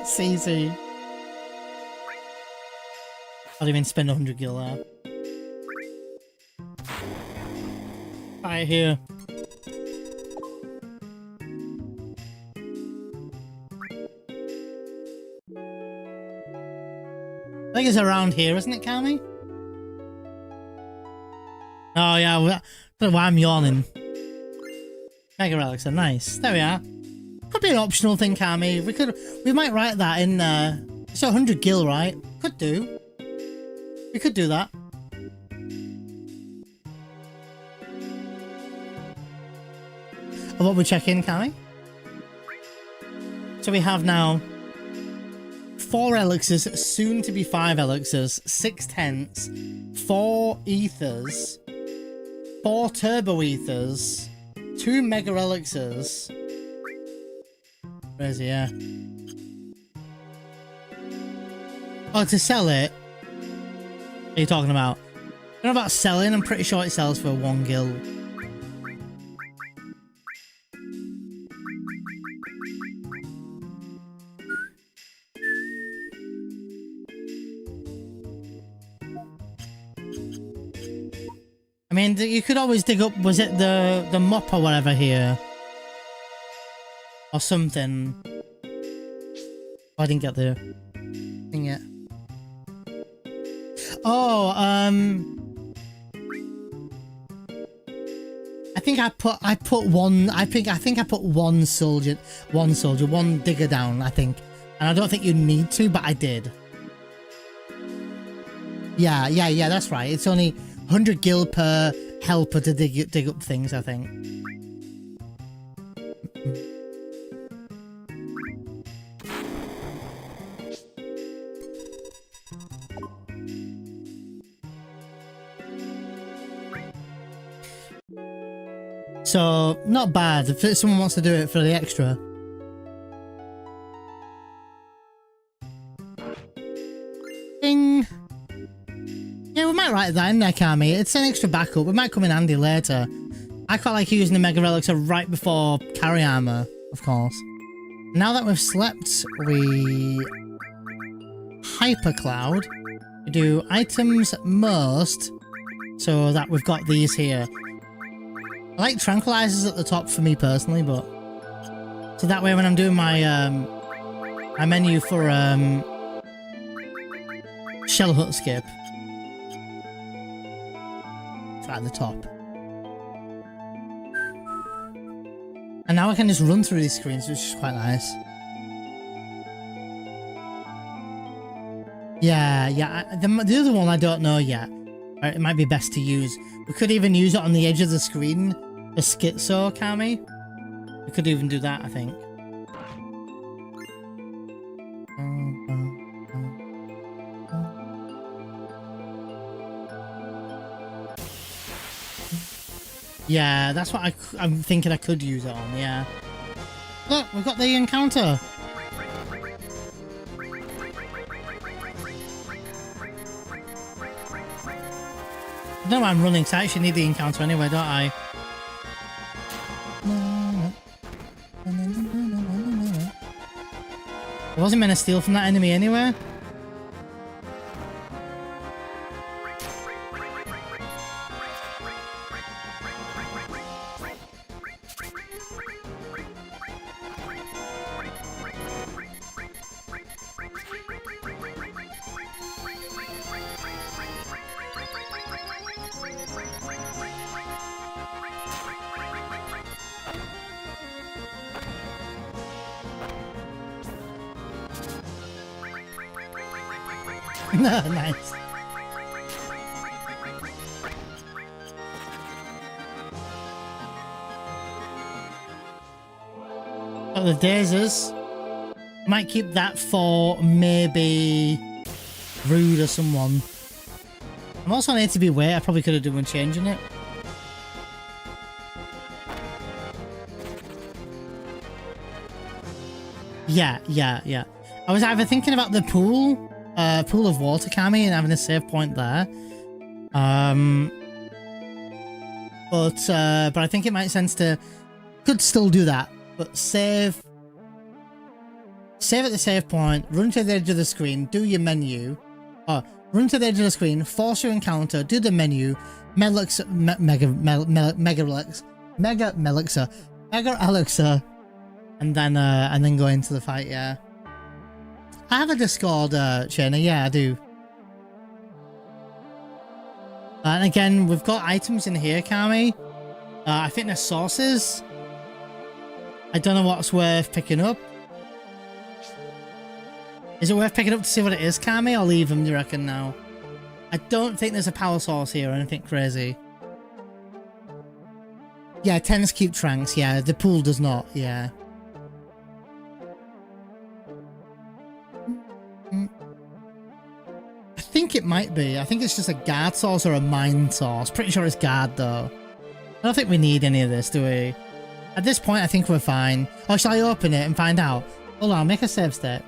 Speaker 1: CC. I'll even spend 100 gil there. Right here. I think it's around here, isn't it, Kami? Oh yeah, I don't know why I'm yawning. Mega relics are nice. There we are. Could be an optional thing, Kami. We might write that in it's 100 gil, right? Could do. We could do that. of what we're checking, can we? So we have now 4 elixirs, soon to be 5 elixirs, 6 tents, 4 ethers, 4 turbo ethers, 2 mega elixirs. Where's he? Yeah. Oh, to sell it? What are you talking about? I don't know about selling. I'm pretty sure it sells for 1 gil. I mean, you could always dig up, was it the mop or whatever here? Or something. Oh, I didn't get the thing yet. Oh, I think I put one, I think I put one soldier, one digger down, I think. And I don't think you need to, but I did. Yeah, that's right. It's only 100 gil per helper to dig up things, I think. So, not bad if someone wants to do it for the extra. Ding! Yeah, we might write that in there, Kami. It's an extra backup. It might come in handy later. I quite like using the Mega Elixir right before carry armor, of course. Now that we've slept, we Hypercloud. We do items most, so that we've got these here. I like tranquilizers at the top for me personally, but so that way when I'm doing my my menu for Shell Hut skip, it's right at the top. And now I can just run through these screens, which is quite nice. Yeah. The other one I don't know yet. It might be best to use. We could even use it on the edge of the screen. A schizo, Kami. We could even do that, I think. Yeah, that's what I'm thinking I could use it on, yeah. Look, we've got the encounter. I don't know why I'm running, so I actually need the encounter anyway, don't I? I wasn't meant to steal from that enemy anyway. Nice. Got the daisies. Might keep that for maybe Rude or someone. I'm also on ATB weight. I probably could have done one changing it. Yeah. I was either thinking about the pool of water, Kami, and having a save point there. But I think it might sense to could still do that, but save at the save point, run to the edge of the screen, do your menu, run to the edge of the screen, force your encounter, do the menu, Mega Elixir, and then go into the fight. Yeah. I have a Discord, Shana. Yeah, I do. And again, we've got items in here, Kami. I think there's sources. I don't know what's worth picking up. Is it worth picking up to see what it is, Kami, or leave them, do you reckon, now? I don't think there's a power source here or anything crazy. Yeah, 10s keep tranks. Yeah, the pool does not. Yeah. I think it might be. I think it's just a guard source or a mine source. Pretty sure it's guard though. I don't think we need any of this, do we? At this point, I think we're fine. Or shall I open it and find out? Hold on, make a save state.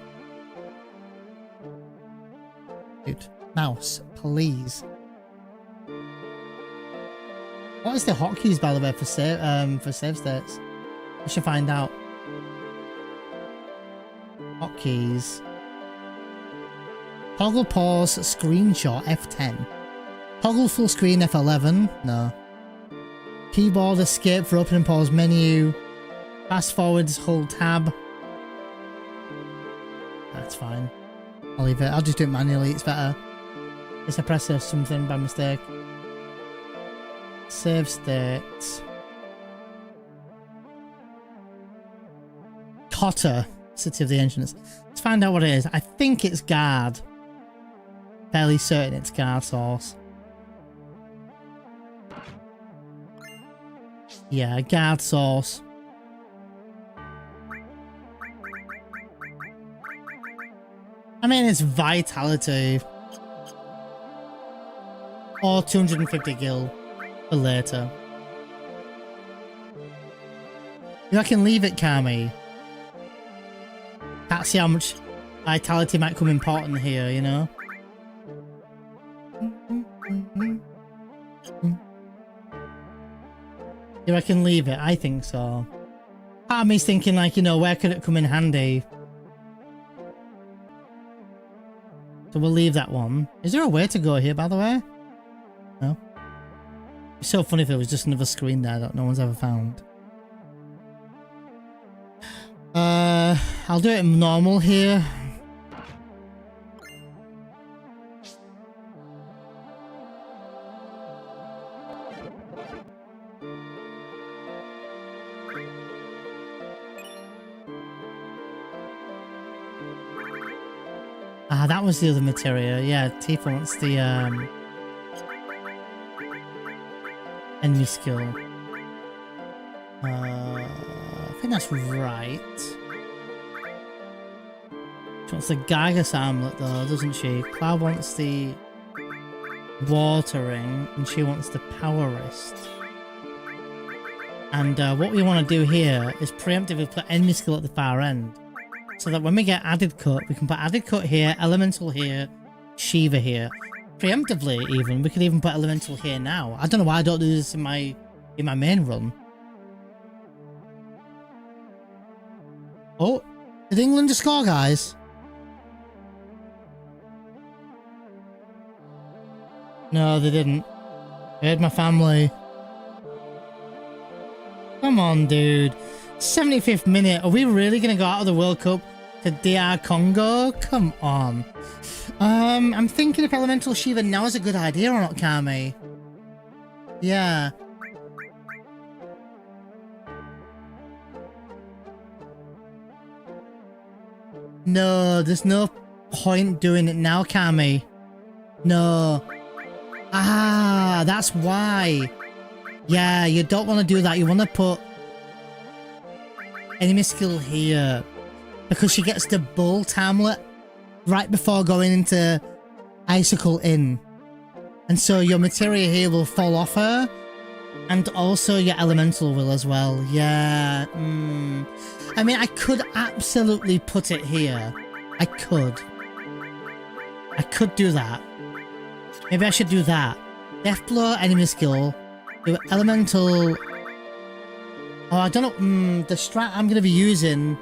Speaker 1: Dude, mouse, please. What is the hotkeys, by the way, for save states? We should find out. Hotkeys. Toggle pause, screenshot, F10. Toggle full screen, F11. No. Keyboard escape for open and pause menu. Fast forwards, hold tab. That's fine. I'll leave it. I'll just do it manually. It's better. It's a press something by mistake. Save state. Cotter, City of the Ancients. Let's find out what it is. I think it's guard. Fairly certain it's guard source. Yeah, guard source. I mean, it's vitality. Or 250 gil for later. I can leave it, Kami. Can't see how much vitality might come important here, you know? If I can leave it, I think so. Part of me's thinking, like, you know, where could it come in handy? So we'll leave that one. Is there a way to go here, by the way? No? It's so funny if it was just another screen there that no one's ever found. I'll do it in normal here. Ah, that was the other material. Yeah, Tifa wants the enemy skill. I think that's right. She wants the Gygas armlet though, doesn't she? Cloud wants the watering, and she wants the power wrist. And what we want to do here is preemptively put enemy skill at the far end. So that when we get added cut, we can put added cut here, elemental here, Shiva here. Preemptively even, we could even put elemental here now. I don't know why I don't do this in my main run. Oh, did England just score, guys? No, they didn't. I heard my family. Come on, dude. 75th minute. Are we really going to go out of the World Cup to DR Congo? Come on. I'm thinking if Elemental Shiva now is a good idea or not, Kami. Yeah. No, there's no point doing it now, Kami. No. Ah, that's why. Yeah, you don't want to do that. You want to put enemy skill here because she gets the Bolt Hamlet right before going into Icicle Inn, and so your materia here will fall off her, and also your elemental will as well. Yeah. I mean, I could absolutely put it here. I could do that. Maybe I should do that. Death blow, enemy skill, do elemental. Oh, I don't know. The strat I'm going to be using.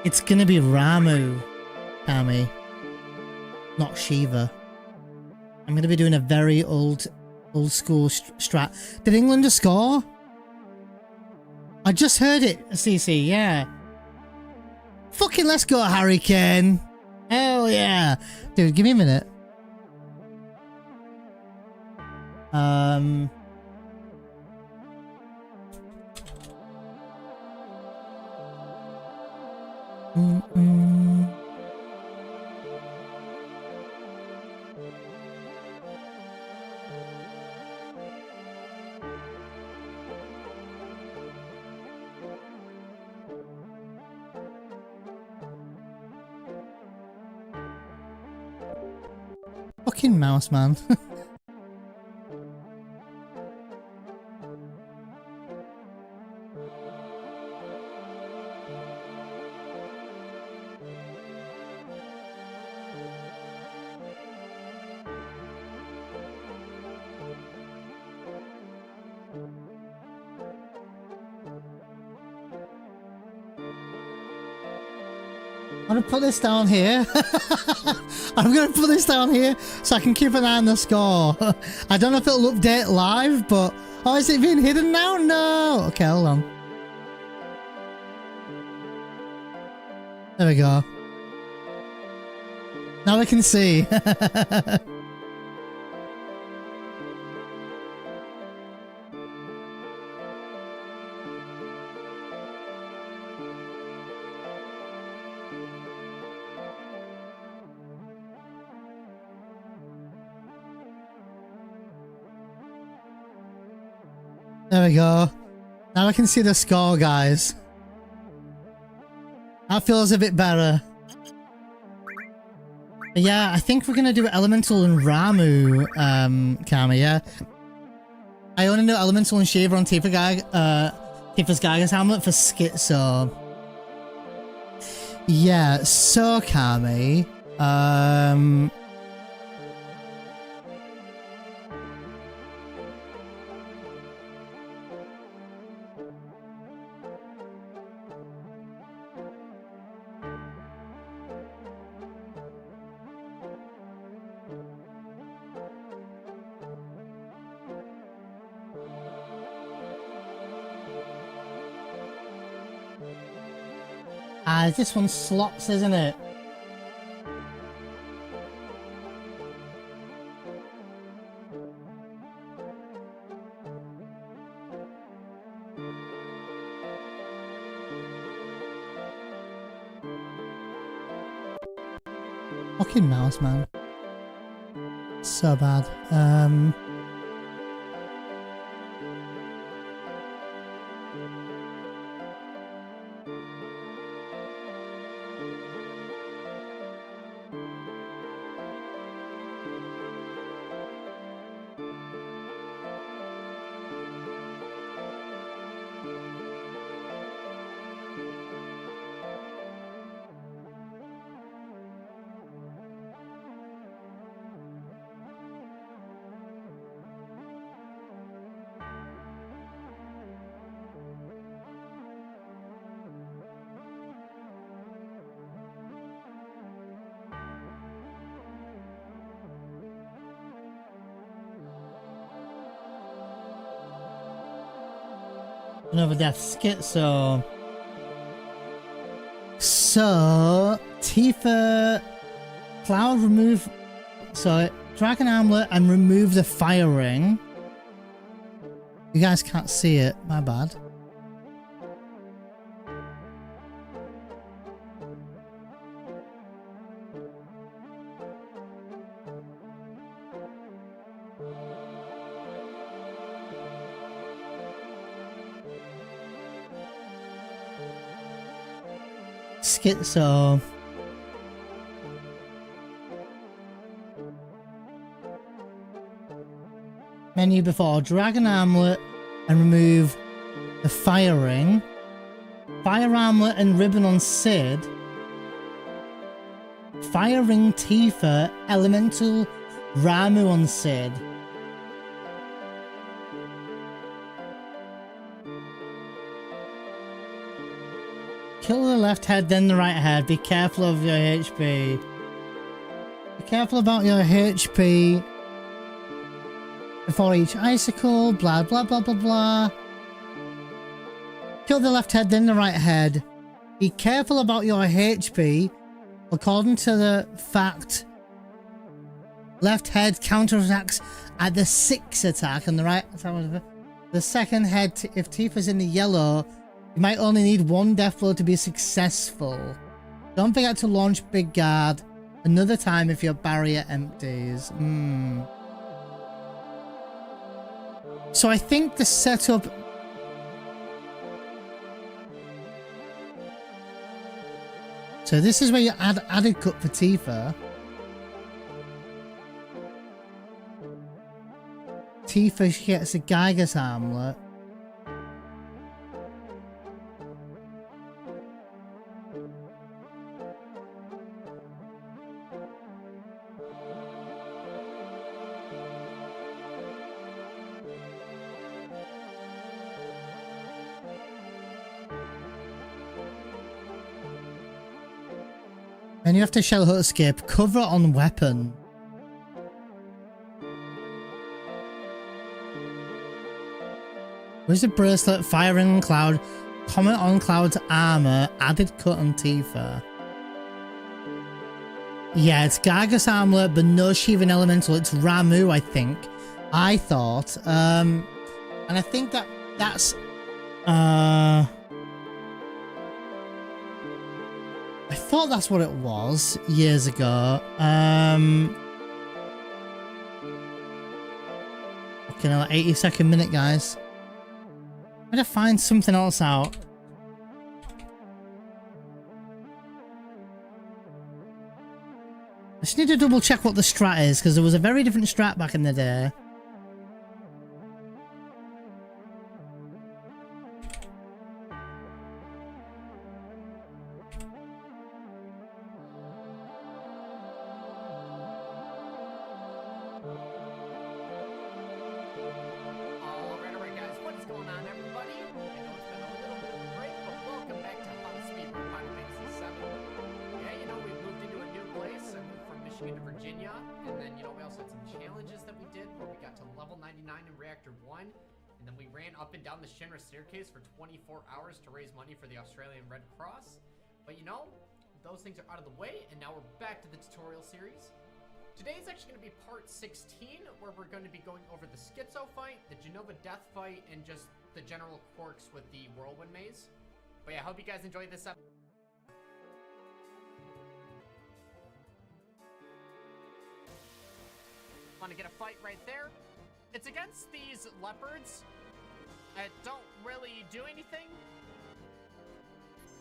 Speaker 1: It's going to be Ramu, Kami, not Shiva. I'm going to be doing a very old school strat. Did England just score? I just heard it, CC, yeah. Fucking let's go, Harry Kane. Hell yeah. Dude, give me a minute. Fucking mouse, man. I'm gonna put this down here. I'm gonna put this down here so I can keep an eye on the score. I don't know if it'll update live, but oh, is it being hidden now? No. Okay, hold on. There we go. Now we can see. There we go. Now I can see the score, guys. That feels a bit better. But yeah, I think we're gonna do Elemental and Ramu, Kami, yeah. I only know Elemental and Shaver on Tifa's Geiger's Hamlet for Schizo. Yeah, so Kami, this one slots, isn't it? Fucking mouse, man. So bad. Another death Schizo. So Tifa, Cloud remove, so Dragon Armlet and remove the fire ring. You guys can't see it, my bad. Schizo. Menu before Dragon Armlet and remove the fire ring. Fire Armlet and ribbon on Sid. Fire ring Tifa, Elemental Ramu on Sid. Kill the left head, then the right head. Be careful of your HP. Be careful about your HP before each icicle. Blah, blah, blah, blah, blah. Kill the left head, then the right head. Be careful about your HP. According to the fact, left head counterattacks at the 6 attack and the right. The second head, if Tifa's in the yellow, you might only need one death blow to be successful. Don't forget to launch Big Guard another time if your barrier empties. So I think the setup... So this is where you add added cut for Tifa. Tifa gets a Gygas armlet. And you have to shell hut escape. Cover on weapon. Where's the bracelet? Firing on Cloud. Comment on Cloud's armor. Added cut on Tifa. Yeah, it's Gygas armlet, but no Shivan elemental. It's Ramu, I think. I thought. And I think that's I thought that's what it was years ago. Okay, now 80-second minute, guys. I'm gonna find something else out. I just need to double check what the strat is, because there was a very different strat back in the day.
Speaker 11: Alright guys, what is going on everybody? I know it's been a little bit of a break, but welcome back to How to Speedrun Final Fantasy 7. Yeah, you know, we moved into a new place. I moved from Michigan to Virginia, and then, you know, we also had some challenges that we did where we got to level 99 in Reactor 1, and then we ran up and down the Shinra staircase for 24 hours to raise money for the Australian Red Cross. But you know, those things are out of the way, and now we're back to the tutorial series. Today is actually going to be part 16, where we're going to be going over the Schizo fight, the Genova Death fight, and just the general quirks with the Whirlwind Maze. But yeah, I hope you guys enjoyed this episode. Want to get a fight right there. It's against these leopards that don't really do anything.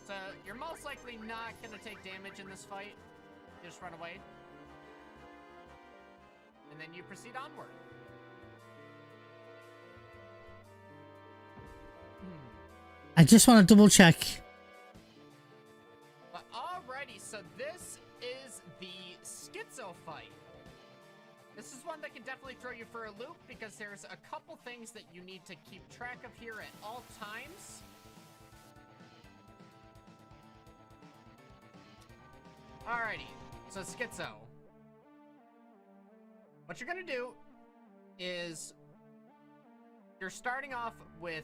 Speaker 11: So you're most likely not going to take damage in this fight. You just run away. And then you proceed onward.
Speaker 1: I just want to double check.
Speaker 11: But alrighty, so this is the Schizo fight. This is one that can definitely throw you for a loop because there's a couple things that you need to keep track of here at all times. Alrighty, so Schizo. What you're gonna do is you're starting off with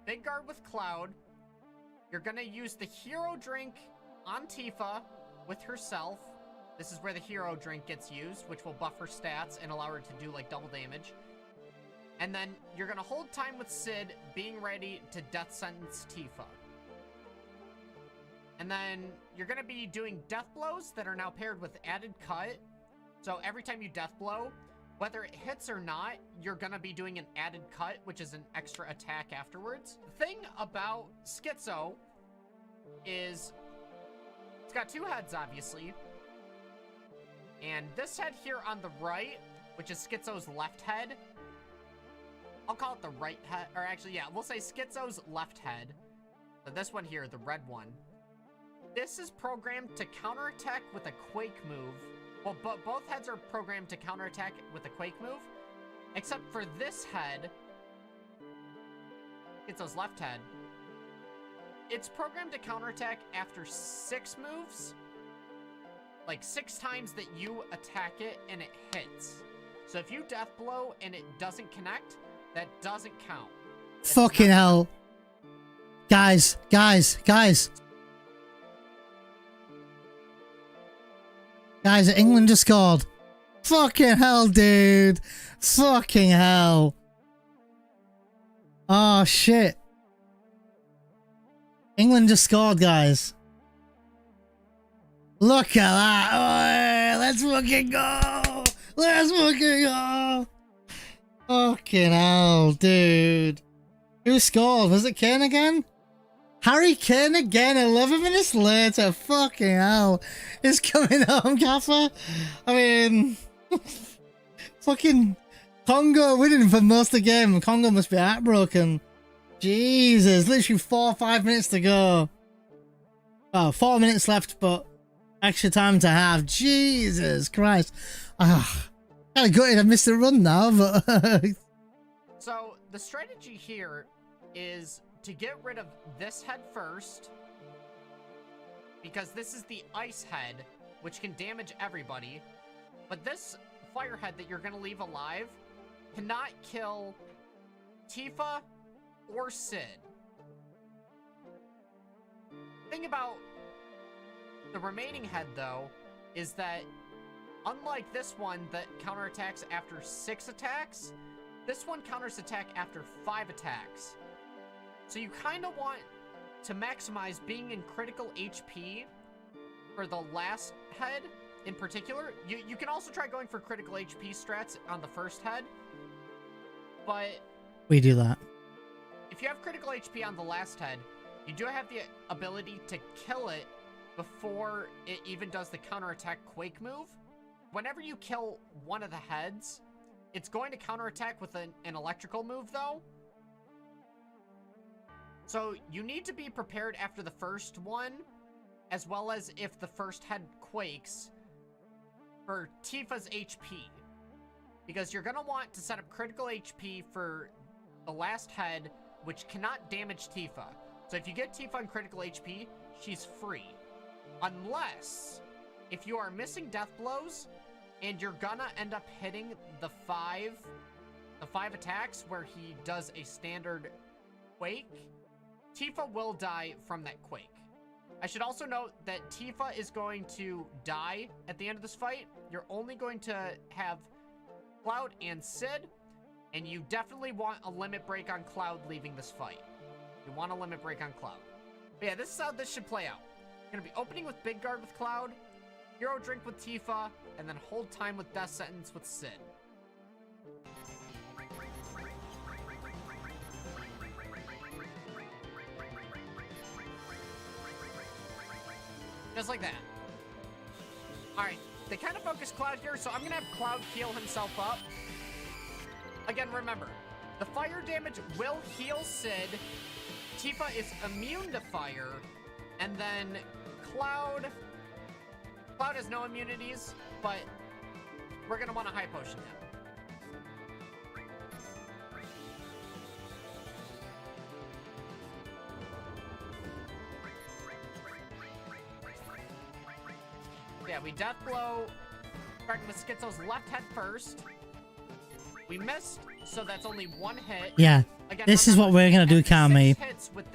Speaker 11: Big Guard with Cloud. You're gonna use the hero drink on Tifa with herself. This is where the hero drink gets used, which will buff her stats and allow her to do like double damage. And then you're gonna hold time with Sid, being ready to death sentence Tifa. And then you're gonna be doing death blows that are now paired with added cut. So every time you death blow, whether it hits or not, you're gonna be doing an added cut, which is an extra attack afterwards. The thing about Schizo is it's got two heads, obviously. And this head here on the right, which is Schizo's left head, I'll call it the right head, or actually, yeah, we'll say Schizo's left head. So this one here, the red one. This is programmed to counterattack with a Quake move. Well, both heads are programmed to counterattack with a Quake move, except for this head, Schizo's left head. It's programmed to counterattack after 6 moves, like 6 times that you attack it and it hits. So if you death blow and it doesn't connect, that doesn't count.
Speaker 1: Fucking hell. Guys. Guys, England just scored. Fucking hell, dude. Fucking hell. Oh, shit. England just scored, guys. Look at that. Oh, let's fucking go. Let's fucking go. Fucking hell, dude. Who scored? Was it Kane again? Harry Kane again, 11 minutes later. Fucking hell. He's coming home, Gaffer. I mean, fucking Congo winning for most of the game. Congo must be heartbroken. Jesus, literally 4 or 5 minutes to go. Oh, 4 minutes left, but extra time to have. Jesus Christ. Ah, kind of gutted I missed the run now, but...
Speaker 11: So, the strategy here is to get rid of this head first, because this is the ice head, which can damage everybody. But this fire head that you're going to leave alive cannot kill Tifa or Sid. Thing about the remaining head, though, is that unlike this one that counterattacks after 6 attacks, this one counters attack after 5 attacks. So you kind of want to maximize being in critical HP for the last head in particular. You can also try going for critical HP strats on the first head, but
Speaker 1: we do that.
Speaker 11: If you have critical HP on the last head, you do have the ability to kill it before it even does the counterattack Quake move. Whenever you kill one of the heads, it's going to counterattack with an electrical move, though. So you need to be prepared after the first one, as well as if the first head quakes, for Tifa's HP. Because you're going to want to set up critical HP for the last head, which cannot damage Tifa. So if you get Tifa on critical HP, she's free. Unless, if you are missing death blows, and you're gonna end up hitting the five attacks where he does a standard quake, Tifa will die from that quake. I should also note that Tifa is going to die at the end of this fight. You're only going to have Cloud and Sid, and you definitely want a limit break on Cloud leaving this fight. You want a limit break on Cloud. But yeah, this is how this should play out. You're gonna be opening with Big Guard with Cloud, Hero Drink with Tifa, and then hold time with Death Sentence with Sid. Just like that. Alright, they kind of focus Cloud here, so I'm gonna have Cloud heal himself up. Again, remember, the fire damage will heal Sid, Tifa is immune to fire, and then Cloud has no immunities, but we're gonna want to high potion him. Yeah, we death blow, starting with Schizo's left head first. We missed, so that's only 1 hit.
Speaker 1: Yeah,
Speaker 11: again,
Speaker 1: this is what we're gonna do, Kami.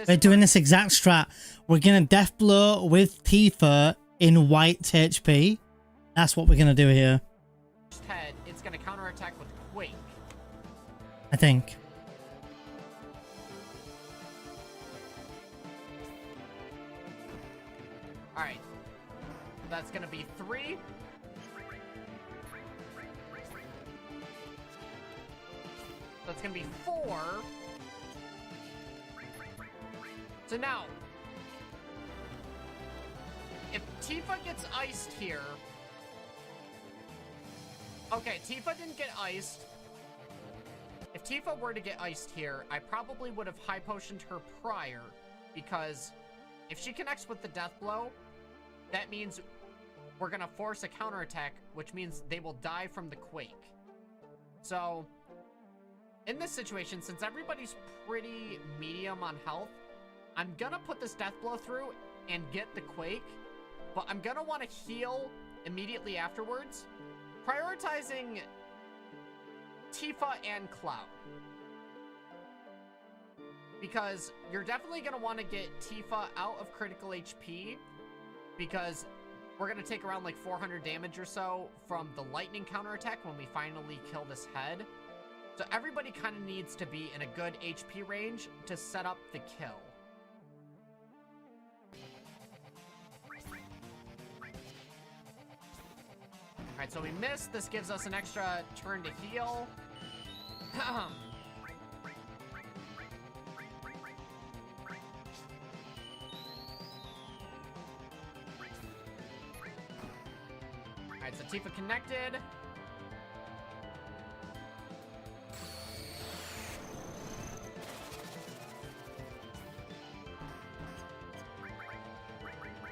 Speaker 1: We're doing this
Speaker 11: first
Speaker 1: exact strat. We're gonna death blow with Tifa in white HP. That's what we're gonna do here.
Speaker 11: head, it's gonna counterattack with Quake.
Speaker 1: I think.
Speaker 11: Alright. That's gonna be 3. That's gonna be 4. So now, if Tifa gets iced here... Okay, Tifa didn't get iced. If Tifa were to get iced here, I probably would have high potioned her prior, because if she connects with the death blow, that means we're gonna force a counterattack, which means they will die from the quake. So, in this situation, since everybody's pretty medium on health, I'm gonna put this death blow through and get the quake, but I'm gonna want to heal immediately afterwards, prioritizing Tifa and Cloud. Because you're definitely gonna want to get Tifa out of critical HP, because we're gonna take around like 400 damage or so from the lightning counterattack when we finally kill this head. So everybody kind of needs to be in a good HP range to set up the kill. Alright, so we missed. This gives us an extra turn to heal. Alright, so Tifa connected.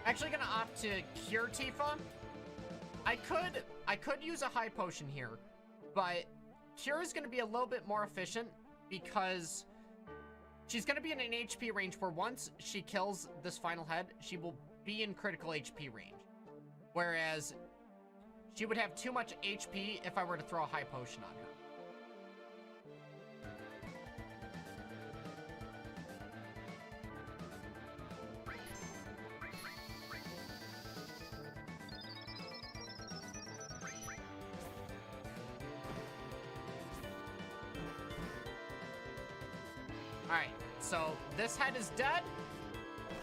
Speaker 11: Actually gonna opt to cure Tifa. I could use a high potion here, but cure is gonna be a little bit more efficient because she's gonna be in an HP range where once she kills this final head, she will be in critical HP range. Whereas she would have too much HP if I were to throw a high potion on her. Alright, so this head is dead.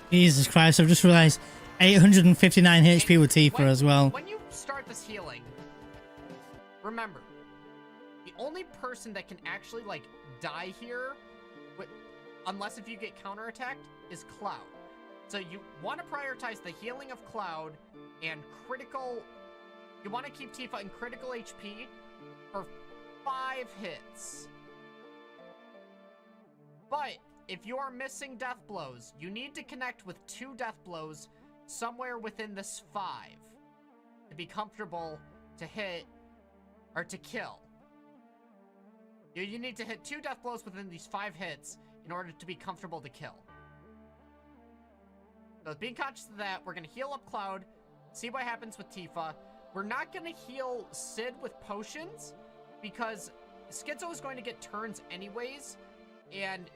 Speaker 1: Jesus Christ, I've just realized 859 HP with Tifa as well.
Speaker 11: When you start this healing, remember, the only person that can actually, like, die here, unless if you get counterattacked, is Cloud. So you want to prioritize the healing of Cloud and critical... You want to keep Tifa in critical HP for 5 hits. But if you are missing death blows, you need to connect with 2 death blows somewhere within this 5 to be comfortable to hit or to kill. You need to hit 2 death blows within these 5 hits in order to be comfortable to kill. So being conscious of that, we're going to heal up Cloud, see what happens with Tifa. We're not going to heal Sid with potions because Schizo is going to get turns anyways and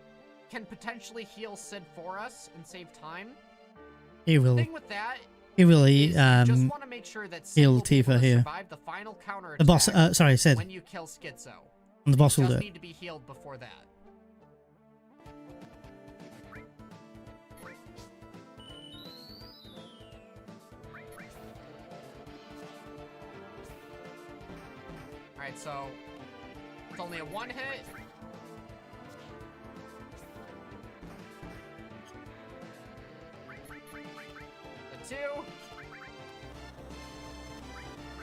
Speaker 11: can potentially heal Sid for us and save time.
Speaker 1: He will.
Speaker 11: The thing with that
Speaker 1: He really
Speaker 11: just want to make sure that Sid
Speaker 1: heal
Speaker 11: will be able
Speaker 1: Tifa
Speaker 11: to
Speaker 1: here.
Speaker 11: survive the final counter
Speaker 1: The boss,
Speaker 11: attack
Speaker 1: sorry, Sid.
Speaker 11: when you kill Schizo.
Speaker 1: And the boss will
Speaker 11: He
Speaker 1: do
Speaker 11: does
Speaker 1: it.
Speaker 11: need to be healed before that. Alright, so it's only a 1 hit. A 2.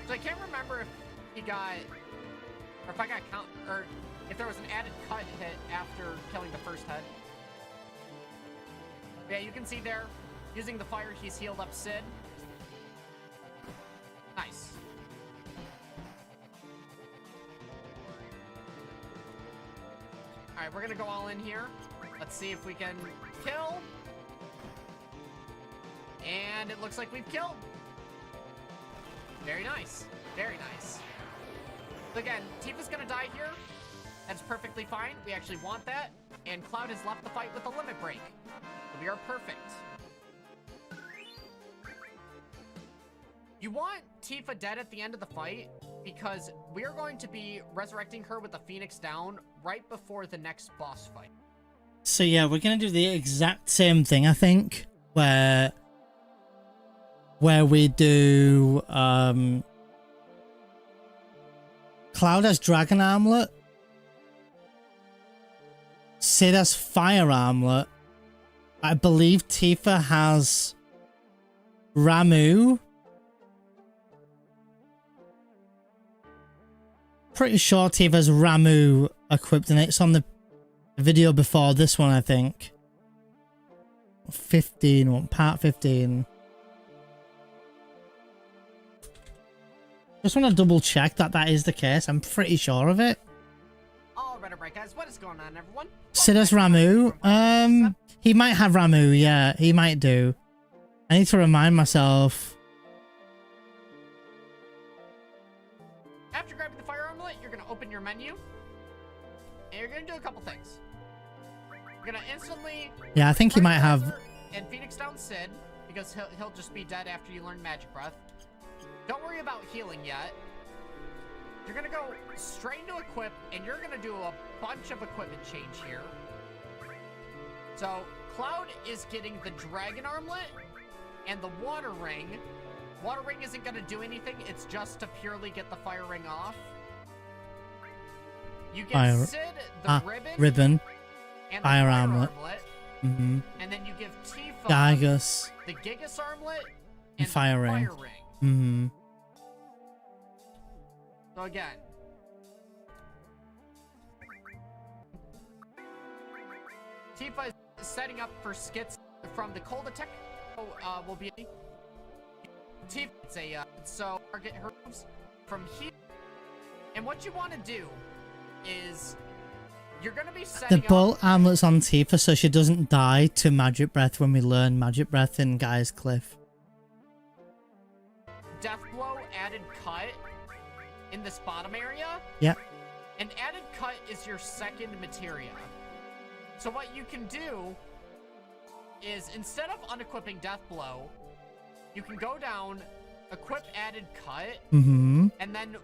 Speaker 11: So I can't remember if he got, or if I got count, or if there was an added cut hit after killing the first head. Yeah, you can see there, using the fire, he's healed up Sid. Nice. Alright, we're gonna go all in here. Let's see if we can kill. And it looks like we've killed. Very nice. Very nice. So again, Tifa's gonna die here. That's perfectly fine. We actually want that. And Cloud has left the fight with a limit break. So we are perfect. You want Tifa dead at the end of the fight because we are going to be resurrecting her with the Phoenix down right before the next boss fight.
Speaker 1: So yeah, we're gonna do the exact same thing, I think, where we do Cloud has Dragon Armlet, Sid has Fire Armlet, I believe Tifa has Ramu. Pretty sure Tifa's Ramu equipped, and it's on the video before this one, I think. 15, part 15. Just want to double check that that is the case. I'm pretty sure of it.
Speaker 11: Alright, guys, what is going on, everyone?
Speaker 1: Sid has Ramu. He might have Ramu, yeah, he might do. I need to remind myself.
Speaker 11: After grabbing the fire armlet, you're gonna open your menu. And you're gonna do a couple things. You're gonna instantly...
Speaker 1: Yeah, I think he might have...
Speaker 11: And Phoenix down Sid, because he'll just be dead after you learn Magic Breath. Don't worry about healing yet. You're gonna go straight into equip, and you're gonna do a bunch of equipment change here. So, Cloud is getting the Dragon Armlet and the Water Ring. Water Ring isn't gonna do anything, it's just to purely get the Fire Ring off. You get Sid the
Speaker 1: ribbon.
Speaker 11: And
Speaker 1: Fire
Speaker 11: the
Speaker 1: Armlet.
Speaker 11: And then you give Tifa
Speaker 1: Gygus.
Speaker 11: the Gigas Armlet
Speaker 1: And Fire Ring. Mm-hmm.
Speaker 11: So again, Tifa is setting up for skits from the cold attack. Will be Tifa, it's a, so target her moves from here. And what you want to do is you're going to be setting
Speaker 1: The bolt amulet's on Tifa so she doesn't die to Magic Breath when we learn Magic Breath in Guy's Cliff.
Speaker 11: Death Blow, added cut in this bottom area.
Speaker 1: Yep.
Speaker 11: And added cut is your second materia. So what you can do is instead of unequipping Death Blow, you can go down, equip added cut,
Speaker 1: Mm-hmm.
Speaker 11: and then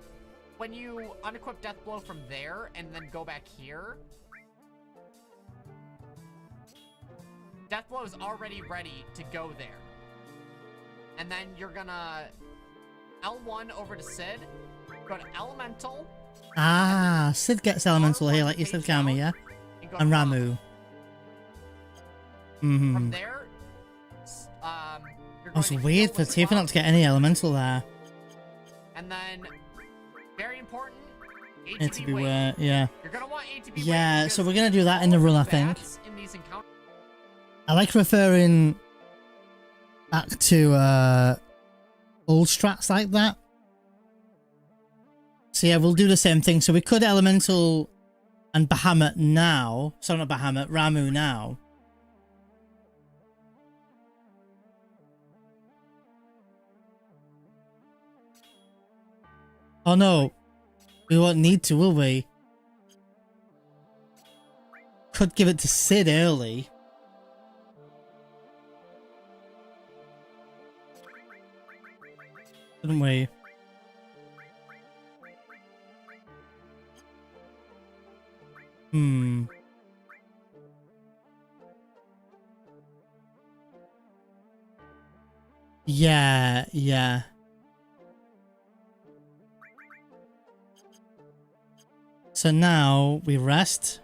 Speaker 11: when you unequip Death Blow from there and then go back here, Death Blow is already ready to go there. And then you're gonna L1 over to Sid, go to Elemental.
Speaker 1: Ah, Sid gets Elemental here, like you said, Kami, yeah? And Ramu. Mm-hmm.
Speaker 11: From there, you're going
Speaker 1: That's
Speaker 11: to
Speaker 1: weird
Speaker 11: heal
Speaker 1: for
Speaker 11: with
Speaker 1: Tifa
Speaker 11: buff.
Speaker 1: not to get any Elemental there.
Speaker 11: And then, very important,
Speaker 1: ATB
Speaker 11: wave.
Speaker 1: Wave, yeah.
Speaker 11: You're gonna want ATB
Speaker 1: Yeah,
Speaker 11: wave
Speaker 1: so we're
Speaker 11: because
Speaker 1: gonna do that in the
Speaker 11: all
Speaker 1: run,
Speaker 11: the
Speaker 1: I think.
Speaker 11: bats in these encounters-
Speaker 1: I like referring back to old strats like that. So yeah, we'll do the same thing. So we could Elemental and Bahamut now. Sorry, not Bahamut, Ramu now. Oh no, we won't need to, will we? Could give it to Sid early. Couldn't we? Hmm. Yeah, yeah. So now we rest.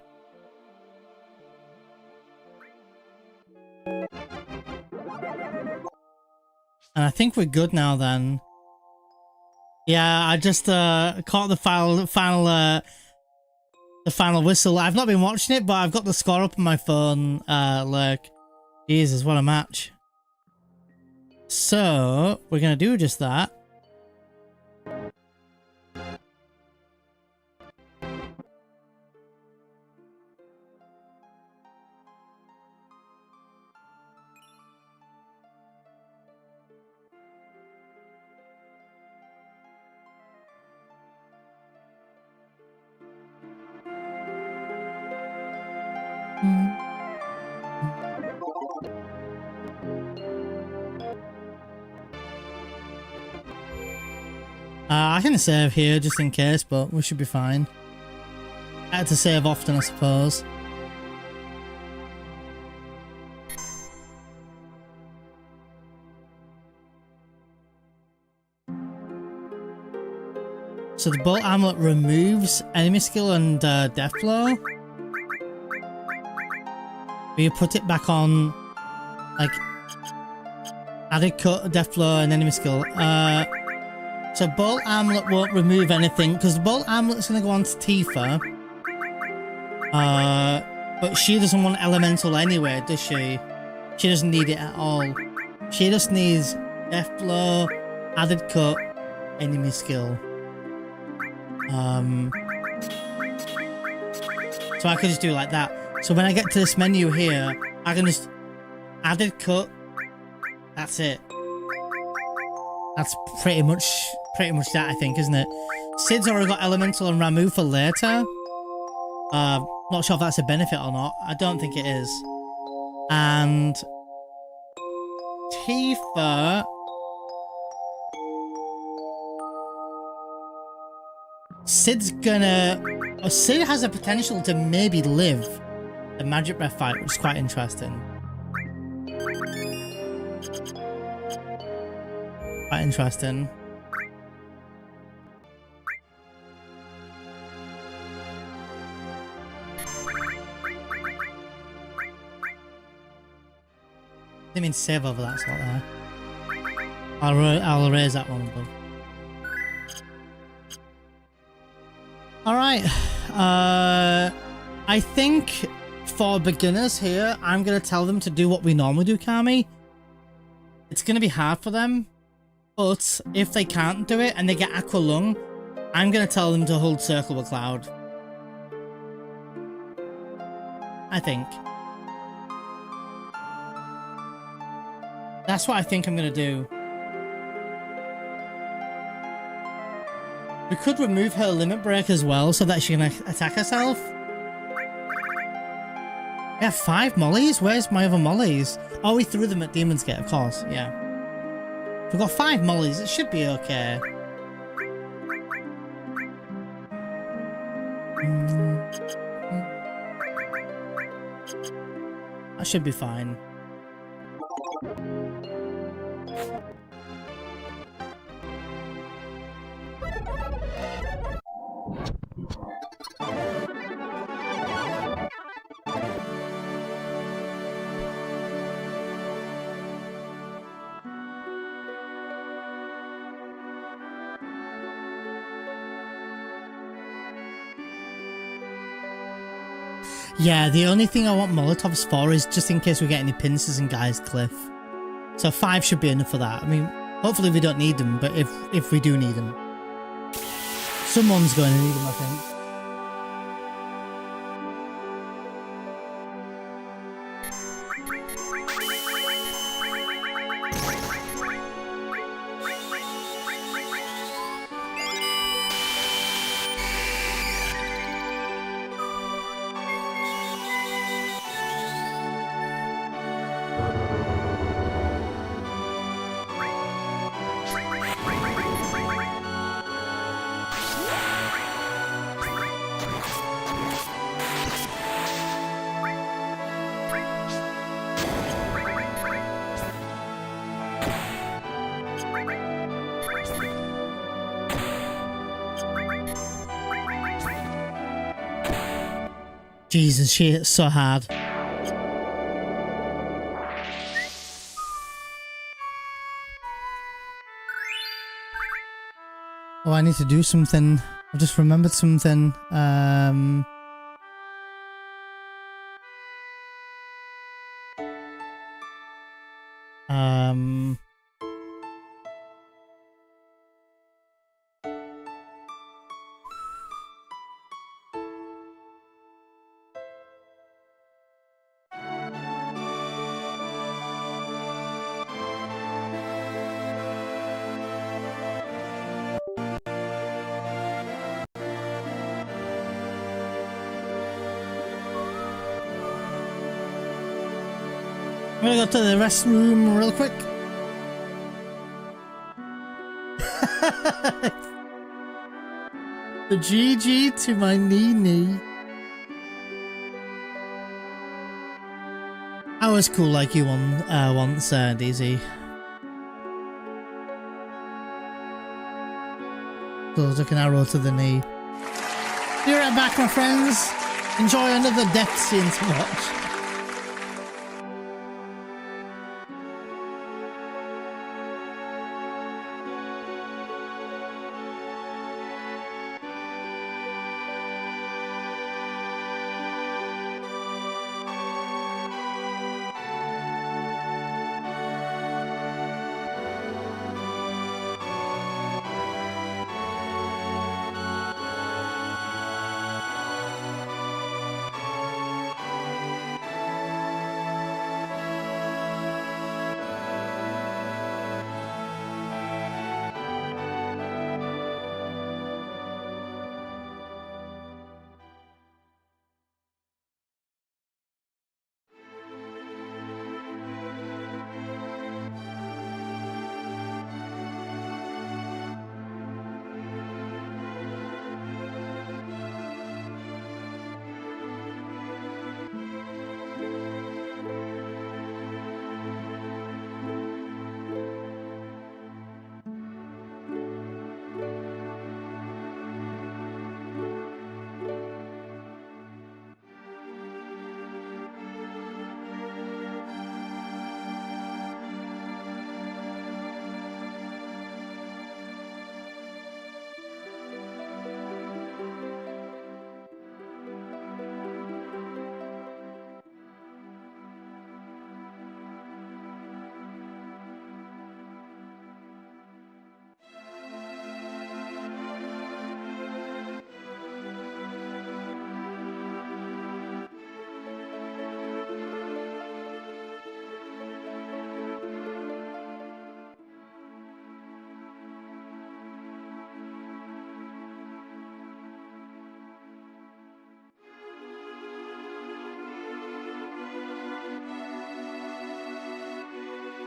Speaker 1: And I think we're good now then. Yeah, I just caught the final whistle. I've not been watching it, but I've got the score up on my phone. Like, Jesus, what a match. So we're gonna do just that. I can save here just in case, but we should be fine. I had to save often, I suppose. So the bolt amulet removes enemy skill and death blow. But you put it back on, like, added cut, death blow, and enemy skill. So bolt amulet won't remove anything because the bolt amulet's gonna go on to Tifa. But she doesn't want elemental anyway, does she? She doesn't need it at all. She just needs death blow, added cut, enemy skill. So I could just do it like that. So when I get to this menu here, I can just added cut. That's it. That's pretty much that, I think, isn't it? Sid's already got Elemental and Ramu for later. Not sure if that's a benefit or not. I don't think it is. And Tifa, Sid has a potential to maybe live the Magic Breath fight, which is quite interesting. Quite interesting. Didn't mean to save over that slot there. I'll erase that one above. Alright. I think for beginners here, I'm going to tell them to do what we normally do, Kami. It's going to be hard for them. But if they can't do it and they get Aqua Lung, I'm going to tell them to hold Circle with Cloud. I think. That's what I think I'm going to do. We could remove her Limit Break as well so that she can attack herself. We have 5 mollies? Where's my other mollies? Oh, we threw them at Demon's Gate, of course. Yeah. We've got 5 mollies. It should be okay. That should be fine. Yeah, the only thing I want Molotovs for is just in case we get any pincers in Guy's Cliff. So 5 should be enough for that. I mean, hopefully we don't need them, but if we do need them. Someone's going to need them, I think. Jesus, she hits so hard. Oh, I need to do something. I've just remembered something. I'm gonna go to the restroom real quick. The GG to my knee. I was cool like you once, DZ. So took an arrow to the knee. Be right back, my friends. Enjoy another death scene to watch.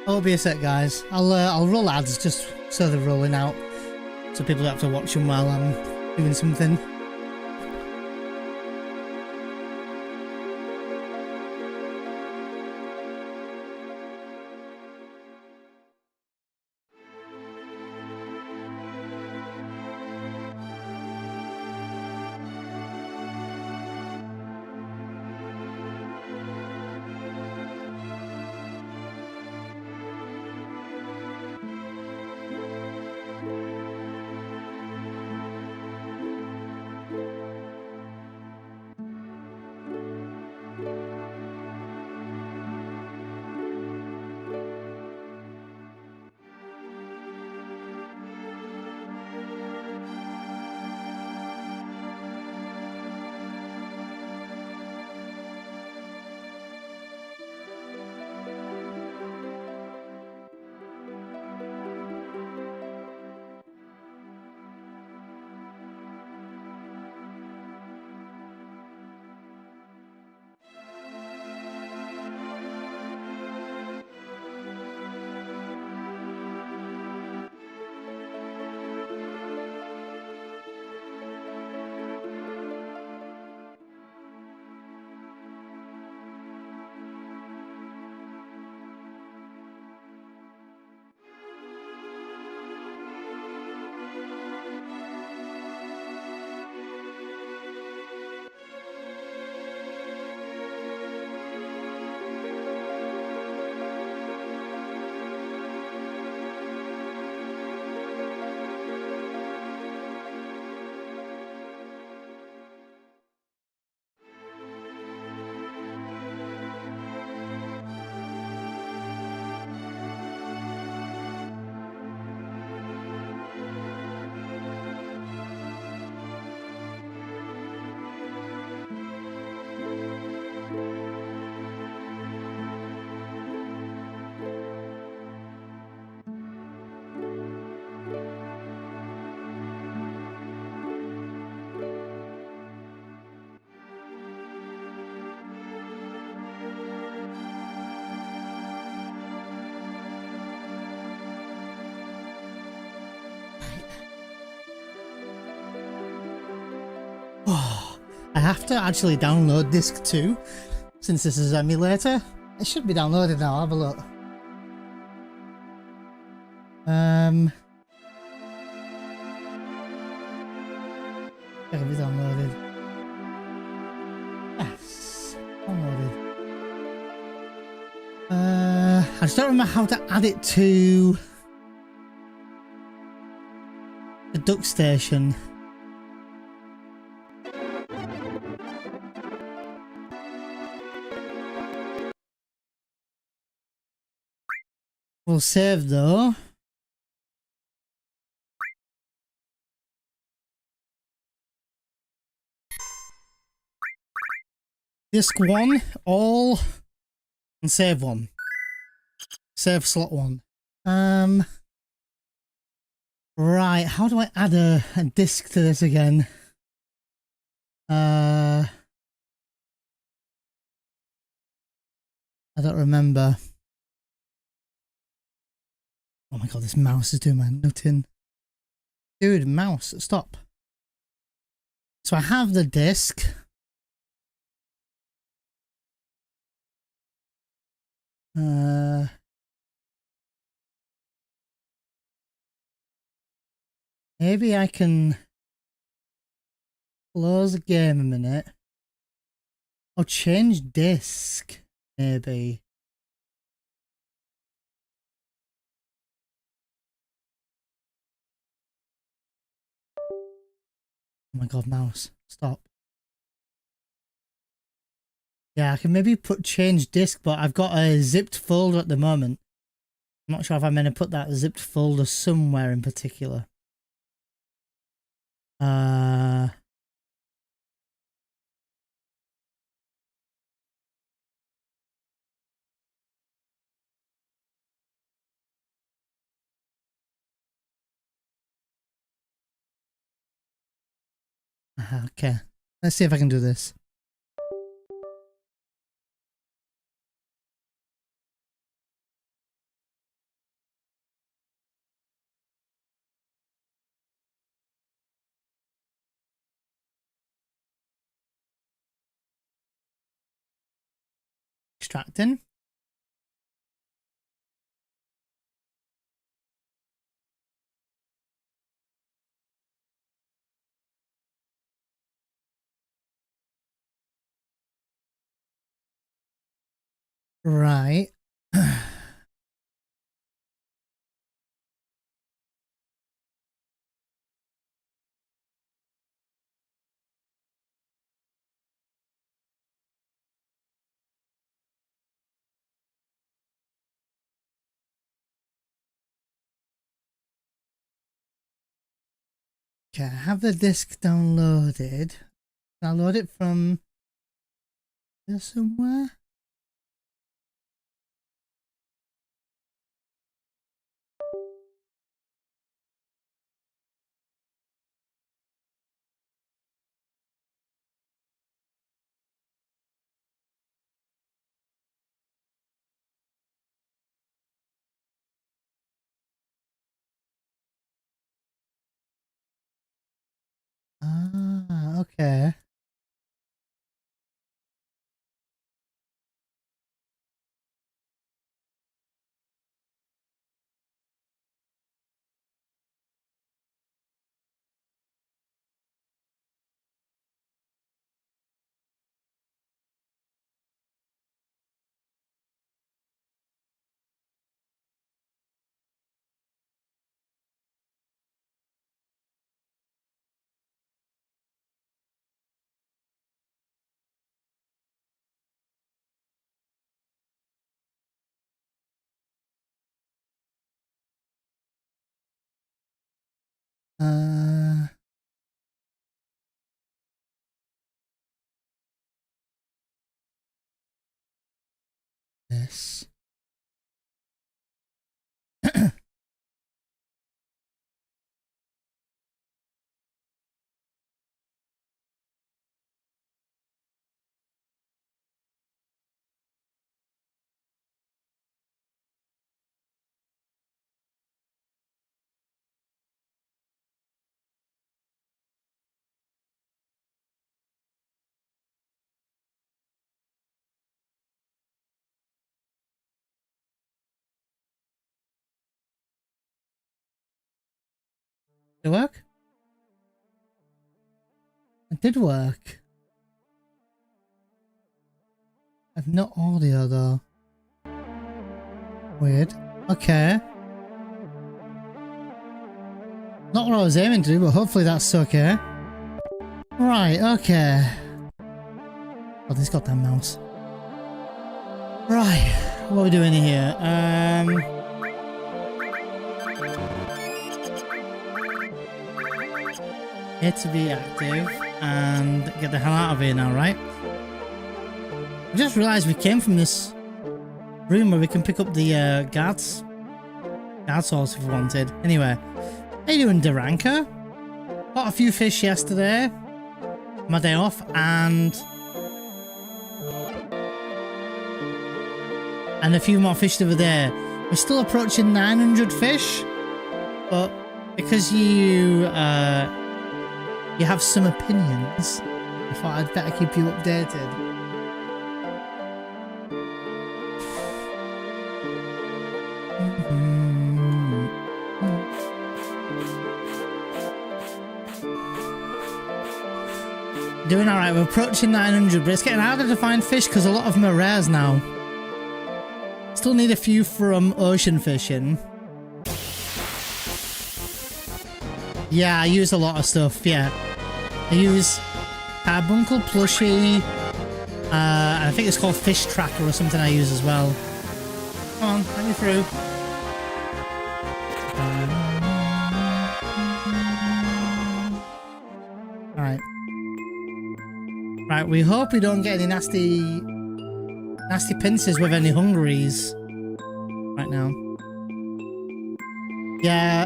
Speaker 1: Hope be a sec, guys. I'll roll ads just so they're rolling out, so people don't have to watch them while I'm doing something. I have to actually download disc 2 since this is emulator. It should be downloaded now. I'll have a look. Check if it's downloaded. Yes, downloaded. I just don't remember how to add it to the duck station. We'll save though. Disc 1, all, and save 1. Save slot 1. Right, how do I add a disc to this again? I don't remember. Oh my god, this mouse is doing my nutting. Dude, mouse, stop. So I have the disc. Maybe I can close the game a minute. Or change disc, maybe. Oh my god, mouse, stop. Yeah, I can maybe change disk, but I've got a zipped folder at the moment. I'm not sure if I'm going to put that zipped folder somewhere in particular. Okay, let's see if I can do this. distracting. Right. Okay, I have the disc downloaded. Download it from here somewhere. Ah, okay. This. Did it work? It did work. I've no audio though. Weird. Okay. Not what I was aiming to do, but hopefully that's okay. Right, okay. Oh, this goddamn mouse. Right, what are we doing here? Here to be active and get the hell out of here now, right? I just realised we came from this room where we can pick up the guard source if we wanted. Anyway, how you doing, Duranka? Caught a few fish yesterday, my day off, and a few more fish over there. We're still approaching 900 fish, but because you have some opinions, I thought I'd better keep you updated. Doing alright, we're approaching 900, but it's getting harder to find fish because a lot of them are rares now. Still need a few from ocean fishing. Yeah, I use a lot of stuff, yeah. I use Carbuncle Plushie, and I think it's called Fish Tracker or something I use as well. Come on, let me through. Alright. Right, we hope we don't get any nasty pincers with any hungaries right now. Yeah,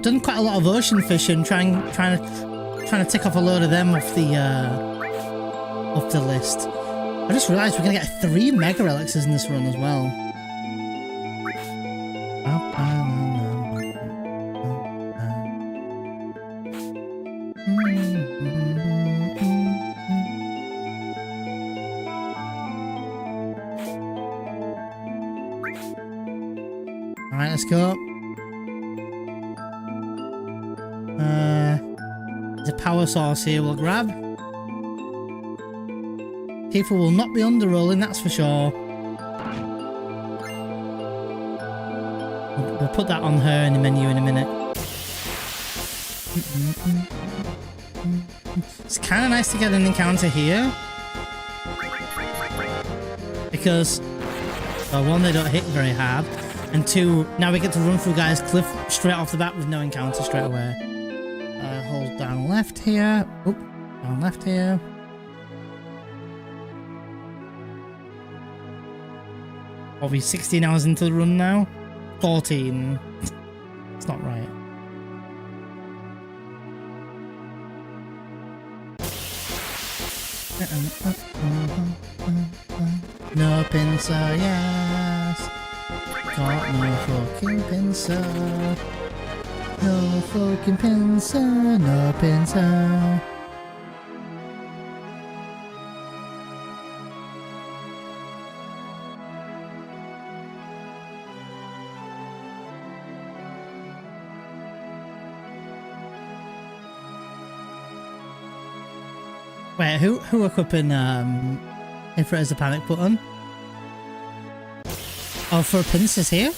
Speaker 1: done quite a lot of ocean fishing, trying to tick off a load of them off the list. I just realised we're gonna get 3 mega elixirs in this run as well. Alright, let's go. There's a power source here we'll grab. Tifa will not be underrolling, that's for sure. We'll put that on her in the menu in a minute. It's kind of nice to get an encounter here. Because, well, one, they don't hit very hard. And two, now we get to run through Guy's Cliff straight off the bat with no encounter straight away. Hold down left here. Oh, down left here. Are we 16 hours into the run now? 14. It's not right. No pincer, yes. Got no fucking pincer. No fucking pincer, no pincer. Wait, who equipping if it is a panic button? Oh, for pincers here?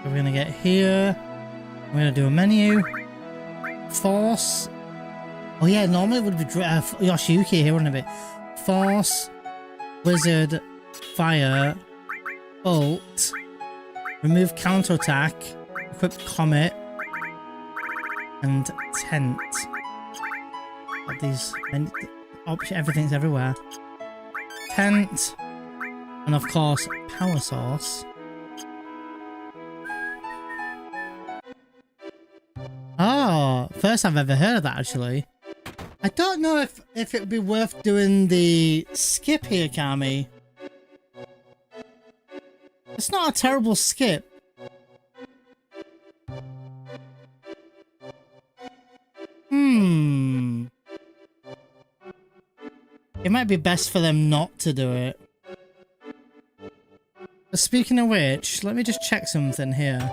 Speaker 1: We're gonna get here. We're gonna do a menu. Force. Oh yeah, normally it would be Yoshiyuki here, wouldn't it be? Force, Wizard, Fire, Ult, remove counterattack, equip Comet, and Tent. Got these everything's everywhere. Tent, and of course Power Source. Oh, first I've ever heard of that actually. I don't know if it would be worth doing the skip here, Kami. It's not a terrible skip. It might be best for them not to do it. But speaking of which, let me just check something here.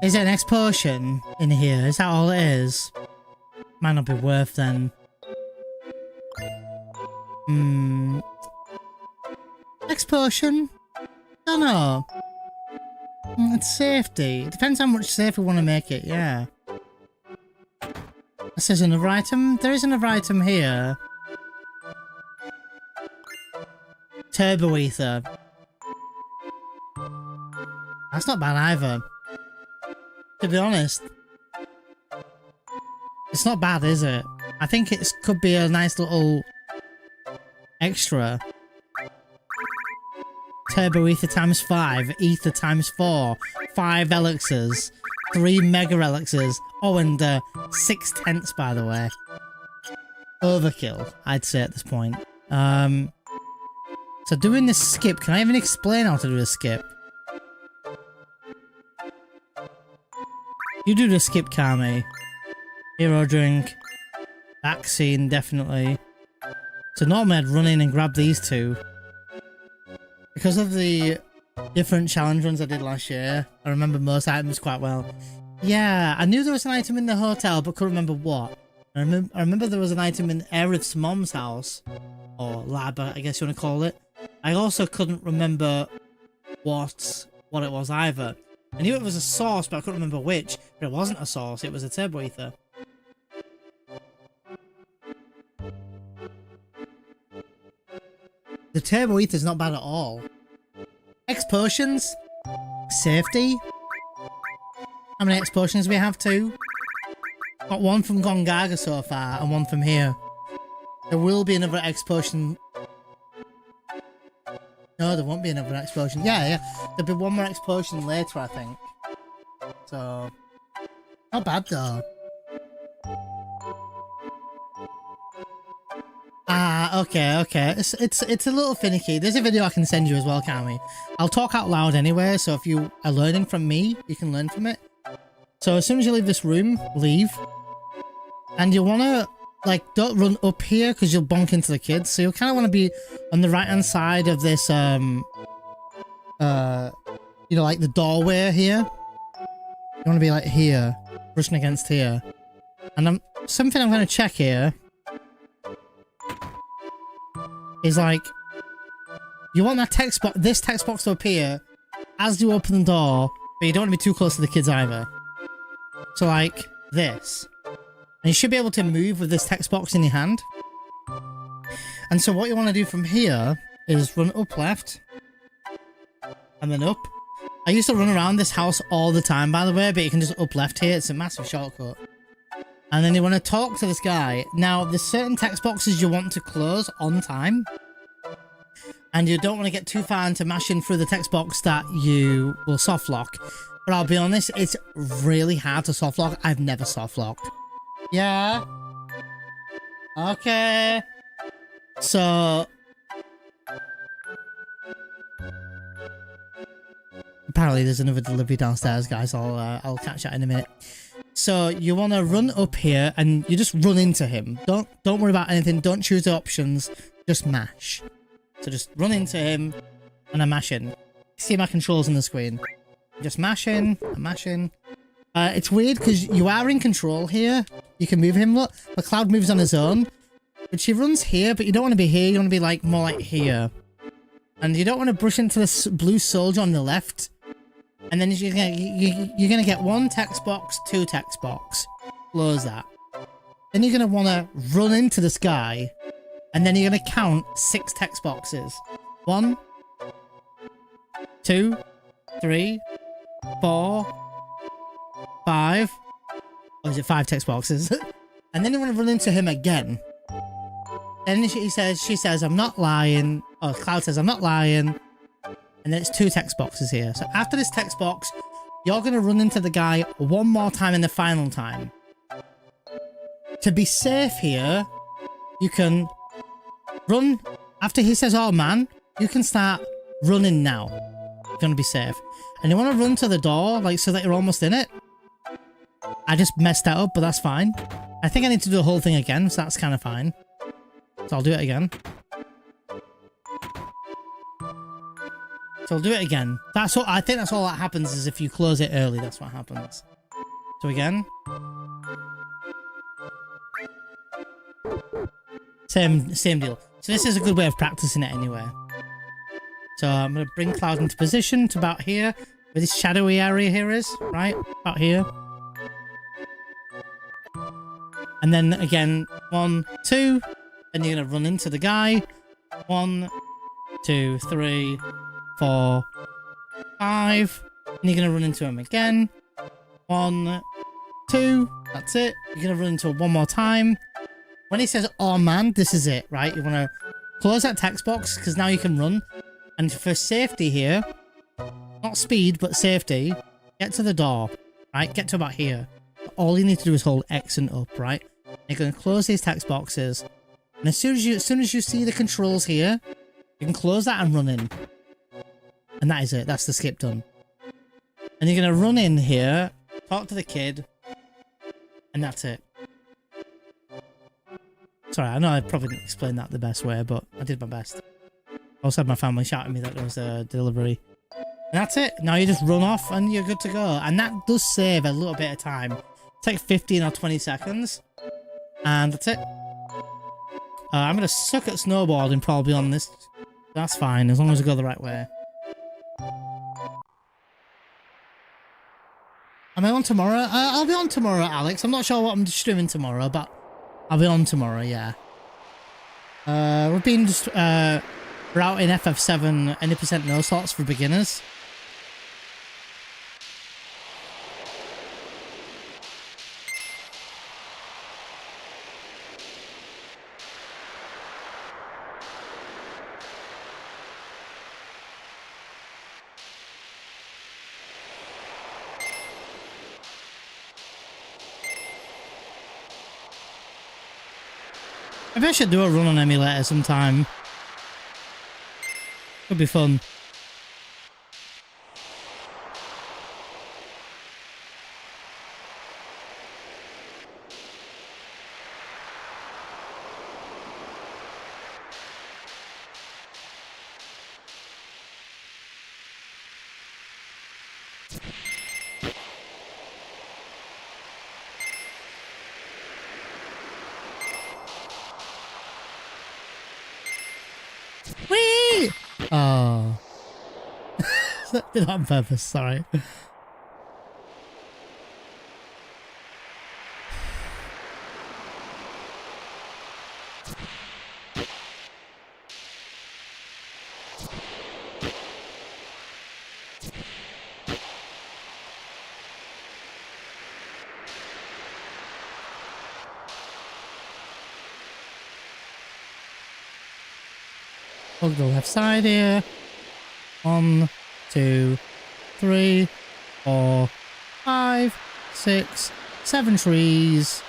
Speaker 1: Is there an X potion in here? Is that all it is? Might not be worth then. X potion? Don't know. It's safety. It depends how much safe we want to make it, yeah. This is another item. There is another item here. Turbo Ether. That's not bad either. To be honest, it's not bad, is it? I think it could be a nice little extra. Turbo Ether times 5, Ether times 4, 5 elixirs, 3 mega elixirs. Oh, and 6 tents, by the way. Overkill, I'd say at this point. So doing this skip, can I even explain how to do a skip? You do the skip, Kami. Hero drink. Vaccine, definitely. So normally I'd run in and grab these two. Because of the different challenge runs I did last year, I remember most items quite well. Yeah, I knew there was an item in the hotel, but couldn't remember what. I remember there was an item in Aerith's mom's house. Or lab, I guess you want to call it. I also couldn't remember what it was either. I knew it was a source, but I couldn't remember which. But it wasn't a source, it was a Turbo Ether. The turbo ether is not bad at all. X potions, safety. How many X potions we have? 2. Got 1 from Gongaga so far and 1 from here. There will be another X potion. No, there won't be another X potion. Yeah. There'll be 1 more X potion later, I think. So, not bad though. Okay. It's a little finicky. There's a video I can send you as well, can't we? I'll talk out loud anyway, so if you are learning from me, you can learn from it. So as soon as you leave this room, leave. And you want to, like, don't run up here because you'll bonk into the kids. So you kind of want to be on the right-hand side of this, you know, like the doorway here. You want to be like here, brushing against here. And something I'm going to check here is like, you want that text box, this text box to appear as you open the door, but you don't want to be too close to the kids either. So like this. And you should be able to move with this text box in your hand. And so what you want to do from here is run up left and then up. I used to run around this house all the time, by the way, but you can just up left here. It's a massive shortcut. And then you want to talk to this guy. Now, there's certain text boxes you want to close on time. And you don't want to get too far into mashing through the text box that you will soft lock. But I'll be honest, it's really hard to soft lock. I've never soft locked. Yeah. Okay. So apparently there's another delivery downstairs, guys. I'll catch that in a minute. So you want to run up here and you just run into him. Don't worry about anything. Don't choose the options. Just mash. So just run into him and I'm mashing. See my controls on the screen. Just mashing. I'm mashing. It's weird because you are in control here. You can move him. Look, the Cloud moves on his own. But she runs here, but you don't want to be here. You want to be like more like here. And you don't want to brush into this blue soldier on the left. And then you're gonna get 1 text box, 2 text box. Close that. Then you're gonna want to run into this guy. And then you're gonna count 6 text boxes. 1, 2, 3, 4, 5. Or is it 5 text boxes? And then you want to run into him again. Then she says, I'm not lying. Oh, Cloud says, I'm not lying. And then it's 2 text boxes here. So after this text box, you're going to run into the guy 1 more time in the final time. To be safe here, you can run. After he says, oh man, you can start running now. You're going to be safe. And you want to run to the door, like, so that you're almost in it. I just messed that up, but that's fine. I think I need to do the whole thing again, so that's kind of fine. So I'll do it again. So I'll do it again. That's what I think. That's all that happens is if you close it early, that's what happens. So again. Same deal. So this is a good way of practicing it anyway. So I'm going to bring Cloud into position to about here. Where this shadowy area here is, right? About here. And then again, 1, 2. Then you're going to run into the guy. 1, 2, 3, 4, 5. And you're going to run into him again. 1, 2. That's it. You're going to run into him 1 more time. When he says, oh man, this is it, right? You want to close that text box because now you can run. And for safety here, not speed, but safety, get to the door, right? Get to about here. All you need to do is hold X and up, right? You're going to close these text boxes. And as soon as you see the controls here, you can close that and run in. And that is it. That's the skip done. And you're going to run in here, talk to the kid, and that's it. Sorry, I know I probably didn't explain that the best way, but I did my best. I also had my family shouting at me that there was a delivery. And that's it. Now you just run off and you're good to go. And that does save a little bit of time. It's like 15 or 20 seconds. And that's it. I'm going to suck at snowboarding probably on this. That's fine, as long as I go the right way. Am I on tomorrow? I'll be on tomorrow, Alex. I'm not sure what I'm streaming tomorrow, but I'll be on tomorrow, yeah. We've been just We're out in FF7 any percent no slots for beginners. Maybe I should do a run on emulator sometime. Could be fun. Whee! Oh. Did that on purpose, sorry. Plug the left side here. 1, 2, 3, 4, 5, 6, 7 trees.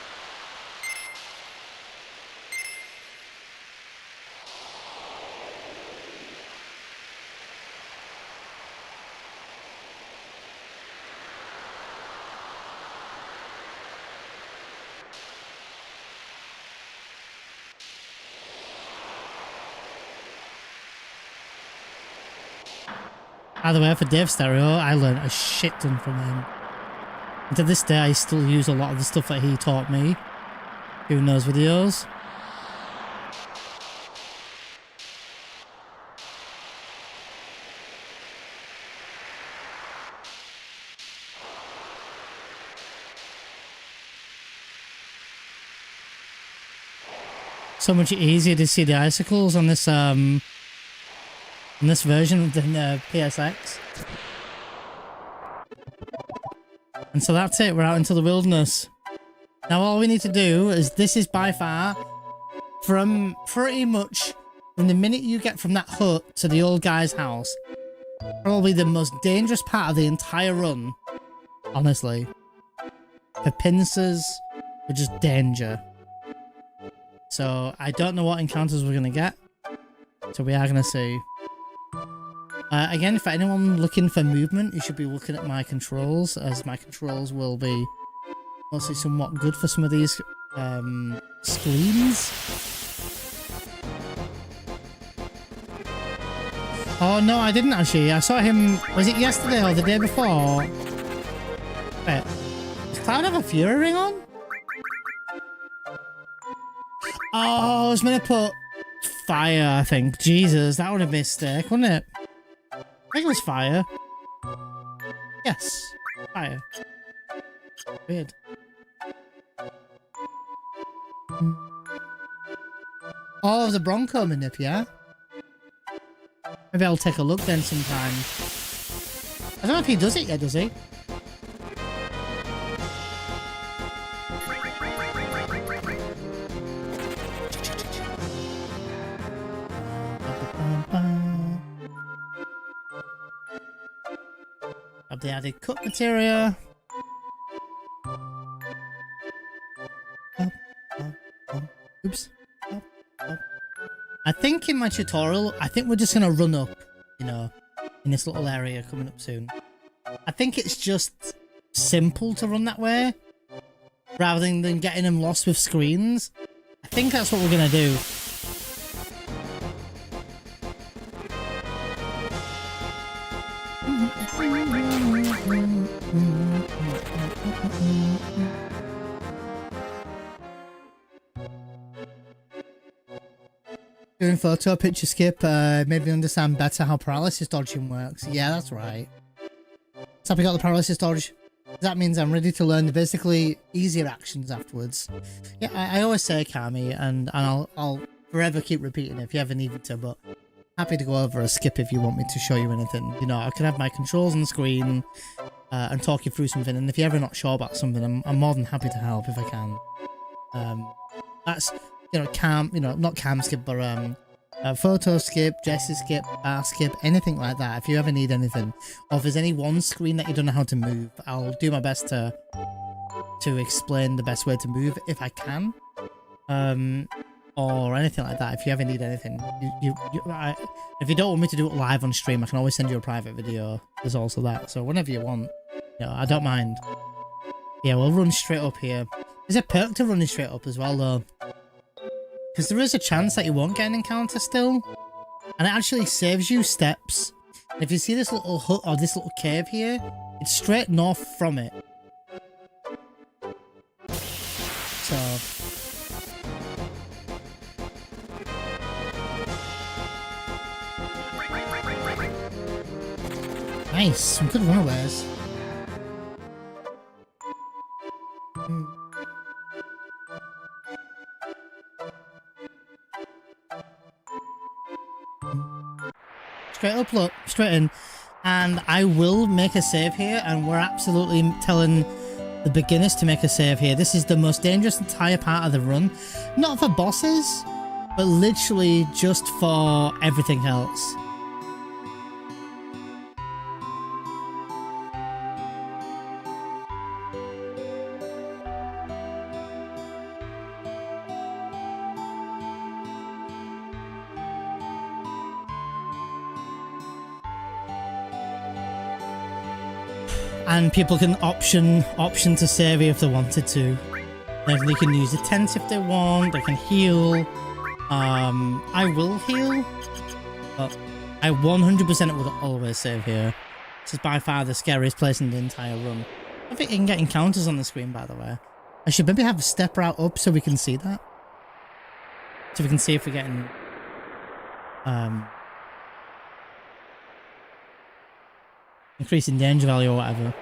Speaker 1: By the way, for Dave Stereo, I learned a shit ton from him. And to this day, I still use a lot of the stuff that he taught me doing those videos. So much easier to see the icicles on this version than PSX. And so that's it, we're out into the wilderness. Now all we need to do is, this is by far, from pretty much from the minute you get from that hut to the old guy's house, probably the most dangerous part of the entire run, honestly. The pincers were just danger. So I don't know what encounters we're going to get, so we are going to see. Again, for anyone looking for movement, you should be looking at my controls, as my controls will be mostly somewhat good for some of these screens. Oh no, I didn't actually. I saw him, was it yesterday or the day before? Wait, does Cloud have a Fury ring on? Oh, I was meant to put fire, I think. Jesus, that would have been a mistake, wouldn't it? I think it was fire. Yes, fire. Weird. Oh, there's a Bronco manip, yeah? Maybe I'll take a look then sometime. I don't know if he does it yet, does he? Of the added cut materia. Oops. I think in my tutorial, I think we're just gonna run up, you know, in this little area coming up soon. I think it's just simple to run that way, rather than getting them lost with screens. I think that's what we're gonna do. Doing photo picture skip made me understand better how paralysis dodging works. Yeah, that's right. So I got the paralysis dodge. That means I'm ready to learn the basically easier actions afterwards. Yeah, I always say Kami, and I'll forever keep repeating it if you ever need me to, but happy to go over a skip if you want me to show you anything. You know, I can have my controls on the screen and talk you through something. And if you're ever not sure about something, I'm more than happy to help if I can. That's, you know, not cam skip, but photo skip, gesture skip, bar skip, anything like that. If you ever need anything, or if there's any one screen that you don't know how to move, I'll do my best to explain the best way to move if I can. Or anything like that. If you ever need anything, if you don't want me to do it live on stream, I can always send you a private video. There's also that. So whenever you want, you know, I don't mind. Yeah, we'll run straight up here. There's a perk to running straight up as well, though, because there is a chance that you won't get an encounter still, and it actually saves you steps. And if you see this little hut or this little cave here, it's straight north from it. So. Nice, some good runaways. Straight up, look, straight in. And I will make a save here, and we're absolutely telling the beginners to make a save here. This is the most dangerous entire part of the run. Not for bosses, but literally just for everything else. And people can option to save here if they wanted to. They can use the tent if they want. They can heal. I will heal, but I 100% would always save here. This is by far the scariest place in the entire run. I think you can get encounters on the screen, by the way. I should maybe have a step route up so we can see that. So we can see if we're getting increasing danger value or whatever.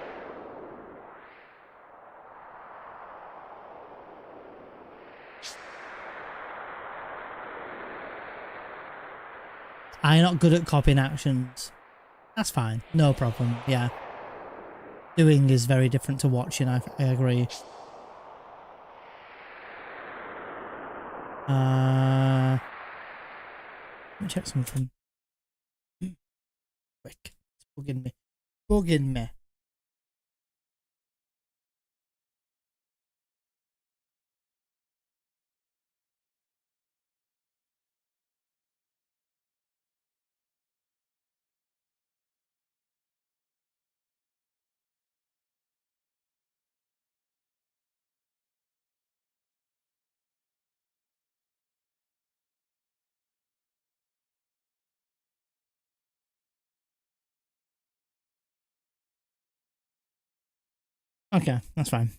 Speaker 1: I'm not good at copying actions. That's fine. No problem. Yeah. Doing is very different to watching, I agree. Let me check something. Quick. It's bugging me. Bugging me. Okay, that's fine.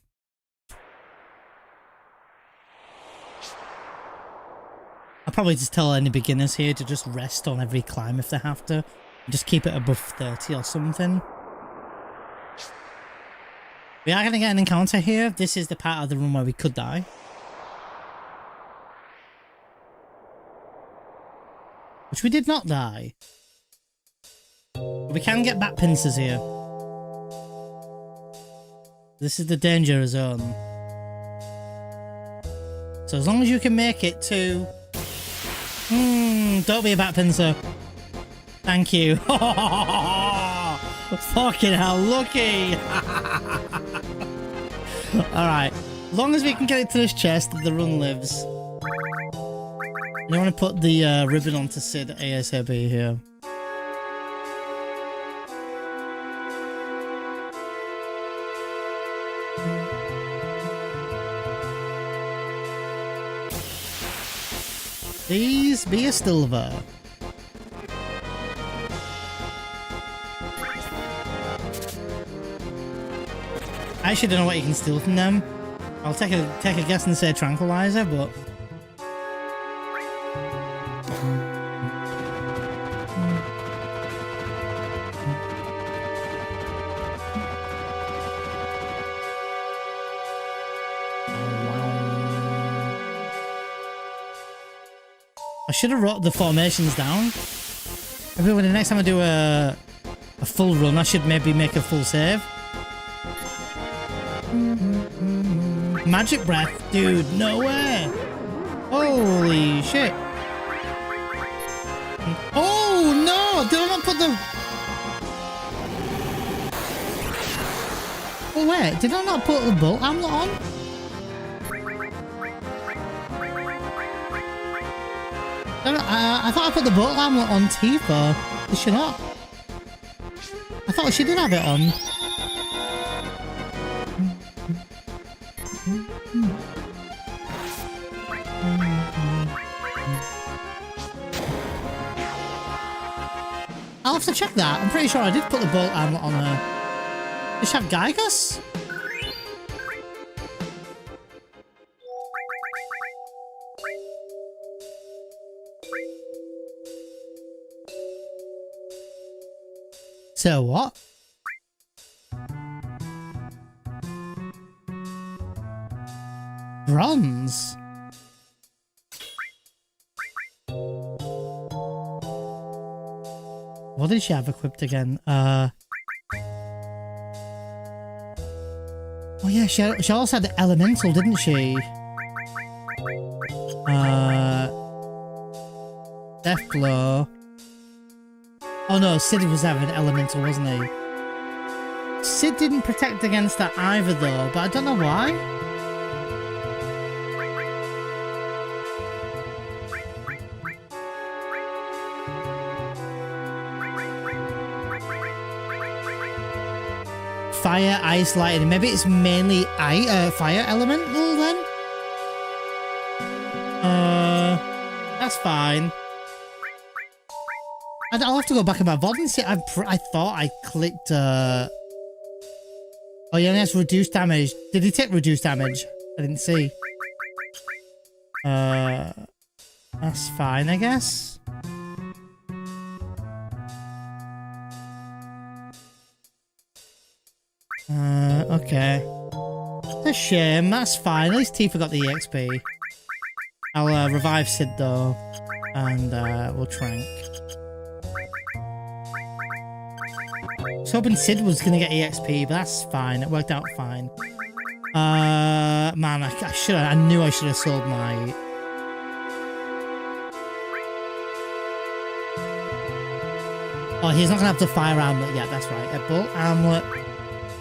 Speaker 1: I'll probably just tell any beginners here to just rest on every climb if they have to. Just keep it above 30 or something. We are going to get an encounter here. This is the part of the room where we could die. Which we did not die. But we can get back pincers here. This is the danger zone. So as long as you can make it to... don't be a bat pincer. Thank you. Fucking hell, lucky. Alright. As long as we can get it to this chest, the run lives. I want to put the ribbon onto Sid ASAP here. Please be a silver. I actually don't know what you can steal from them. I'll take a guess and say tranquilizer, but I should have wrote the formations down. Maybe when the next time I do a full run, I should maybe make a full save. Magic breath, dude, no way. Holy shit. Oh no, did I not put the... Oh wait, did I not put the bolt amulet on? I thought I put the bolt amulet on Tifa. Did she not? I thought she did have it on. I'll have to check that. I'm pretty sure I did put the bolt amulet on her. Does she have Gygas? So what? Bronze? What did she have equipped again? Oh yeah, she also had the elemental, didn't she? Death blow. Oh no, Sid was having elemental, wasn't he? Sid didn't protect against that either though, but I don't know why. Fire, ice, lightning. Maybe it's mainly fire elemental then? That's fine. I'll have to go back in my VOD and see. I thought I clicked. Oh, yeah, that's reduced damage. Did he take reduced damage? I didn't see. That's fine, I guess. Okay. It's a shame. That's fine. At least Tifa got the EXP. I'll revive Sid though, and we'll trank. I was hoping Sid was gonna get EXP, but that's fine. It worked out fine. Man, I knew I should have sold my. Oh, he's not gonna have the fire amulet yet. That's right. A bolt amulet,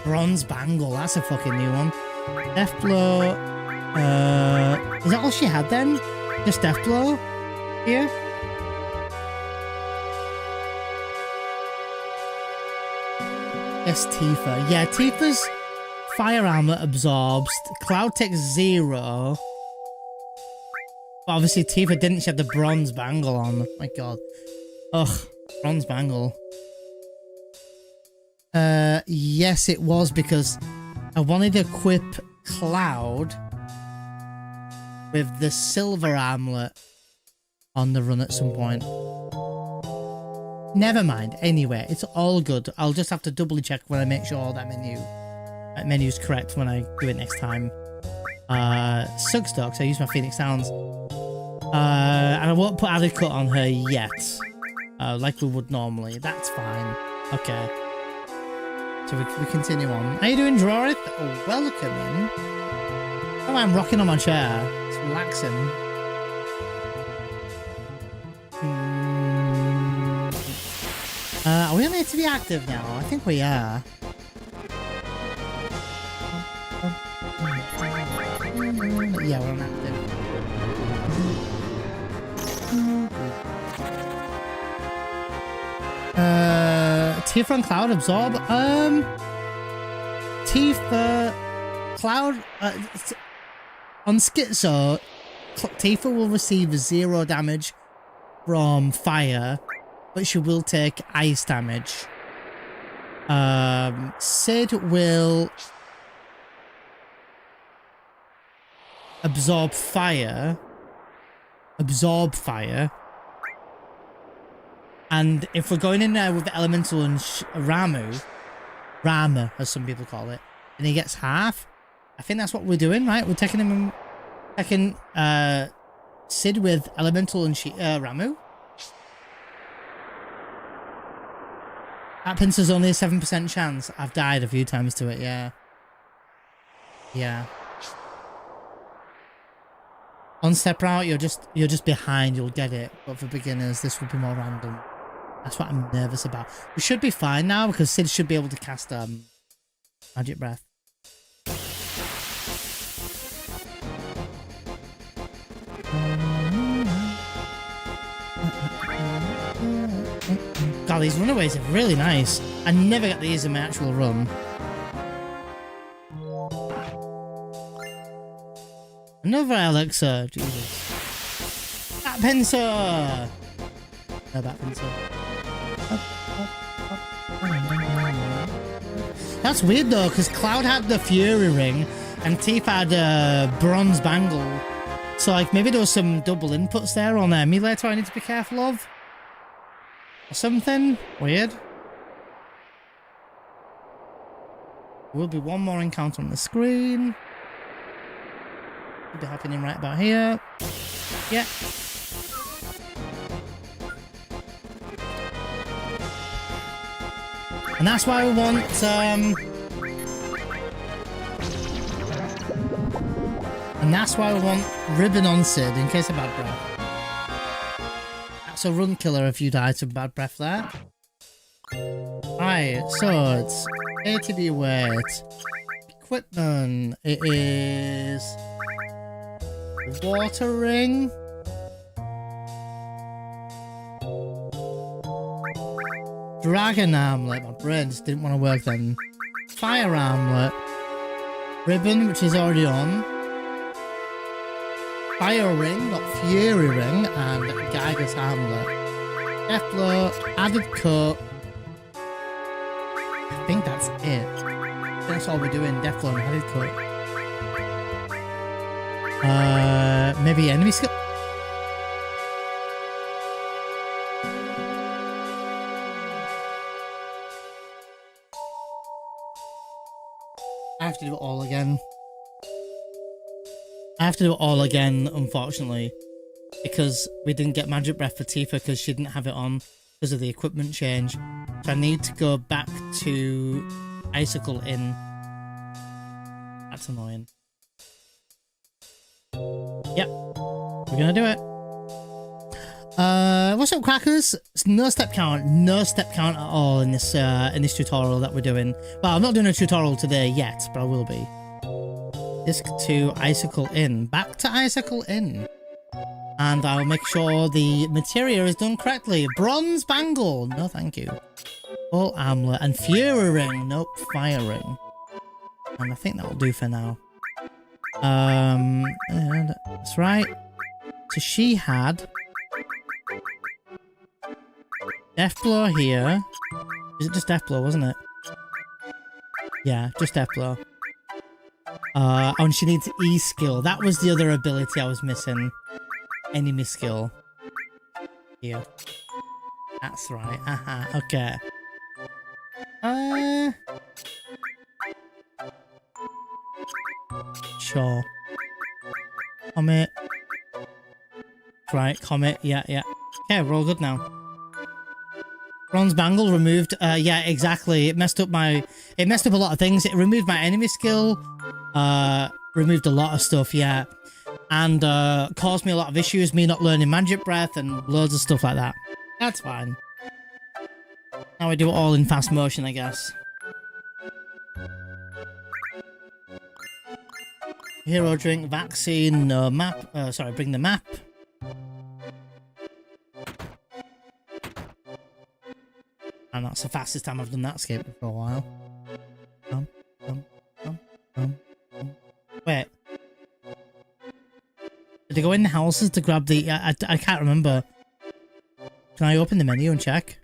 Speaker 1: bronze bangle. That's a fucking new one. Death blow. Is that all she had then? Just death blow here. Yes, Tifa. Yeah, Tifa's fire armor absorbs. Cloud takes 0. But obviously, Tifa didn't. She had the bronze bangle on. Oh my god. Ugh, bronze bangle. Yes, it was because I wanted to equip Cloud with the silver armlet on the run at some point. Never mind. Anyway, it's all good. I'll just have to doubly check when I make sure that menu's correct when I do it next time. Sucks though, because I use my Phoenix Sounds. And I won't put added cut on her yet. Like we would normally. That's fine. Okay. So we continue on. How you doing, Drawith? Oh, welcome in. Oh, I'm rocking on my chair. It's relaxing. Are we on here to be active now? I think we are. Yeah, we're on active. Tifa and Cloud absorb. Tifa, Cloud, on Schizo, Tifa will receive 0 damage from fire, but she will take ice damage. Sid will absorb fire. And if we're going in there with the Elemental and Rama, as some people call it, and he gets half, I think that's what we're doing, right? We're taking him, Sid with Elemental and Ramu. That pincer's only a 7% chance. I've died a few times to it, yeah. Yeah. On step route, you're just behind, you'll get it. But for beginners, this would be more random. That's what I'm nervous about. We should be fine now because Sid should be able to cast Magic Breath. God, these runaways are really nice. I never get these in my actual run. Another elixir, Jesus. Bat pincer! No bat pincer. That's weird though, because Cloud had the Fury Ring and Tifa had a Bronze Bangle. So like maybe there was some double inputs there on the emulator I need to be careful of. Or something weird. Will be one more encounter on the screen. Could be happening right about here. Yeah. And that's why we want and that's why we want Ribbon on Sid in case of bad breath. That's a run killer if you die to bad breath there. Right, so it's ATB weight. Equipment. It is water ring. Dragon armlet. My brain just didn't want to work then. Fire armlet. Ribbon, which is already on. Fire ring, not Fury ring, and Geiger's armlet. Death blow, added cut. I think that's it. That's all we're doing. Death blow and added cut. Maybe enemy skill. I have to do it all again. I have to do it all again, unfortunately, because we didn't get Magic Breath for Tifa because she didn't have it on because of the equipment change. So I need to go back to Icicle Inn. That's annoying. Yep, we're gonna do it. What's up, crackers? It's no step count at all in this tutorial that we're doing. Well, I'm not doing a tutorial today yet, but I will be. Disc to Icicle Inn. Back to Icicle Inn. And I'll make sure the materia is done correctly. Bronze Bangle. No, thank you. Full Armlet. And Fury Ring. Nope, Fire Ring. And I think that'll do for now. That's right. So she had Death Blow here. Is it just Death Blow, wasn't it? Yeah, just Death Blow. And she needs E-skill. That was the other ability I was missing. Enemy skill. Here. That's right. Aha, okay. Sure. Comet. Right, Comet. Yeah. Okay, we're all good now. Bronze Bangle removed. Yeah, exactly. It messed up a lot of things. It removed my enemy skill. Removed a lot of stuff, yeah. And caused me a lot of issues, me not learning Magic Breath and loads of stuff like that. That's fine. Now we do it all in fast motion, I guess. Hero drink, vaccine, no map. Sorry, bring the map. And that's the fastest time I've done that skip for a while. Wait. Did I go in the houses to grab the... I can't remember. Can I open the menu and check?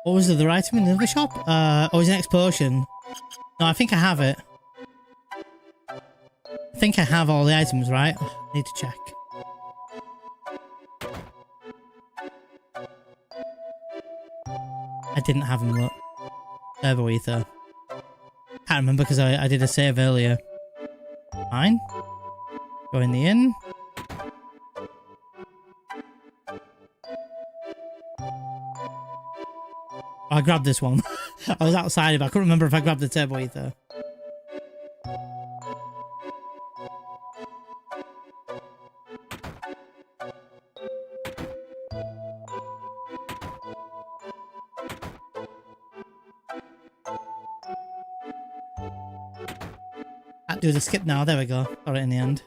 Speaker 1: What was the other item in the other shop? Oh, it was an X potion. No, I think I have it. I think I have all the items, right? I need to check. I didn't have them, look. Turbo Ether. Can't remember because I did a save earlier. Fine. Go in the inn. I grabbed this one. I was outside, but I couldn't remember if I grabbed the turbo ether. I'll do the skip now. There we go. Got it in the end.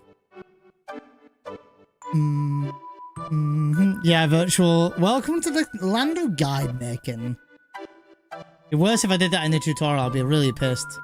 Speaker 1: Yeah, virtual. Welcome to the land of guide making. It'd be worse if I did that in the tutorial. I'd be really pissed.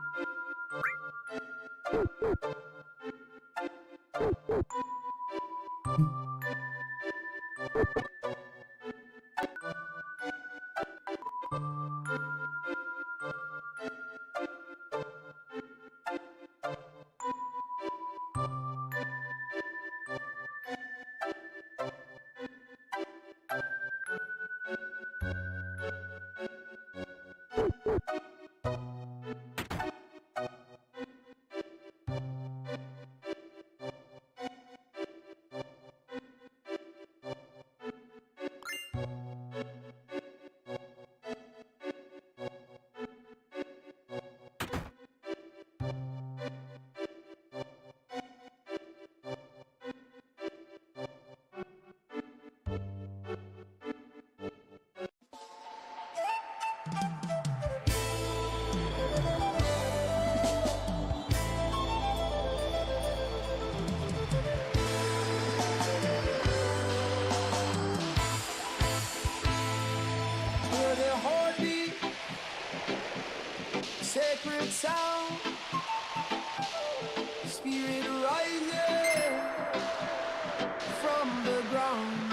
Speaker 8: Sacred sound, spirit rising from the ground,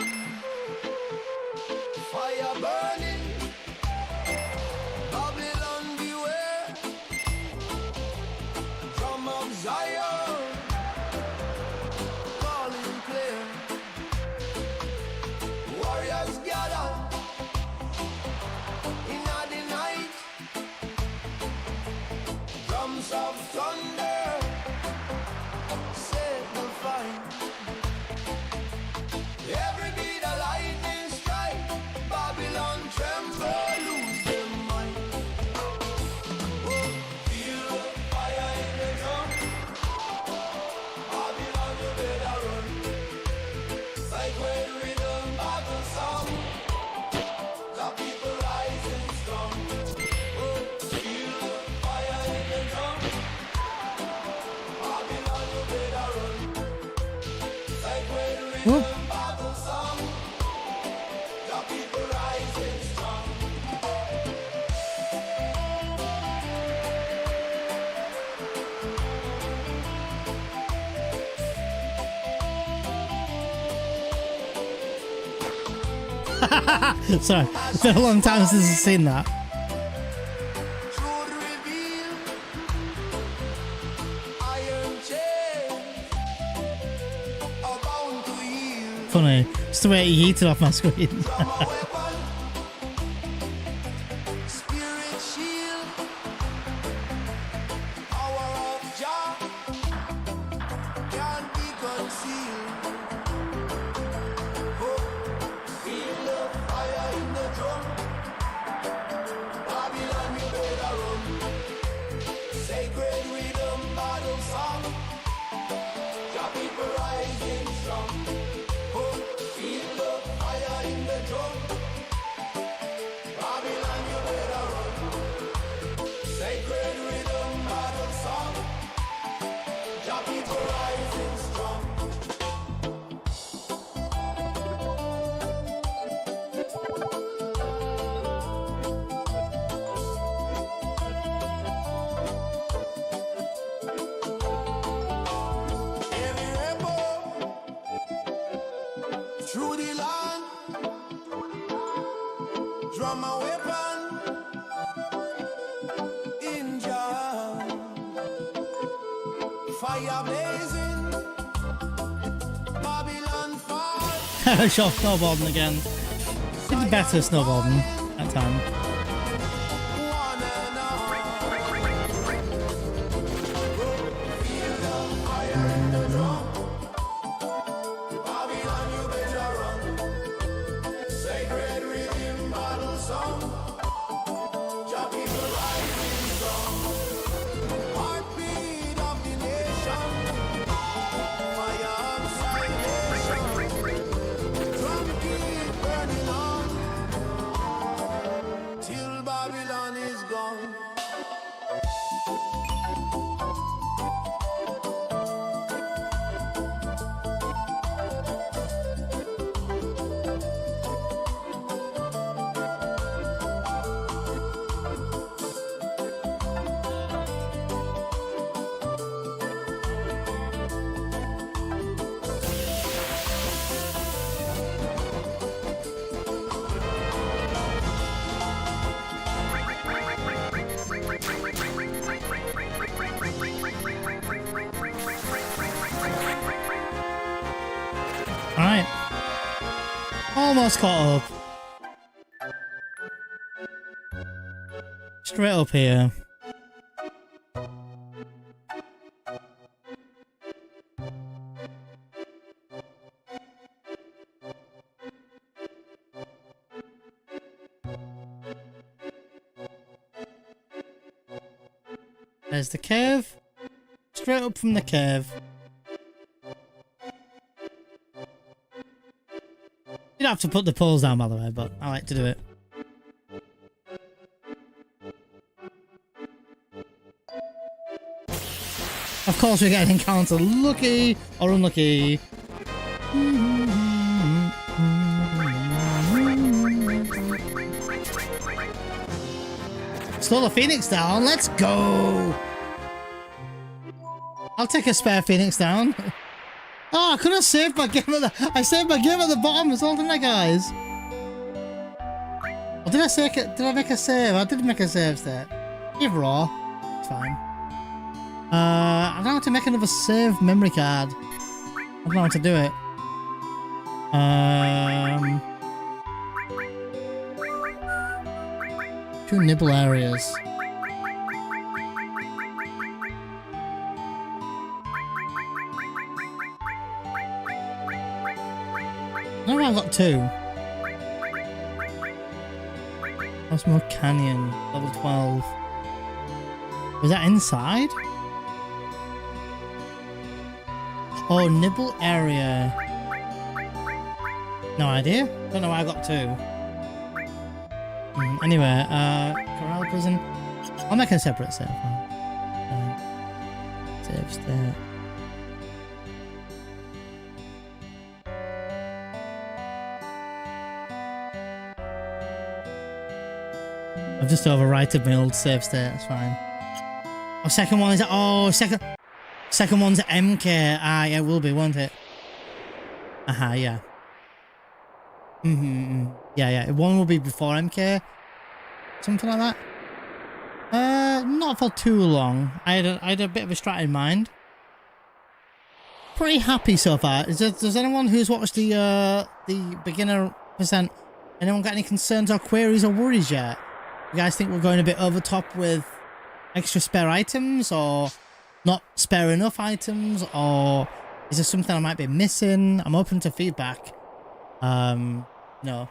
Speaker 8: fire burning, Babylon beware, drum of Zion, calling clear, warriors gather in the night. Drums of thunder set the fire. Every beat a lightning strike. Babylon tremble, lose their mind. Oh, feel the fire in the drum. Babylon, you better run. Sacred rhythm, battle song. The people rising strong. Oh, feel the fire in the drum. Babylon, you better run. Sacred rhythm, battle song. The people rising strong.
Speaker 1: Sorry, it's been a long time since I've seen that.
Speaker 8: Truth reveal. Iron chains are bound to yield.
Speaker 1: Funny, just the way he yeeted off my screen.
Speaker 8: From a weapon, spirit shield, power of Jah can't be concealed. Oh, feel the fire in the drum. Babylon, you better run. Sacred rhythm, battle song. Jah people rising strong. Oh, feel the fire in the drum. Babylon, you better run. Sacred rhythm, battle song. Jah people rising strong. Every rebel through the land, drum a weapon in Jah, fire blazing, Babylon fall.
Speaker 1: Shot snowboarding again. It's better snowboarding that time.
Speaker 8: One and all. Feel the fire in the drum. Babylon, you better run. Sacred rhythm, battle song.
Speaker 1: almost caught up. Straight up here. There's the cave. Straight up from the cave. You don't have to put the poles down, by the way, but I like to do it. Of course, we get an encounter. Lucky or unlucky. Stole a phoenix down. Let's go. I'll take a spare phoenix down. Oh, I could have saved my game at the. I saved my game at the bottom as well, didn't I, guys? Or did I say? Did I make a save? I did make a save state. Either or, it's fine. I don't know how to make another save memory card. I don't know how to do it. Two nibble areas. No, I've got two. Osmo Canyon, level 12. Was that inside? Oh, nibble area. No idea. Don't know why I got two. Anyway, Corral Prison. I'll make a separate save. Save state. I've just overwritten my old save state. That's fine. Oh, second one is second one's MK. Ah, yeah, it will be, won't it? Aha, yeah. Yeah. One will be before MK. Something like that. Not for too long. I had a bit of a strat in mind. Pretty happy so far. Does anyone who's watched the beginner percent, anyone got any concerns or queries or worries yet? You guys think we're going a bit over top with extra spare items, or not spare enough items, or is there something I might be missing? I'm open to feedback. No, I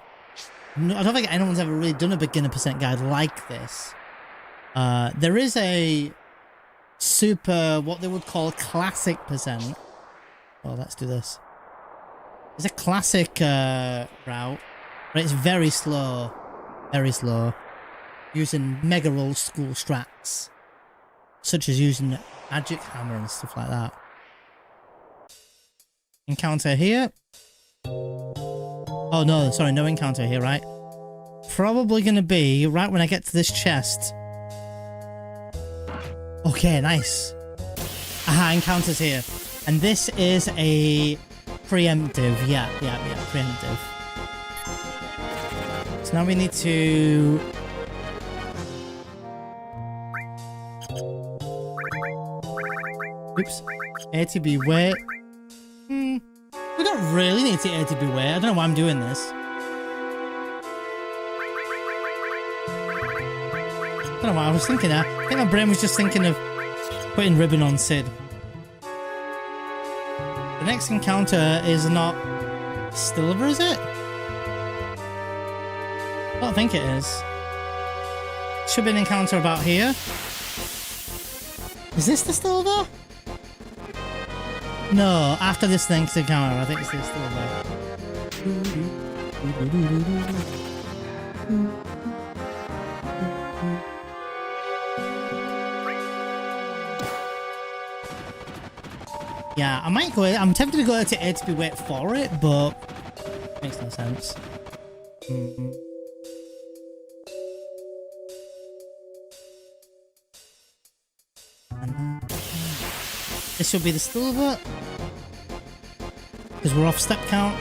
Speaker 1: don't think anyone's ever really done a beginner percent guide like this. There is a super, what they would call classic percent. Oh, let's do this. It's a classic route, but it's very slow, using mega old school strats, such as using magic hammer and stuff like that. Encounter here. Oh no, sorry, no encounter here, right? Probably gonna be right when I get to this chest. Okay, nice. Aha, encounters here. And this is a preemptive. Yeah, preemptive. So now we need to... Oops. ATB wait. We don't really need to ATB wait. I don't know why I'm doing this. I don't know what I was thinking of. I think my brain was just thinking of putting ribbon on Sid. The next encounter is not Stilver, is it? I don't think it is. Should be an encounter about here. Is this the Stilver? No, after this next encounter, I think it's the Stilver. Yeah, I might go. I'm tempted to go to ATB wait for it, but makes no sense. This will be the Stilver, because we're off step count.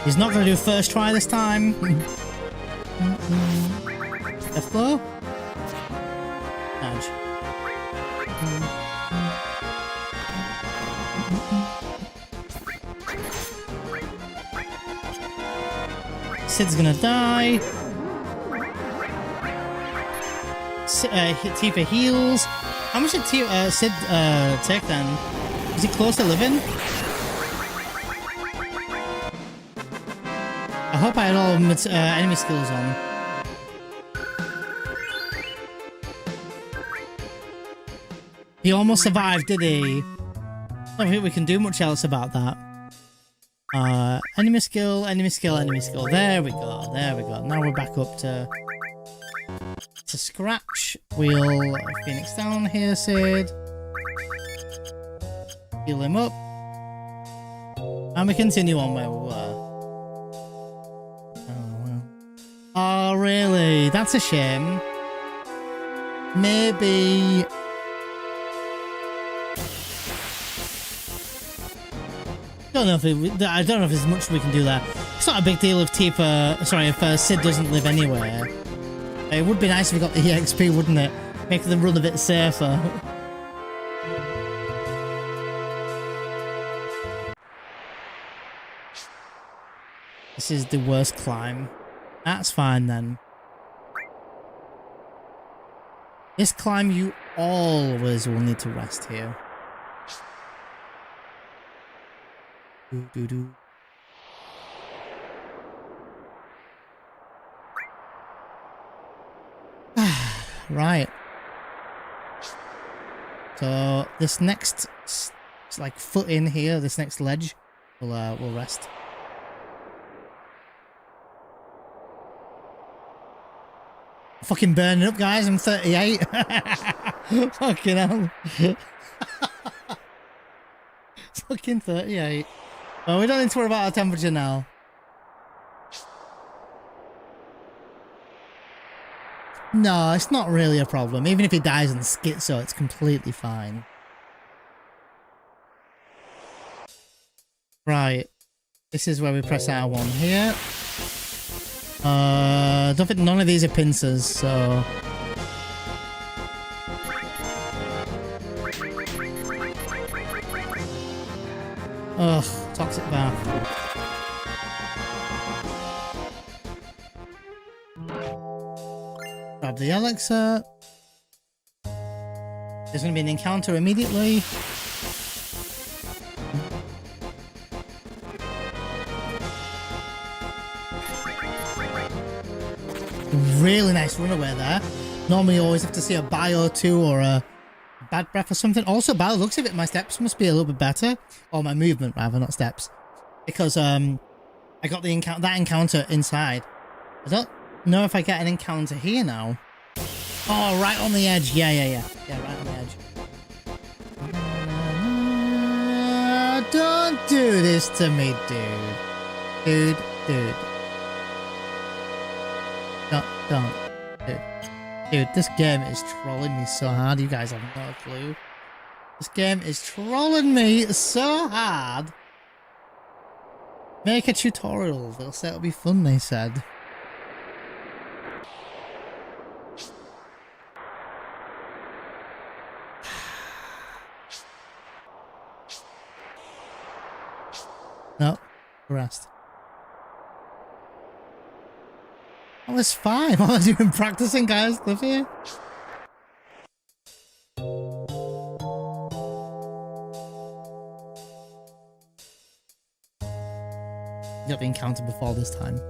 Speaker 1: He's not going to do first try this time. Death blow. Nudge. Sid's gonna die. Tifa heals. How much did Sid take then? Is he close to living? I hope I had all enemy skills on. He almost survived, did he? I don't think we can do much else about that. Enemy skill, enemy skill, enemy skill. There we go, there we go. Now we're back up to scratch. We'll Phoenix down here, Sid. Heal him up. And we continue on where we were. Oh, well. Oh, really? That's a shame. Maybe... I don't know if there's much we can do there. It's not a big deal if if Sid doesn't live anywhere. It would be nice if we got the EXP, wouldn't it? Make the run a bit safer. This is the worst climb. That's fine then. This climb, you always will need to rest here. Right. So this next, like, foot in here, this next ledge, we'll rest. Fucking burning up, guys. I'm 38. Fucking hell. Fucking 38. Well, we don't need to worry about our temperature now. No, it's not really a problem. Even if he dies in schizo, it's completely fine. Right. This is where we press R1 here. I don't think none of these are pincers, so... Ugh, toxic bath. Grab the elixir. There's going to be an encounter immediately. Really nice runaway there. Normally you always have to see a bio 2 or a bad breath or something. Also, by the looks of it, my steps must be a little bit better. Or my movement, rather, not steps. Because I got the that encounter inside. I don't know if I get an encounter here now. Oh, right on the edge. Yeah, right on the edge. Don't do this to me, dude. Dude. Don't. Dude, this game is trolling me so hard. You guys have no clue. This game is trolling me so hard. Make a tutorial. They'll say it'll be fun, they said. No, rest. That was fine. What was you been practicing, guys? Live here. You got the encounter before this time.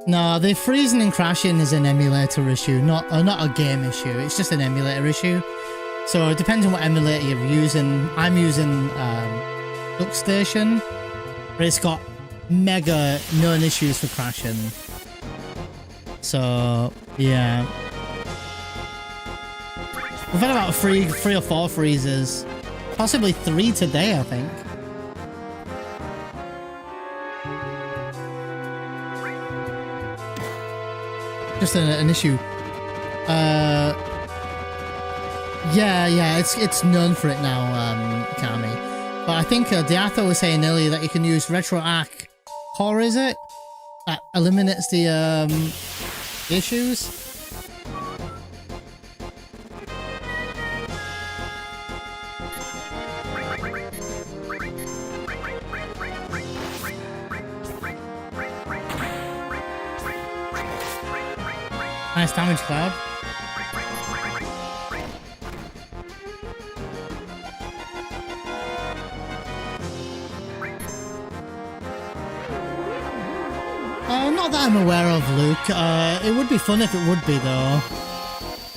Speaker 1: No, the freezing and crashing is an emulator issue, not a game issue. It's just an emulator issue. So it depends on what emulator you're using. I'm using DuckStation, but it's got mega known issues for crashing. So yeah, we've had about three or four freezes, possibly 3 today, I think. Just an issue. Yeah, it's known for it now, Kami. But I think Diatho was saying earlier that you can use retro arc core, is it? That eliminates the issues. Nice damage, Cloud. Not that I'm aware of, Luke. It would be fun if it would be, though.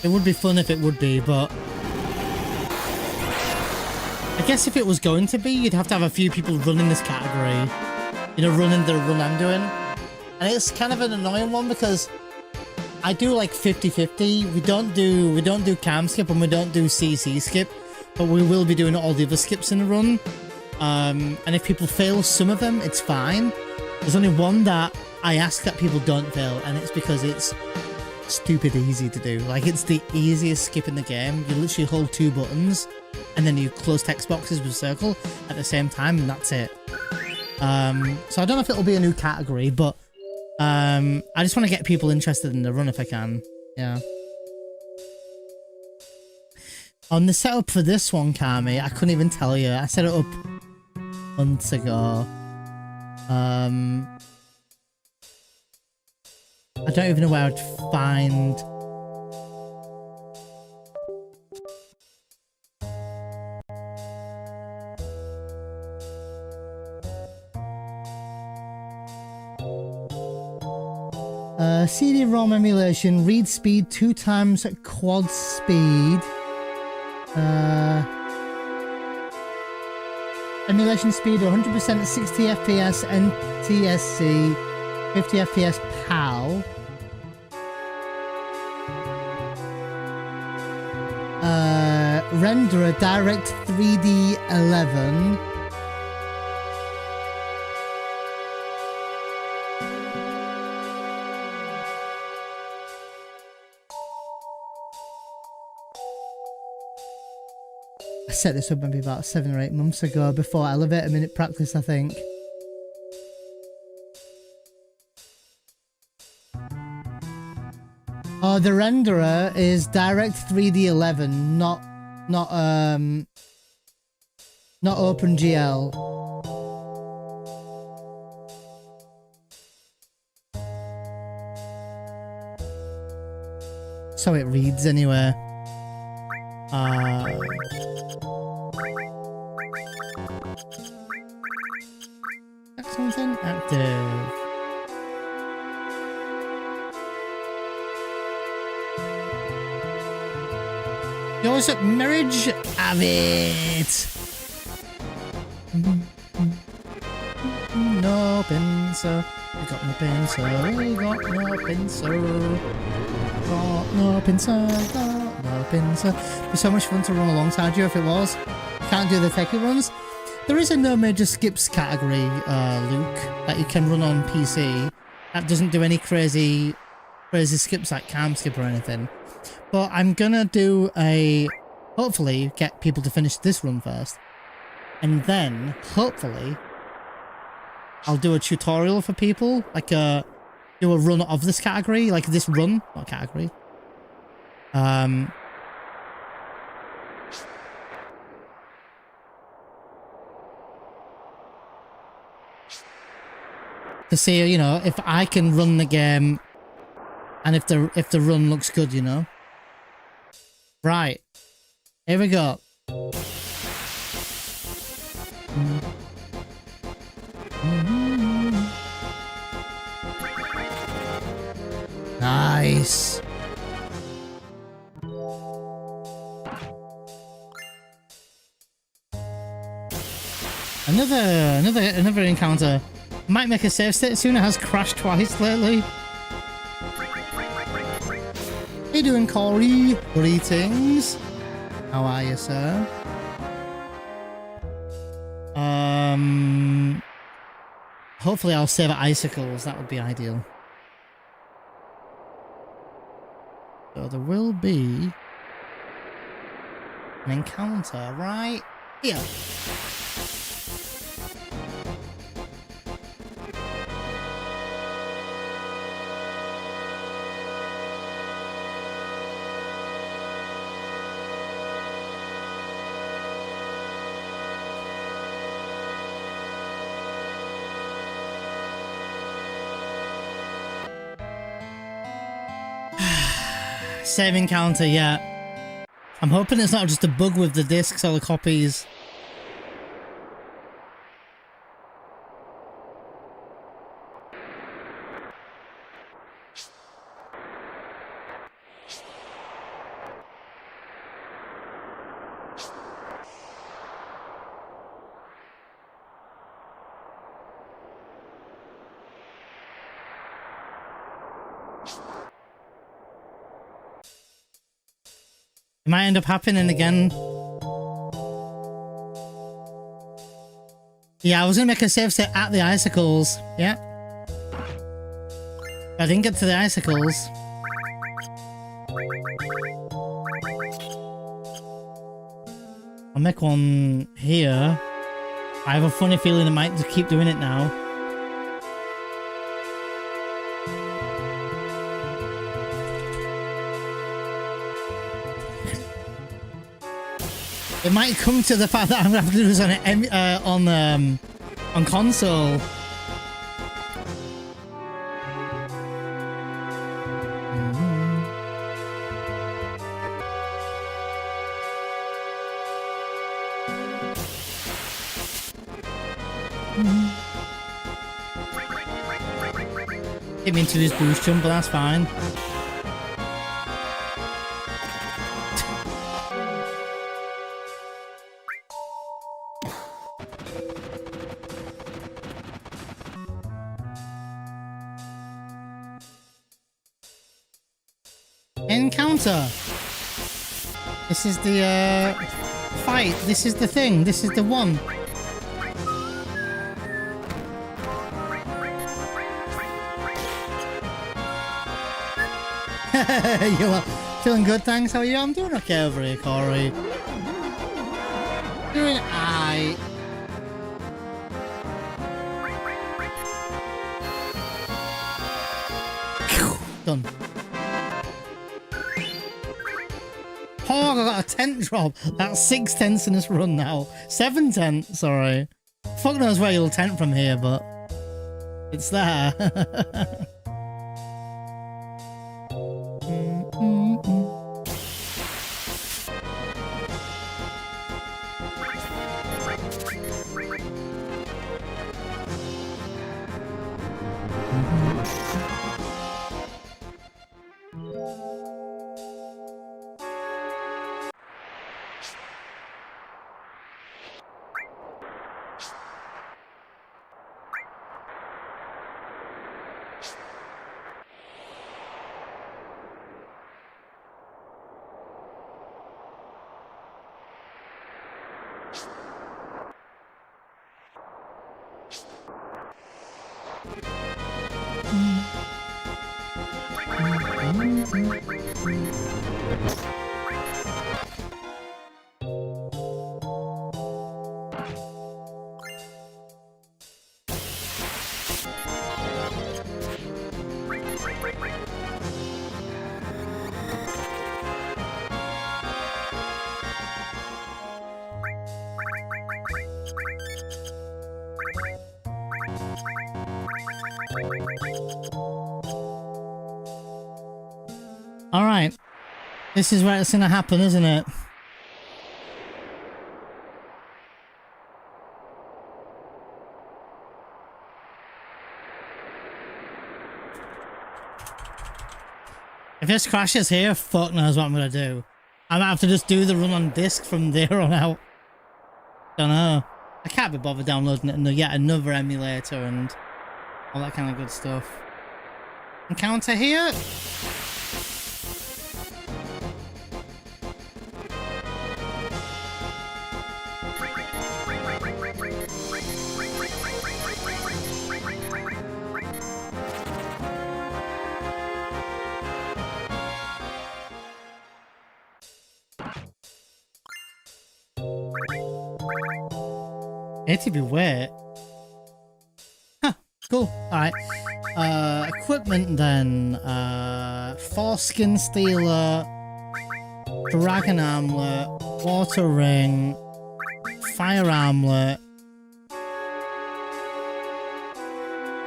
Speaker 1: It would be fun if it would be, but... I guess if it was going to be, you'd have to have a few people running this category. You know, running the run I'm doing. And it's kind of an annoying one because I do like 50-50. We don't do cam skip and we don't do CC skip, but we will be doing all the other skips in the run. And if people fail some of them, it's fine. There's only one that I ask that people don't fail, and it's because it's stupid easy to do. Like, it's the easiest skip in the game. You literally hold 2 buttons, and then you close text boxes with circle at the same time, and that's it. So I don't know if it'll be a new category, but I just want to get people interested in the run if I can. Yeah. On the setup for this one, Kami, I couldn't even tell you. I set it up months ago. I don't even know where I'd find... CD-ROM emulation, read speed 2 times quad speed. Emulation speed 100% at 60 FPS NTSC, 50 FPS PAL. Renderer Direct 3D 11. I set this up maybe about 7 or 8 months ago before Elevator Minute practice, I think. Oh, the renderer is Direct 3D 11, not OpenGL. So it reads anyway. Something active. Yours up, marriage? Have it. No pencil. We got no pencil. We got no pencil. Got no pencil. Got no pencil. It'd be so much fun to run alongside you if it was. Can't do the techie runs. There is a no major skips category, Luke, that you can run on PC. That doesn't do any crazy skips like cam skip or anything. But I'm gonna do hopefully get people to finish this run first. And then, hopefully, I'll do a tutorial for people, like do a run of this category, like this run, not category. To see, you know, if I can run the game and if the run looks good, you know. Right. Here we go. Nice. Another encounter. Might make a save state soon. It has crashed twice lately. How you doing, Corey? Greetings. How are you, sir? Hopefully I'll save at Icicles. That would be ideal. So there will be An encounter right here. Save encounter, yeah. I'm hoping it's not just a bug with the discs or the copies. It might end up happening again. Yeah, I was gonna make a save state at the icicles. Yeah. I didn't get to the icicles. I'll make one here. I have a funny feeling I might just keep doing it now. It might come to the fact that I'm gonna have to do this on console. Didn't mean to lose boost jump, but that's fine. Encounter. This is the fight. This is the thing. This is the one. You are feeling good, thanks. How are you? I'm doing okay over here, Corey. Doing aight. Done. Oh, I got a tent drop. That's 6 tents in this run now. 7 tents, sorry. Fuck knows where you'll tent from here, but it's there. Alright. This is where it's gonna happen, isn't it? If this crashes here, fuck knows what I'm gonna do. I might have to just do the run on disc from there on out. Don't know. I can't be bothered downloading it and yet another emulator and all that kind of good stuff. Encounter here. ATV weight. Huh, cool. Alright. Equipment then. Foreskin Stealer, Dragon Armlet, Water Ring, Fire Armlet.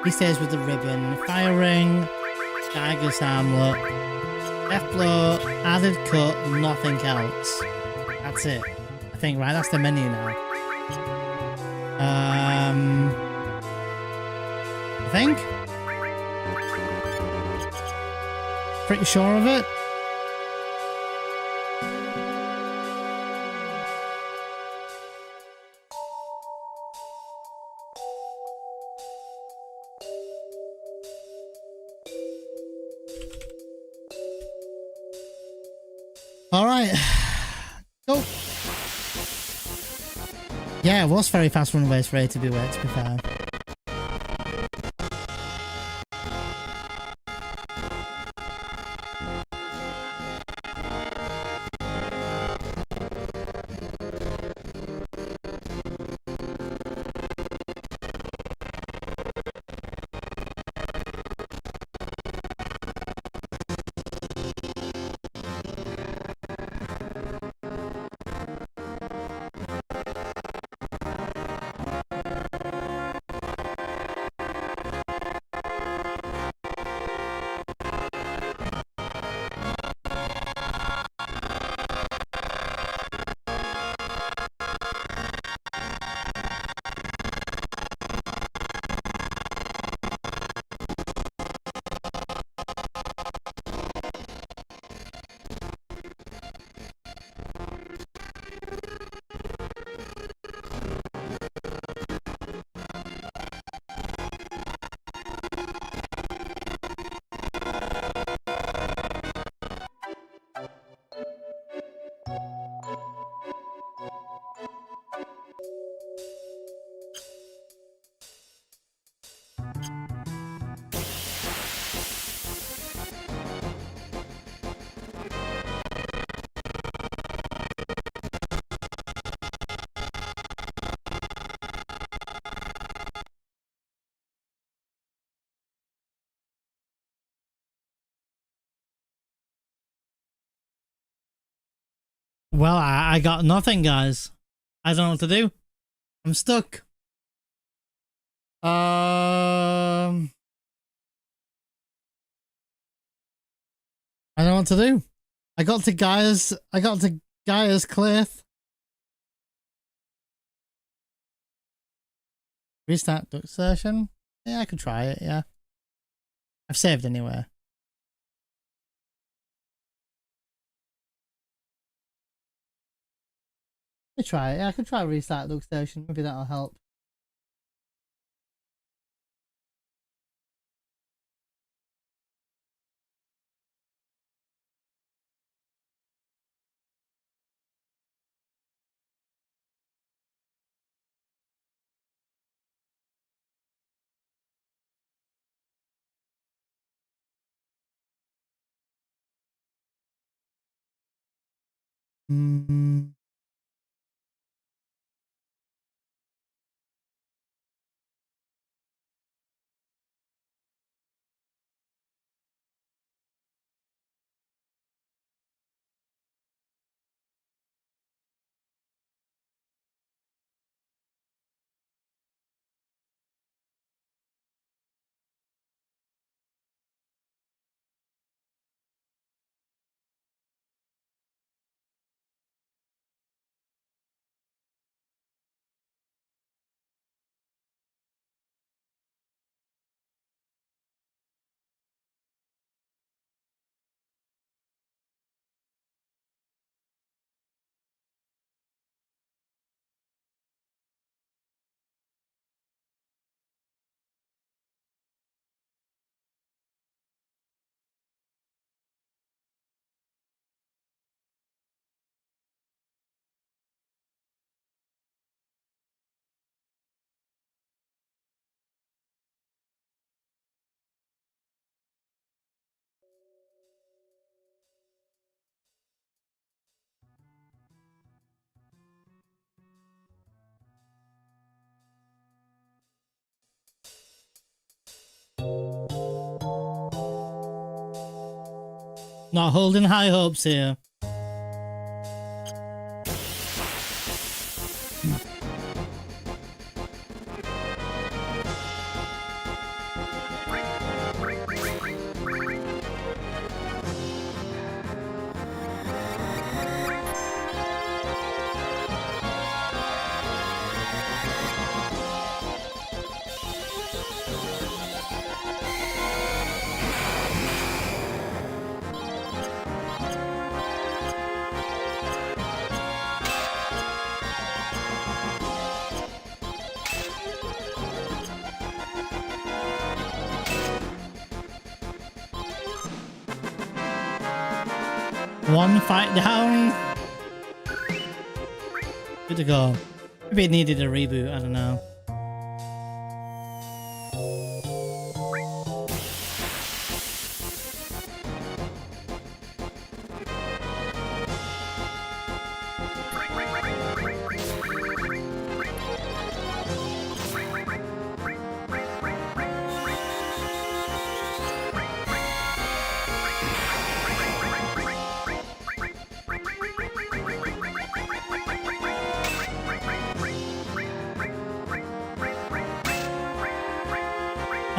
Speaker 1: He stays with the ribbon. Fire Ring, Tiger's Armlet, Death Blow, Added Cut, nothing else. That's it. I think, right? That's the menu now. I think. Pretty sure of it. All right. Go. Yeah, it was very fast runways for A to B weight, to be fair. Well, I got nothing, guys. I don't know what to do. I'm stuck. I don't know what to do. I got to Gaia's Cliff. Restart duck session. Yeah, I could try it, yeah. I've saved anyway. Let me try it. Yeah, I could try restart duck station. Maybe that'll help. Mm. Not holding high hopes here. One fight down. Good to go. Maybe it needed a reboot, I don't know.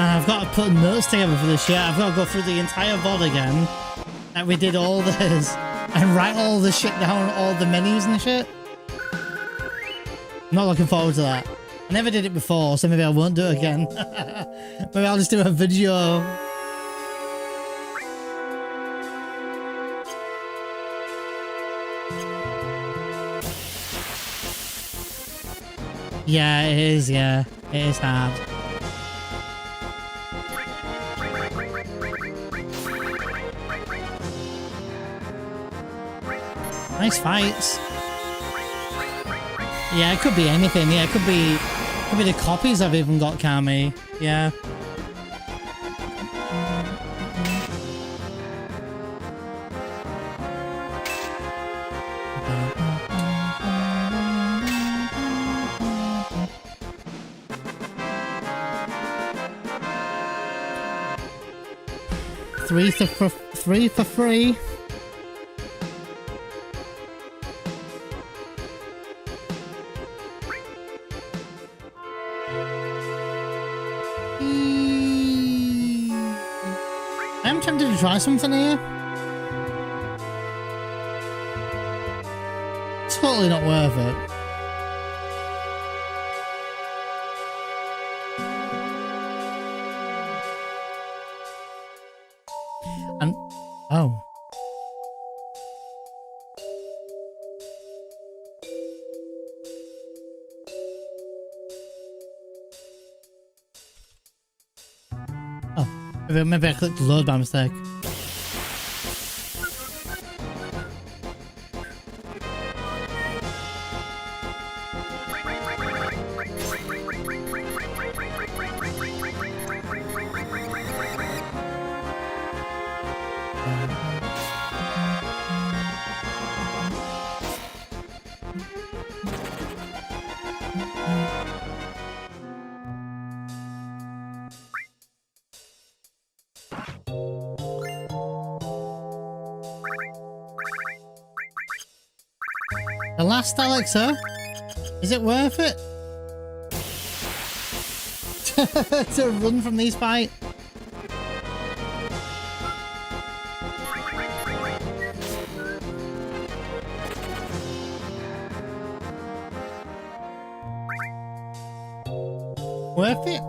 Speaker 1: I've got to put notes together for this shit. I've got to go through the entire VOD again. Like we did all this. And write all the shit down, all the menus and shit. I'm not looking forward to that. I never did it before, so maybe I won't do it again. Maybe I'll just do a video. Yeah, it is, yeah. It is hard. Nice fights. Yeah, it could be anything. Yeah, it could be the copies I've even got, Kami. Yeah. Three for free. I'm tempted to try something here. Totally not worth it. And oh. Maybe I clicked load by mistake. The last elixir? Is it worth it? To run from these fights? Worth it?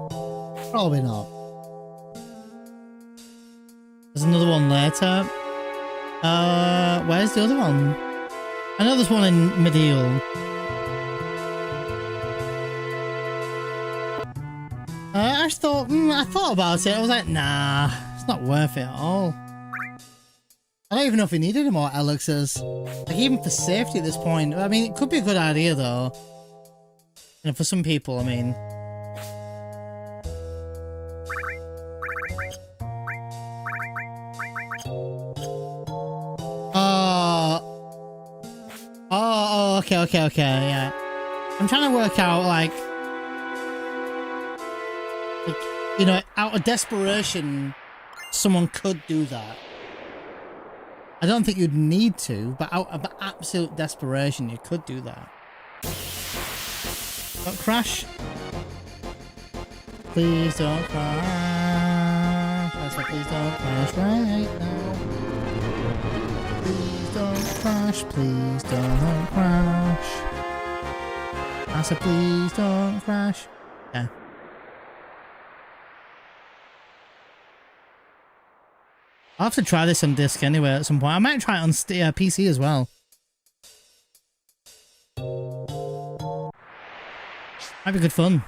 Speaker 1: Probably not. There's another one later. Where's the other one? I know there's one in Medieval. I thought about it. I was like, nah, it's not worth it at all. I don't even know if we need any more elixirs. Like, even for safety at this point. I mean, it could be a good idea, though. You know, for some people, I mean. Okay, yeah. I'm trying to work out, like, you know, out of desperation, someone could do that. I don't think you'd need to, but out of absolute desperation, you could do that. Don't crash. Please don't crash. I said please don't crash right now. Please don't crash. Please don't crash. I said please don't crash. Yeah. I'll have to try this on disc anyway at some point. I might try it on PC as well. Might be good fun.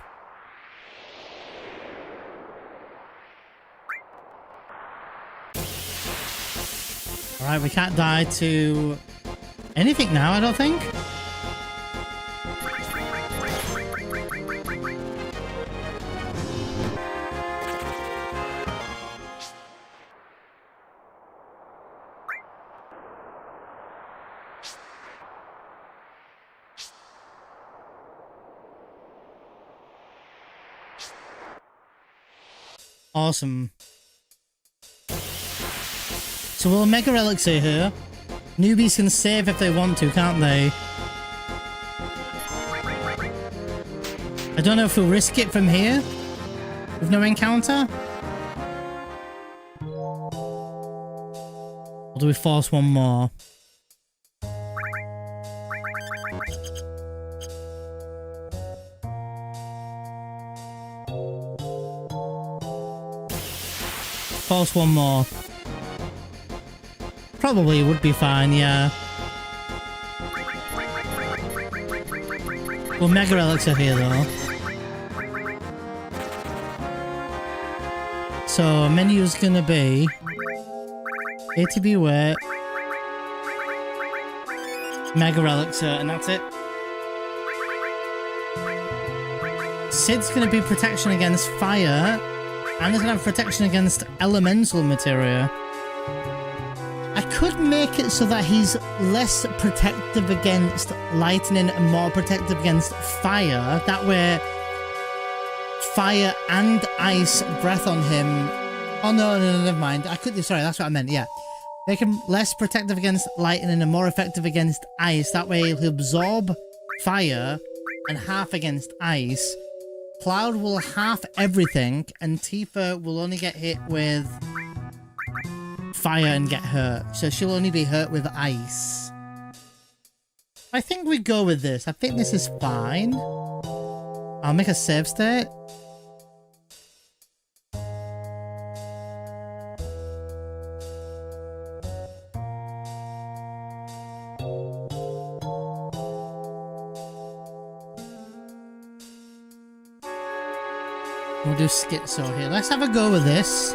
Speaker 1: Alright, we can't die to anything now, I don't think. Awesome. So we'll Mega Elixir here. Newbies can save if they want to, can't they? I don't know if we'll risk it from here with no encounter. Or do we force one more? Force one more. Probably would be fine, yeah. Well, Mega Elixir here though. So menu's gonna be ATB weight, Mega Elixir, and that's it. Sid's gonna be protection against fire. And it's gonna have protection against elemental materia. I could make it so that he's less protective against lightning and more protective against fire. That way, fire and ice breath on him. Oh no, never mind. I could. Sorry, that's what I meant. Yeah, make him less protective against lightning and more effective against ice. That way, he'll absorb fire and half against ice. Cloud will half everything, and Tifa will only get hit with fire and get hurt. So she'll only be hurt with ice. I think we go with this. I think this is fine. I'll make a save state. We'll do Schizo here. Let's have a go with this.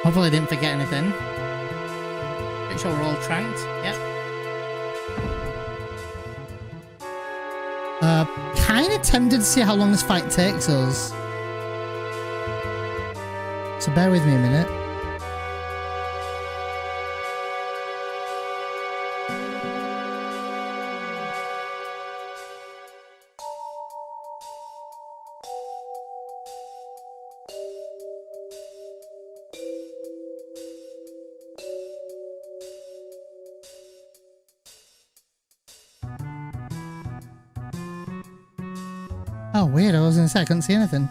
Speaker 1: Hopefully I didn't forget anything. Make sure we're all tranked. Yep. Kind of tempted to see how long this fight takes us. So bear with me a minute. Oh, weird. I was going to say I couldn't see anything.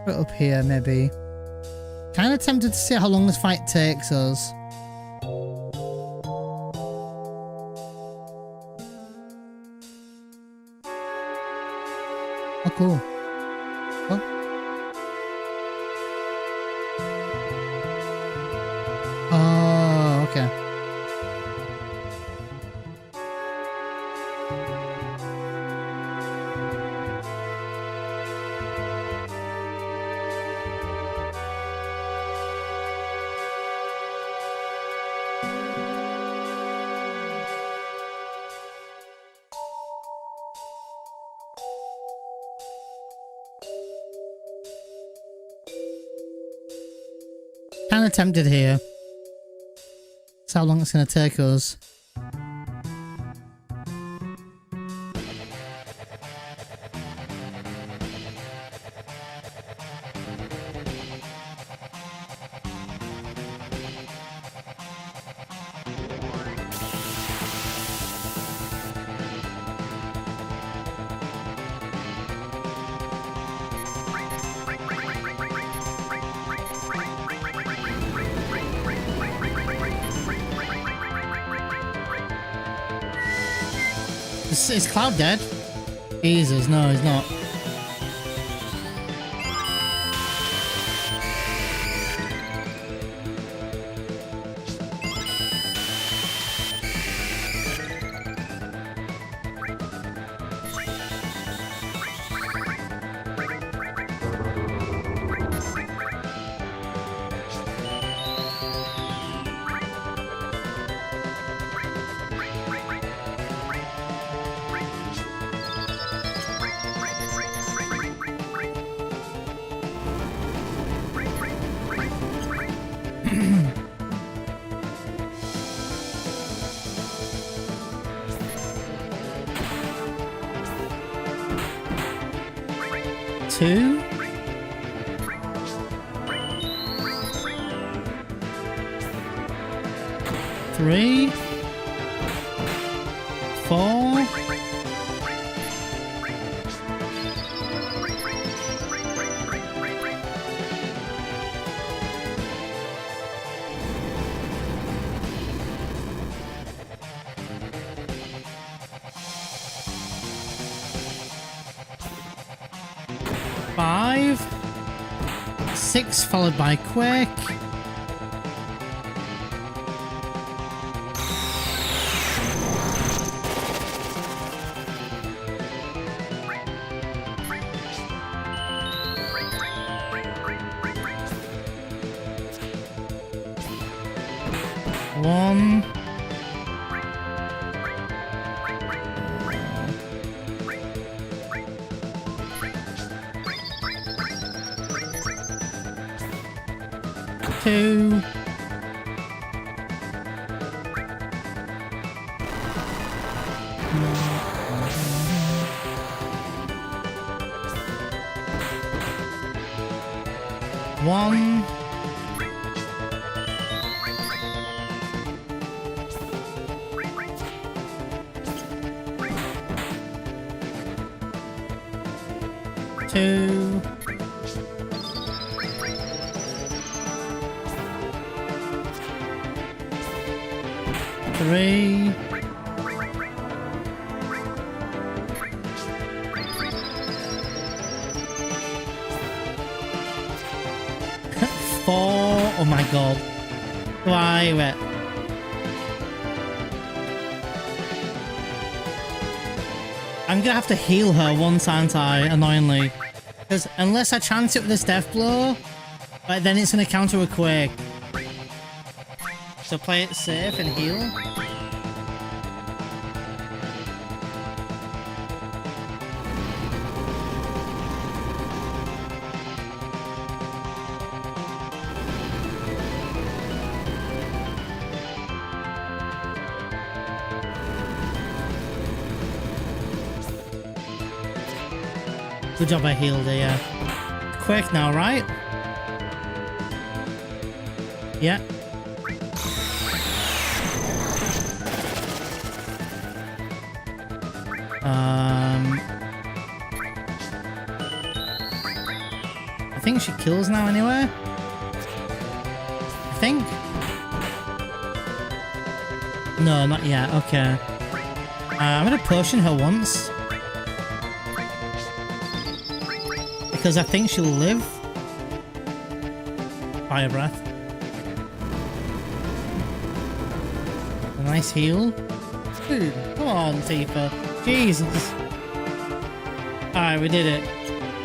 Speaker 1: Put it up here, maybe. Kind of tempted to see how long this fight takes us. Oh, cool. Oh. Oh, okay. Kind of tempted here. That's how long it's going to take us. Is Cloud dead? Jesus, no, he's not. Two. Three. Four. Five. Six followed by Quick. One. Two. One. Two. Three. Four. Oh my god. Why? Wait. I'm gonna have to heal her once, aren't I? Annoyingly. Because unless I chance it with this death blow, but then it's gonna counter a Quake. So play it safe and heal. Good job I healed her, yeah. Quick now, right? Yeah. I think she kills now anyway. I think. No, not yet. Okay. I'm gonna potion her once. Because I think she'll live. Fire breath. A nice heal. Dude, come on, Tifa. Jesus. Alright, we did it.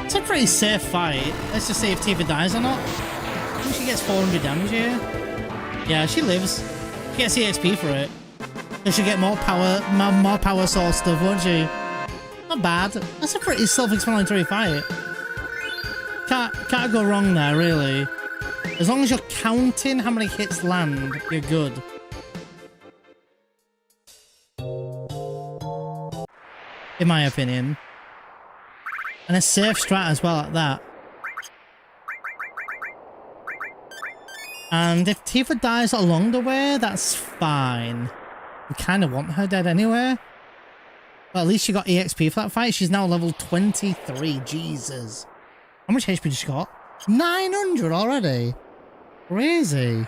Speaker 1: It's a pretty safe fight. Let's just see if Tifa dies or not. I think she gets 400 damage here. Yeah, she lives. She gets EXP for it. So she'll get more power source stuff, won't she? Not bad. That's a pretty self-explanatory fight. Can't go wrong there, really. As long as you're counting how many hits land, you're good. In my opinion. And a safe strat as well at that. And if Tifa dies along the way, that's fine. We kind of want her dead anyway. But at least she got EXP for that fight. She's now level 23. Jesus. How much HP did she got? 900 already. Crazy.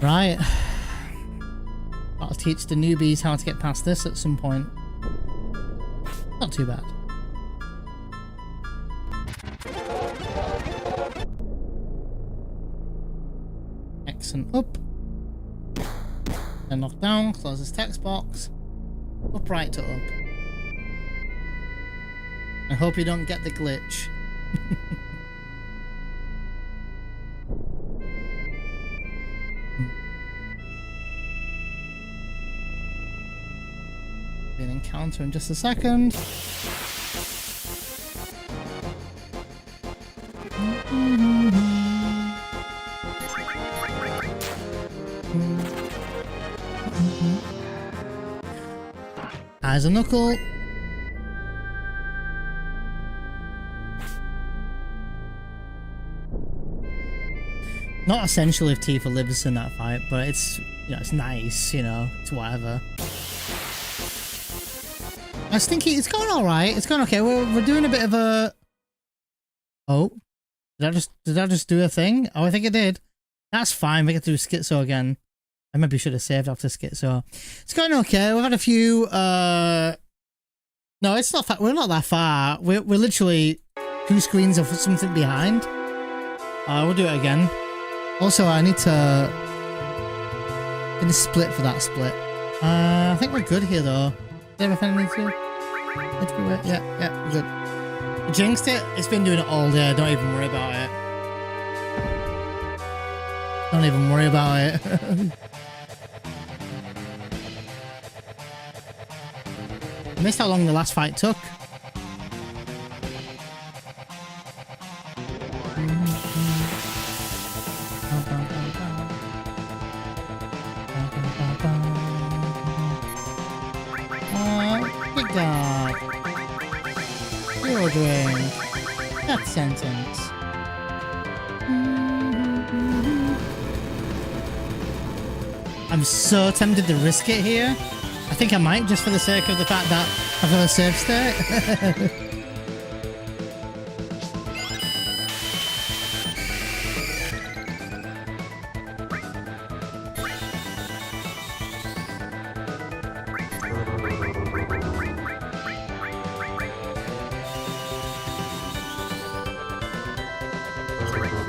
Speaker 1: Right. I'll teach the newbies how to get past this at some point. Not too bad. X and up. Then knock down, close this text box. Up, right to up. I hope you don't get the glitch. Be an encounter in just a second. Eyes a knuckle. Not essential if Tifa lives in that fight, but it's, you know, it's nice, you know, it's whatever. I was thinking it's going all right. It's going okay. We're doing a bit of a. Oh, did I just do a thing? Oh, I think I did. That's fine. We get to do Schizo again. I maybe should have saved after Schizo. It's going okay. We've had a few. No, it's not. We're not that far. We're literally 2 screens of something behind. We'll do it again. Also, I need to. Split for that split. I think we're good here though. Everything needs to. Yeah, we're good. I jinxed it. It's been doing it all day. Don't even worry about it. Don't even worry about it. I missed how long the last fight took. Good God. You're doing that sentence. I'm so tempted to risk it here. I think I might, just for the sake of the fact that I've got a save state.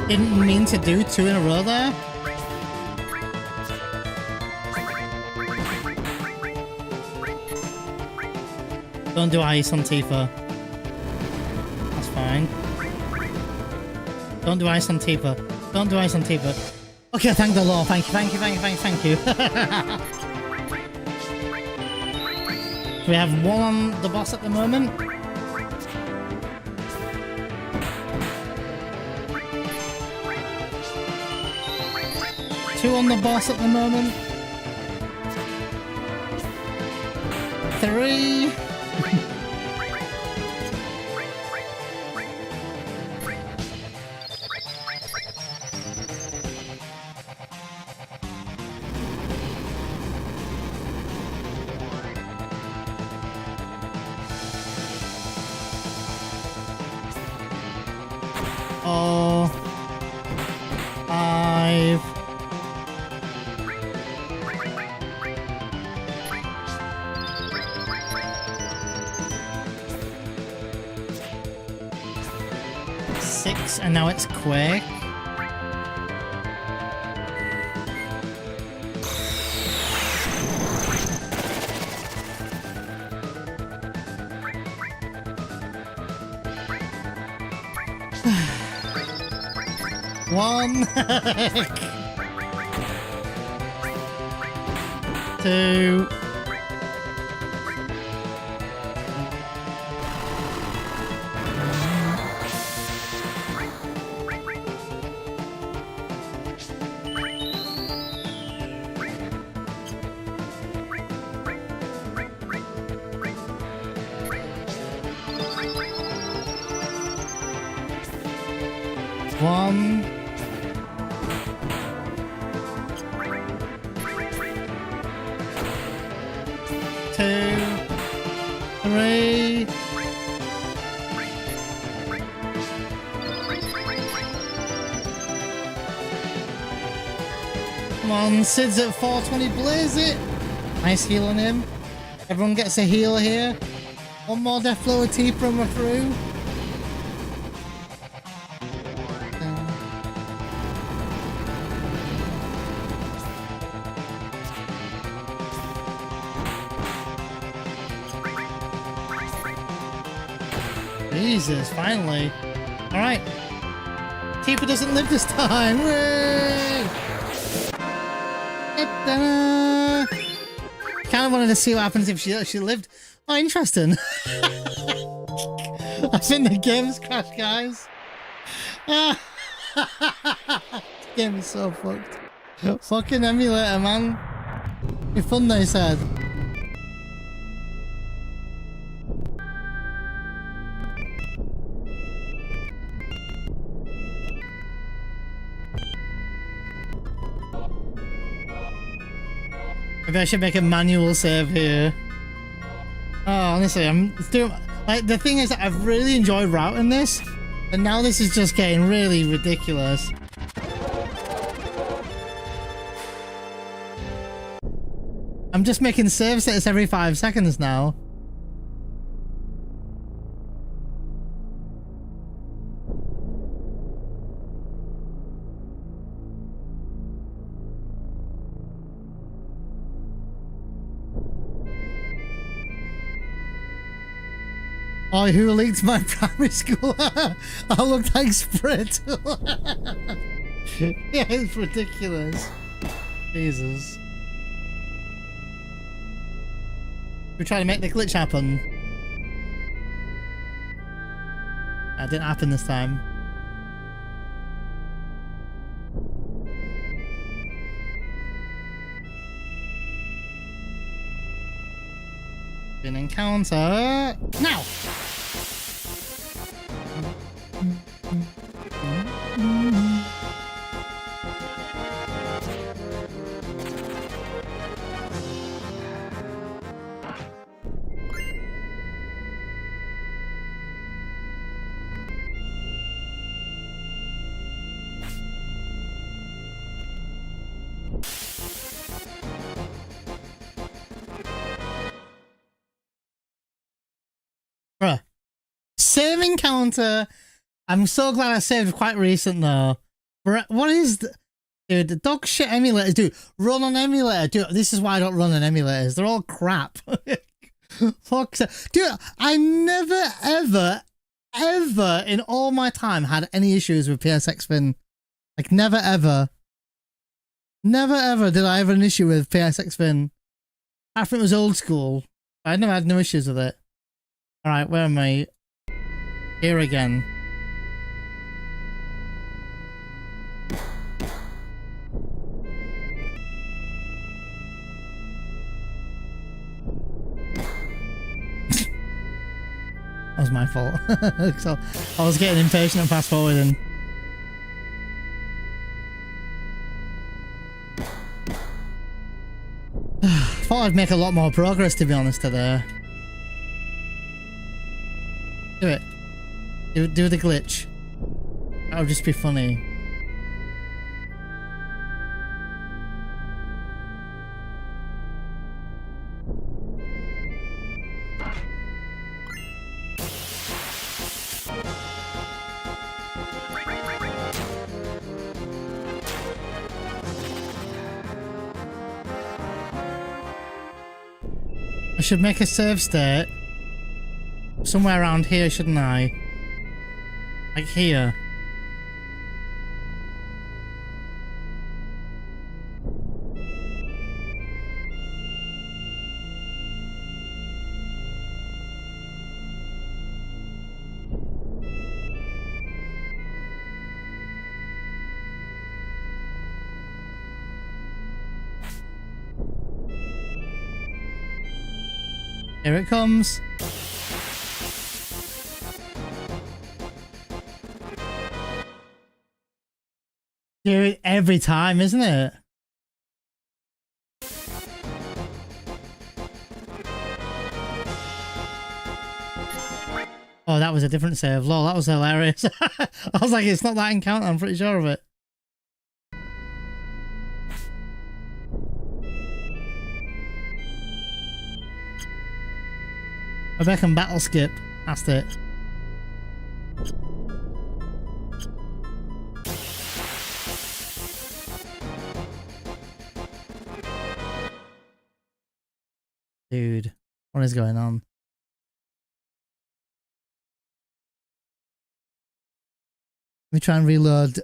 Speaker 1: Didn't mean to do 2 in a row there. Don't do ice on Tifa. That's fine. Don't do ice on Tifa. Don't do ice on Tifa. Okay, thank the Lord. Thank you. We have 1 on the boss at the moment. 2 on the boss at the moment. 3. Oh. 5. 6, and now it's Quake. One. 2. 1. 2. 3. Come on, Sid's at 420. Blaze it. Nice heal on him. Everyone gets a heal here. One more death blow T from a through. Jesus, finally. Alright. Tifa doesn't live this time. Kind of wanted to see what happens if she actually lived. Oh, interesting. I think the game's crashed, guys. This game is so fucked. Fucking emulator, man. It's fun, they said. Maybe I should make a manual save here. Oh, honestly, I'm doing... Like, the thing is that I've really enjoyed routing this, and now this is just getting really ridiculous. I'm just making save states every 5 seconds now. Oh, who leaked my primary school? I look like Sprit. Yeah, it's ridiculous. Jesus. We're trying to make the glitch happen. That didn't happen this time. An encounter now. Bruh. Save encounter. I'm so glad I saved quite recent though. Bruh, what is the... Dude, the dog shit emulators, dude. Run on emulator. Dude, this is why I don't run on emulators. They're all crap. Fuck. Dude, I never, ever in all my time had any issues with PSX Fin. Like, never, ever. Never, ever did I have an issue with PSX Fin. I think it was old school. I never had no issues with it. Alright, where am I? Here again. That was my fault. So I was getting impatient and fast forwarding. Thought I'd make a lot more progress, to be honest, today. Do it. Do the glitch. That would just be funny. I should make a save state somewhere around here, shouldn't I? Like here. Here it comes. Do it every time, isn't it? Oh, that was a different save. Lol, that was hilarious. I was like, it's not that encounter, I'm pretty sure of it. Maybe I can battle skip past it. Dude, what is going on? Let me try and reload.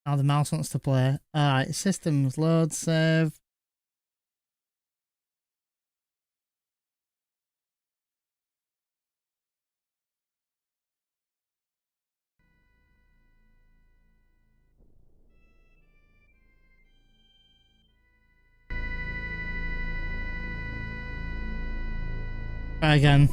Speaker 1: Now the mouse wants to play. Alright, systems, load, save. Try again.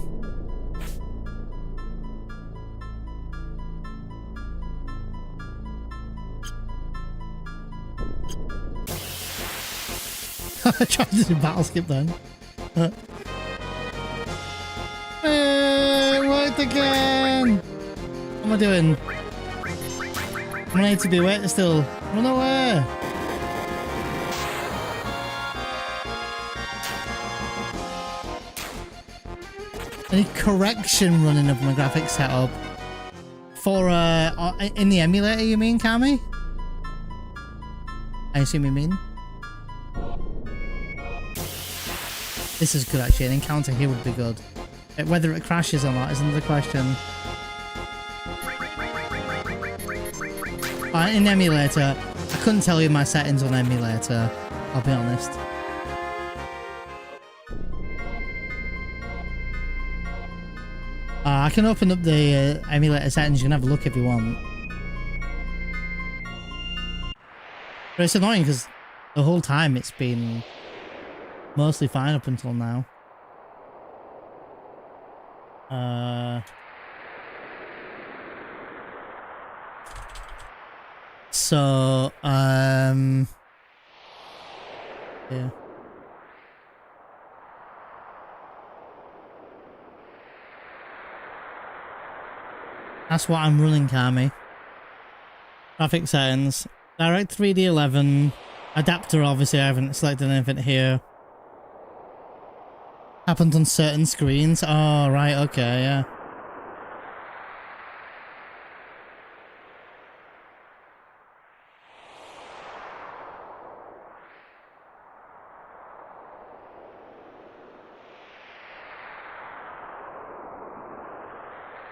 Speaker 1: I tried to do battle skip then. Hey, it worked again! What am I doing? I need to be waiting still. Run away! Any correction running of my graphics setup? For, in the emulator you mean, Kami? I assume you mean? This is good actually, an encounter here would be good. Whether it crashes or not isn't the question. In emulator, I couldn't tell you my settings on emulator, I'll be honest. I can open up the emulator settings, you can have a look if you want. But it's annoying because the whole time it's been mostly fine up until now. Yeah. That's what I'm running, Kami. Graphic settings. Direct 3D 11. Adapter, obviously, I haven't selected anything here. Happened on certain screens. Oh, right, okay, yeah.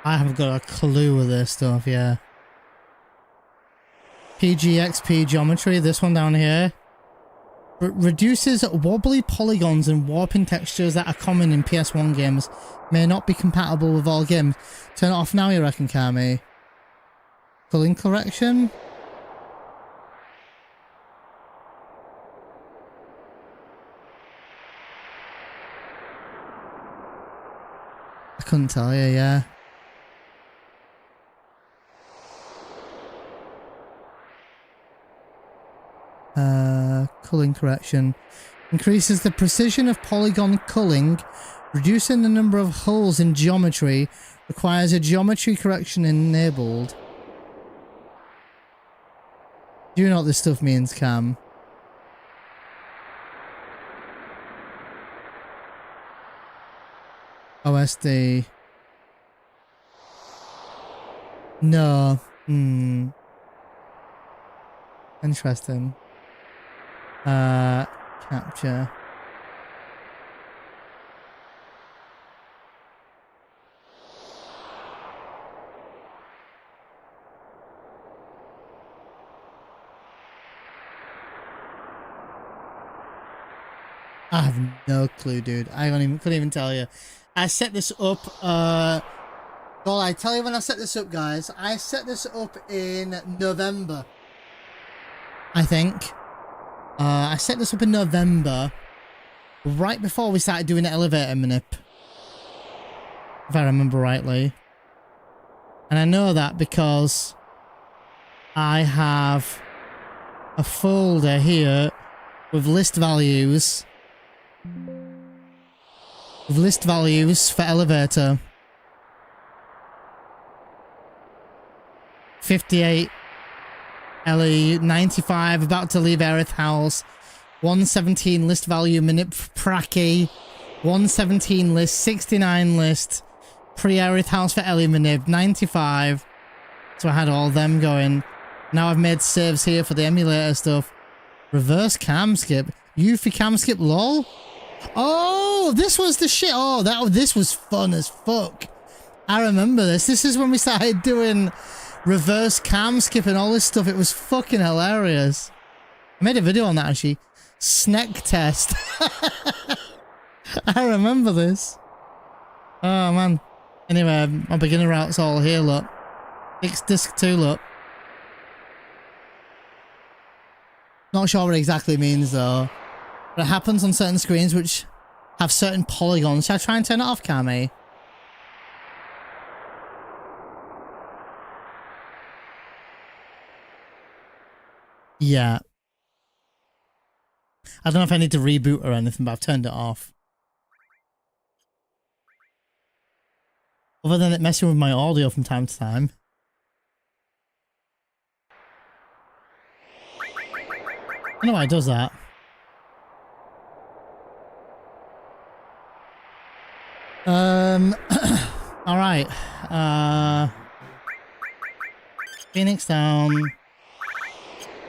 Speaker 1: I haven't got a clue with this stuff, yeah. PGXP geometry, this one down here. Reduces wobbly polygons and warping textures that are common in PS1 games. May not be compatible with all games. Turn it off now, you reckon, Kami? Culling correction? I couldn't tell you, yeah. Culling correction. Increases the precision of polygon culling, reducing the number of holes in geometry, requires a geometry correction enabled. Do you know what this stuff means, Cam? OSD. No. Interesting. Capture. I have no clue, dude. Couldn't even tell you. I set this up, well, I tell you when I set this up, guys. I set this up in November, I think. I set this up in November, right before we started doing the elevator manip, if I remember rightly. And I know that because I have a folder here with list values. For elevator. 58 Ellie, 95 about to leave Aerith house, 117 list value Manip Praki, 117 list, 69 list pre-Aerith house for Ellie Manip, 95. So I had all them going. Now I've made saves here for the emulator stuff. Reverse cam skip. Yuffie cam skip, lol. Oh, this was the shit. Oh, this was fun as fuck. I remember this. This is when we started doing reverse cam skip and all this stuff. It was fucking hilarious. I made a video on that actually. Snack test. I remember this. Oh man. Anyway, my beginner route's all here, look. Disc 2, look. Not sure what it exactly means though. But it happens on certain screens which have certain polygons. Should I try and turn it off, Cammy? Yeah. I don't know if I need to reboot or anything, but I've turned it off. Other than it messing with my audio from time to time. I know why it does that. Alright. Phoenix down.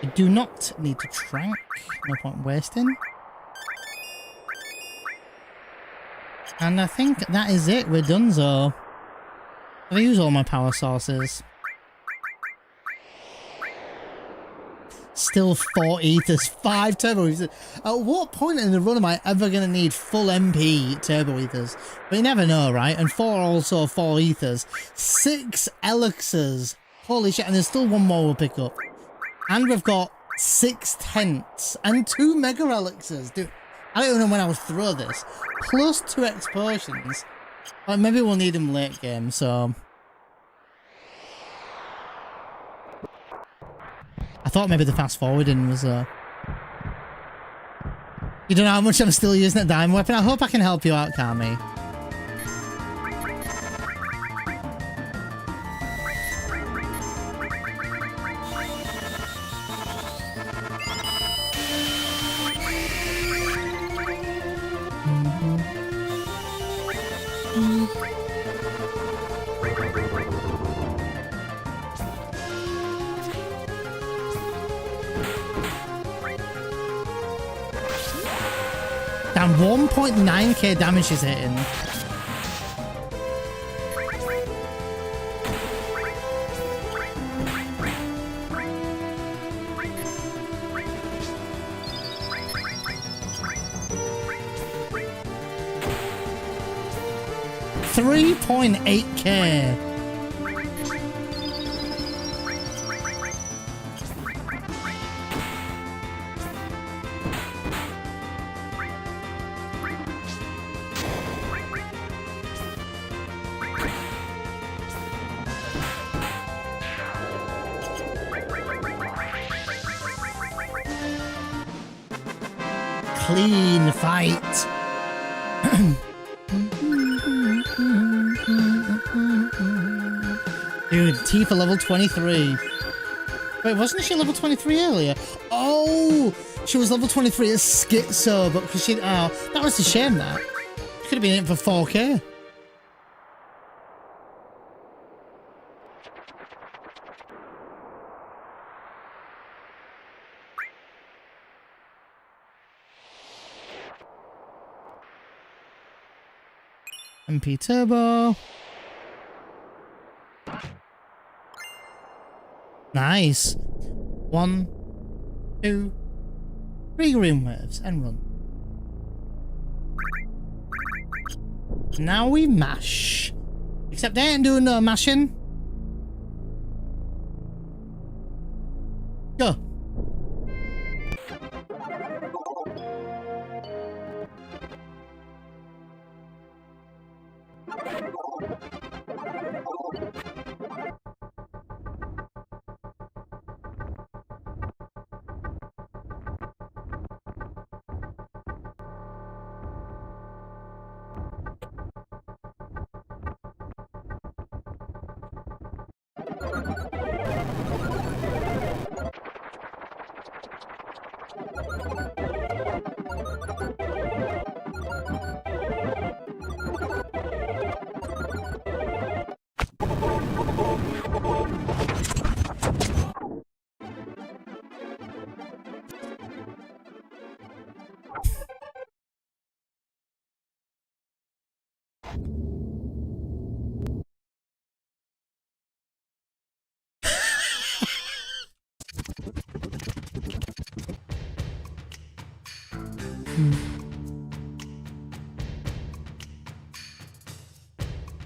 Speaker 1: I do not need to trank. No point wasting. And I think that is it. We're done, so. I've used all my power sources. Still 4 ethers, 5 turbo ethers. At what point in the run am I ever going to need full MP turbo ethers? But you never know, right? And 4 also 4 ethers. 6 elixirs. Holy shit, and there's still one more we'll pick up. And we've got 6 tents and 2 mega elixirs. Dude, I don't even know when I will throw this. Plus 2 explosions. Like, maybe we'll need them late game, so. I thought maybe the fast forwarding was You don't know how much I'm still using that diamond weapon. I hope I can help you out, Kami. Damn, 1.9k damage is hitting. $3.8k. Clean fight. Dude, Tifa level 23. Wait, wasn't she level 23 earlier? Oh, she was level 23 as Schizo, but because she, oh, that was a shame that. She could have been in it for 4k. MP Turbo. Nice. 1, 2, 3 green waves and run. Now we mash. Except they ain't doing no mashing. Go.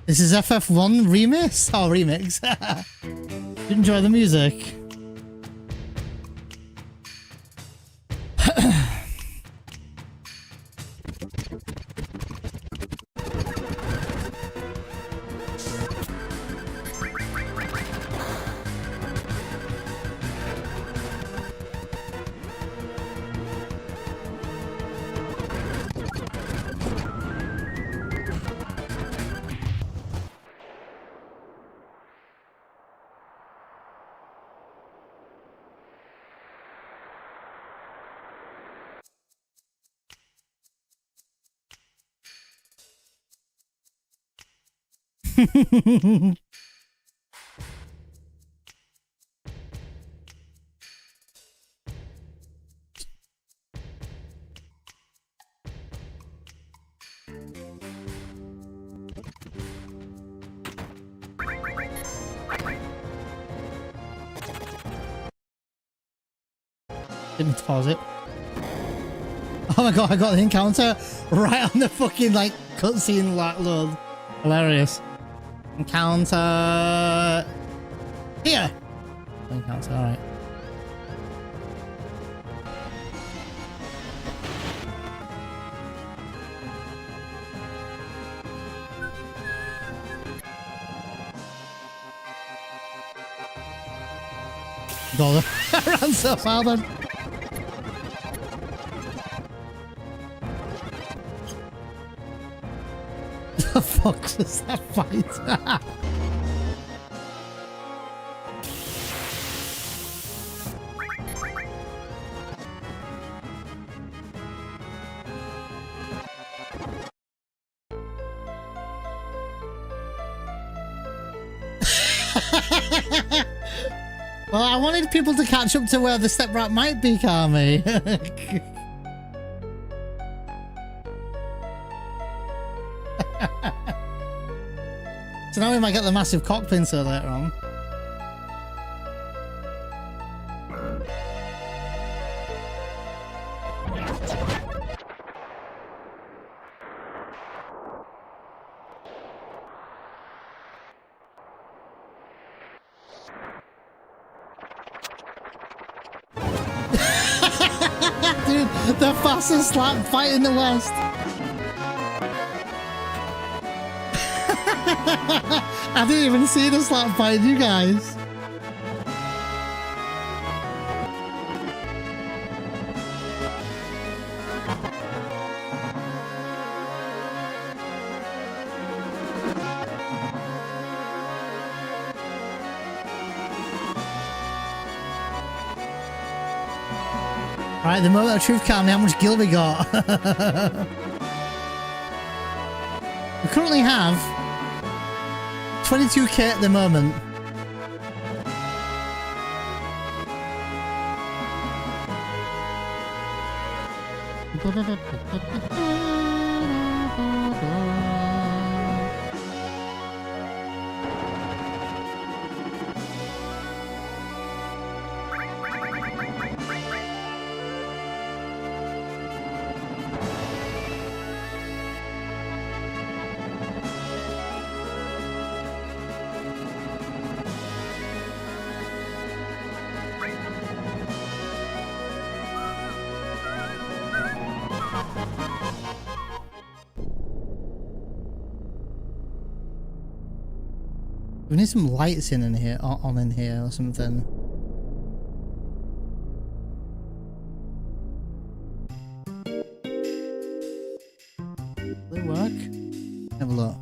Speaker 1: This is FF1 remix? Oh, remix. Enjoy the music. Didn't pause it. Oh my god, I got the encounter right on the fucking like cutscene load. Hilarious. Encounter here. Encounter, alright. God, I ran so far then. The fuck was that fight? Well, I wanted people to catch up to where the step rat might be, Kami. So now we might get the massive cock pincer later on. Dude, the fastest slap fight in the West. I didn't even see the slap fight, you guys. Alright, the moment of truth, Kami, how much gil we got? We currently have 22k at the moment. We need some lights in here, on in here or something. Will it work? Have a look.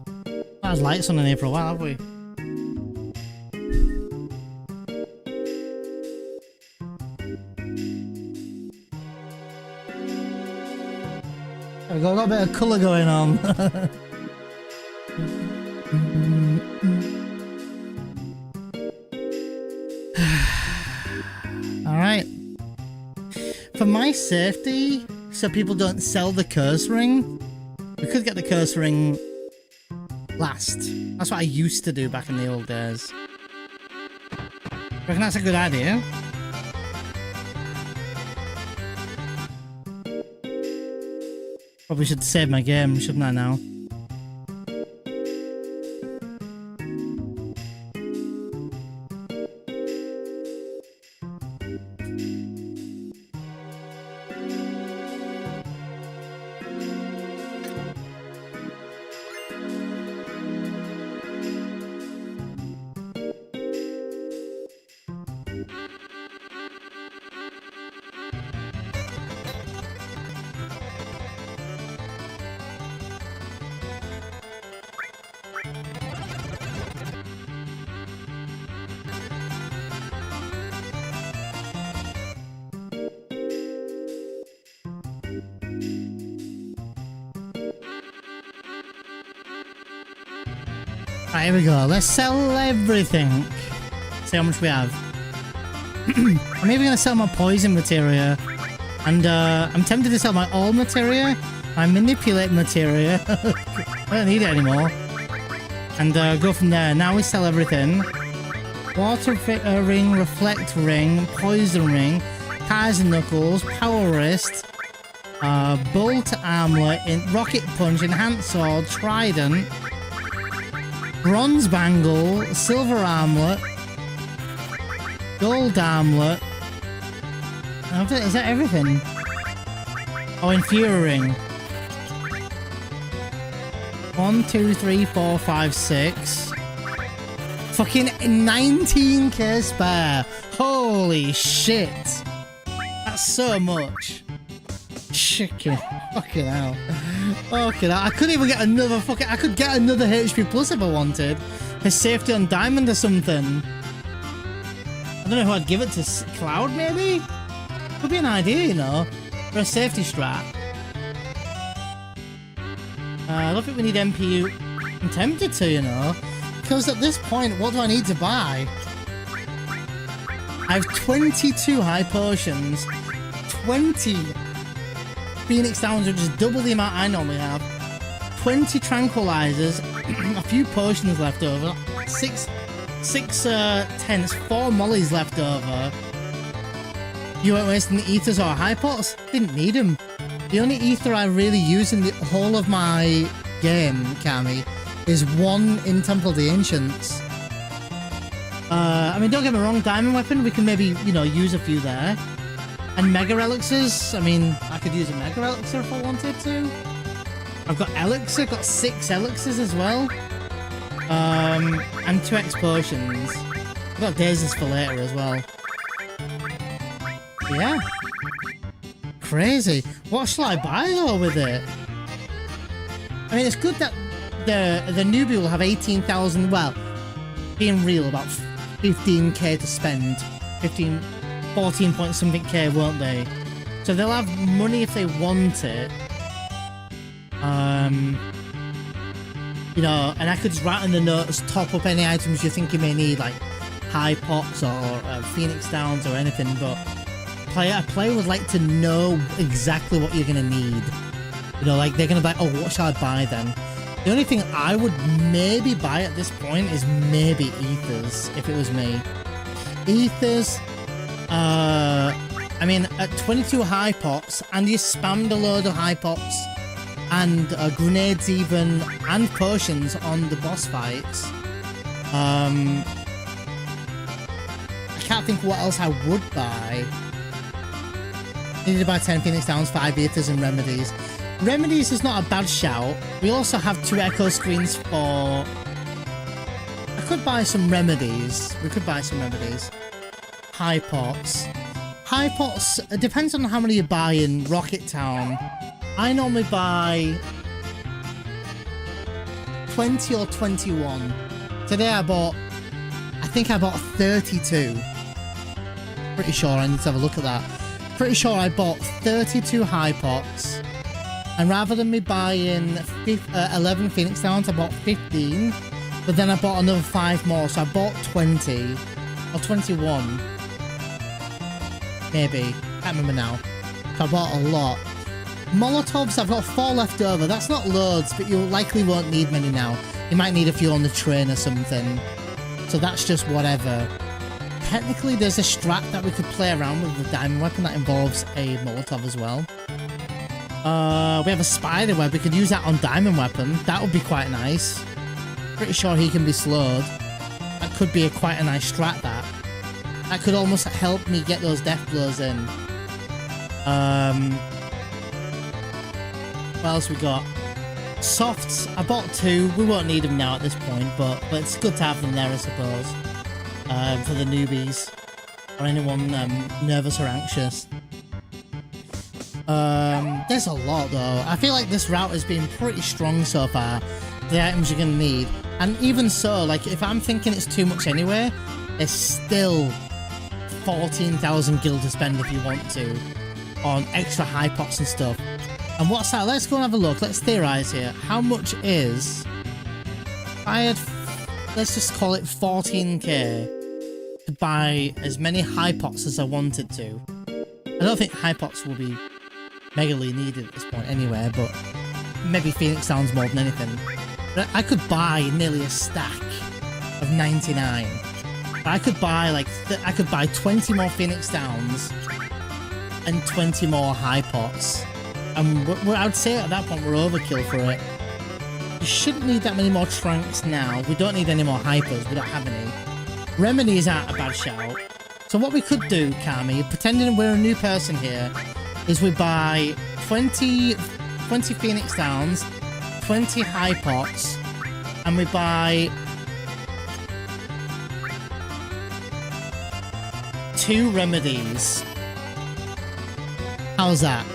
Speaker 1: Not had lights on in here for a while, have we? There we go, got a bit of colour going on. Alright. For my safety, so people don't sell the curse ring. We could get the curse ring last. That's what I used to do back in the old days. Reckon that's a good idea? Probably should save my game, shouldn't I now? Right, here we go. Let's sell everything. See how much we have. I'm even going to sell my poison materia. And I'm tempted to sell my all materia. My manipulate materia. I don't need it anymore. And go from there. Now we sell everything. Water ring, reflect ring, poison ring, Kaiser knuckles, power wrist, bolt armlet, rocket punch, enhanced sword, trident, bronze bangle, silver armlet, gold armlet. Is that everything? Oh, and Fury ring. 1, 2, 3, 4, 5, 6. Fucking 19k spare. Holy shit. That's so much. Chicken. Fucking hell. Fucking hell. I couldn't even get another fucking... I could get another HP plus if I wanted. For safety on diamond or something. I don't know who I'd give it to. Cloud, maybe? Could be an idea, you know. For a safety strat. I don't think we need MPU. I'm tempted to, you know. Because at this point, what do I need to buy? I have 22 high potions. 20 Phoenix Downs, which is double the amount I normally have. 20 tranquilizers. A few potions left over. 6 tents. 4 mollies left over. You weren't wasting the ethers or high pots? Didn't need them. The only ether I really use in the whole of my game, Kami, is one in Temple of the Ancients. I mean, don't get me wrong, diamond weapon, we can maybe, you know, use a few there. And mega elixirs, I mean, I could use a mega elixir if I wanted to. I've got elixir, got 6 elixirs as well. And 2 X potions. I've got daisies for later as well. Yeah. Crazy. What shall I buy though with it? I mean, it's good that the newbie will have 18,000, well, being real, about 15k to spend. 14 point something k, won't they? So they'll have money if they want it. You know, and I could just write in the notes, top up any items you think you may need, like high pots or Phoenix Downs or anything, but a player would like to know exactly what you're going to need. You know, like, they're going to be like, oh, what shall I buy then? The only thing I would maybe buy at this point is maybe ethers, if it was me. Ethers, I mean, at 22 high pots, and you spammed a load of high pots, and grenades even, and potions on the boss fights. I can't think what else I would buy. Needed to buy 10 Phoenix Downs, 5 ethers, and remedies. Remedies is not a bad shout. We also have 2 echo screens for... I could buy some remedies. We could buy some remedies. High pots. High pots, it depends on how many you buy in Rocket Town. I normally buy 20 or 21. Today I think I bought 32. Pretty sure I need to have a look at that. Pretty sure I bought 32 high pots, and rather than me buying 11 Phoenix Downs, I bought 15, but then I bought another 5 more, so I bought 20 or 21 maybe, can't remember now. So I bought a lot. Molotovs, I've got 4 left over. That's not loads, but you likely won't need many now. You might need a few on the train or something. So that's just whatever. Technically, there's a strat that we could play around with the diamond weapon that involves a Molotov as well. We have a spider web. We could use that on diamond weapon. That would be quite nice. Pretty sure he can be slowed. That could be quite a nice strat, that. That could almost help me get those death blows in. What else we got? Softs. I bought 2. We won't need them now at this point, but it's good to have them there, I suppose. For the newbies. Or anyone nervous or anxious. There's a lot, though. I feel like this route has been pretty strong so far. The items you're going to need. And even so, like, if I'm thinking it's too much anyway, there's still 14,000 gil to spend if you want to on extra high pots and stuff. And what's that? Let's go and have a look. Let's theorize here. How much is... I had... Let's just call it 14k to buy as many high pots as I wanted to. I don't think high pots will be megally needed at this point anyway, but maybe Phoenix Downs more than anything. But I could buy nearly a stack of 99. But I could buy like I could buy 20 more Phoenix Downs and 20 more high pots. And I would say at that point we're overkill for it. You shouldn't need that many more tranks now. We don't need any more hypers. We don't have any. Remedies aren't a bad shout. So what we could do, Kami, pretending we're a new person here, is we buy 20 Phoenix Downs, 20 high pots, and we buy 2 remedies. How's that?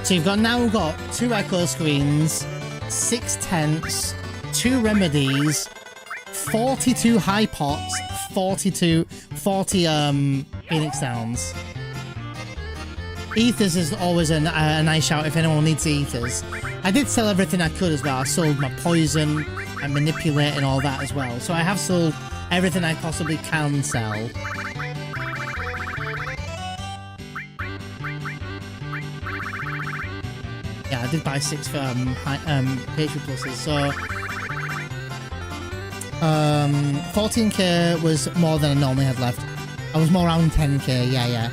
Speaker 1: So we've got 2 echo screens, 6 tents, 2 remedies, 42 high pots, 40 Phoenix Downs. Ethers is always a nice shout if anyone needs ethers. I did sell everything I could as well. I sold my poison and manipulate and all that as well. So I have sold everything I possibly can sell. Yeah, I did buy 6 for HP pluses. So 14k was more than I normally had left. I was more around 10k. Yeah.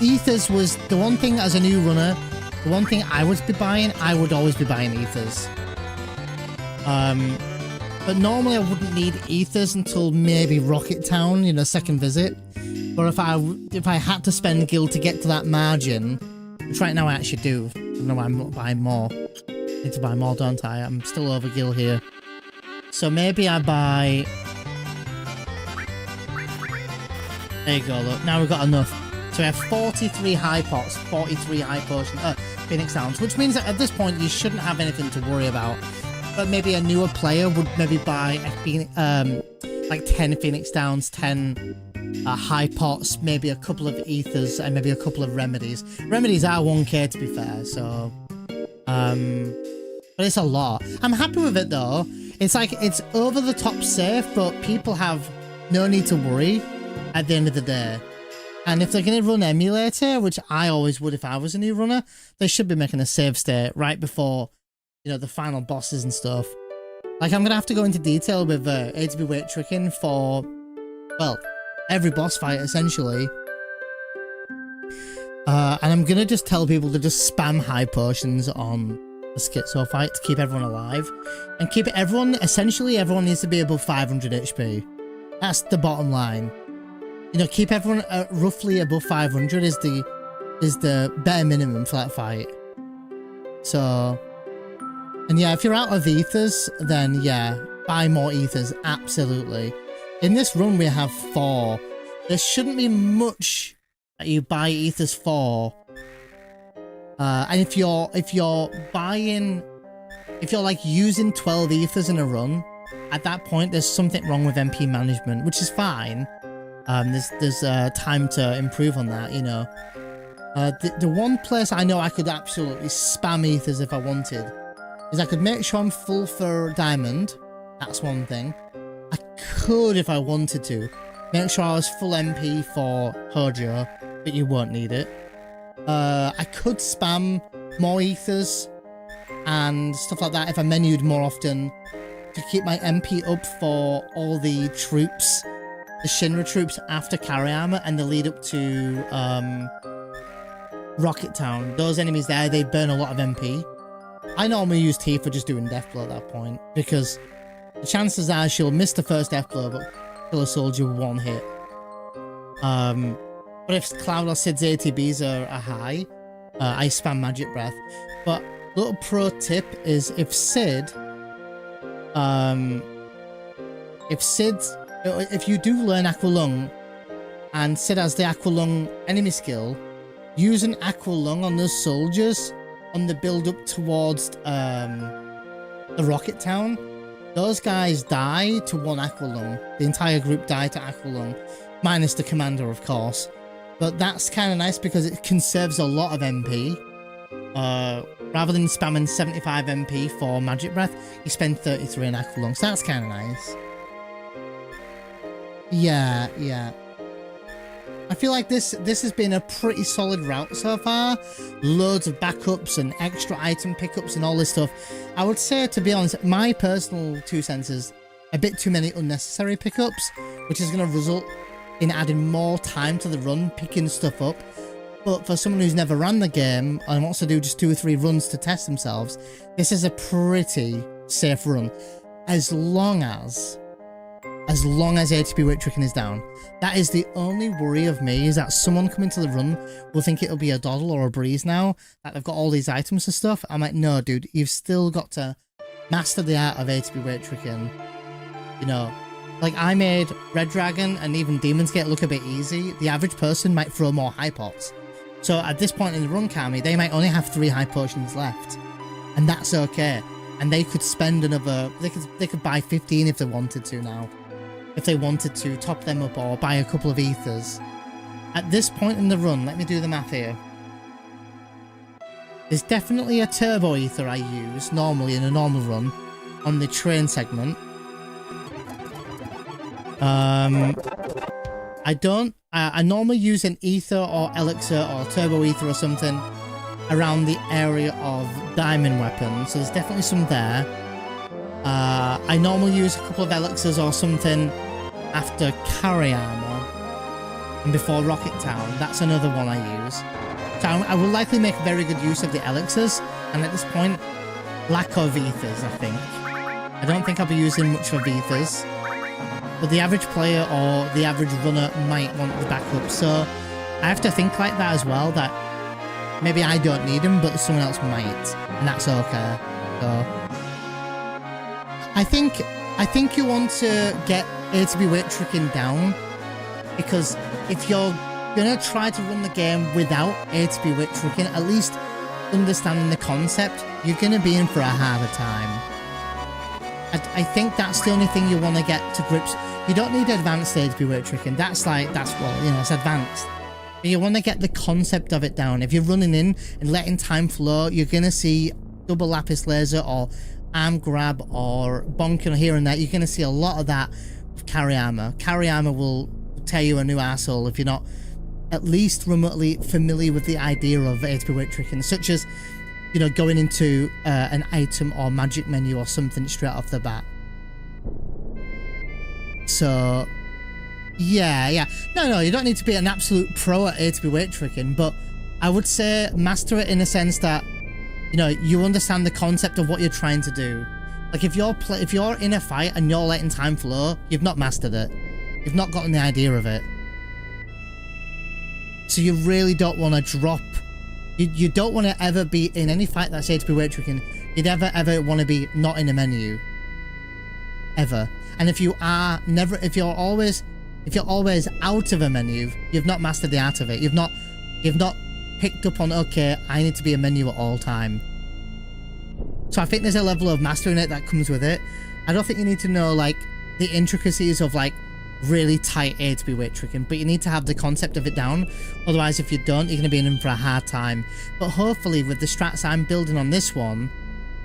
Speaker 1: Ethers was the one thing as a new runner. The one thing I would be buying, I would always be buying ethers. But normally I wouldn't need ethers until maybe Rocket Town, you know, second visit. Or if I had to spend gil to get to that margin, which right now I actually do. I don't know why I'm not buying more. I need to buy more, don't I? I'm still over gil here. So maybe I buy... There you go, look. Now we've got enough. So we have 43 high pots, 43 high potion, Phoenix Downs, which means that at this point you shouldn't have anything to worry about. But maybe a newer player would maybe buy like 10 Phoenix Downs, 10 high pots, maybe a couple of ethers, and maybe a couple of remedies. Remedies are 1k to be fair, so... but it's a lot. I'm happy with it though. It's like, it's over the top safe, but people have no need to worry at the end of the day. And if they're going to run emulator, which I always would if I was a new runner, they should be making a save state right before, you know, the final bosses and stuff. Like, I'm going to have to go into detail with A to B weight tricking for, well, every boss fight, essentially. And I'm going to just tell people to just spam high potions on the schizo fight to keep everyone alive. And keep everyone, essentially everyone needs to be above 500 HP. That's the bottom line. You know, keep everyone roughly above 500 is the bare minimum for that fight. So, and yeah, if you're out of ethers, then yeah, buy more ethers, absolutely. In this run we have 4. There shouldn't be much that you buy ethers for. And if you're like using 12 ethers in a run, at that point there's something wrong with MP management, which is fine. There's time to improve on that, you know. The one place I know I could absolutely spam ethers if I wanted is I could make sure I'm full for diamond. That's one thing. I could, if I wanted to, make sure I was full MP for Hojo, but you won't need it. I could spam more ethers and stuff like that if I menued more often to keep my MP up for all the troops, the Shinra troops after Kariyama and the lead up to Rocket Town. Those enemies there, they burn a lot of MP. I normally use T for just doing death blow at that point because the chances are she'll miss the first death blow but kill a soldier with one hit. But if Cloud or Sid's ATBs are high, I spam Magic Breath. But little pro tip is if you do learn Aqua Lung and Sid has the Aqua Lung enemy skill, use an Aqua Lung on those soldiers on the build up towards the Rocket Town. Those guys die to one Aqua Lung. The entire group die to Aqua Lung, minus the commander, of course. But that's kind of nice because it conserves a lot of MP. Rather than spamming 75 MP for Magic Breath, you spend 33 in Aqua Lung. So that's kind of nice. Yeah. I feel like this has been a pretty solid route so far. Loads of backups and extra item pickups and all this stuff. I would say, to be honest, my personal 2 cents is a bit too many unnecessary pickups, which is going to result in adding more time to the run, picking stuff up. But for someone who's never ran the game and wants to do just 2 or 3 runs to test themselves, this is a pretty safe run. As long as ATB weight tricking is down. That is the only worry of me, is that someone coming to the run will think it'll be a doddle or a breeze now, that they've got all these items and stuff. I'm like, no dude, you've still got to master the art of ATB weight tricking. You know, like I made Red Dragon and even Demon's Gate look a bit easy. The average person might throw more high pots. So at this point in the run, Kami, they might only have 3 high potions left. And that's okay. And they could spend another, they could buy 15 if they wanted to now. If they wanted to top them up or buy a couple of ethers. At this point in the run, let me do the math here. There's definitely a turbo ether I use normally in a normal run on the train segment. I normally use an ether or elixir or turbo ether or something around the area of diamond weapons. So there's definitely some there. I normally use a couple of elixirs or something after Kariyama and before Rocket Town. That's another one I use. So I will likely make very good use of the elixirs, and at this point, lack of ethers, I think. I don't think I'll be using much of ethers, but the average player or the average runner might want the backup. So I have to think like that as well, that maybe I don't need them, but someone else might, and that's okay. So I think you want to get ATB weight tricking down, because if you're gonna try to run the game without ATB weight tricking, at least understanding the concept, you're gonna be in for a harder time. I think that's the only thing you want to get to grips. You don't need advanced ATB weight tricking. That's well, you know, it's advanced. But you want to get the concept of it down. If you're running in and letting time flow, you're gonna see double lapis laser or arm grab or bonking here and there. You're going to see a lot of that with Kariyama. Kariyama will tear you a new asshole if you're not at least remotely familiar with the idea of ATB weight tricking, such as, you know, going into an item or magic menu or something straight off the bat. So, yeah. No, you don't need to be an absolute pro at ATB weight tricking, but I would say master it in a sense that, you know, you understand the concept of what you're trying to do. Like if you're in a fight and you're letting time flow, you've not mastered it. You've not gotten the idea of it. So you really don't want to drop. You don't want to ever be in any fight that's ATB weight tricking. You'd ever want to be not in a menu. Ever. And if you're always out of a menu, you've not mastered the art of it. You've not picked up on, okay, I need to be a menu at all time. So I think there's a level of mastering it that comes with it. I don't think you need to know like the intricacies of like really tight ATB weight tricking, but you need to have the concept of it down. Otherwise, if you don't, you're going to be in for a hard time. But hopefully with the strats I'm building on this one,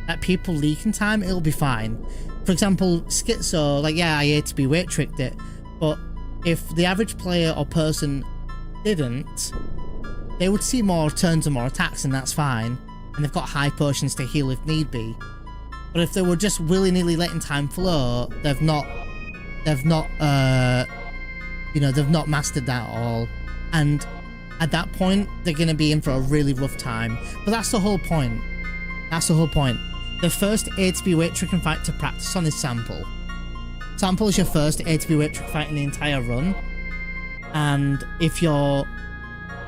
Speaker 1: that people leak in time, it'll be fine. For example, Schizo, like, yeah, I ATB weight tricked it, but if the average player or person didn't, they would see more turns and more attacks, and that's fine. And they've got high potions to heal if need be. But if they were just willy-nilly letting time flow, they've not mastered that at all. And at that point, they're going to be in for a really rough time. But that's the whole point. That's the whole point. The first A to B weight tricking fight to practice on is Sample. Sample is your first A to B weight trick fight in the entire run. And if you're...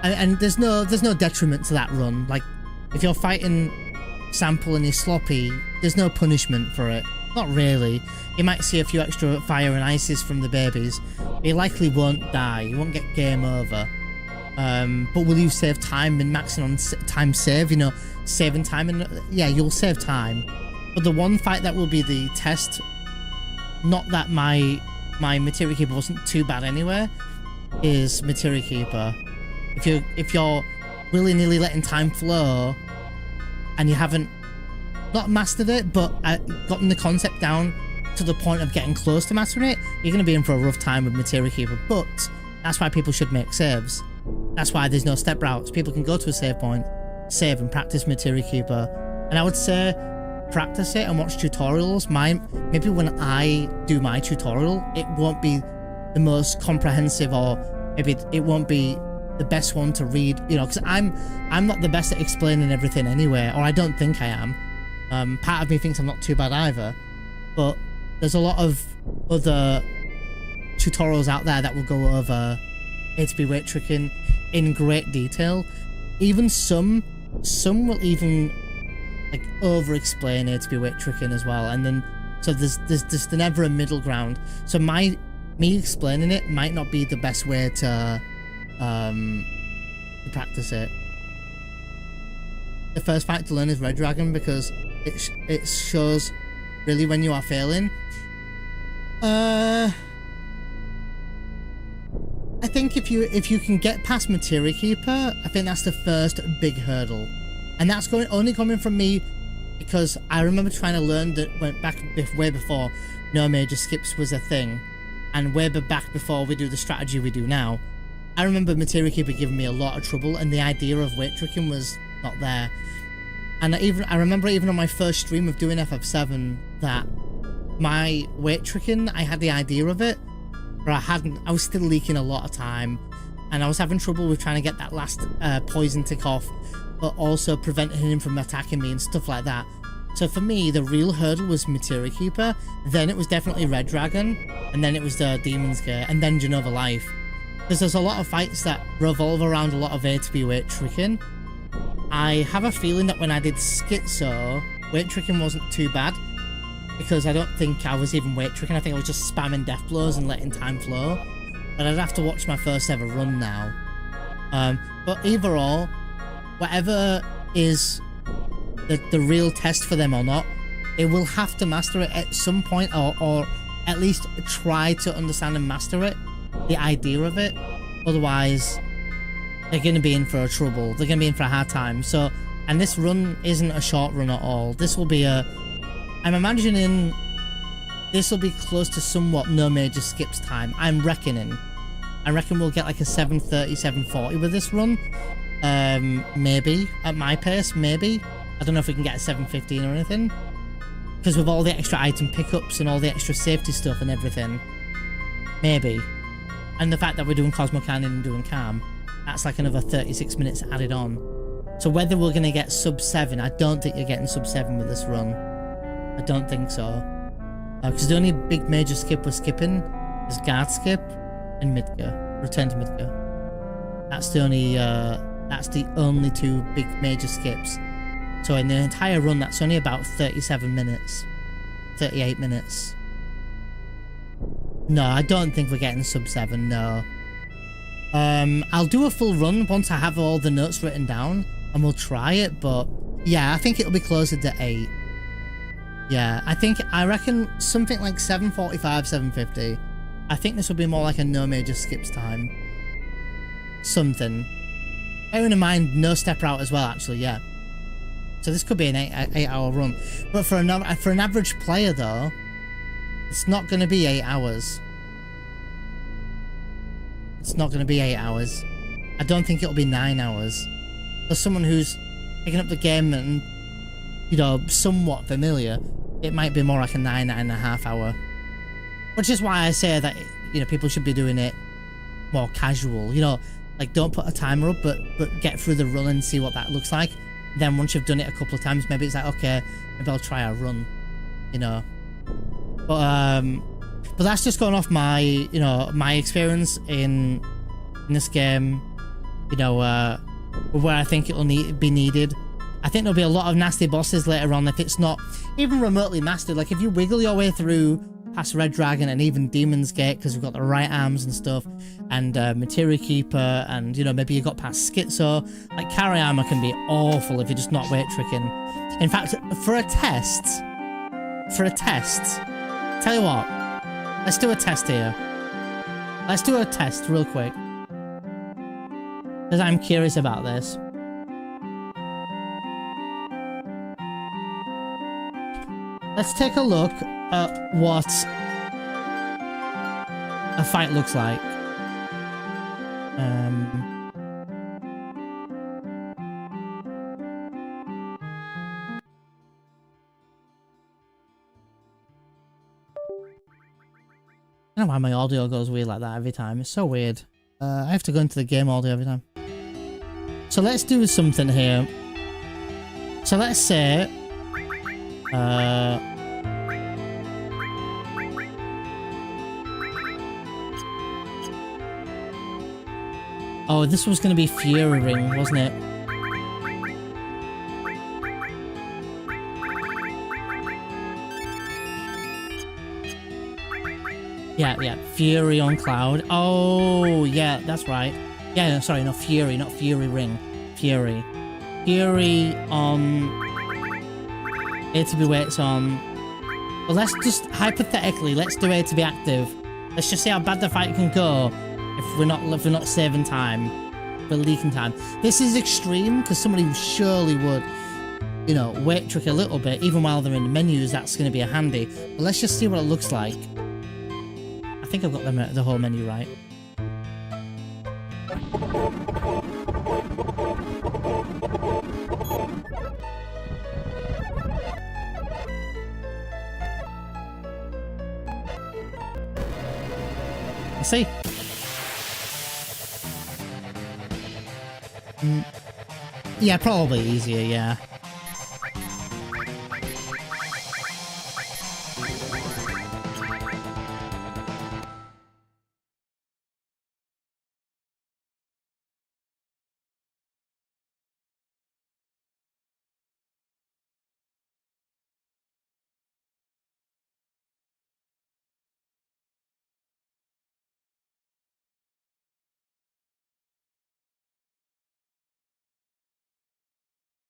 Speaker 1: And there's no detriment to that run. Like, if you're fighting Sample and you're sloppy, there's no punishment for it. Not really. You might see a few extra fire and ices from the babies, but you likely won't die. You won't get game over. But will you save time and maxing on time save? You know, saving time, and yeah, you'll save time. But the one fight that will be the test, not that my Materia Keeper wasn't too bad anyway, is Materia Keeper. If you're willy-nilly letting time flow and you haven't not mastered it, but gotten the concept down to the point of getting close to mastering it, you're going to be in for a rough time with Materia Keeper. But that's why people should make saves. That's why there's no step routes. People can go to a save point, save and practice Materia Keeper. And I would say practice it and watch tutorials. Maybe when I do my tutorial, it won't be the most comprehensive, or maybe it won't be the best one to read, you know, because I'm not the best at explaining everything anyway, or I don't think I am. Part of me thinks I'm not too bad either, but there's a lot of other tutorials out there that will go over A to B weight tricking in great detail. Even some will even like over explain A to B weight tricking as well, and then so there's never a middle ground. So me explaining it might not be the best way to practice it. The first fight to learn is Red Dragon because it shows really when you are failing. I think if you can get past Materia Keeper, I think that's the first big hurdle, and that's only coming from me because I remember trying to learn that went back way before no major skips was a thing, and way back before we do the strategy we do now. I remember Materia Keeper giving me a lot of trouble, and the idea of weight tricking was not there. And I remember even on my first stream of doing FF7 that my weight tricking, I had the idea of it, but I was still leaking a lot of time, and I was having trouble with trying to get that last poison tick off, but also preventing him from attacking me and stuff like that. So for me, the real hurdle was Materia Keeper, then it was definitely Red Dragon, and then it was the Demon's Gate, and then Genova Life. Because there's a lot of fights that revolve around a lot of A to B weight tricking. I have a feeling that when I did Schizo, weight tricking wasn't too bad, because I don't think I was even weight tricking. I think I was just spamming death blows and letting time flow. But I'd have to watch my first ever run now. But either or, whatever is the real test for them or not, they will have to master it at some point, or at least try to understand and master it, the idea of it. Otherwise, they're going to be in for a trouble. They're going to be in for a hard time. So, and this run isn't a short run at all. This will be I'm imagining this will be close to somewhat no major skips time. I reckon we'll get like a 7:30, 7:40 with this run. Maybe at my pace, maybe. I don't know if we can get a 7:15 or anything, because with all the extra item pickups and all the extra safety stuff and everything, maybe. And the fact that we're doing Cosmo Cannon and doing Calm, that's like another 36 minutes added on. So whether we're going to get sub 7, I don't think you're getting sub 7 with this run. I don't think so. Because the only big major skip we're skipping is Guard Skip and Midgar. Return to Midgar. That's the only two big major skips. So in the entire run, that's only about 37 minutes. 38 minutes. No, I don't think we're getting sub 7, no. I'll do a full run once I have all the notes written down, and we'll try it, but yeah, I think it'll be closer to 8. Yeah, I reckon something like 7:45, 7:50. I think this will be more like a no major skips time. Something. Bearing in mind, no step route as well, actually, yeah. So this could be an 8-hour run. But for an average player, though, it's not going to be 8 hours. It's not going to be 8 hours. I don't think it'll be 9 hours. For someone who's picking up the game and, you know, somewhat familiar, it might be more like a 9.5 hour. Which is why I say that, you know, people should be doing it more casual. You know, like don't put a timer up, but get through the run and see what that looks like. Then once you've done it a couple of times, maybe it's like, okay, maybe I'll try a run, you know. But that's just going off my, you know, my experience in this game, you know, where I think it'll be needed. I think there'll be a lot of nasty bosses later on if it's not even remotely mastered. Like if you wiggle your way through past Red Dragon and even Demon's Gate, because we've got the right arms and stuff, and Materia Keeper, and, you know, maybe you got past Schizo. Like carry armor can be awful if you're just not weight tricking. In fact, for a test, tell you what, let's do a test here. Let's do a test real quick, because I'm curious about this. Let's take a look at what a fight looks like. I don't know why my audio goes weird like that every time. It's so weird. I have to go into the game audio every time. So let's do something here. So let's say... oh, this was going to be Fury Ring, wasn't it? Yeah, Fury on Cloud. Oh, yeah, that's right. Yeah, sorry, no, Fury, not Fury Ring. Fury. Fury on... A to B weights on... Well, let's just, hypothetically, let's do A to be active. Let's just see how bad the fight can go if we're not saving time. We're leaking time. This is extreme, because somebody surely would, you know, weight trick a little bit, even while they're in the menus. That's going to be a handy. But let's just see what it looks like. I think I've got the whole menu right. Let's see. Yeah, probably easier, yeah.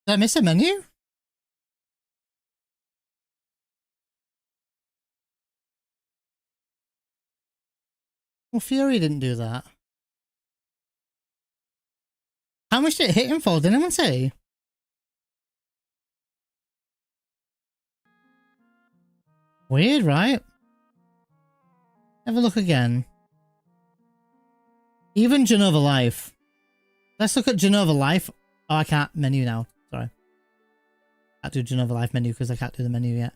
Speaker 1: Did I miss a menu? Well, Fury didn't do that. How much did it hit him for? Did anyone say? Weird, right? Have a look again. Even Genova Life. Let's look at Genova Life. Oh, I can't menu now. Sorry. Can't do Genova Life menu because I can't do the menu yet.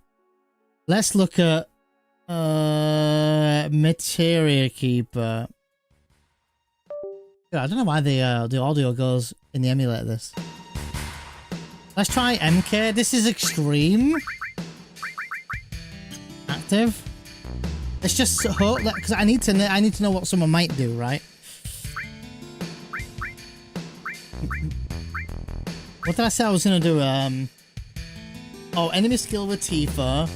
Speaker 1: Let's look at Materia Keeper. I don't know why the audio goes in the emulator this. Let's try MK. This is extreme. Active. Let's just hope that, because I need to know what someone might do, right? What did I say I was gonna do? Oh, enemy skill with Tifa.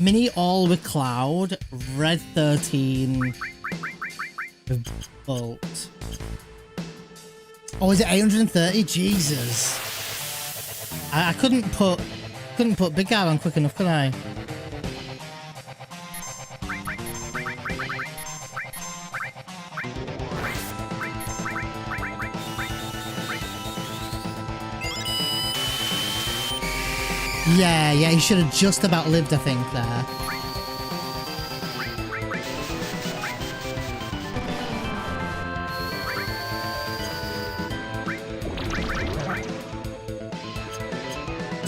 Speaker 1: Mini all with Cloud. Red 13 with Bolt. Oh, is it 830? Jesus. I couldn't put Big Guard on quick enough, could I? Yeah, he should have just about lived, I think, there.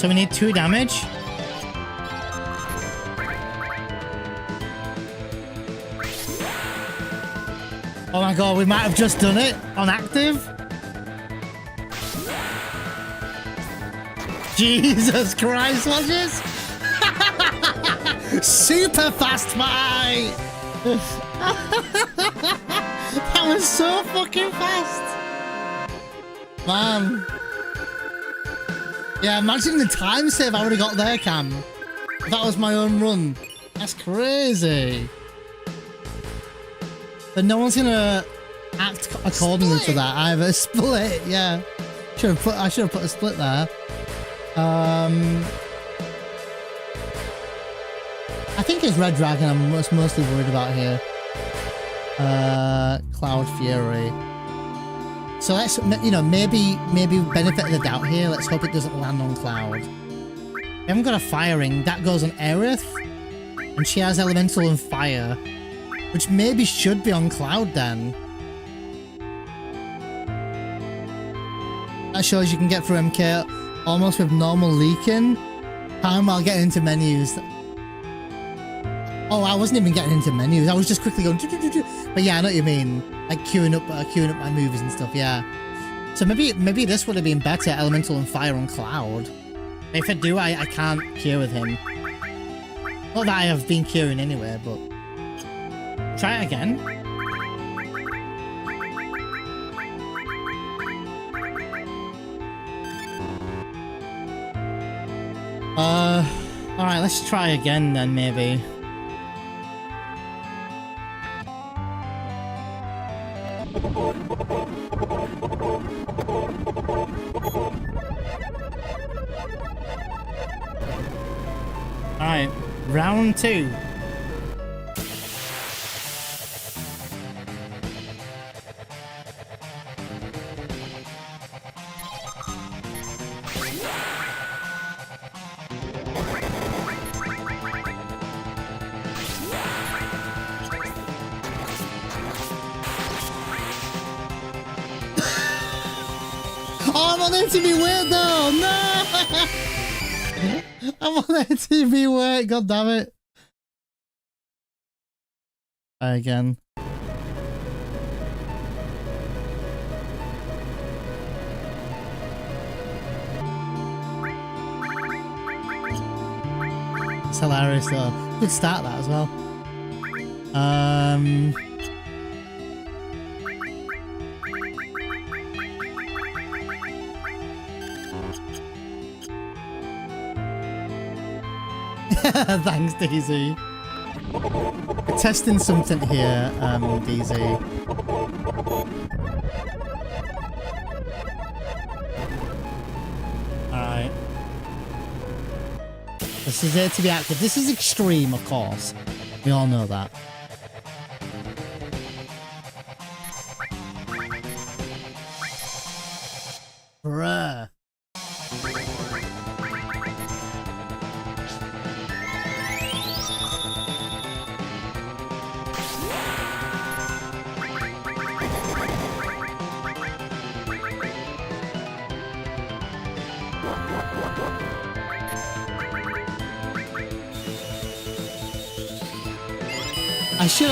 Speaker 1: So we need 2 damage. Oh my god, we might have just done it on active. Jesus Christ, watch this! Super fast fight! That was so fucking fast! Man. Yeah, imagine the time save I would have got there, Cam. If that was my own run. That's crazy. But no one's gonna act accordingly to that either. Split, yeah. I should have put a split there. I think it's Red Dragon I'm mostly worried about here. Cloud Fury. So let's, you know, maybe benefit of the doubt here. Let's hope it doesn't land on Cloud. We haven't got a firing. That goes on Aerith. And she has Elemental and Fire. Which maybe should be on Cloud then. That shows you can get through MK almost with normal leaking. Time while getting into menus. Oh, I wasn't even getting into menus. I was just quickly going. But yeah, I know what you mean. Like queuing up my movies and stuff. Yeah. So maybe this would have been better. Elemental and Fire on Cloud. If I do, I can't queue with him. Not that I have been queuing anyway, but try it again. Alright, let's try again then, maybe. Alright, round 2. Oh, I'm on MTV Wait though! No! I'm on MTV Wait, god damn it. Try again. It's hilarious though. Good start that as well. Thanks, DZ. We're testing something here, DZ. Alright. This is it to be active. This is extreme, of course. We all know that. Bruh.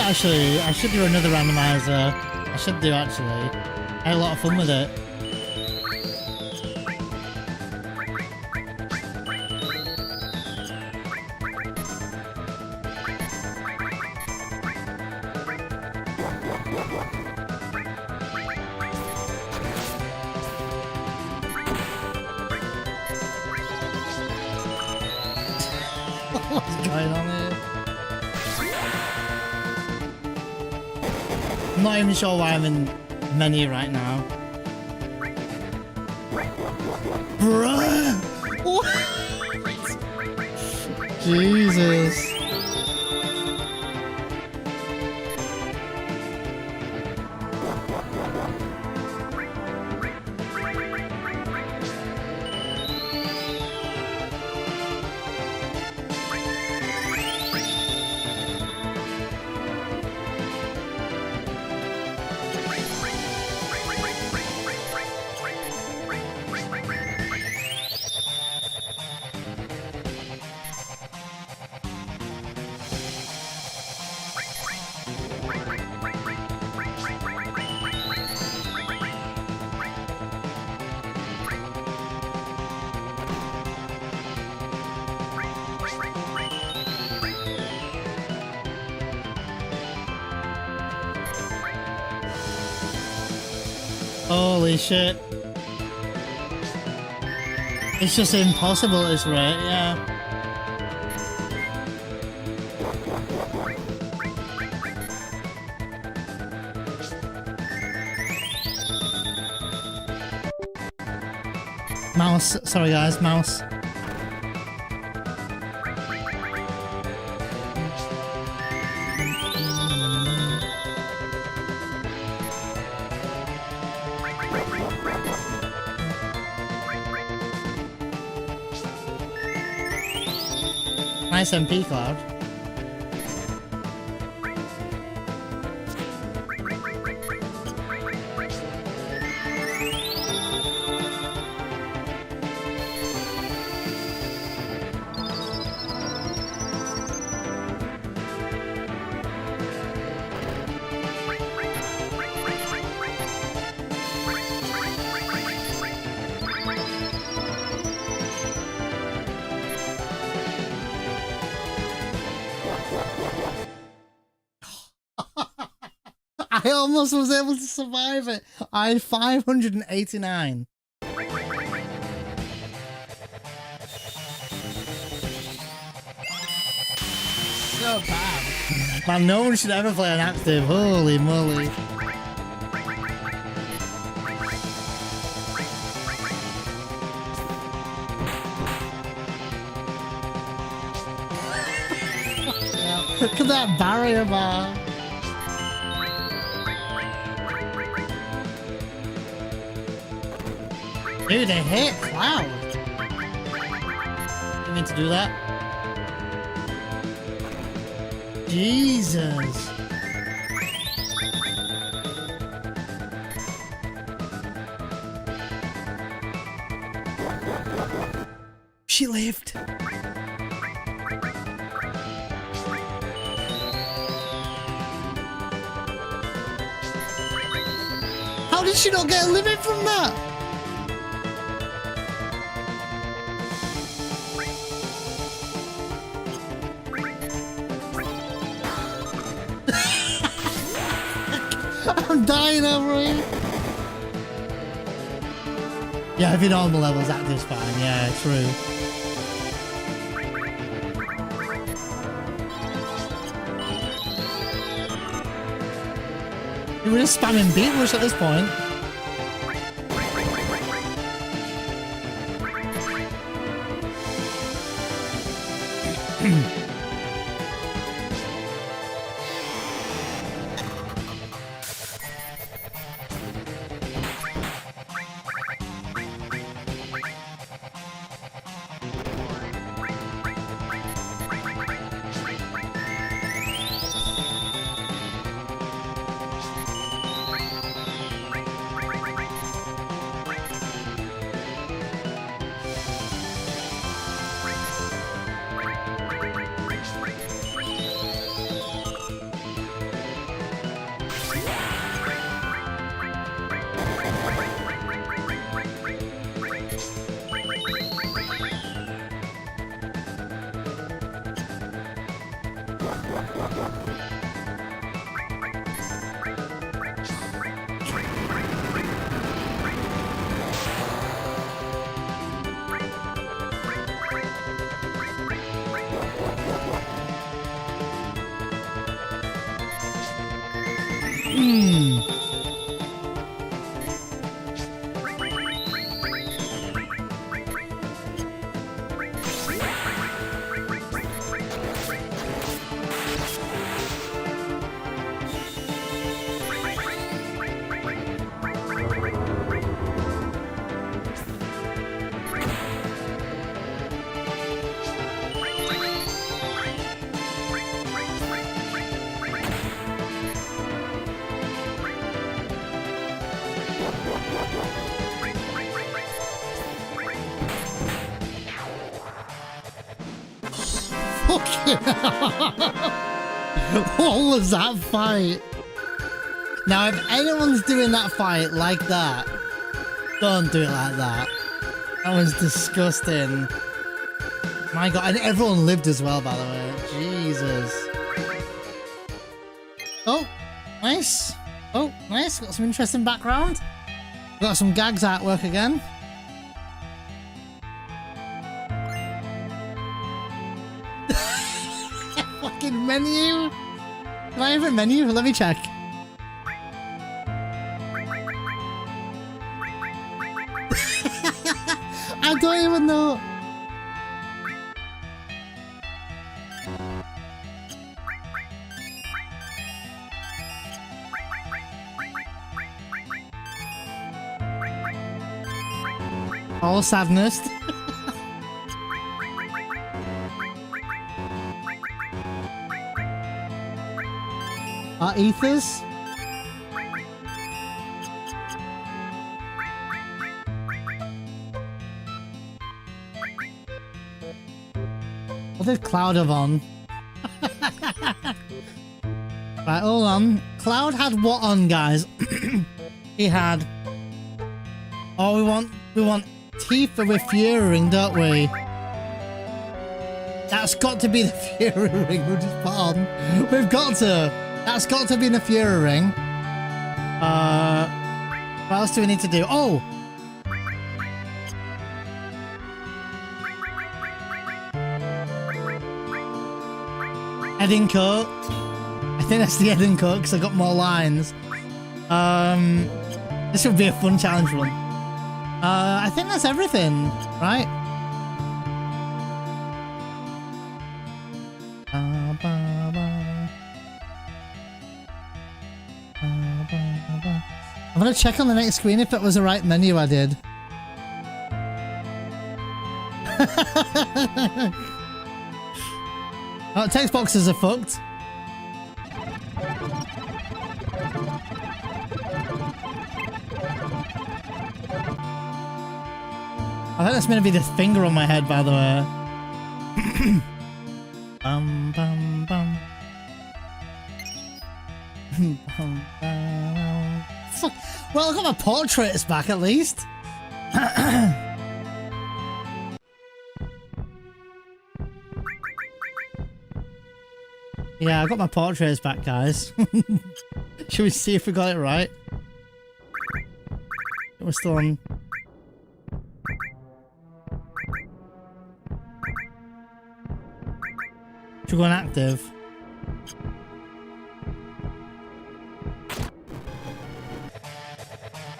Speaker 1: I should do another randomizer. I should do actually. I had a lot of fun with it. What's going on here? I'm not even sure why I'm in menu right now. Bruh! What? Jesus. Holy shit. It's just impossible at this rate, yeah. Mouse, sorry guys, mouse. Nice MP cloud. I almost was able to survive it. I had 589. So bad. Man, no one should ever play an active. Holy moly. Look at that barrier bar. Dude, they hit Cloud. Didn't mean to do that. Jesus. She lived. How did she not get a limit from that? I'm dying over here. Yeah, if you're normal levels, active's fine. Yeah, true. We're just spamming beat rush at this point. What was that fight? Now, if anyone's doing that fight like that, don't do it like that. That was disgusting. My god, and everyone lived as well, by the way. Jesus. Oh, nice. Oh, nice. Got some interesting background. Got some gags artwork again. Fucking menu. Do I have a menu? Let me check. I don't even know. All sadness. Our ethers. What did Cloud have on? Right, hold on. Cloud had what on, guys? He had. Oh, we want Tifa with Fury Ring, don't we? That's got to be the Fury Ring we just put on. We've got to. That's got to be the Fury Ring. What else do we need to do? Oh! Heading coat. I think that's the heading coat because I got more lines. This would be a fun challenge run. I think that's everything, right? I'm gonna check on the next screen if it was the right menu I did. Oh, text boxes are fucked. I think that's meant to be the finger on my head, by the way. Bum, bum, bum. Bum, bum. Fuck. Well, I got my portraits back at least. Yeah, I got my portraits back, guys. Should we see if we got it right? We're still on. Should we go on active?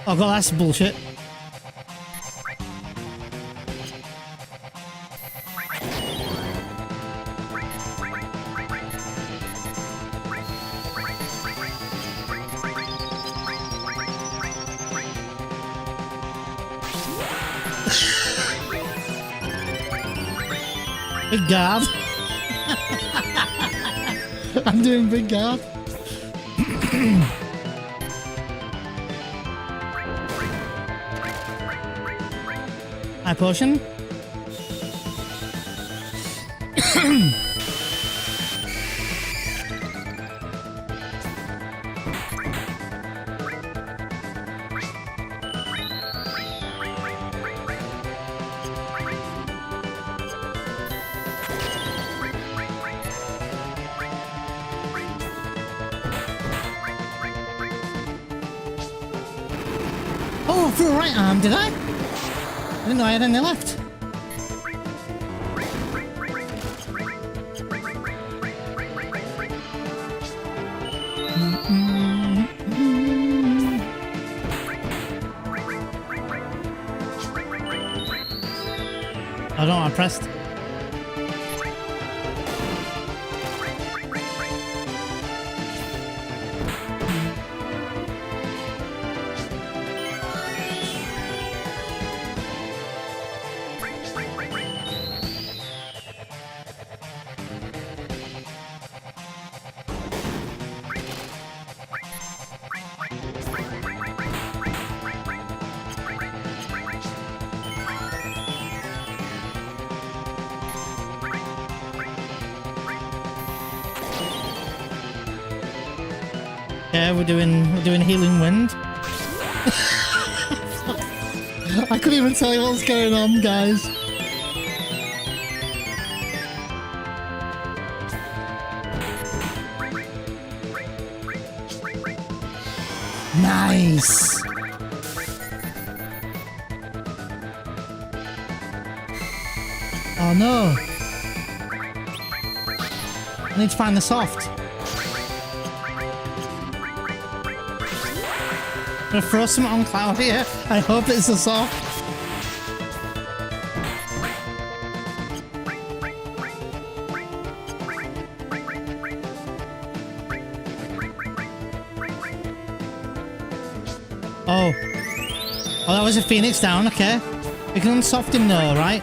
Speaker 1: Oh god, that's bullshit. Big guard. I'm doing big guard. High potion. Oh, for the right arm, did I? I didn't know I had any left. I don't know, I pressed. Yeah, we're doing healing wind. I couldn't even tell you what's going on, guys. Nice. Oh no. I need to find the soft. I'm gonna throw something on Cloud here. I hope it's a soft. Oh. Oh, that was a Phoenix down, okay. We can unsoft him though, right?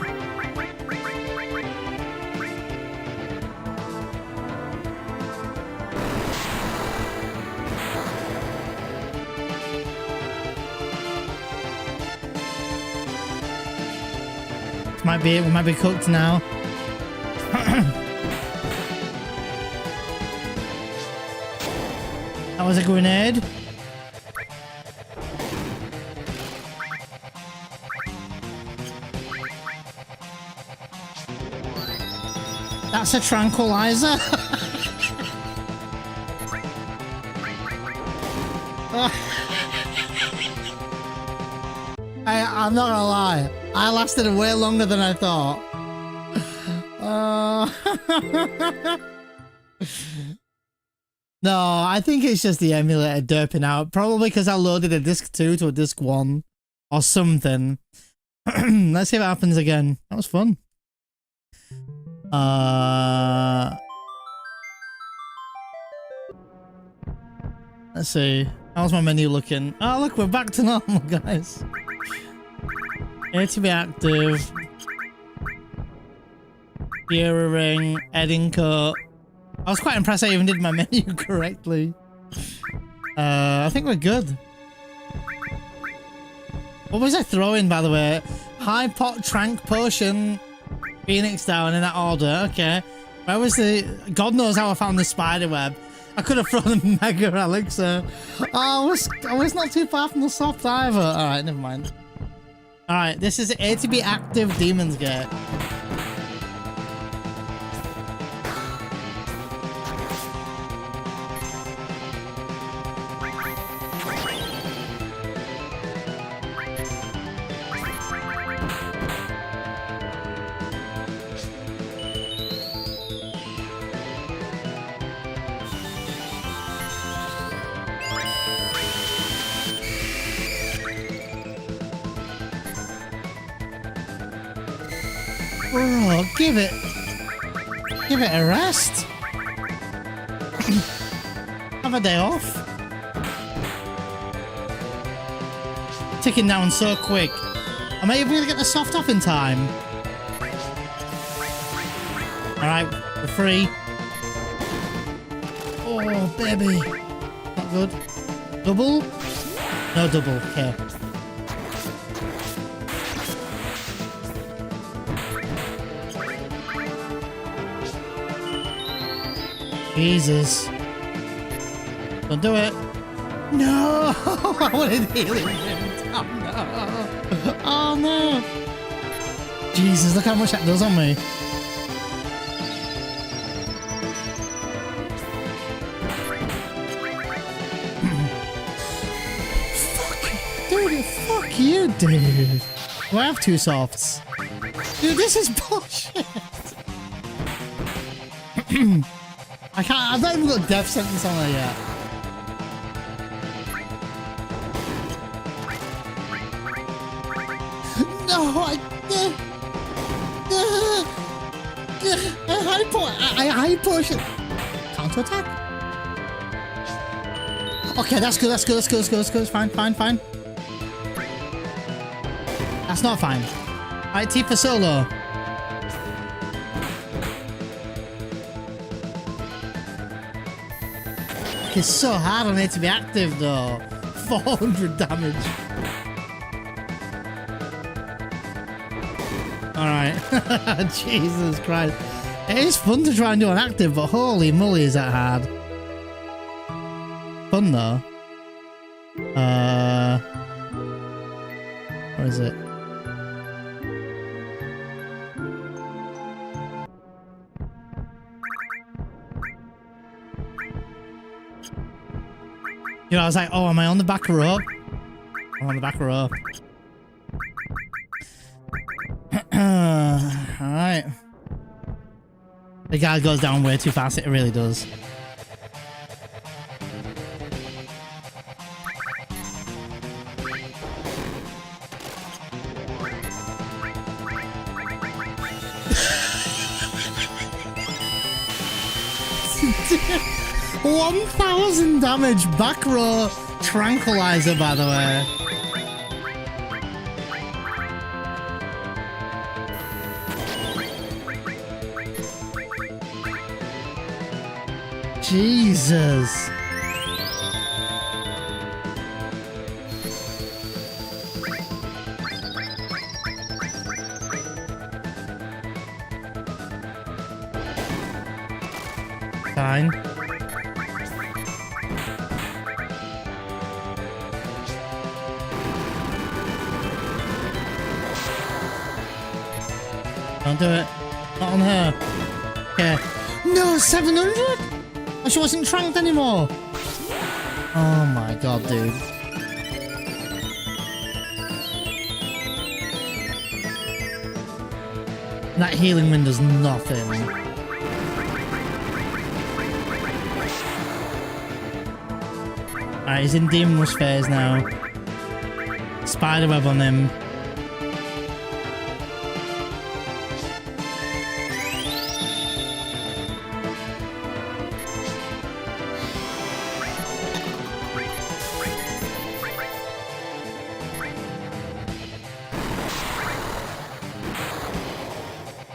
Speaker 1: We might be cooked now. That was a grenade. That's a tranquilizer. I'm not gonna lie. I lasted way longer than I thought. No, I think it's just the emulator derping out. Probably because I loaded a disc 2 to a disc 1 or something. Let's see if it happens again. That was fun. Let's see. How's my menu looking? Oh, look, we're back to normal, guys. A to be active. Gear ring, heading coat. I was quite impressed I even did my menu correctly. I think we're good. What was I throwing, by the way? High pot, trank, potion, Phoenix down in that order. Okay. Where was the... God knows how I found the spider web. I could have thrown a mega elixir. Oh, I was not too far from the soft either. Alright, never mind. Alright, this is A to be active Demon's Gate. Oh, give it a rest. Have a day off. Ticking down so quick. Am I able to get the soft off in time? Alright, we're free. Oh, baby. Not good. Double? No double, okay. Jesus. Don't do it. No! I wanted healing. Oh no. Oh no. Jesus, look how much that does on me. Fuck. Dude, fuck you, dude. Do I have 2 softs? Dude, this is bullshit. I've not even got death sentence on there yet. No, I high push it. Counter attack. Okay, that's good. It's fine. That's not fine. Alright, T for solo. It's so hard on it to be active though. 400 damage. Alright. Jesus Christ. It is fun to try and do an active, but holy moly is that hard. Fun though. Where is it? You know, I was like, oh, am I on the back row? I'm on the back row. Alright. The guy goes down way too fast, it really does. $1,000 damage back row tranquilizer, by the way. Jesus. Fine. Don't do it. Not on her. Okay. No, 700? Oh, she wasn't tranked anymore. Oh my god, dude. That healing wind does nothing. Alright, he's in Demon Rush phase now. Spiderweb on him.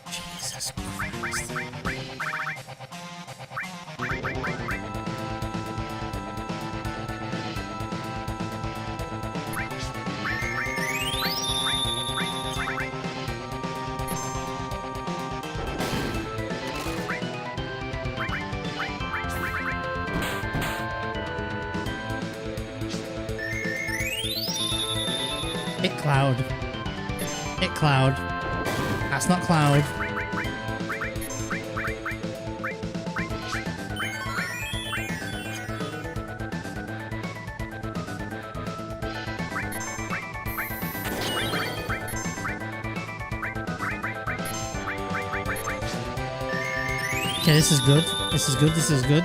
Speaker 1: Jesus Christ. Hit Cloud. Hit Cloud. That's not Cloud. Okay, this is good. This is good. This is good.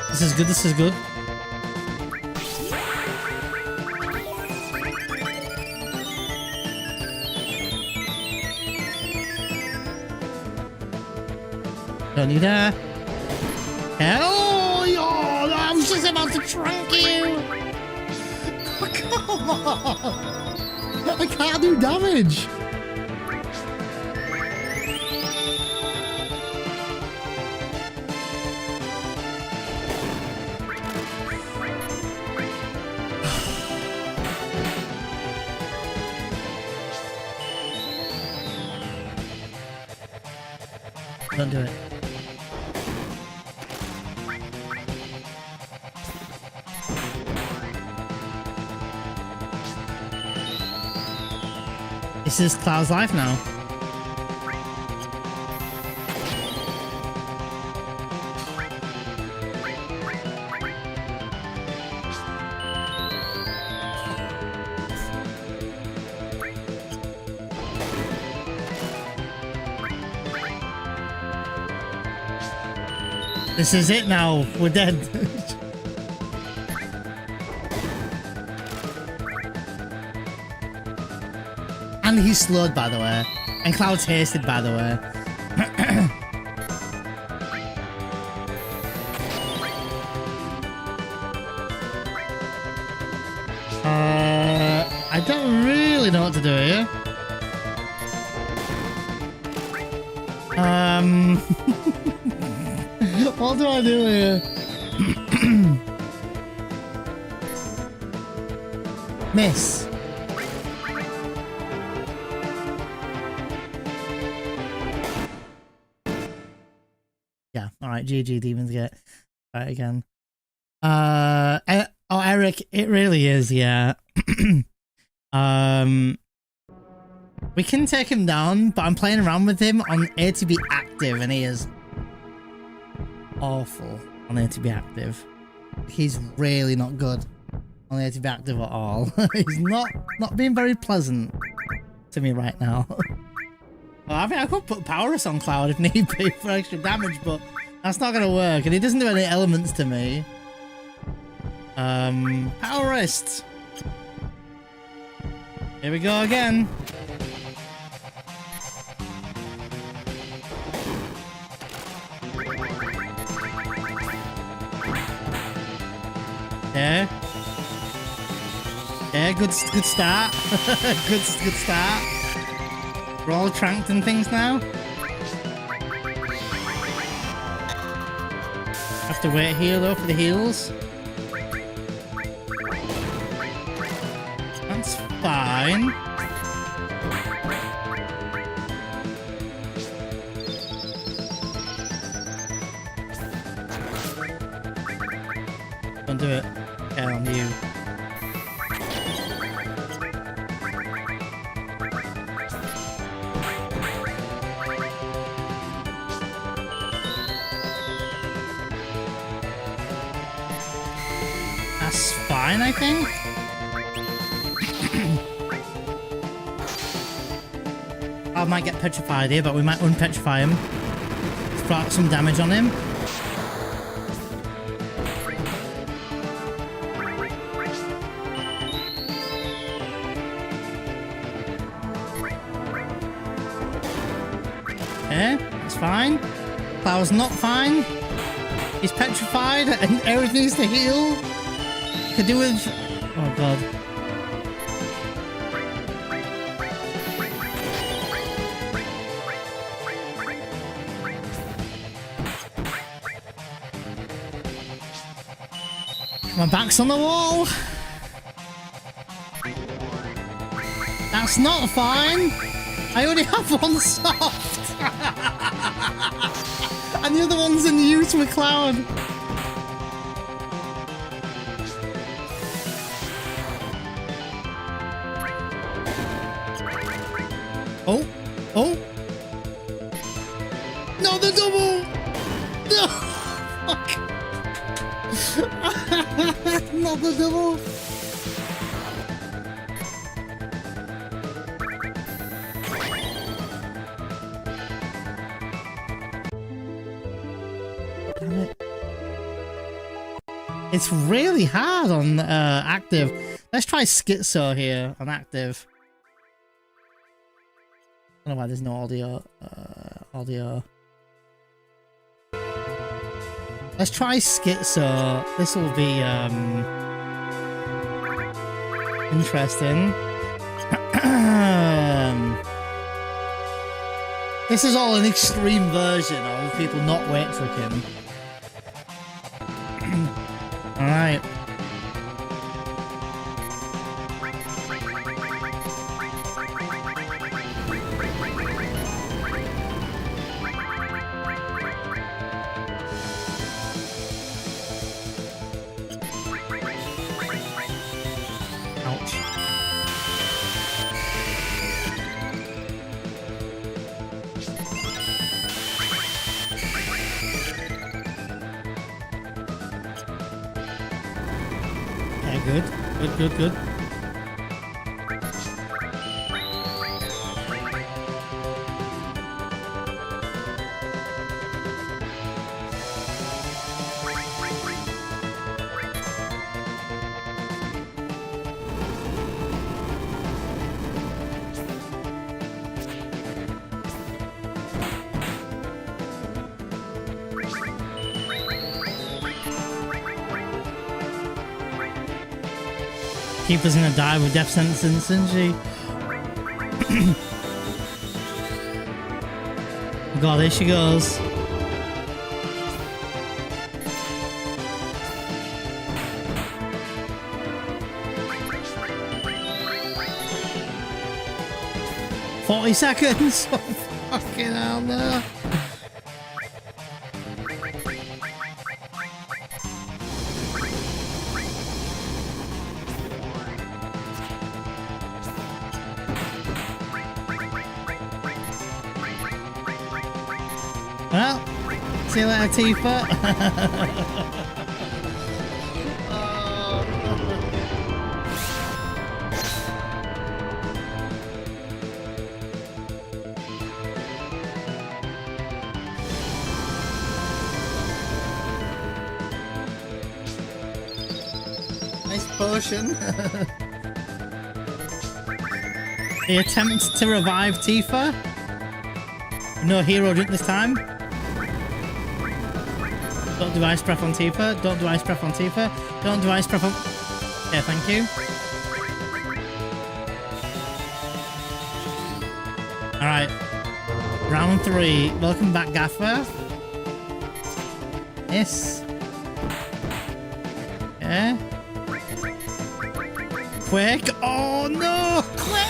Speaker 1: This is good. This is good. Don't need that. Oh, yo, I'm just about to trunk you. Come on. I can't do damage. Don't do it. This is Cloud's life now. This is it now. We're dead. And he's slowed, by the way. And Cloud's hasted, by the way. I don't really know what to do here. What do I do here? Miss. Yeah, alright, GG Demons get right again. Oh, Eric, it really is, yeah. We can take him down, but I'm playing around with him on A to be active, and he is awful on A to be active. He's really not good on A to be active at all. He's not being very pleasant. to me right now. Well, I mean, I could put Powerus on Cloud if need be for extra damage, but that's not gonna work, and he doesn't do any elements to me. Powerus. Here we go again. Yeah. Yeah, good start. good start. We're all tranked and things now. Have to wait here though for the heals. That's fine. Don't do it. Okay, on you. That's fine, I think. I might get petrified here, but we might unpetrify him. Start some damage on him. Okay, that's fine. Cloud's not fine. He's petrified and Aerith needs to heal. Could do with... Oh god. My back's on the wall. That's not fine. I only have one soft. And the other one's in use with Cloud. Oh. Oh. No, the double. No. Fuck. Not the double. Damn it. It's really hard on active. Let's try Schizo here on active. I don't know why there's no audio. Let's try Schizo. This will be interesting. This is all an extreme version of people not weight tricking. All right. Good. Keeper's gonna die with death sentence, isn't she? God, there she goes. "40 seconds." Oh, fucking hell, no. Well, see you later, Tifa. potion. The attempt to revive Tifa. No hero drink this time. Don't do ice breath on Tifa. Don't do ice breath on Tifa. Don't do ice breath on... Okay, thank you. Alright. Round 3. Welcome back, Gaffer. Yes. Okay. Quick. Oh no! Quick!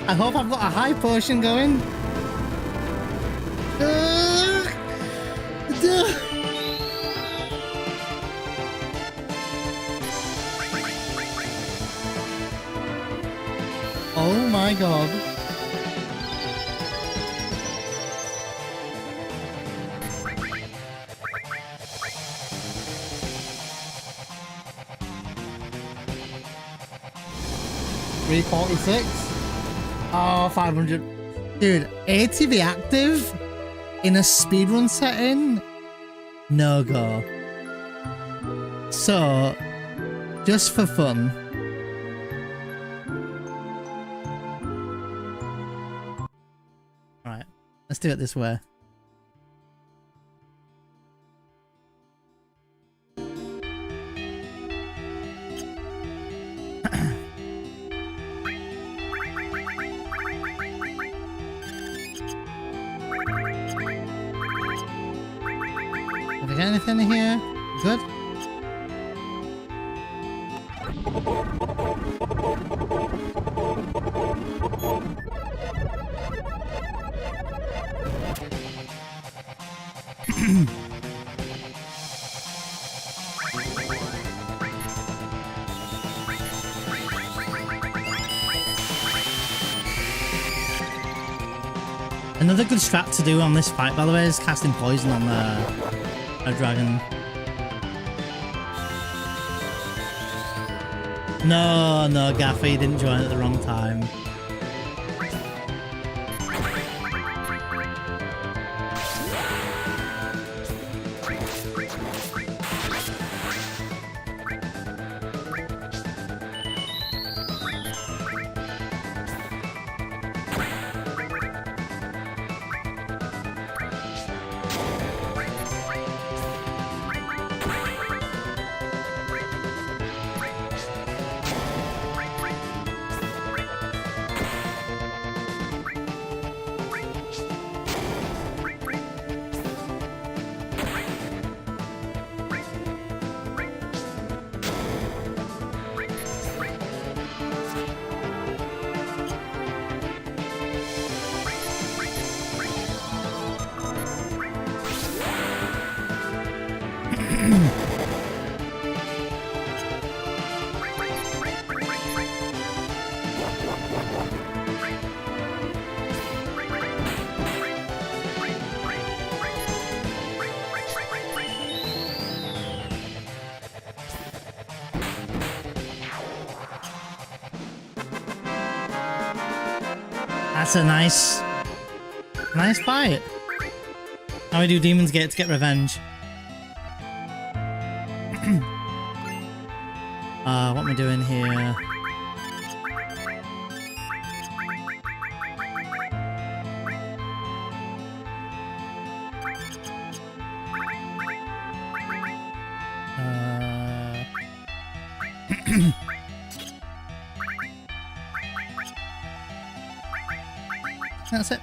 Speaker 1: I hope I've got a high potion going. Oh my god. $346. Oh, 500. Dude, ATV active in a speedrun setting? No go. So, just for fun. Alright, let's do it this way. Did I get anything in here? Good. Another good strat to do on this fight, by the way, is casting poison on a dragon. No, Gaffer, you didn't join at the wrong time. That's a nice fight. How we do Demon's Gate to get revenge? What am I doing here? That's it.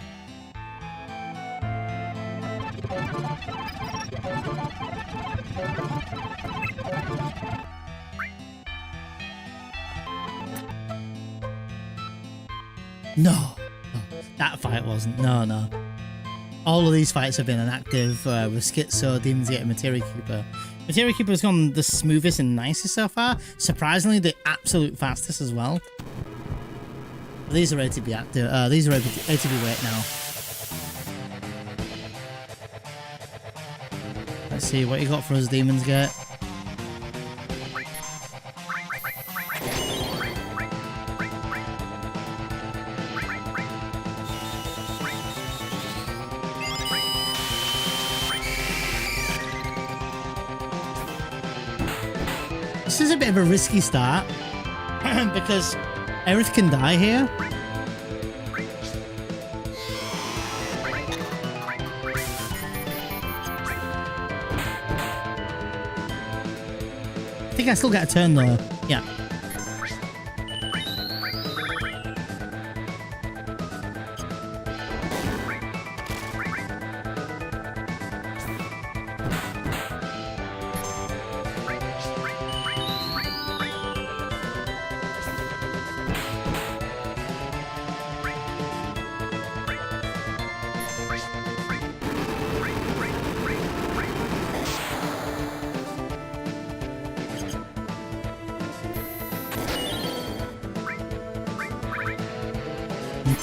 Speaker 1: No, that fight wasn't. No. All of these fights have been an active with Schizo, Demon's Gate, and Materia Keeper. Materia Keeper has gone the smoothest and nicest so far. Surprisingly, the absolute fastest as well. These are ATB active. These are ATB weight now. Let's see what you got for us, Demon's Gate. This is a bit of a risky start because Aerith can die here. I think I still get a turn though. Yeah.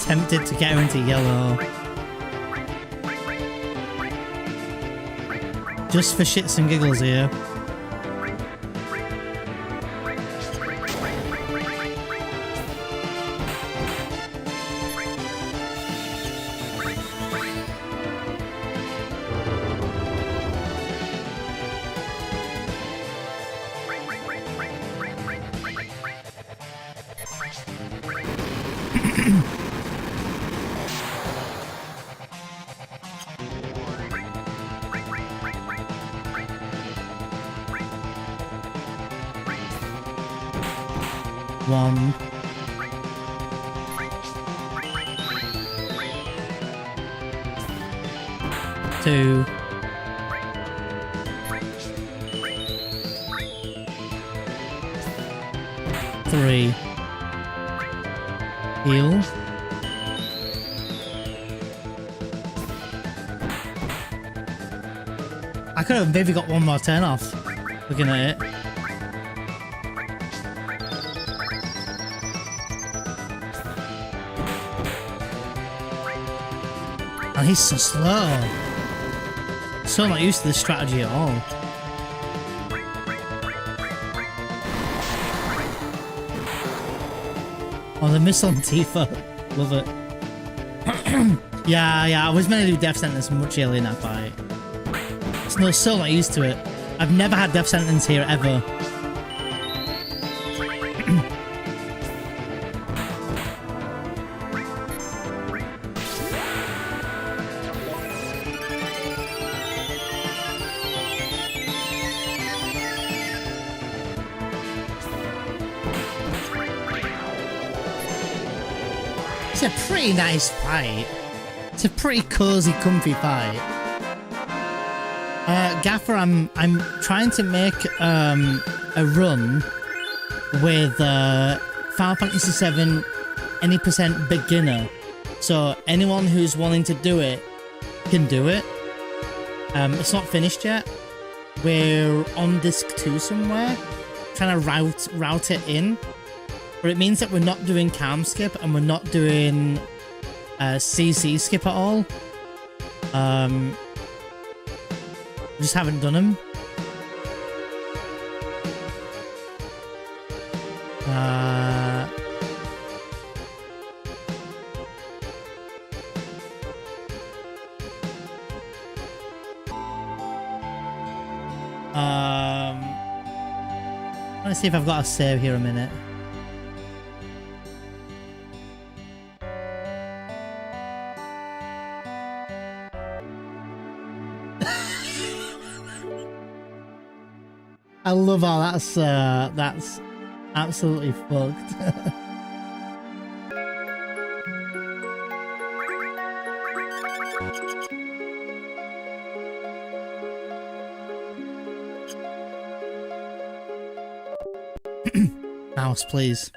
Speaker 1: Tempted to get her into yellow. Just for shits and giggles here. One. Two. Three. Heal. I could have maybe got one more turn off looking at it. And he's so slow. So not used to this strategy at all. Oh, the miss on Tifa. Love it. yeah, I was meant to do Death Sentence much earlier in that fight. So not used to it. I've never had Death Sentence here ever. It's a pretty nice fight. It's a pretty cozy, comfy fight. Gaffer, I'm trying to make a run with Final Fantasy VII any % beginner. So anyone who's wanting to do it can do it. It's not finished yet. We're on disc 2 somewhere, trying to route it in. But it means that we're not doing Calm Skip and we're not doing CC Skip at all. We just haven't done them. Let's see if I've got a save here a minute. I love how that's absolutely fucked. Mouse, please.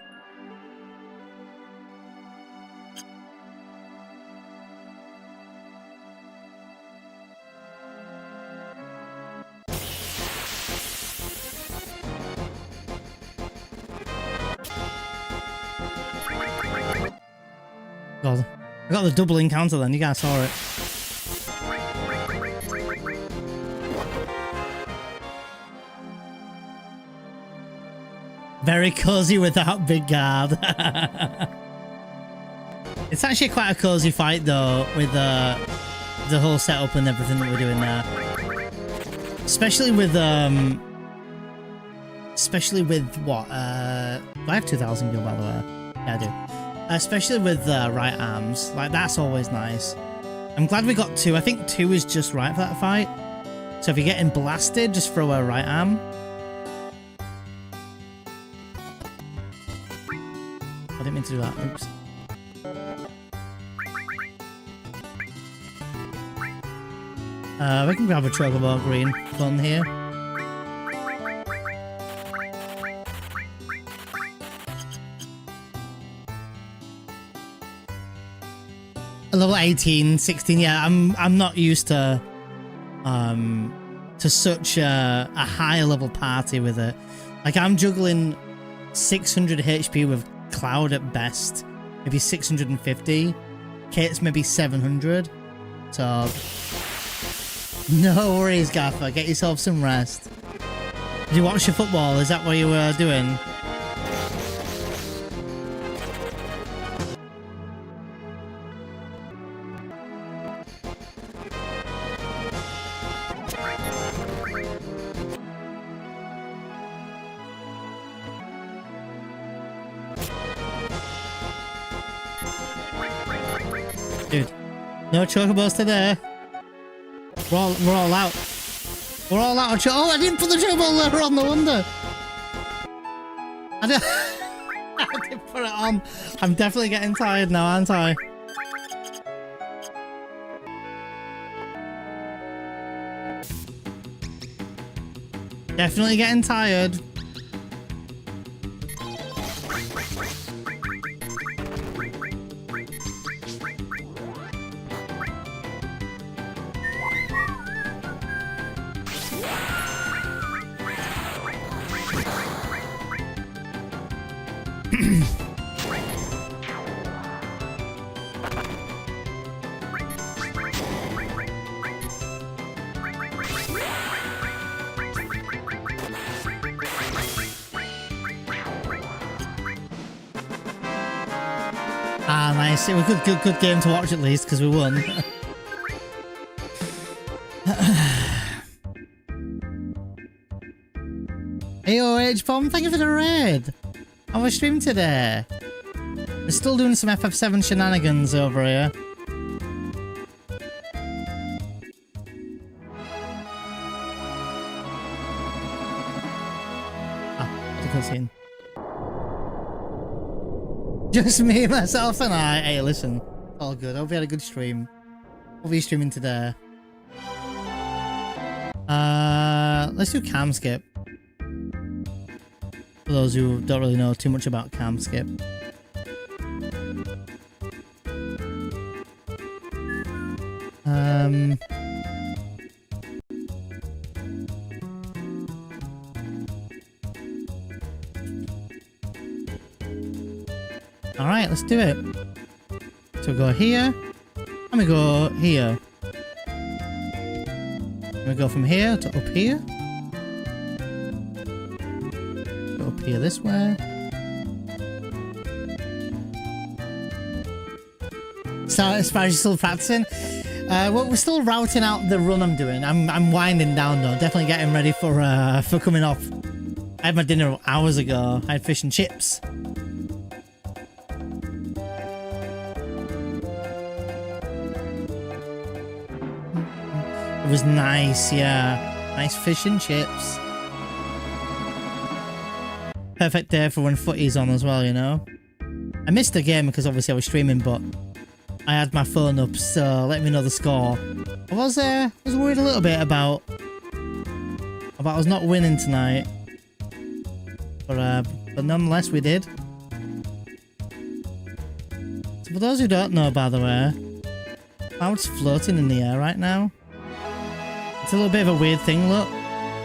Speaker 1: God, I got the double encounter then, you guys saw it. Very cozy with that big guard. It's actually quite a cozy fight though, with the whole setup and everything that we're doing there. Especially with especially with what? Do I have 2000 gil, by the way? Yeah, I do. Especially with right arms, like that's always nice. I'm glad we got 2. I think 2 is just right for that fight. So if you're getting blasted, just throw a right arm. I didn't mean to do that. Oops. We can grab a chocobo green fun here. Level 18, 16. Yeah, I'm not used to such a high level party with it. Like I'm juggling 600 HP with Cloud at best, maybe 650. Kate's maybe 700. So no worries, Gaffer. Get yourself some rest. Did you watch your football? Is that what you were doing? Dude, no chocobos today. We're all out. We're all out of oh, I didn't put the chocobo letter on, no wonder. I didn't put it on. I'm definitely getting tired now, aren't I? Definitely getting tired. Ah, nice. It was a good game to watch at least, because we won. AOH Bomb, thank you for the raid. I was streaming today. We're still doing some FF7 shenanigans over here. Ah, it's a cutscene. Just me, myself, and I. Hey, listen. All good. I hope you had a good stream. What are you streaming today? Let's do cam skip. For those who don't really know too much about cam skip. Alright, let's do it. So we go here, and we go here. And we go from here to up here. Go up here this way. So as far as you're still practicing, we're still routing out the run I'm doing. I'm winding down though, definitely getting ready for coming off. I had my dinner hours ago. I had fish and chips. It was nice, yeah. Nice fish and chips. Perfect day for when footy's on as well, you know. I missed the game because obviously I was streaming, but I had my phone up, so let me know the score. I was worried a little bit about us not winning tonight, but nonetheless we did. So for those who don't know, by the way, Cloud's floating in the air right now. It's a little bit of a weird thing, look.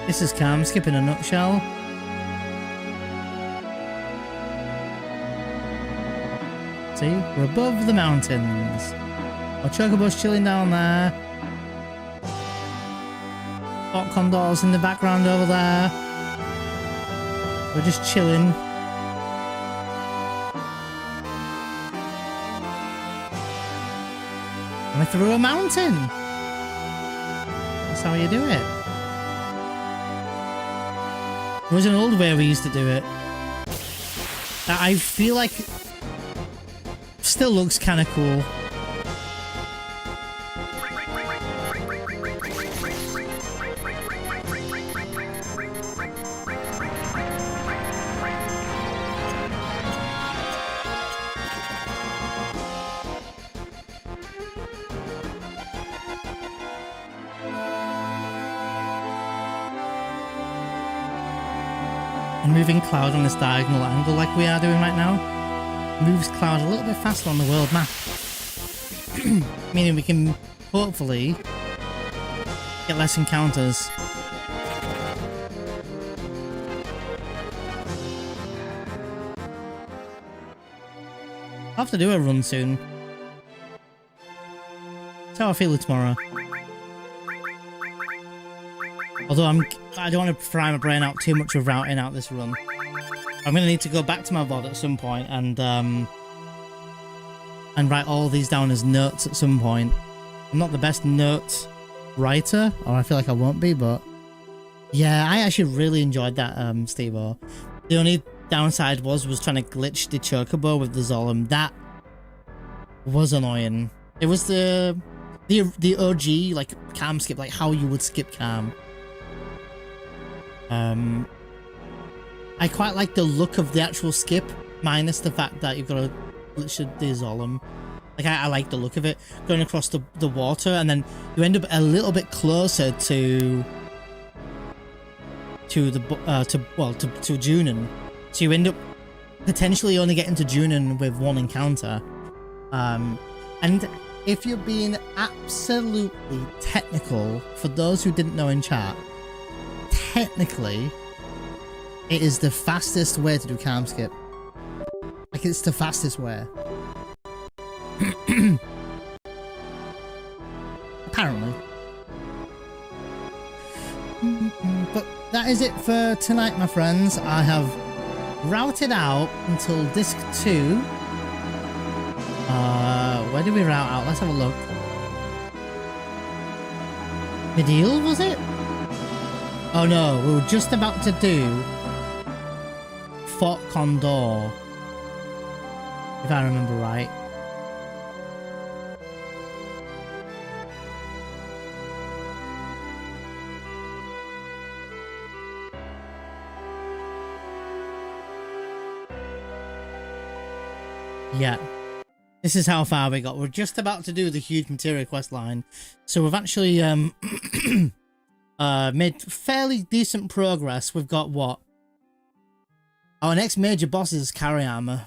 Speaker 1: This is cam skip in a nutshell. See, we're above the mountains. Our chocobo's chilling down there. Hot condors in the background over there. We're just chilling. And we're through a mountain. That's how you do it. There was an old way we used to do it that I feel like still looks kind of cool. And moving Cloud on this diagonal angle like we are doing right now moves Cloud a little bit faster on the world map. Meaning we can hopefully get less encounters. I'll have to do a run soon. That's how I feel tomorrow. Although I don't want to fry my brain out too much with routing out this run. I'm gonna need to go back to my VOD at some point and write all these down as notes at some point. I'm not the best note writer, or I feel like I won't be, but yeah, I actually really enjoyed that, Steve-O. The only downside was trying to glitch the Chocobo with the Zolom. That was annoying. It was the OG, like, cam skip, like how you would skip cam. I quite like the look of the actual skip, minus the fact that you've got to glitch the Zolom. Like, I like the look of it, going across the water, and then you end up a little bit closer to Junon. So you end up potentially only getting to Junon with one encounter. And if you're being absolutely technical, for those who didn't know in chat, technically, it is the fastest way to do cam skip. Like, it's the fastest way. Apparently. But that is it for tonight, my friends. I have routed out until disc 2. Where did we route out? Let's have a look. Medial, was it? Oh no, we were just about to do Fort Condor, if I remember right. Yeah. This is how far we got. We're just about to do the huge materia quest line. So we've actually made fairly decent progress. We've got what? Our next major boss is Carry Armor.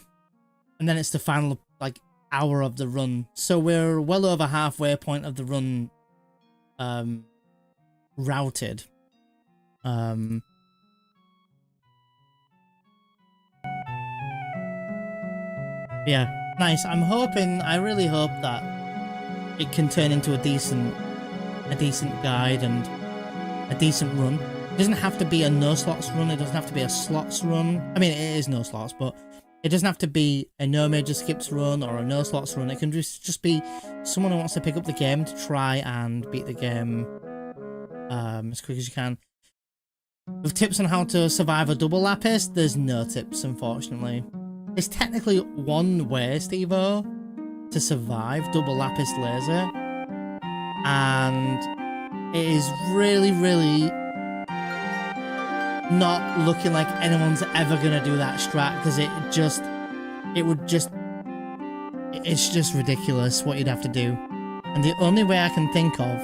Speaker 1: And then it's the final, like, hour of the run. So we're well over halfway point of the run routed. Yeah. Nice. I really hope that it can turn into a decent guide and a decent run. It doesn't have to be a no slots run. It doesn't have to be a slots run. I mean, it is no slots, but it doesn't have to be a no major skips run or a no slots run. It can just be someone who wants to pick up the game to try and beat the game as quick as you can. With tips on how to survive a double lapis, there's no tips, unfortunately. There's technically one way, Steve-O, to survive double lapis laser, and it is really, really not looking like anyone's ever gonna do that strat, because it's just ridiculous what you'd have to do. And the only way I can think of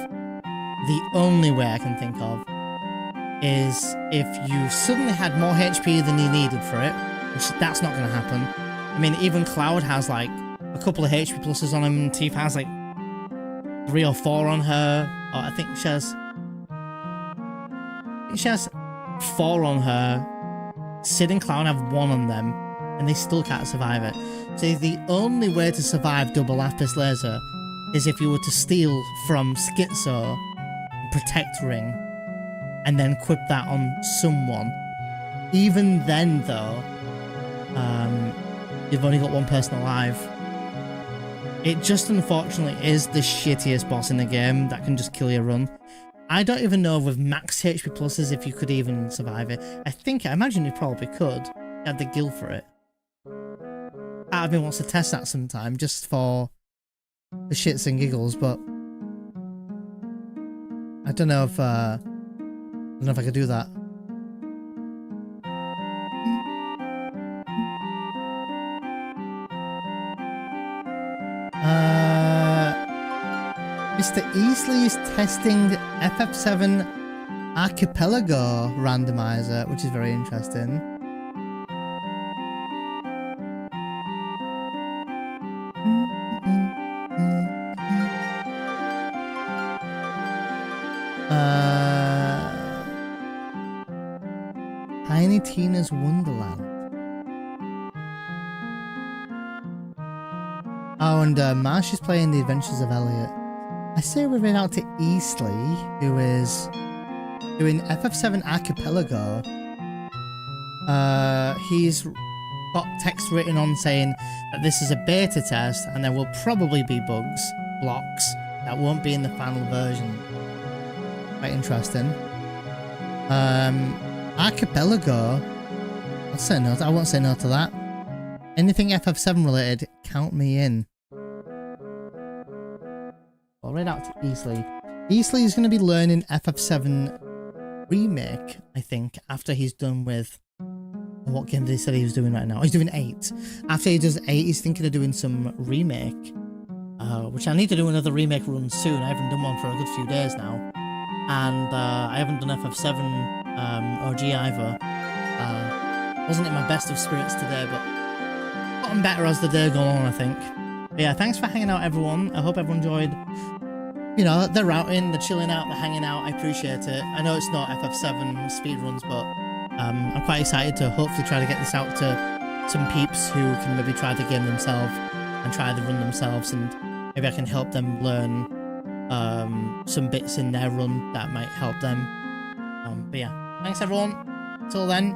Speaker 1: is if you suddenly had more HP than you needed for it, which that's not going to happen. I mean, even Cloud has like a couple of HP pluses on him. Tifa has like 3 or 4 on her. Or I think she has 4 on her. Sid and Cloud have 1 on them, and they still can't survive it. So the only way to survive double lapis laser is if you were to steal from Schizo Protect Ring and then equip that on someone. Even then, though, you've only got 1 person alive. It just unfortunately is the shittiest boss in the game that can just kill your run. I don't even know with max HP pluses if you could even survive it. I imagine you probably could. You had the gil for it. Part of me wants to test that sometime just for the shits and giggles, but I don't know if I could do that. Mr. Easley is testing FF7 Archipelago randomizer, which is very interesting. Tiny Tina's Wonderland. Oh, and Marsh is playing The Adventures of Elliot. I say we're out to Easley, who is doing FF7 Archipelago. He's got text written on saying that this is a beta test and there will probably be bugs, blocks, that won't be in the final version. Quite interesting. Archipelago. I'll say no. I won't say no to that. Anything FF7 related, count me in. I'll read out to Easley. Easley is going to be learning FF7 remake, I think, after he's done with... What game did he say he was doing right now? Oh, he's doing 8. After he does 8, he's thinking of doing some remake. Which I need to do another remake run soon. I haven't done one for a good few days now. And I haven't done FF7 OG either. Wasn't in my best of spirits today, but gotten better as the day go on, I think. But yeah, thanks for hanging out, everyone. I hope everyone enjoyed, you know, the routing, the chilling out, the hanging out. I appreciate it. I know it's not FF7 speedruns, but I'm quite excited to hopefully try to get this out to some peeps who can maybe try the game themselves and try the run themselves, and maybe I can help them learn some bits in their run that might help them. But yeah, thanks everyone. Till then.